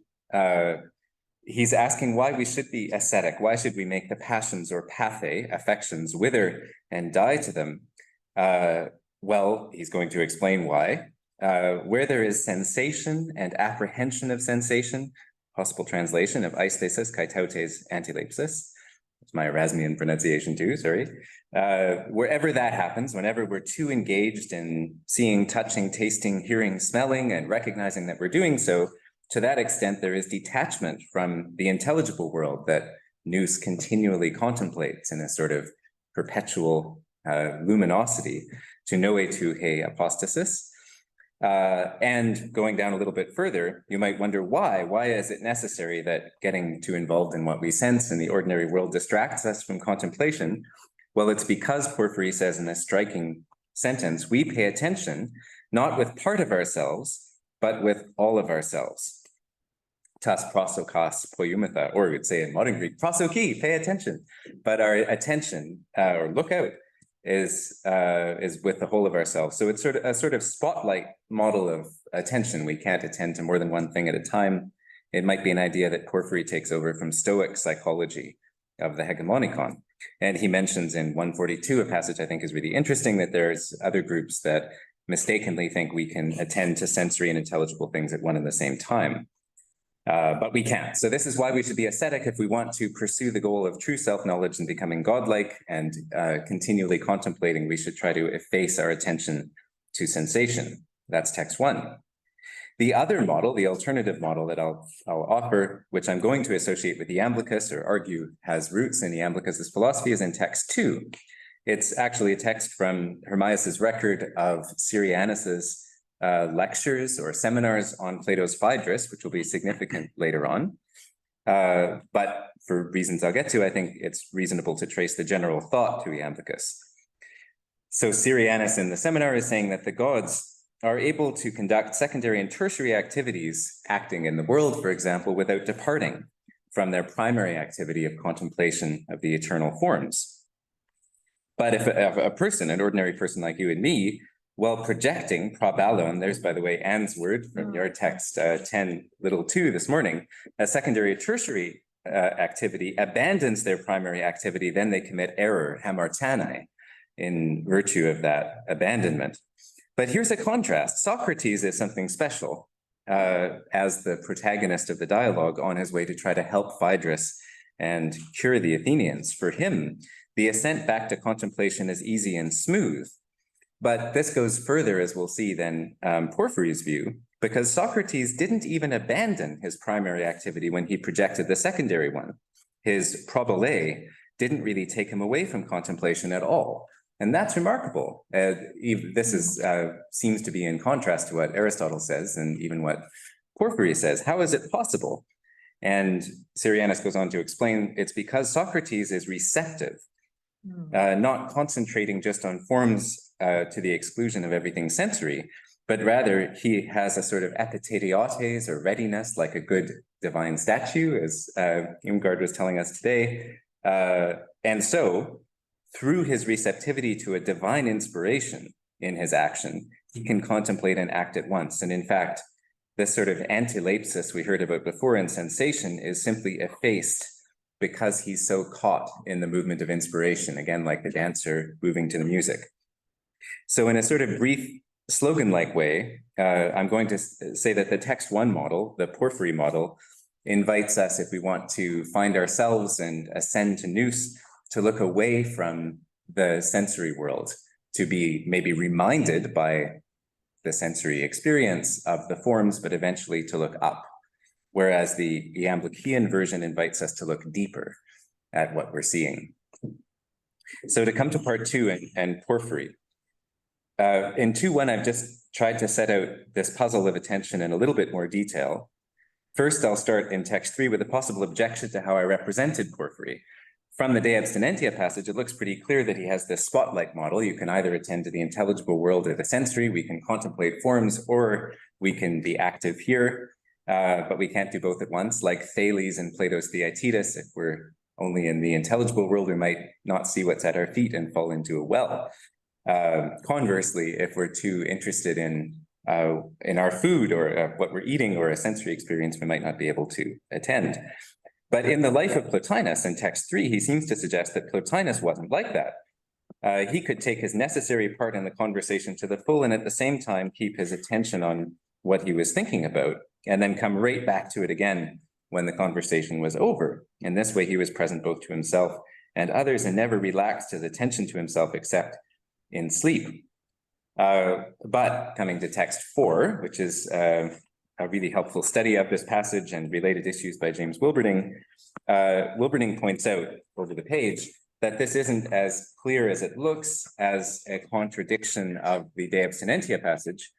He's asking why we should be ascetic. Why should we make the passions or pathe, affections, wither and die to them? Well, he's going to explain why. Where there is sensation and apprehension of sensation, possible translation of aisthesis, kaitautes, antilepsis. It's my Erasmian pronunciation too, sorry. Wherever that happens, whenever we're too engaged in seeing, touching, tasting, hearing, smelling, and recognizing that we're doing so, to that extent, there is detachment from the intelligible world that nous continually contemplates in a sort of perpetual luminosity, to noe tu he apostasis. And going down a little bit further, you might wonder why. Why is it necessary that getting too involved in what we sense in the ordinary world distracts us from contemplation? Well, it's because Porphyry says in this striking sentence, we pay attention not with part of ourselves, but with all of ourselves. Tas prosokos poiumetha, or we would say in modern Greek, prosoki, pay attention. But our attention, or look out, is with the whole of ourselves. So it's a sort of spotlight model of attention. We can't attend to more than one thing at a time. It might be an idea that Porphyry takes over from Stoic psychology of the hegemonikon. And he mentions in 142, a passage I think is really interesting, that there's other groups that mistakenly think we can attend to sensory and intelligible things at one and the same time. But we can't. So this is why we should be ascetic if we want to pursue the goal of true self-knowledge and becoming godlike and continually contemplating. We should try to efface our attention to sensation. That's text 1. The other model, the alternative model that I'll offer, which I'm going to associate with Iamblichus or argue has roots in Iamblichus's philosophy, is in text 2. It's actually a text from Hermias's record of Syrianus's lectures or seminars on Plato's Phaedrus, which will be significant later on. But for reasons I'll get to, I think it's reasonable to trace the general thought to Iamblichus. So Syrianus in the seminar is saying that the gods are able to conduct secondary and tertiary activities, acting in the world, for example, without departing from their primary activity of contemplation of the eternal forms. But if a person, an ordinary person like you and me, while projecting proballon, there's, by the way, Anne's word from your text 10:2 this morning, a secondary or tertiary activity, abandons their primary activity, then they commit error, hamartanai, in virtue of that abandonment. But here's a contrast. Socrates is something special as the protagonist of the dialogue on his way to try to help Phaedrus and cure the Athenians. For him, the ascent back to contemplation is easy and smooth. But this goes further, as we'll see, than Porphyry's view, because Socrates didn't even abandon his primary activity when he projected the secondary one. His probole didn't really take him away from contemplation at all. And that's remarkable. This is seems to be in contrast to what Aristotle says and even what Porphyry says. How is it possible? And Syrianus goes on to explain it's because Socrates is receptive, not concentrating just on forms to the exclusion of everything sensory, but rather he has a sort of epitadiotes or readiness, like a good divine statue, as Irmgard was telling us today. And so, through his receptivity to a divine inspiration in his action, he can contemplate and act at once. And in fact, this sort of antilepsis we heard about before in sensation is simply effaced because he's so caught in the movement of inspiration, again, like the dancer moving to the music. So in a sort of brief slogan-like way, I'm going to say that the text one model, the Porphyry model, invites us, if we want to find ourselves and ascend to nous, to look away from the sensory world, to be maybe reminded by the sensory experience of the forms, but eventually to look up. Whereas the Iamblichian version invites us to look deeper at what we're seeing. So to come to part two and Porphyry. In 2.1, I've just tried to set out this puzzle of attention in a little bit more detail. First, I'll start in text 3 with a possible objection to how I represented Porphyry. From the De Abstinentia passage, it looks pretty clear that he has this spotlight model. You can either attend to the intelligible world or the sensory, we can contemplate forms, or we can be active here, but we can't do both at once, like Thales in Plato's Theaetetus. If we're only in the intelligible world, we might not see what's at our feet and fall into a well. Conversely, if we're too interested in our food or what we're eating or a sensory experience, we might not be able to attend. But in the life of Plotinus in text 3, he seems to suggest that Plotinus wasn't like that. He could take his necessary part in the conversation to the full and at the same time keep his attention on what he was thinking about and then come right back to it again when the conversation was over. In this way, he was present both to himself and others and never relaxed his attention to himself except in sleep. But coming to text 4, which is a really helpful study of this passage and related issues by James Wilberding, Wilberding points out over the page that this isn't as clear as it looks as a contradiction of the De Abstinentia passage.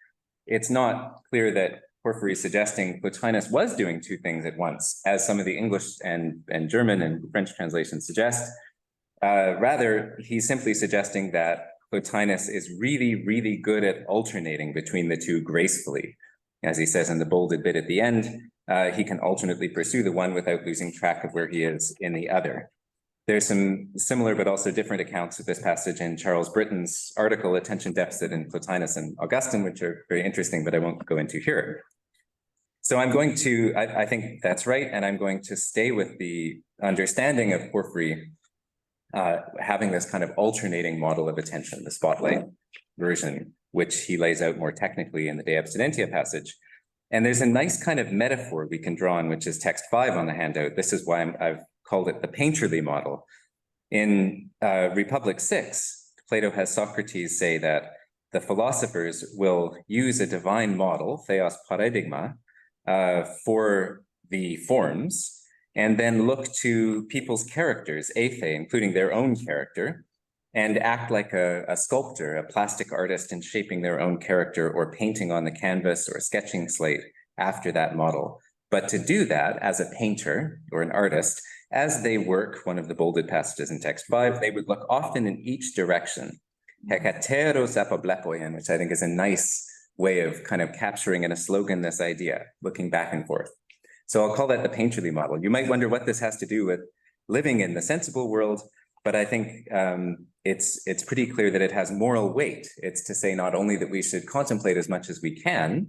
It's not clear that Porphyry is suggesting Plotinus was doing two things at once, as some of the English and German and French translations suggest. Rather, he's simply suggesting that Plotinus is really, really good at alternating between the two gracefully. As he says in the bolded bit at the end, he can alternately pursue the one without losing track of where he is in the other. There's some similar but also different accounts of this passage in Charles Britton's article, Attention Deficit in Plotinus and Augustine, which are very interesting, but I won't go into here. So I'm going to, I think that's right, and I'm going to stay with the understanding of Porphyry having this kind of alternating model of attention, the spotlight version, which he lays out more technically in the De Abstinentia passage. And there's a nice kind of metaphor we can draw on, which is text 5 on the handout. This is why I've called it the painterly model. In Republic 6, Plato has Socrates say that the philosophers will use a divine model, theos paradigma, for the forms, and then look to people's characters, ethe, including their own character, and act like a sculptor, a plastic artist in shaping their own character or painting on the canvas or sketching slate after that model. But to do that as a painter or an artist, as they work, one of the bolded passages in text 5, they would look often in each direction. Hekateros apoblepoion, which I think is a nice way of kind of capturing in a slogan this idea, looking back and forth. So I'll call that the painterly model. You might wonder what this has to do with living in the sensible world, but I think it's pretty clear that it has moral weight. It's to say not only that we should contemplate as much as we can,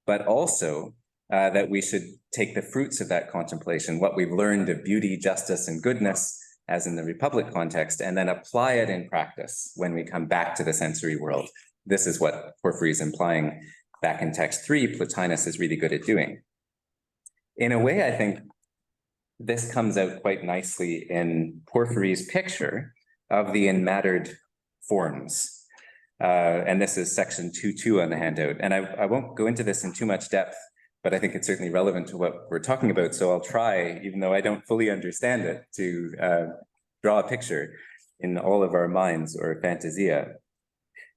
but also that we should take the fruits of that contemplation, what we've learned of beauty, justice, and goodness, as in the Republic context, and then apply it in practice when we come back to the sensory world. This is what Porphyry is implying back in text 3, Plotinus is really good at doing. In a way, I think this comes out quite nicely in Porphyry's picture of the enmattered forms. And this is section 2.2 on the handout. And I won't go into this in too much depth, but I think it's certainly relevant to what we're talking about. So I'll try, even though I don't fully understand it, to draw a picture in all of our minds or fantasia.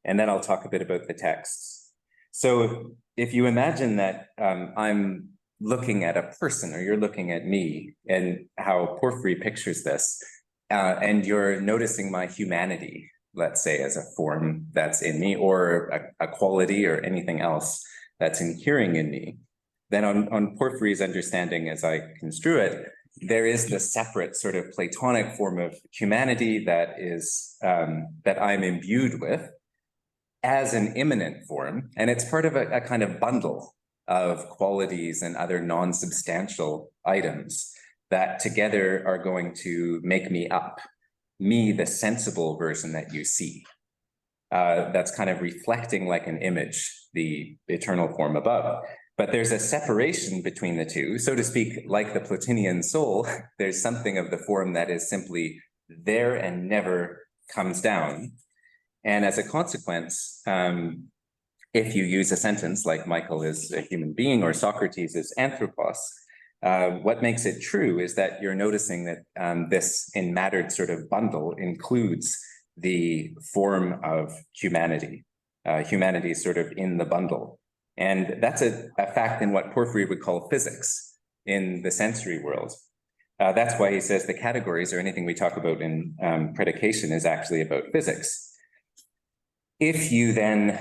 And then I'll talk a bit about the texts. So if you imagine that I'm looking at a person, or you're looking at me, and how Porphyry pictures this, and you're noticing my humanity, let's say, as a form that's in me, or a quality or anything else that's inhering in me, then on Porphyry's understanding, as I construe it, there is the separate sort of Platonic form of humanity that is that I'm imbued with as an immanent form, and it's part of a kind of bundle of qualities and other non-substantial items that together are going to make me up, me, the sensible version that you see. That's kind of reflecting like an image, the eternal form above. But there's a separation between the two, so to speak, like the Plotinian soul. There's something of the form that is simply there and never comes down. And as a consequence, if you use a sentence like Michael is a human being or Socrates is anthropos, what makes it true is that you're noticing that this enmattered sort of bundle includes the form of humanity. Humanity is sort of in the bundle. And that's a fact in what Porphyry would call physics in the sensory world. That's why he says the categories or anything we talk about in predication is actually about physics. If you then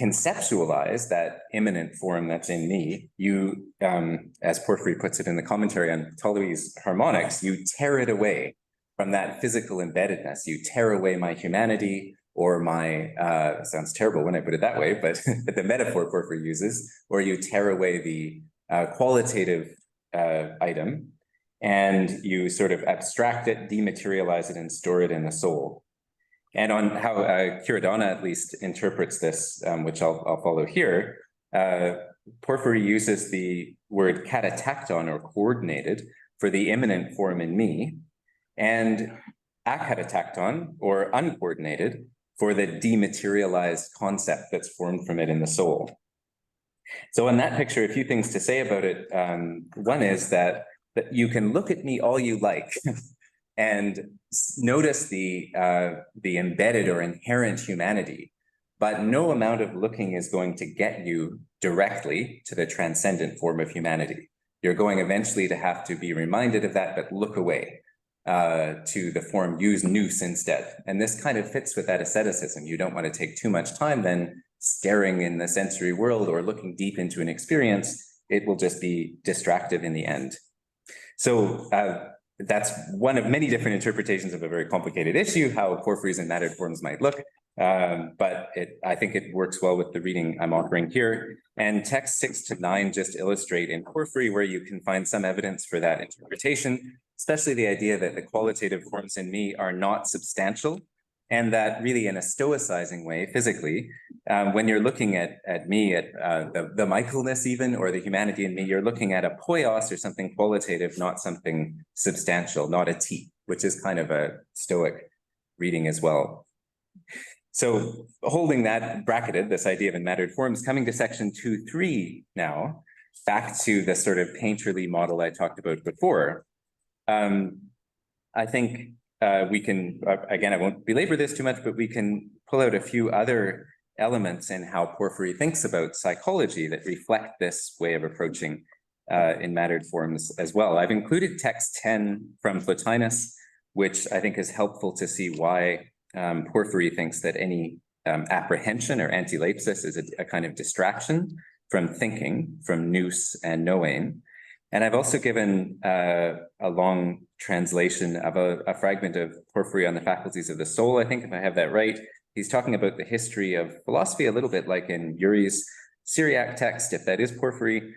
conceptualize that immanent form that's in me, you, as Porphyry puts it in the commentary on Ptolemy's harmonics, you tear it away from that physical embeddedness. You tear away my humanity, or my, sounds terrible when I put it that way, but the metaphor Porphyry uses, or you tear away the qualitative item, and you sort of abstract it, dematerialize it, and store it in the soul. And on how Kyrodana at least interprets this, which I'll follow here, Porphyry uses the word katatacton, or coordinated, for the immanent form in me, and akatatacton, or uncoordinated, for the dematerialized concept that's formed from it in the soul. So in that picture, a few things to say about it. One is that you can look at me all you like and notice the embedded or inherent humanity, but no amount of looking is going to get you directly to the transcendent form of humanity. You're going eventually to have to be reminded of that, but look away to the form use nous instead. And this kind of fits with that asceticism. You don't want to take too much time then staring in the sensory world or looking deep into an experience. It will just be distractive in the end. So that's one of many different interpretations of a very complicated issue, how Porphyry's and mattered forms might look. But I think it works well with the reading I'm offering here. And texts 6 to 9 just illustrate in Porphyry where you can find some evidence for that interpretation, especially the idea that the qualitative forms in me are not substantial, and that really in a stoicizing way, physically, when you're looking at me, at the Michaelness even, or the humanity in me, you're looking at a poios or something qualitative, not something substantial, not a T, which is kind of a Stoic reading as well. So holding that bracketed, this idea of enmattered forms, coming to section 2.3 now, back to the sort of painterly model I talked about before. I think we can, again, I won't belabor this too much, but we can pull out a few other elements in how Porphyry thinks about psychology that reflect this way of approaching enmattered forms as well. I've included text 10 from Plotinus, which I think is helpful to see why Porphyry thinks that any apprehension or antilepsis is a kind of distraction from thinking, from nous and knowing. And I've also given a long translation of a fragment of Porphyry on the faculties of the soul, I think, if I have that right. He's talking about the history of philosophy a little bit like in Yuri's Syriac text, if that is Porphyry.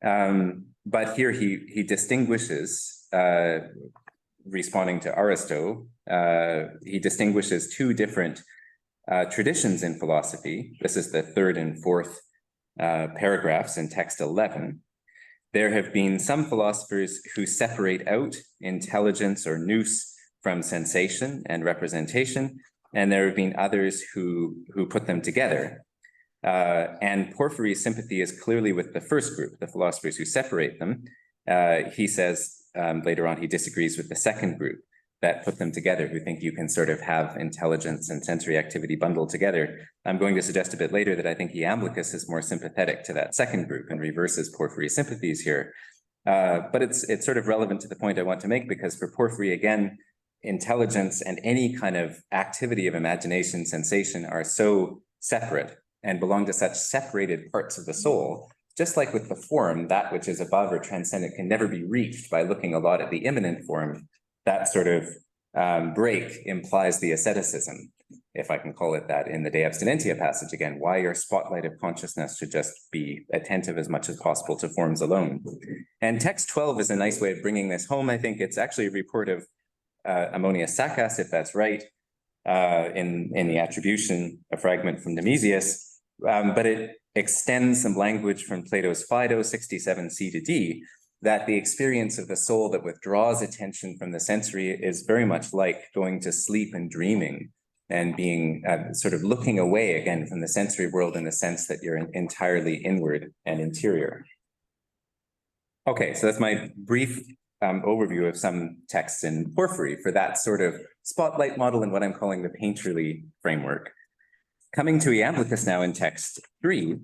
But here he distinguishes, responding to Aristotle, he distinguishes two different traditions in philosophy. This is the third and fourth paragraphs in text 11. There have been some philosophers who separate out intelligence or nous from sensation and representation, and there have been others who put them together. And Porphyry's sympathy is clearly with the first group, the philosophers who separate them. He says later on he disagrees with the second group that put them together, who think you can sort of have intelligence and sensory activity bundled together. I'm going to suggest a bit later that I think Iamblichus is more sympathetic to that second group and reverses Porphyry's sympathies here. But it's sort of relevant to the point I want to make, because for Porphyry, again, intelligence and any kind of activity of imagination, sensation are so separate and belong to such separated parts of the soul. Just like with the form, that which is above or transcendent can never be reached by looking a lot at the immanent form. That sort of break implies the asceticism, if I can call it that, in the De Abstinentia passage again, why your spotlight of consciousness should just be attentive as much as possible to forms alone. And text 12 is a nice way of bringing this home. I think it's actually a report of Ammonius Saccas, if that's right, in the attribution, a fragment from Timaeus, but it extends some language from Plato's Phaedo 67c to d, that the experience of the soul that withdraws attention from the sensory is very much like going to sleep and dreaming and being sort of looking away again from the sensory world in the sense that you're entirely inward and interior. Okay, so that's my brief overview of some texts in Porphyry for that sort of spotlight model and what I'm calling the painterly framework. Coming to Iamblichus now in text 3,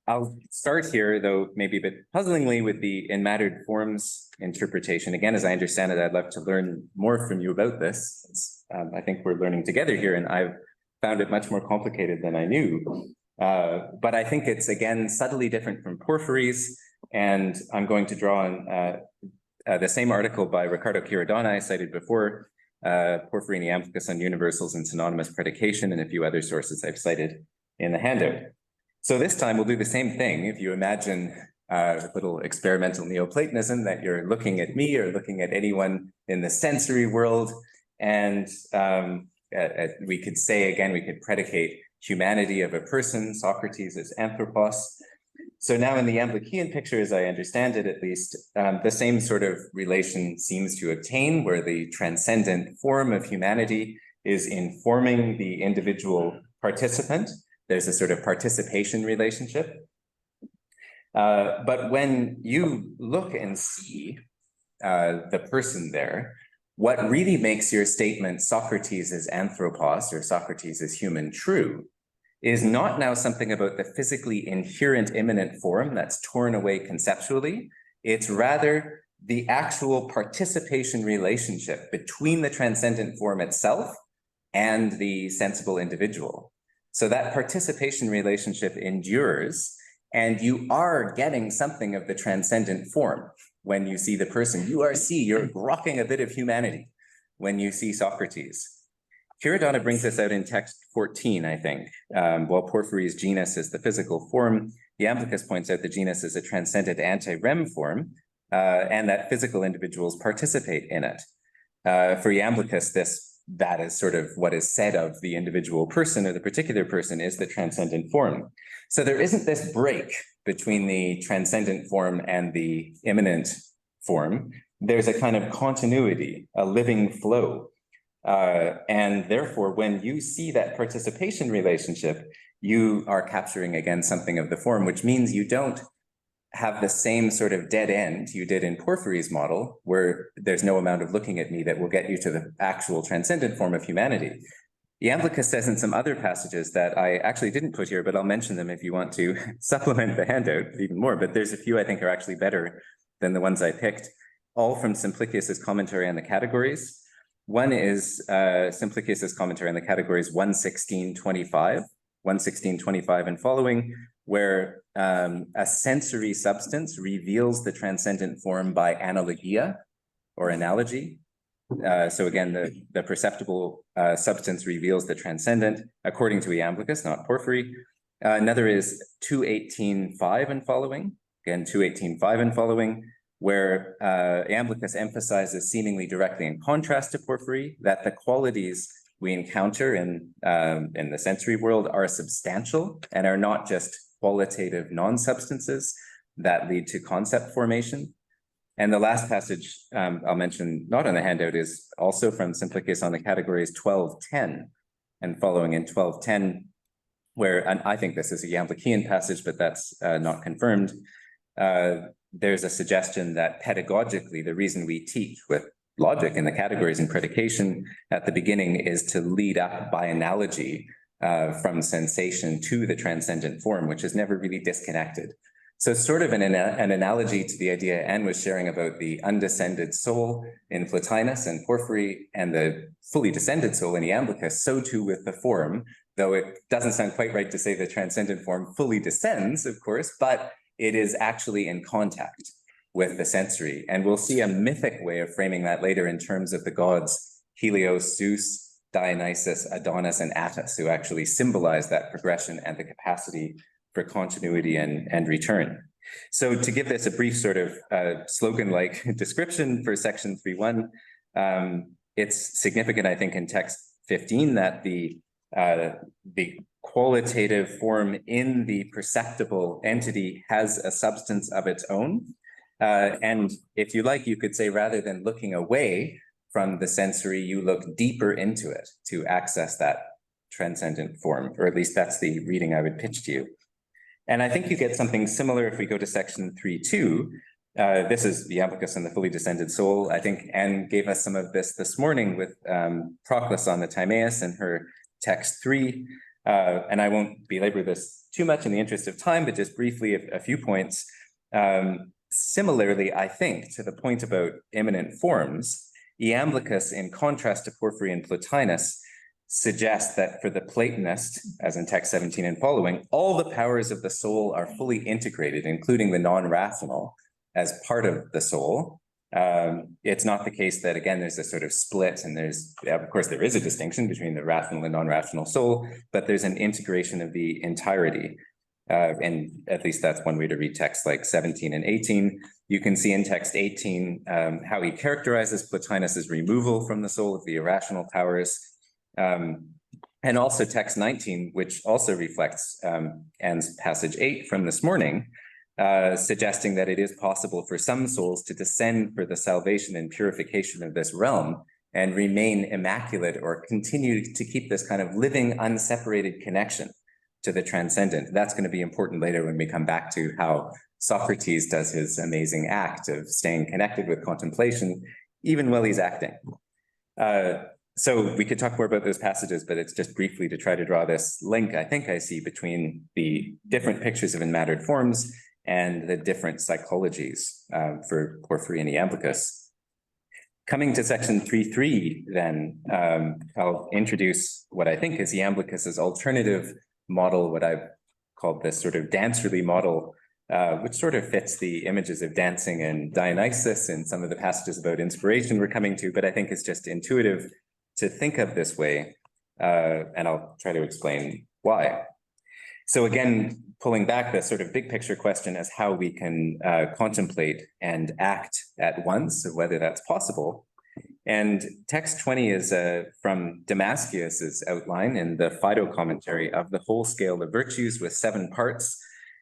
I'll start here, though maybe a bit puzzlingly, with the enmattered forms interpretation. Again, as I understand it, I'd love to learn more from you about this. I think we're learning together here, and I've found it much more complicated than I knew. But I think it's, again, subtly different from Porphyry's, and I'm going to draw on the same article by Riccardo Chirodani I cited before, Porphyry and Iamblichus on universals and synonymous predication, and a few other sources I've cited in the handout. So this time we'll do the same thing. If you imagine a little experimental Neoplatonism, that you're looking at me or looking at anyone in the sensory world, and we could say, again, we could predicate humanity of a person, Socrates as anthropos. So now in the Iamblichian picture, as I understand it at least, the same sort of relation seems to obtain, where the transcendent form of humanity is informing the individual participant. There's a sort of participation relationship. But when you look and see the person there, what really makes your statement Socrates is anthropos, or Socrates is human, true, is not now something about the physically inherent immanent form that's torn away conceptually. It's rather the actual participation relationship between the transcendent form itself and the sensible individual. So that participation relationship endures, and you are getting something of the transcendent form when you see the person. You're grokking a bit of humanity when you see Socrates. Chirodani brings this out in text 14, I think. While Porphyry's genus is the physical form, Iamblichus points out the genus is a transcendent anti-rem form, and that physical individuals participate in it. For Iamblichus, that is sort of what is said of the individual person or the particular person is the transcendent form. So there isn't this break between the transcendent form and the immanent form. There's a kind of continuity, a living flow. And therefore, when you see that participation relationship, you are capturing again something of the form, which means you don't have the same sort of dead end you did in Porphyry's model, where there's no amount of looking at me that will get you to the actual transcendent form of humanity. Iamblichus says in some other passages that I actually didn't put here, but I'll mention them if you want to supplement the handout even more, but there's a few I think are actually better than the ones I picked, all from Simplicius's commentary on the categories. One is Simplicius's commentary on the categories 116.25 and following, where a sensory substance reveals the transcendent form by analogia or analogy. So again, the perceptible substance reveals the transcendent, according to Iamblichus, not Porphyry. Another is 218.5 and following, again, 218.5 and following, where Iamblichus emphasizes seemingly directly in contrast to Porphyry, that the qualities we encounter in the sensory world are substantial and are not just qualitative non-substances that lead to concept formation. And the last passage I'll mention, not on the handout, is also from Simplices on the categories 12.10 and following in 12.10, where, and I think this is a Iamblichian passage, but that's not confirmed. There's a suggestion that pedagogically, the reason we teach with logic in the categories and predication at the beginning is to lead up by analogy from sensation to the transcendent form, which is never really disconnected. So it's sort of an analogy to the idea Anne was sharing about the undescended soul in Plotinus and Porphyry and the fully descended soul in Iamblichus, so too with the form, though it doesn't sound quite right to say the transcendent form fully descends, of course, but it is actually in contact with the sensory. And we'll see a mythic way of framing that later in terms of the gods Helios, Zeus, Dionysus, Adonis, and Attis, who actually symbolize that progression and the capacity for continuity and return. So to give this a brief sort of slogan-like description for section 3.1, it's significant, I think, in text 15 that the qualitative form in the perceptible entity has a substance of its own. And if you like, you could say rather than looking away from the sensory, you look deeper into it to access that transcendent form, or at least that's the reading I would pitch to you. And I think you get something similar if we go to section 3.2. This is the Iamblichus and the fully descended soul. I think Anne gave us some of this morning with Proclus on the Timaeus in her text 3. And I won't belabor this too much in the interest of time, but just briefly a few points. Similarly, I think, to the point about immanent forms, Iamblichus, in contrast to Porphyry and Plotinus, suggests that for the Platonist, as in text 17 and following, all the powers of the soul are fully integrated, including the non-rational, as part of the soul. It's not the case that, again, there's a sort of split, and of course, there is a distinction between the rational and non-rational soul, but there's an integration of the entirety. And at least that's one way to read texts like 17 and 18. You can see in text 18 how he characterizes Plotinus's removal from the soul of the irrational powers. And also text 19, which also reflects Anne's passage 8 from this morning, suggesting that it is possible for some souls to descend for the salvation and purification of this realm and remain immaculate or continue to keep this kind of living, unseparated connection to the transcendent. That's going to be important later when we come back to how Socrates does his amazing act of staying connected with contemplation, even while he's acting. So we could talk more about those passages, but it's just briefly to try to draw this link I think I see between the different pictures of enmattered forms and the different psychologies for Porphyry and Iamblichus. Coming to section 3.3, then, I'll introduce what I think is Iamblichus's alternative model, what I've called this sort of dancerly model, which sort of fits the images of dancing and Dionysus and some of the passages about inspiration we're coming to, but I think it's just intuitive to think of this way, and I'll try to explain why. So again, pulling back the sort of big picture question as how we can contemplate and act at once, or whether that's possible. And text 20 is from Damascius's outline in the Phaedo commentary of the whole scale of virtues with 7 parts.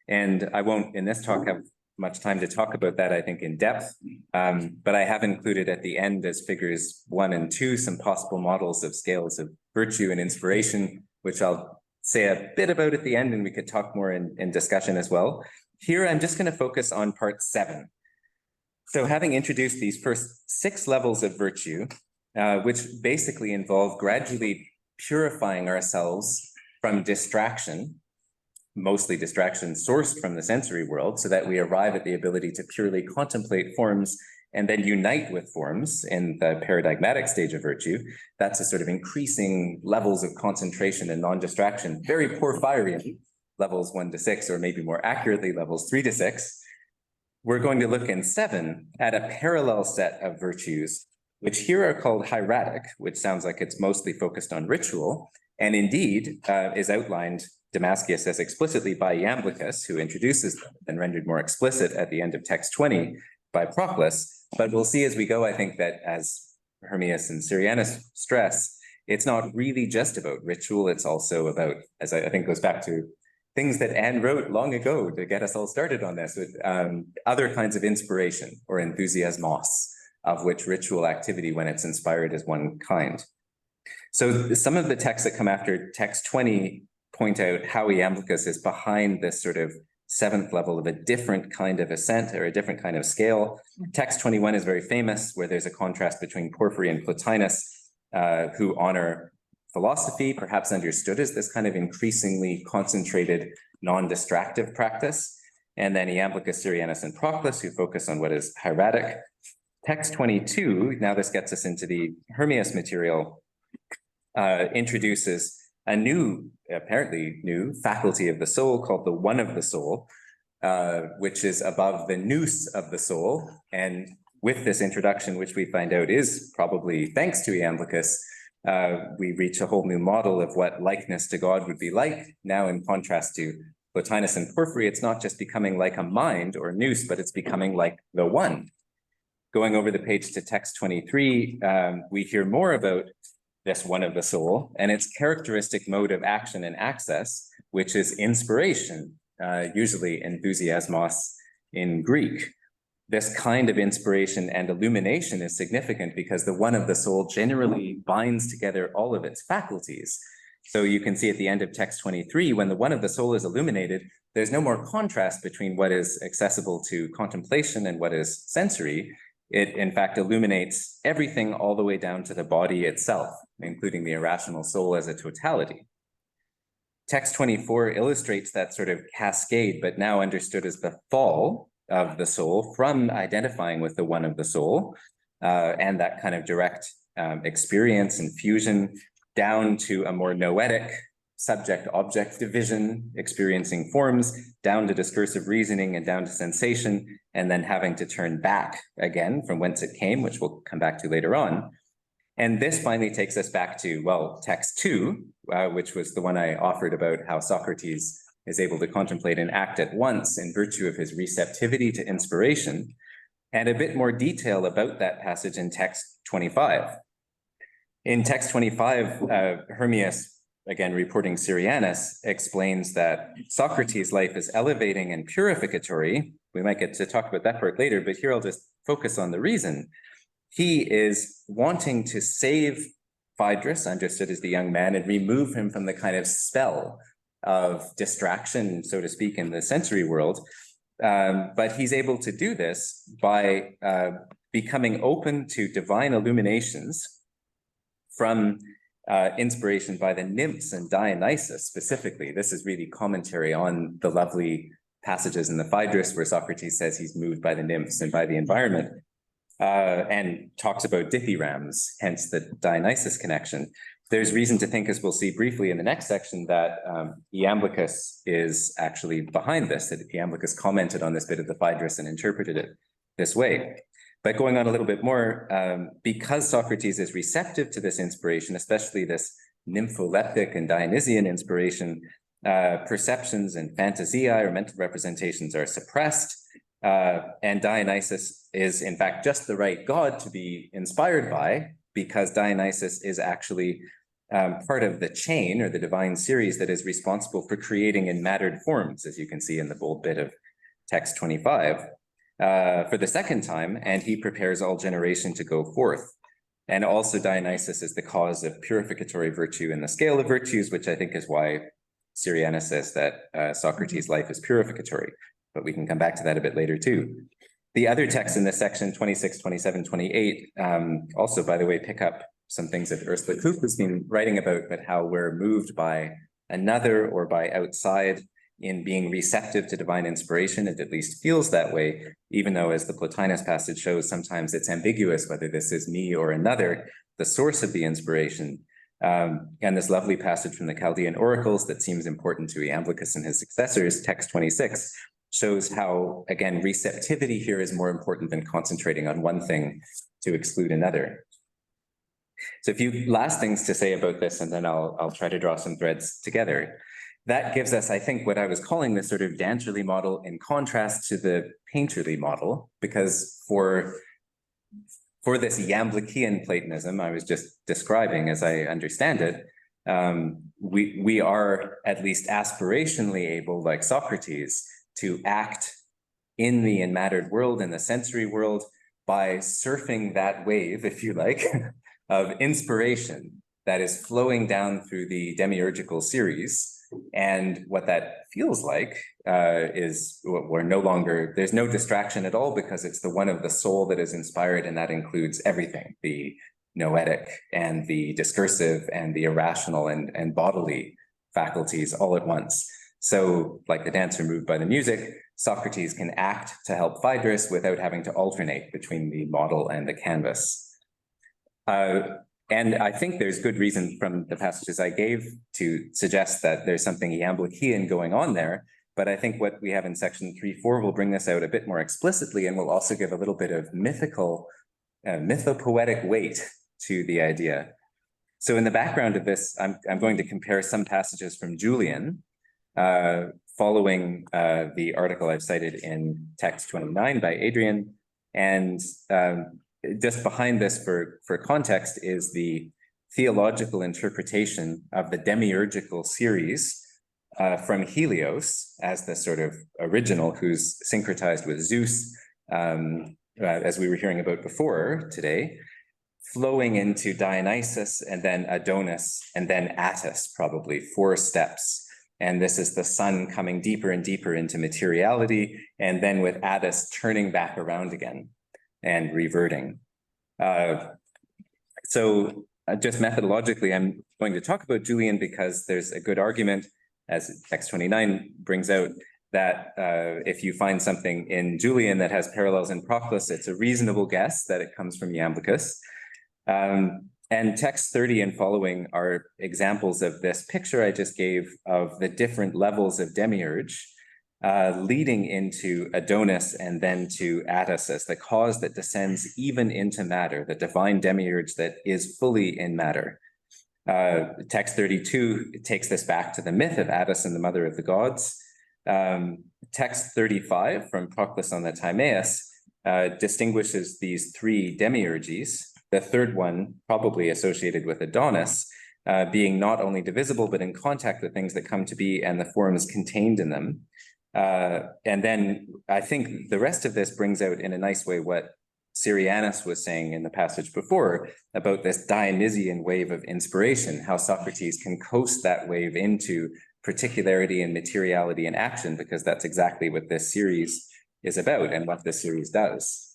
And I won't in this talk have much time to talk about that, I think, in depth, but I have included at the end as figures 1 and 2 some possible models of scales of virtue and inspiration, which I'll say a bit about at the end, and we could talk more in discussion as well. Here, I'm just going to focus on part 7. So having introduced these first 6 levels of virtue, which basically involve gradually purifying ourselves from distraction, mostly distraction sourced from the sensory world, so that we arrive at the ability to purely contemplate forms and then unite with forms in the paradigmatic stage of virtue. That's a sort of increasing levels of concentration and non-distraction, very Porphyrian, levels 1 to 6, or maybe more accurately, levels 3 to 6. We're going to look in 7 at a parallel set of virtues, which here are called hieratic, which sounds like it's mostly focused on ritual, and indeed is outlined Damascus as explicitly by Iamblichus, who introduces them, and rendered more explicit at the end of text 20 by Proclus. But we'll see as we go, I think, that as Hermias and Syrianus stress, it's not really just about ritual, it's also about, as I think goes back to things that Anne wrote long ago to get us all started on this, with other kinds of inspiration or enthusiasmos, of which ritual activity, when it's inspired, is one kind. So some of the texts that come after text 20 point out how Iamblichus is behind this sort of seventh level of a different kind of ascent or a different kind of scale. Text 21 is very famous, where there's a contrast between Porphyry and Plotinus, who honor philosophy, perhaps understood as this kind of increasingly concentrated, non-distractive practice. And then Iamblichus, Syrianus, and Proclus, who focus on what is hieratic. Text 22, now this gets us into the Hermias material, introduces a new, apparently new, faculty of the soul called the one of the soul, which is above the nous of the soul. And with this introduction, which we find out is probably thanks to Iamblichus, we reach a whole new model of what likeness to God would be like. Now, in contrast to Plotinus and Porphyry, it's not just becoming like a mind or nous, but it's becoming like the one. Going over the page to text 23, we hear more about this one of the soul and its characteristic mode of action and access, which is inspiration, usually enthusiasmos in Greek. This kind of inspiration and illumination is significant because the one of the soul generally binds together all of its faculties. So you can see at the end of text 23, when the one of the soul is illuminated, there's no more contrast between what is accessible to contemplation and what is sensory. It, in fact, illuminates everything all the way down to the body itself, including the irrational soul as a totality. Text 24 illustrates that sort of cascade, but now understood as the fall of the soul from identifying with the one of the soul, and that kind of direct experience and fusion down to a more noetic subject-object division, experiencing forms, down to discursive reasoning and down to sensation, and then having to turn back again from whence it came, which we'll come back to later on. And this finally takes us back to, well, text 2, which was the one I offered about how Socrates is able to contemplate and act at once in virtue of his receptivity to inspiration, and a bit more detail about that passage in text 25. In text 25, Hermias, again reporting Syrianus, explains that Socrates' life is elevating and purificatory. We might get to talk about that part later, but here I'll just focus on the reason. He is wanting to save Phaedrus, understood as the young man, and remove him from the kind of spell of distraction, so to speak, in the sensory world. But he's able to do this by becoming open to divine illuminations from inspiration by the nymphs and Dionysus specifically. This is really commentary on the lovely passages in the Phaedrus where Socrates says he's moved by the nymphs and by the environment, and talks about dithyrambs, hence the Dionysus connection. There's reason to think, as we'll see briefly in the next section, that Iamblichus is actually behind this, that Iamblichus commented on this bit of the Phaedrus and interpreted it this way. But going on a little bit more, because Socrates is receptive to this inspiration, especially this nympholeptic and Dionysian inspiration, perceptions and fantasia or mental representations are suppressed, and Dionysus is in fact just the right god to be inspired by, because Dionysus is actually part of the chain or the divine series that is responsible for creating in mattered forms, as you can see in the bold bit of text 25. For the second time, and he prepares all generation to go forth. And also Dionysus is the cause of purificatory virtue in the scale of virtues, which I think is why Syrianus says that Socrates' life is purificatory, but we can come back to that a bit later too. The other texts in this section, 26, 27, 28, also, by the way, pick up some things that Ursula Koop has been writing about, but how we're moved by another or by outside in being receptive to divine inspiration. It at least feels that way, even though, as the Plotinus passage shows, sometimes it's ambiguous whether this is me or another, the source of the inspiration. And this lovely passage from the Chaldean oracles that seems important to Iamblichus and his successors, text 26, shows how, again, receptivity here is more important than concentrating on one thing to exclude another. So a few last things to say about this, and then I'll try to draw some threads together. that gives us, I think, what I was calling the sort of dancerly model in contrast to the painterly model, because for this Iamblichian Platonism I was just describing, as I understand it, we are at least aspirationally able, like Socrates, to act in the enmattered world, in the sensory world, by surfing that wave, if you like, of inspiration that is flowing down through the demiurgical series. And what that feels like is we're no longer, there's no distraction at all, because it's the one of the soul that is inspired, and that includes everything, the noetic and the discursive and the irrational and bodily faculties all at once. So like the dancer moved by the music, Socrates can act to help Phaedrus without having to alternate between the model and the canvas. And I think there's good reason from the passages I gave to suggest that there's something Iamblichian going on there. But I think what we have in section 3.4 will bring this out a bit more explicitly, and will also give a little bit of mythopoetic weight to the idea. So in the background of this, I'm going to compare some passages from Julian, following the article I've cited in text 29 by Adrian. And just behind this for context is the theological interpretation of the demiurgical series from Helios as the sort of original, who's syncretized with Zeus, as we were hearing about before today, flowing into Dionysus and then Adonis and then Attis, probably 4 steps. And this is the sun coming deeper and deeper into materiality, and then with Attis turning back around again and reverting. So just methodologically, I'm going to talk about Julian because there's a good argument, as text 29 brings out, that if you find something in Julian that has parallels in Proclus, it's a reasonable guess that it comes from Iamblichus. And text 30 and following are examples of this picture I just gave of the different levels of demiurge, leading into Adonis and then to Attis as the cause that descends even into matter, the divine demiurge that is fully in matter. Text 32 takes this back to the myth of Attis and the mother of the gods. Text 35 from Proclus on the Timaeus distinguishes these 3 demiurges, the third one probably associated with Adonis, being not only divisible, but in contact with things that come to be and the forms contained in them. And then I think the rest of this brings out in a nice way what Syrianus was saying in the passage before about this Dionysian wave of inspiration, how Socrates can coast that wave into particularity and materiality and action, because that's exactly what this series is about and what this series does.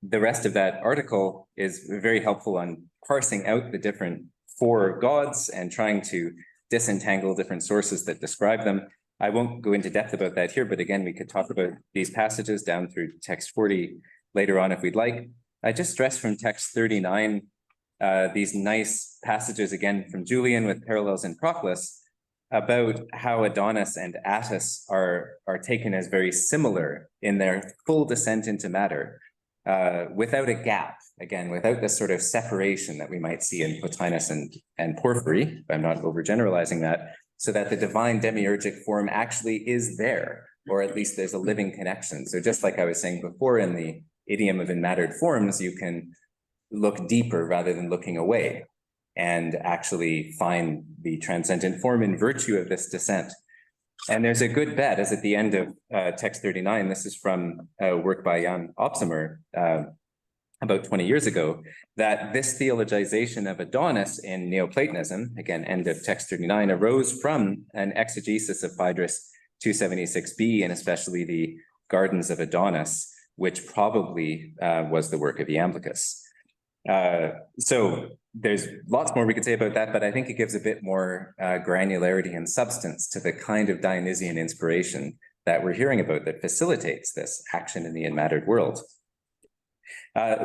The rest of that article is very helpful on parsing out the different 4 gods and trying to disentangle different sources that describe them. I won't go into depth about that here, but again, we could talk about these passages down through text 40 later on if we'd like. I just stress from text 39, these nice passages again from Julian with parallels in Proclus about how Adonis and Attis are taken as very similar in their full descent into matter, without a gap, again, without this sort of separation that we might see in Plotinus and Porphyry. I'm not overgeneralizing that, so that the divine demiurgic form actually is there, or at least there's a living connection. So just like I was saying before in the idiom of enmattered forms, you can look deeper rather than looking away and actually find the transcendent form in virtue of this descent. And there's a good bet, as at the end of text 39, this is from a work by Jan Opsimer about 20 years ago, that this theologization of Adonis in Neoplatonism, again, end of text 39, arose from an exegesis of Phaedrus 276b, and especially the Gardens of Adonis, which probably was the work of Iamblichus. So there's lots more we could say about that, but I think it gives a bit more granularity and substance to the kind of Dionysian inspiration that we're hearing about that facilitates this action in the enmattered world.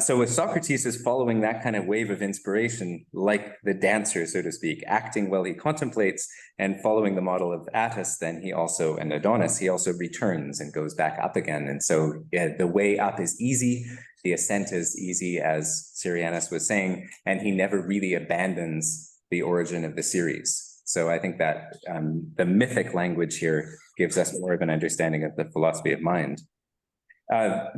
So with Socrates is following that kind of wave of inspiration, like the dancer, so to speak, acting while he contemplates and following the model of Attis, then he also, and Adonis, he also returns and goes back up again. And so the way up is easy, the ascent is easy, as Syrianus was saying, and he never really abandons the origin of the series. So I think that the mythic language here gives us more of an understanding of the philosophy of mind.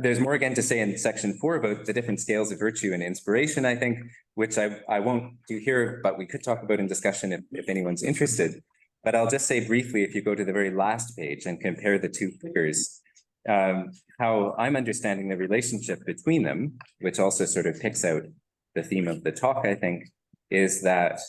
There's more again to say in section 4 about the different scales of virtue and inspiration, I think, which I won't do here, but we could talk about in discussion if anyone's interested. But I'll just say briefly, if you go to the very last page and compare the two figures, how I'm understanding the relationship between them, which also sort of picks out the theme of the talk, I think, is that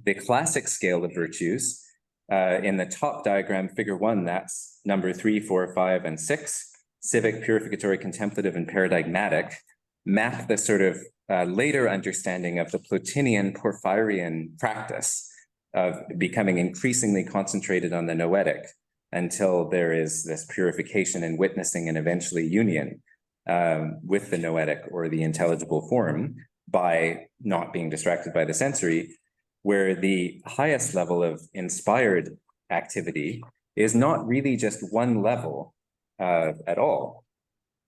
the classic scale of virtues in the top diagram, figure 1, that's number 3, 4, 5, and 6, civic, purificatory, contemplative, and paradigmatic, map the sort of later understanding of the Plotinian Porphyrian practice of becoming increasingly concentrated on the noetic until there is this purification and witnessing and eventually union with the noetic or the intelligible form by not being distracted by the sensory, where the highest level of inspired activity is not really just one level at all,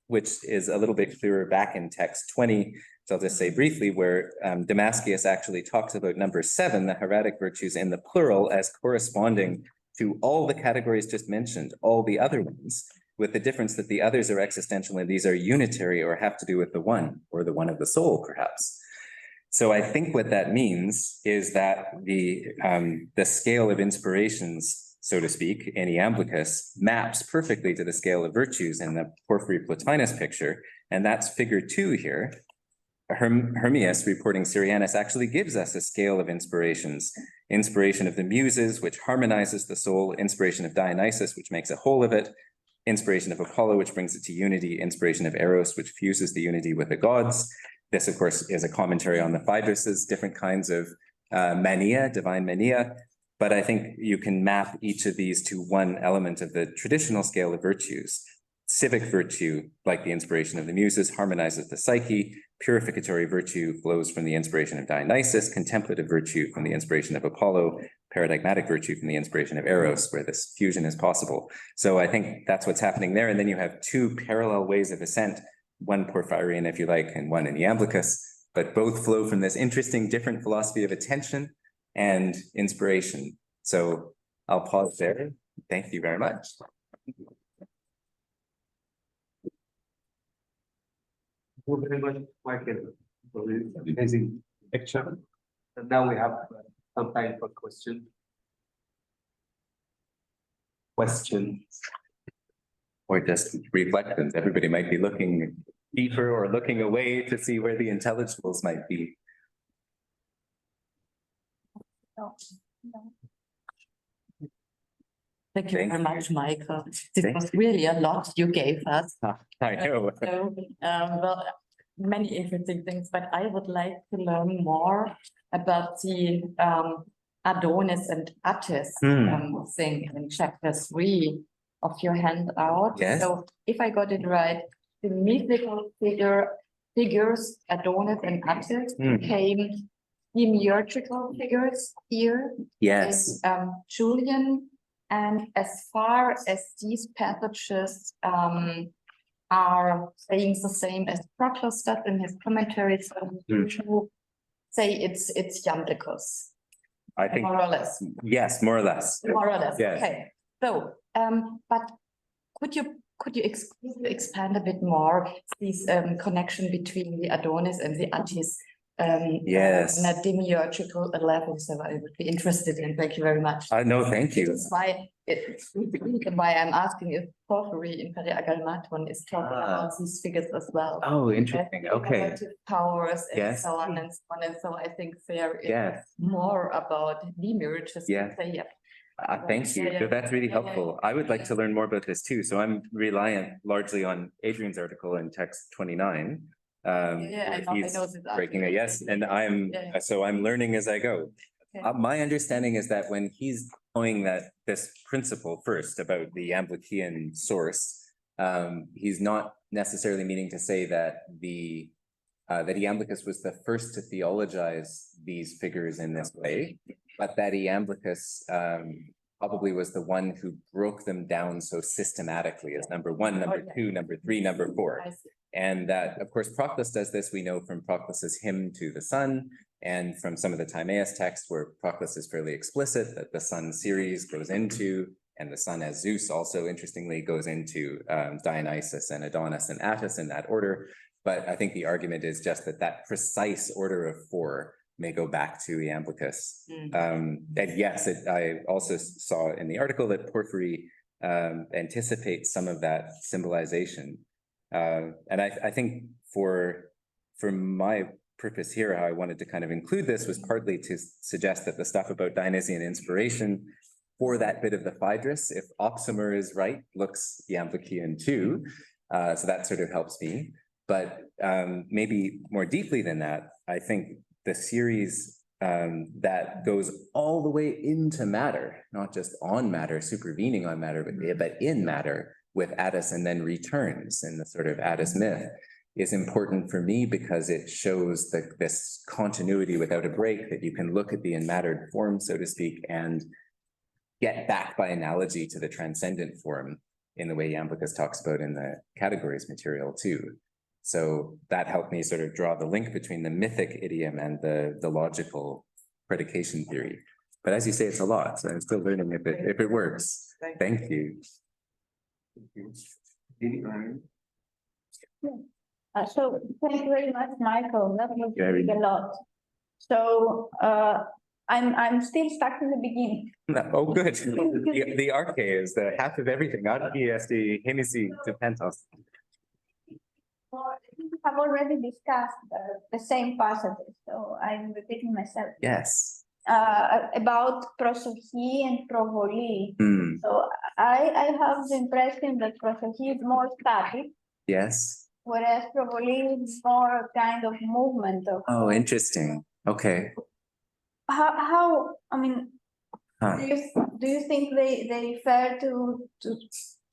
which is a little bit clearer back in text 20. So I'll just say briefly where Damascus actually talks about number 7, the hieratic virtues in the plural as corresponding to all the categories just mentioned, all the other ones, with the difference that the others are existential and these are unitary or have to do with the one or the one of the soul, perhaps. So I think what that means is that the scale of inspirations, so to speak, in Iamblichus maps perfectly to the scale of virtues in the Porphyry Plotinus picture, and that's figure 2 here. Hermias, reporting Syrianus, actually gives us a scale of inspirations. Inspiration of the Muses, which harmonizes the soul, inspiration of Dionysus, which makes a whole of it, inspiration of Apollo, which brings it to unity, inspiration of Eros, which fuses the unity with the gods. This, of course, is a commentary on the Phaedruses, different kinds of mania, divine mania. But I think you can map each of these to one element of the traditional scale of virtues. Civic virtue, like the inspiration of the Muses, harmonizes the psyche. Purificatory virtue flows from the inspiration of Dionysus. Contemplative virtue from the inspiration of Apollo. Paradigmatic virtue from the inspiration of Eros, where this fusion is possible. So I think that's what's happening there. And then you have two parallel ways of ascent, one Porphyrian, if you like, and one in Iamblichus, but both flow from this interesting different philosophy of attention and inspiration. So I'll pause there. Thank you very much. Thank you very much, Michael, for this amazing lecture. And now we have some time for questions. Or just reflections. Everybody might be looking deeper or looking away to see where the intelligibles might be. Thank you very much, Michael. This was really a lot you gave us. I know. So, well, many interesting things, but I would like to learn more about the Adonis and Attis thing in chapter 3 of your handout. Yes. So if I got it right, the mythical figures Adonis and Attis became demiurgical figures here. Yes. In, Julian. And as far as these passages are saying the same as Proclus does in his commentaries, you say it's Iamblichus. I think more or less. Yes, more or less. More or less. Yes. Okay. So, but could you expand a bit more this connection between the Adonis and the Attis? Yes. On a demiurgical level, so I would be interested in. Thank you very much. No, thank you. That's why I'm asking if Porphyry in Aggalmaton is talking about these figures as well. Oh, interesting. Okay. Relative powers and Yes. so on and so on. And so I think there is Yes. more about demiurges. Yeah. Thank you. Yeah. That's really helpful. I would like to learn more about this too. So I'm reliant largely on Adrian's article in text 29. I know He's this breaking it, yes, and so I'm learning as I go. Okay. My understanding is that when he's knowing that this principle first about the Iamblichian source, he's not necessarily meaning to say that that Iamblichus was the first to theologize these figures in this way, but that Iamblichus probably was the one who broke them down so systematically as number 1, number 2, number 3, number 4. And that, of course, Proclus does this, we know from Proclus's hymn to the sun, and from some of the Timaeus texts where Proclus is fairly explicit that the sun Ceres goes into, and the sun as Zeus also interestingly goes into Dionysus and Adonis and Attis in that order. But I think the argument is just that that precise order of four may go back to Iamblichus. And yes, I also saw in the article that Porphyry anticipates some of that symbolization. And I think for my purpose here, how I wanted to kind of include this was partly to suggest that the stuff about Dionysian inspiration for that bit of the Phaedrus, if Oximer is right, looks Iamblician too. So that sort of helps me. But maybe more deeply than that, I think the series that goes all the way into matter, not just on matter, supervening on matter, but in matter with Attis and then returns in the sort of Attis myth, is important for me because it shows this continuity without a break, that you can look at the enmattered form, so to speak, and get back by analogy to the transcendent form in the way Iamblichus talks about in the categories material too. So that helped me sort of draw the link between the mythic idiom and the logical predication theory. But as you say, it's a lot, so I'm still learning if it works. Thank you. So thank you very much, Michael. That was really a lot. So I'm still stuck in the beginning. Oh, good. The arche is the half of everything. Arche is the hemisi to pentos. We have already discussed the same passages, so I'm repeating myself. Yes. About prosophy and provoli. So I have the impression that prosophy is more static. Yes. Whereas provoli is more kind of movement of. Oh, interesting. Okay. How I mean, do you think they refer to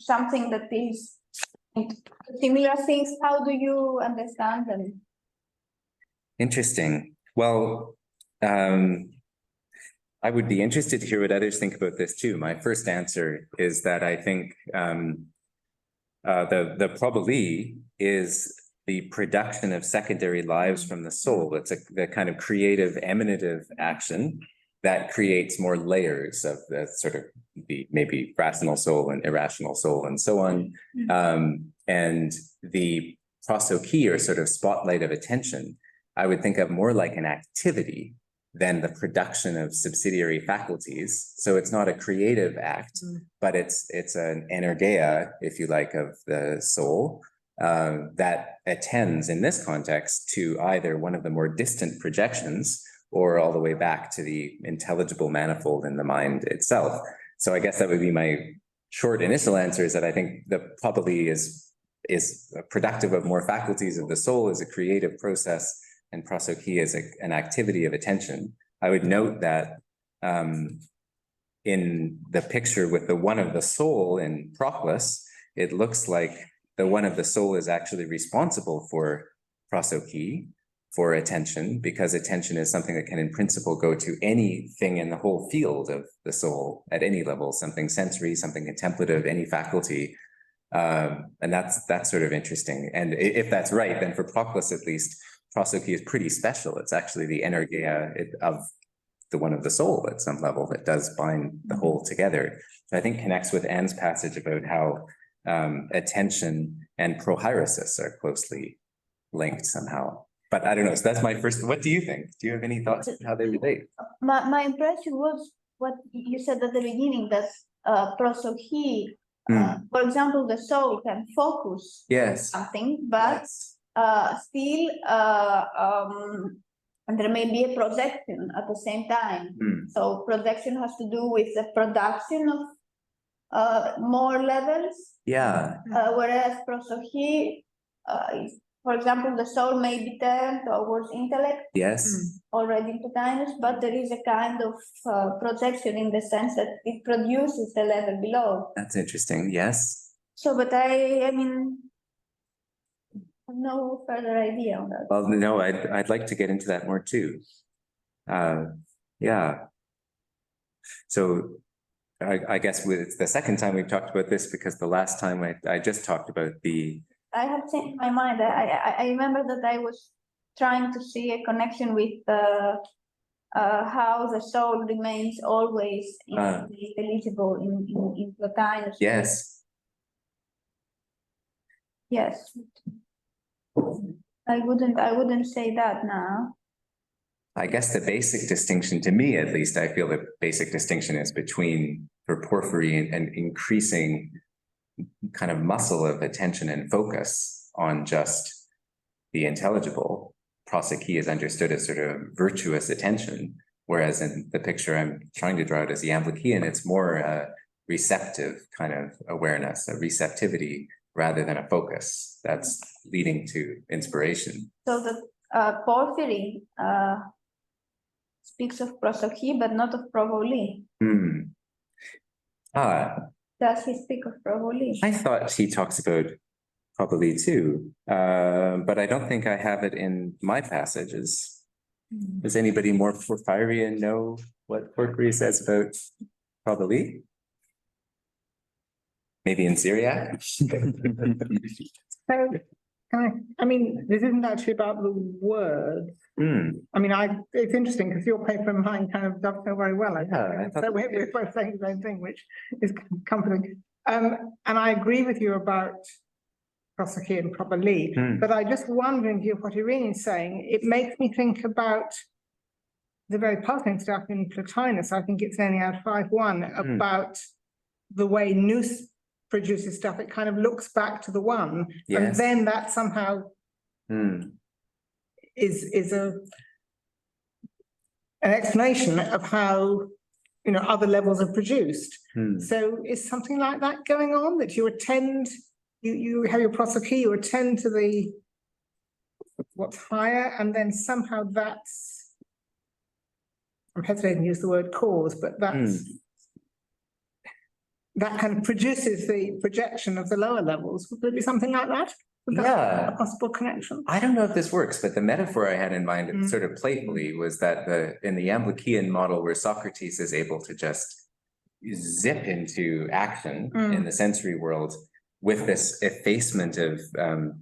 something that is similar things? How do you understand them? Interesting. Well, I would be interested to hear what others think about this too. My first answer is that I think the proboli is the production of secondary lives from the soul. It's the kind of creative emanative action that creates more layers of the sort of the maybe rational soul and irrational soul and so on. And the prosophy, or sort of spotlight of attention, I would think of more like an activity than the production of subsidiary faculties. So it's not a creative act, but it's an energeia, if you like, of the soul that attends in this context to either one of the more distant projections or all the way back to the intelligible manifold in the mind itself. So I guess that would be my short initial answer, is that I think the probably is productive of more faculties of the soul, as a creative process, and prosophy is an activity of attention. I would note that in the picture with the one of the soul in Proclus, it looks like the one of the soul is actually responsible for prosophy, for attention, because attention is something that can in principle go to anything in the whole field of the soul at any level, something sensory, something contemplative, any faculty. And that's sort of interesting. And if that's right, then for Proclus at least, prosophy is pretty special. It's actually the energeia of the one of the soul at some level that does bind the whole together. So I think connects with Anne's passage about how attention and prohairesis are closely linked somehow. But I don't know. So that's my first. What do you think? Do you have any thoughts on how they relate? My impression was what you said at the beginning, that prosophy, for example, the soul can focus on something, but still and there may be a projection at the same time. So projection has to do with the production of more levels. Whereas prosophy is, for example, the soul may be turned towards intellect. Already into Plotinus, but there is a kind of projection in the sense that it produces the level below. That's interesting. Yes. So, but I mean, no further idea on that. Well, no, I'd like to get into that more too. Yeah. So I guess it's the second time we've talked about this, because the last time I just talked about the I have changed my mind. I remember that I was trying to see a connection with how the soul remains always eligible in Plotinus. Yes. Yes. I wouldn't say that now. I guess the basic distinction, to me at least, I feel the basic distinction is between, for Porphyry, and increasing kind of muscle of attention and focus on just the intelligible. Prosody is understood as sort of virtuous attention, whereas in the picture I'm trying to draw out as Iamblichian, it's more a receptive kind of awareness, a receptivity, rather than a focus that's leading to inspiration. So the Porphyry speaks of prosody, but not of provoli. Does he speak of provoli? I thought he talks about probably too, but I don't think I have it in my passages. Does anybody more Porphyrian know what Porphyry says about probably? Maybe in Syriac? So, I mean, this isn't actually about the words. I mean, it's interesting because your paper and mine kind of dovetail very well. I think. So we're both saying the same thing, which is comforting. And I agree with you about prosody and probably, but I just wondering if what Irene is saying, it makes me think about the very puzzling stuff in Plotinus. I think it's only out 5.1 about the way nous produces stuff. It kind of looks back to the one, and then that somehow is an explanation of how other levels are produced. So is something like that going on, that you attend, you have your prosody, you attend to the what's higher, and then somehow that's, I'm hesitating to use the word cause, but that's that kind of produces the projection of the lower levels. Would there be something like that? A possible connection? I don't know if this works, but the metaphor I had in mind, sort of playfully, was that in the Iamblichian model, where Socrates is able to just zip into action in the sensory world with this effacement of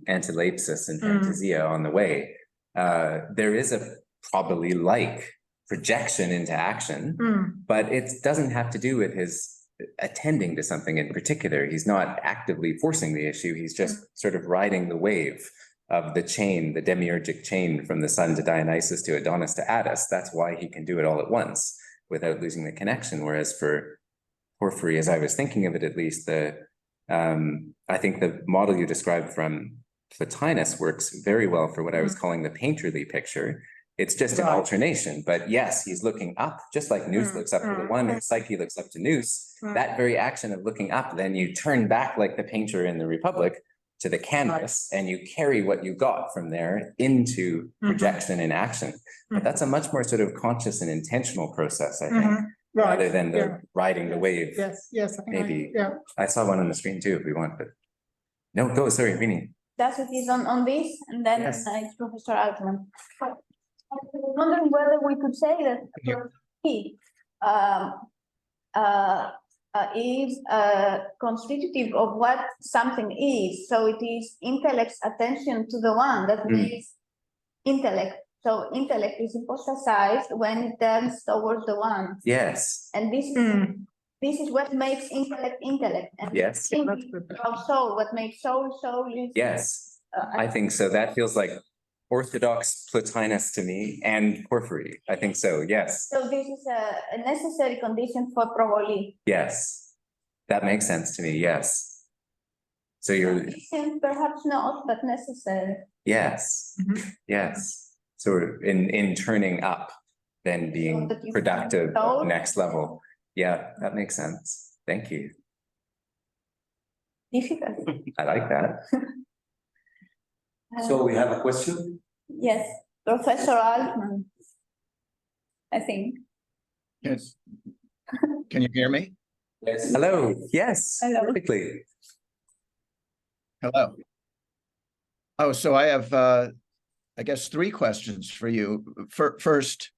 antilepsis and fantasia on the way, there is a probably like projection into action, but it doesn't have to do with his attending to something in particular. He's not actively forcing the issue. He's just sort of riding the wave of the chain, the demiurgic chain from the sun to Dionysus to Adonis to Attis. That's why he can do it all at once without losing the connection. Whereas for Porphyry, as I was thinking of it, at least, I think the model you described from Plotinus works very well for what I was calling the painterly picture. It's just an alternation, but yes, he's looking up, just like nous looks up to the one, and Psyche looks up to nous. That very action of looking up, then you turn back like the painter in the Republic to the canvas, and you carry what you got from there into projection and action. But that's a much more sort of conscious and intentional process, I think, rather than the riding the wave. Yes, I think maybe. I saw one on the screen too, if we want, but no, go, sorry, Rini. Does it is on this, and then it's Professor Altman. I was wondering whether we could say that he is constitutive of what something is. So it is intellect's attention to the one that makes intellect. So intellect is hypostasized when it turns towards the one. Yes. And this is what makes intellect intellect. And yes. Our soul, what makes soul is. Yes, I think so. That feels like Orthodox Plotinus to me, and Porphyry. I think so, yes. So this is a necessary condition for provoli. Yes, that makes sense to me, yes. So you're... Perhaps not, but necessary. Yes, yes. So in turning up, then being productive at the next level. Yeah, that makes sense. Thank you. Difficult. I like that. So we have a question? Yes, Professor Altman, I think. Yes. Can you hear me? Yes. Hello. Yes. Hello. Perfectly. Hello. Oh, so I have, I guess, 3 questions for you. First,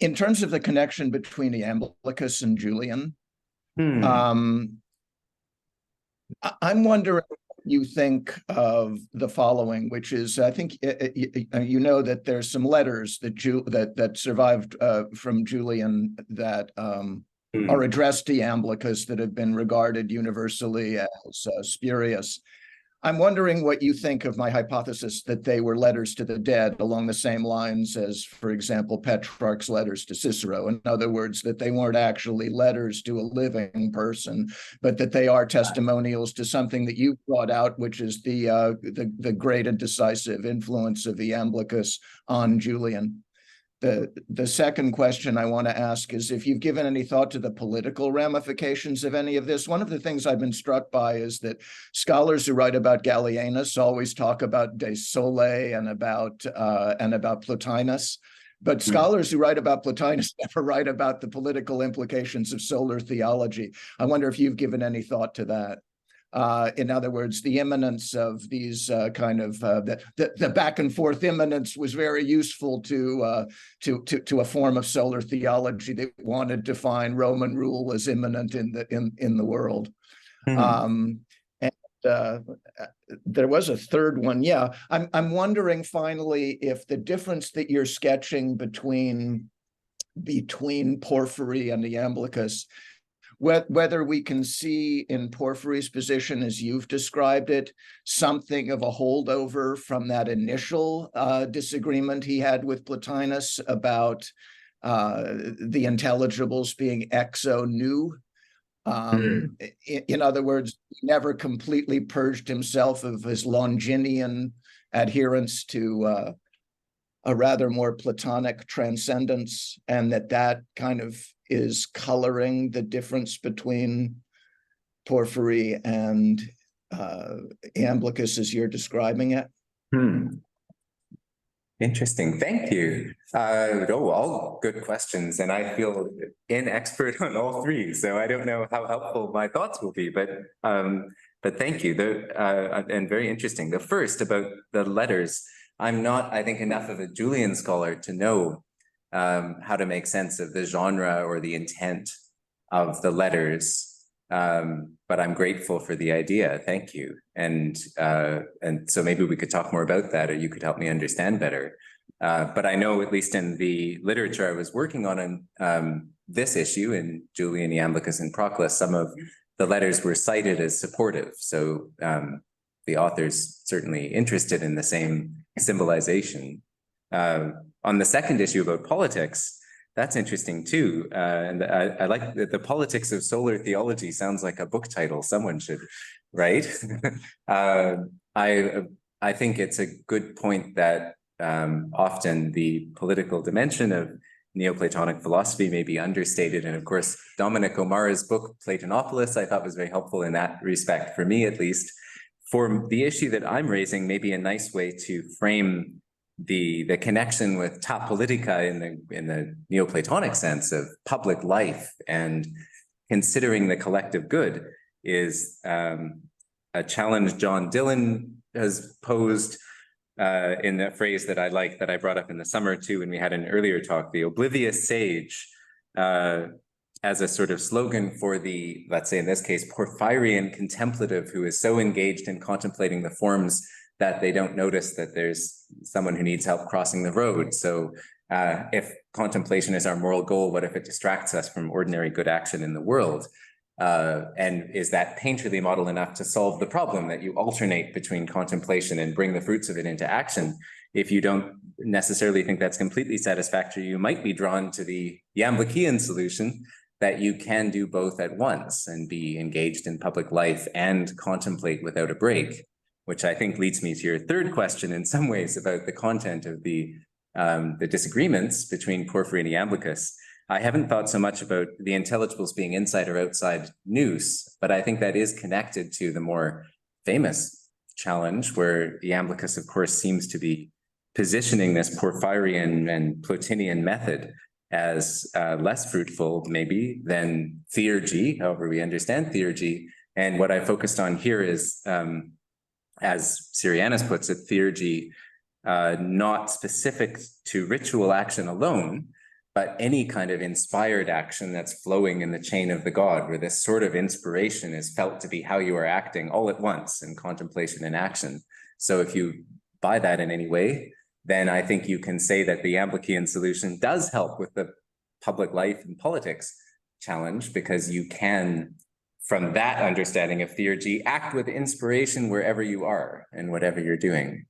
in terms of the connection between Iamblichus and Julian, I'm wondering what you think of the following, which is, I think you know that there's some letters that survived from Julian that are addressed to Iamblichus that have been regarded universally as spurious. I'm wondering what you think of my hypothesis that they were letters to the dead along the same lines as, for example, Petrarch's letters to Cicero. In other words, that they weren't actually letters to a living person, but that they are testimonials to something that you brought out, which is the great and decisive influence of Iamblichus on Julian. The second question I want to ask is if you've given any thought to the political ramifications of any of this. One of the things I've been struck by is that scholars who write about Gallienus always talk about De Sole and about Plotinus, but scholars who write about Plotinus never write about the political implications of solar theology. I wonder if you've given any thought to that. In other words, the immanence of these the back and forth immanence was very useful to a form of solar theology that wanted to find Roman rule as immanent in the world. And there was a third one. Yeah, I'm wondering finally if the difference that you're sketching between Porphyry and Iamblichus, whether we can see in Porphyry's position, as you've described it, something of a holdover from that initial disagreement he had with Plotinus about the intelligibles being exo-new. In other words, he never completely purged himself of his Longinian adherence to a rather more Platonic transcendence, and that kind of is coloring the difference between Porphyry and Iamblichus as you're describing it. Interesting. Thank you. All good questions, and I feel inexpert on all three, so I don't know how helpful my thoughts will be. But thank you. And very interesting. The first about the letters. I'm not, I think, enough of a Julian scholar to know how to make sense of the genre or the intent of the letters, but I'm grateful for the idea. Thank you. And so maybe we could talk more about that, or you could help me understand better. But I know, at least in the literature I was working on in this issue, in Julian, Iamblichus, and Proclus, some of the letters were cited as supportive. So the author's certainly interested in the same symbolization. On the second issue about politics, that's interesting too. And I like that the politics of solar theology sounds like a book title someone should write. I think it's a good point that often the political dimension of Neoplatonic philosophy may be understated. And of course, Dominic O'Mara's book, Platonopolis, I thought was very helpful in that respect, for me at least. For the issue that I'm raising, maybe a nice way to frame the connection with ta politica in the Neoplatonic sense of public life and considering the collective good is a challenge John Dillon has posed in a phrase that I like, that I brought up in the summer too when we had an earlier talk, the oblivious sage, as a sort of slogan for the, let's say in this case, Porphyrian contemplative who is so engaged in contemplating the forms that they don't notice that there's someone who needs help crossing the road. So if contemplation is our moral goal, what if it distracts us from ordinary good action in the world? And is that painterly model enough to solve the problem that you alternate between contemplation and bring the fruits of it into action? If you don't necessarily think that's completely satisfactory, you might be drawn to the Iamblichian solution that you can do both at once and be engaged in public life and contemplate without a break, which I think leads me to your third question in some ways about the content of the disagreements between Porphyry and Iamblichus. I haven't thought so much about the intelligibles being inside or outside nous, but I think that is connected to the more famous challenge where Iamblichus, of course, seems to be positioning this Porphyrian and Plotinian method as less fruitful, maybe, than theurgy, however we understand theurgy. And what I focused on here is, as Syrianus puts it, theurgy not specific to ritual action alone, but any kind of inspired action that's flowing in the chain of the God, where this sort of inspiration is felt to be how you are acting all at once in contemplation and action. So if you buy that in any way, then I think you can say that the Iamblichian solution does help with the public life and politics challenge, because you can, from that understanding of theurgy, act with inspiration wherever you are and whatever you're doing.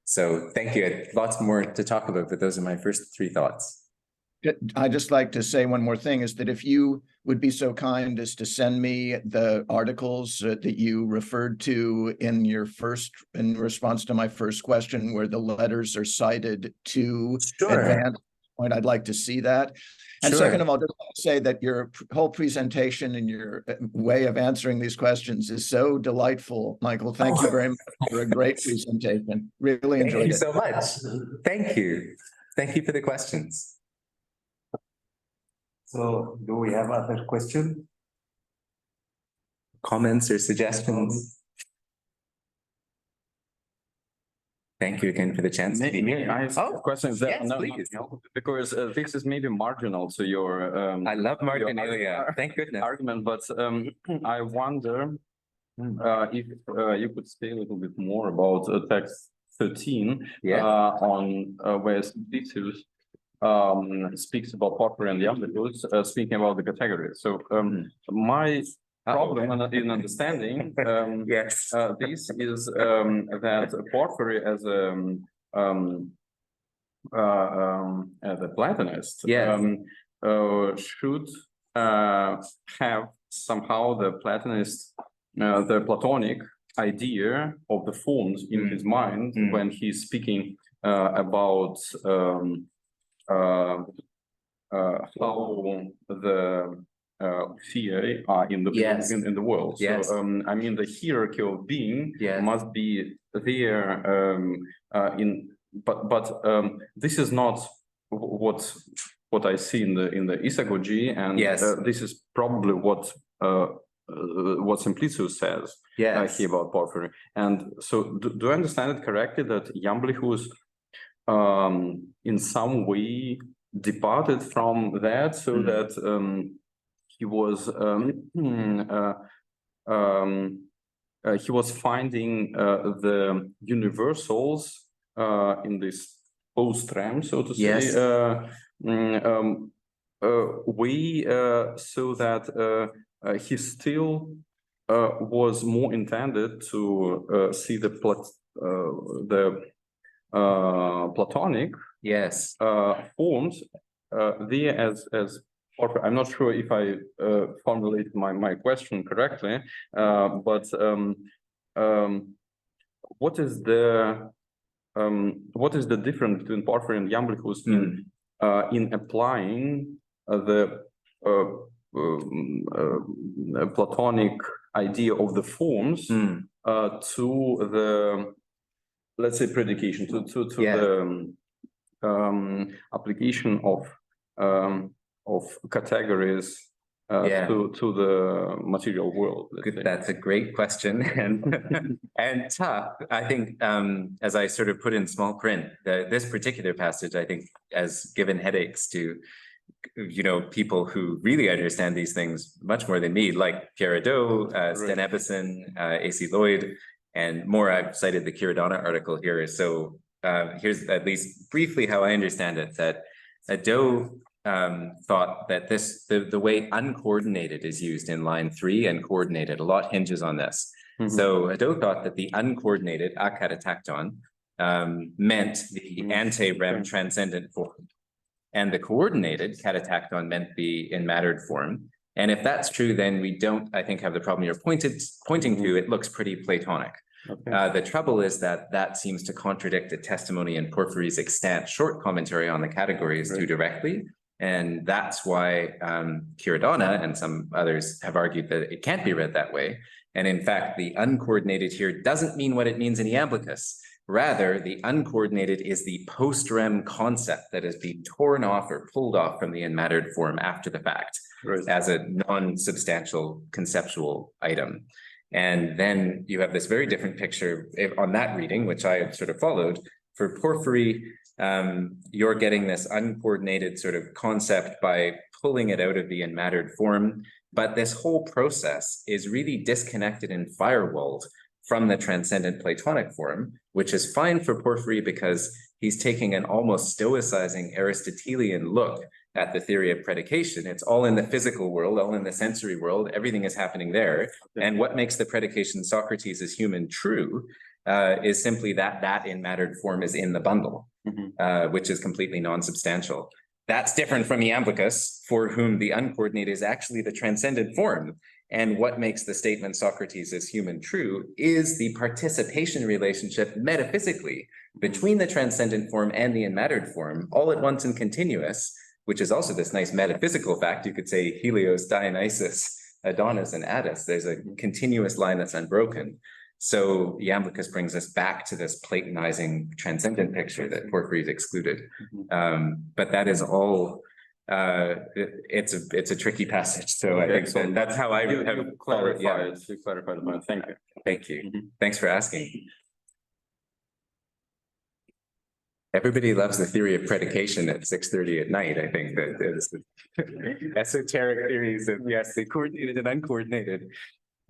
So thank you. Lots more to talk about, but those are my first three thoughts. I'd just like to say one more thing, is that if you would be so kind as to send me the articles that you referred to in response to my first question, where the letters are cited to advance point, I'd like to see that. And second of all, just want to say that your whole presentation and your way of answering these questions is so delightful, Michael. Thank you very much for a great presentation. Really enjoyed it. Thank you so much. Thank you. Thank you for the questions. So do we have other questions? Comments or suggestions? Thank you again for the chance. I have questions. Yes, please. Because this is maybe marginal to your. I love marginalia. Thank goodness. Argument, but I wonder if you could say a little bit more about text 13 on where Timaeus speaks about Porphyry and Iamblichus, speaking about the categories. So my problem in understanding this is that Porphyry as a Platonist should have somehow the Platonist, the Platonic idea of the forms in his mind when he's speaking about how the theory are in the world. So I mean, the hierarchy of being must be there but this is not what I see in the isagogy, and this is probably what Simplicius says here about Porphyry. And so do I understand it correctly that Iamblichus in some way departed from that, so that he was finding the universals in this post-rem, so to say, way, so that he still was more intended to see the Platonic forms there as Porphyry. I'm not sure if I formulated my question correctly, but what is the difference between Porphyry and Iamblichus in applying the Platonic idea of the forms to the, let's say, predication, to the application of categories to the material world? That's a great question and tough. I think, as I sort of put in small print, this particular passage, I think, has given headaches to people who really understand these things much more than me, like Pierre Adot, Sten Ebbison, A.C. Lloyd, and more. I've cited the Kiradana article here. So here's at least briefly how I understand it, that Adot thought that the way uncoordinated is used in line 3 and coordinated, a lot hinges on this. So Adot thought that the uncoordinated, akatatacton, meant the ante-rem transcendent form, and the coordinated, katatacton, meant the enmattered form. And if that's true, then we don't, I think, have the problem you're pointing to. It looks pretty Platonic. The trouble is that seems to contradict the testimony in Porphyry's extant short commentary on the categories too directly. And that's why Kiradana and some others have argued that it can't be read that way. And in fact, the uncoordinated here doesn't mean what it means in Iamblichus. Rather, the uncoordinated is the post-rem concept that is being torn off or pulled off from the enmattered form after the fact as a non-substantial conceptual item. And then you have this very different picture on that reading, which I had sort of followed For Porphyry, you're getting this uncoordinated sort of concept by pulling it out of the unmattered form. But this whole process is really disconnected and firewalled from the transcendent Platonic form, which is fine for Porphyry because he's taking an almost stoicizing Aristotelian look at the theory of predication. It's all in the physical world, all in the sensory world, everything is happening there. And what makes the predication Socrates is human true is simply that in mattered form is in the bundle, which is completely non-substantial. That's different from Iamblichus, for whom the uncoordinated is actually the transcendent form. And what makes the statement Socrates is human true is the participation relationship metaphysically between the transcendent form and the unmattered form, all at once and continuous, which is also this nice metaphysical fact. You could say Helios, Dionysus, Adonis, and Attis. There's a continuous line that's unbroken. So Iamblichus brings us back to this Platonizing transcendent picture that Porphyry's excluded. But that is all, it's a tricky passage. So I think that's how I have clarified. You clarified the point. Thank you. Thank you. Thanks for asking. Everybody loves the theory of predication at 6:30 at night. I think that is the esoteric theories of, yes, the coordinated and uncoordinated.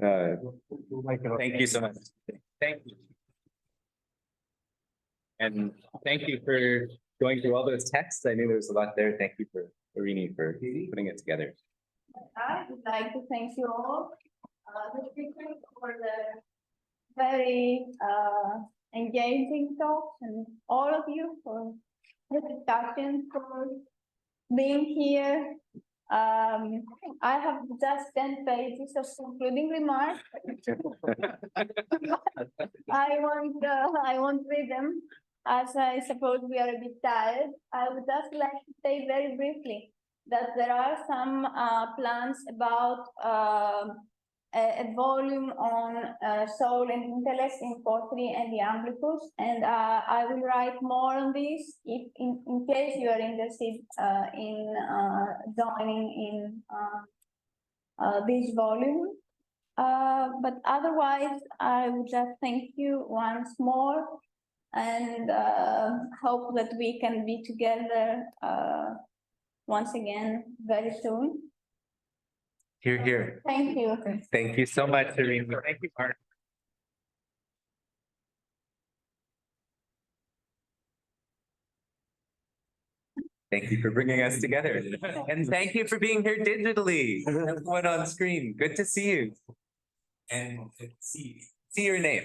Thank you so much. Thank you. And thank you for going through all those texts. I knew there was a lot there. Thank you for Irini for putting it together. I would like to thank you all, the speakers, for the very engaging talks, and all of you for the discussion, for being here. I have just 10 pages of concluding remarks. I won't read them, as I suppose we are a bit tired. I would just like to say very briefly that there are some plans about a volume on soul and intellect in Porphyry and Iamblichus, and I will write more on this if in case you are interested in joining in this volume. But otherwise, I would just thank you once more and hope that we can be together once again very soon. Hear, hear. Thank you. Thank you so much, Irini. Thank you, Mark. Thank you for bringing us together. And thank you for being here digitally. Everyone on screen. Good to see you. And see your name.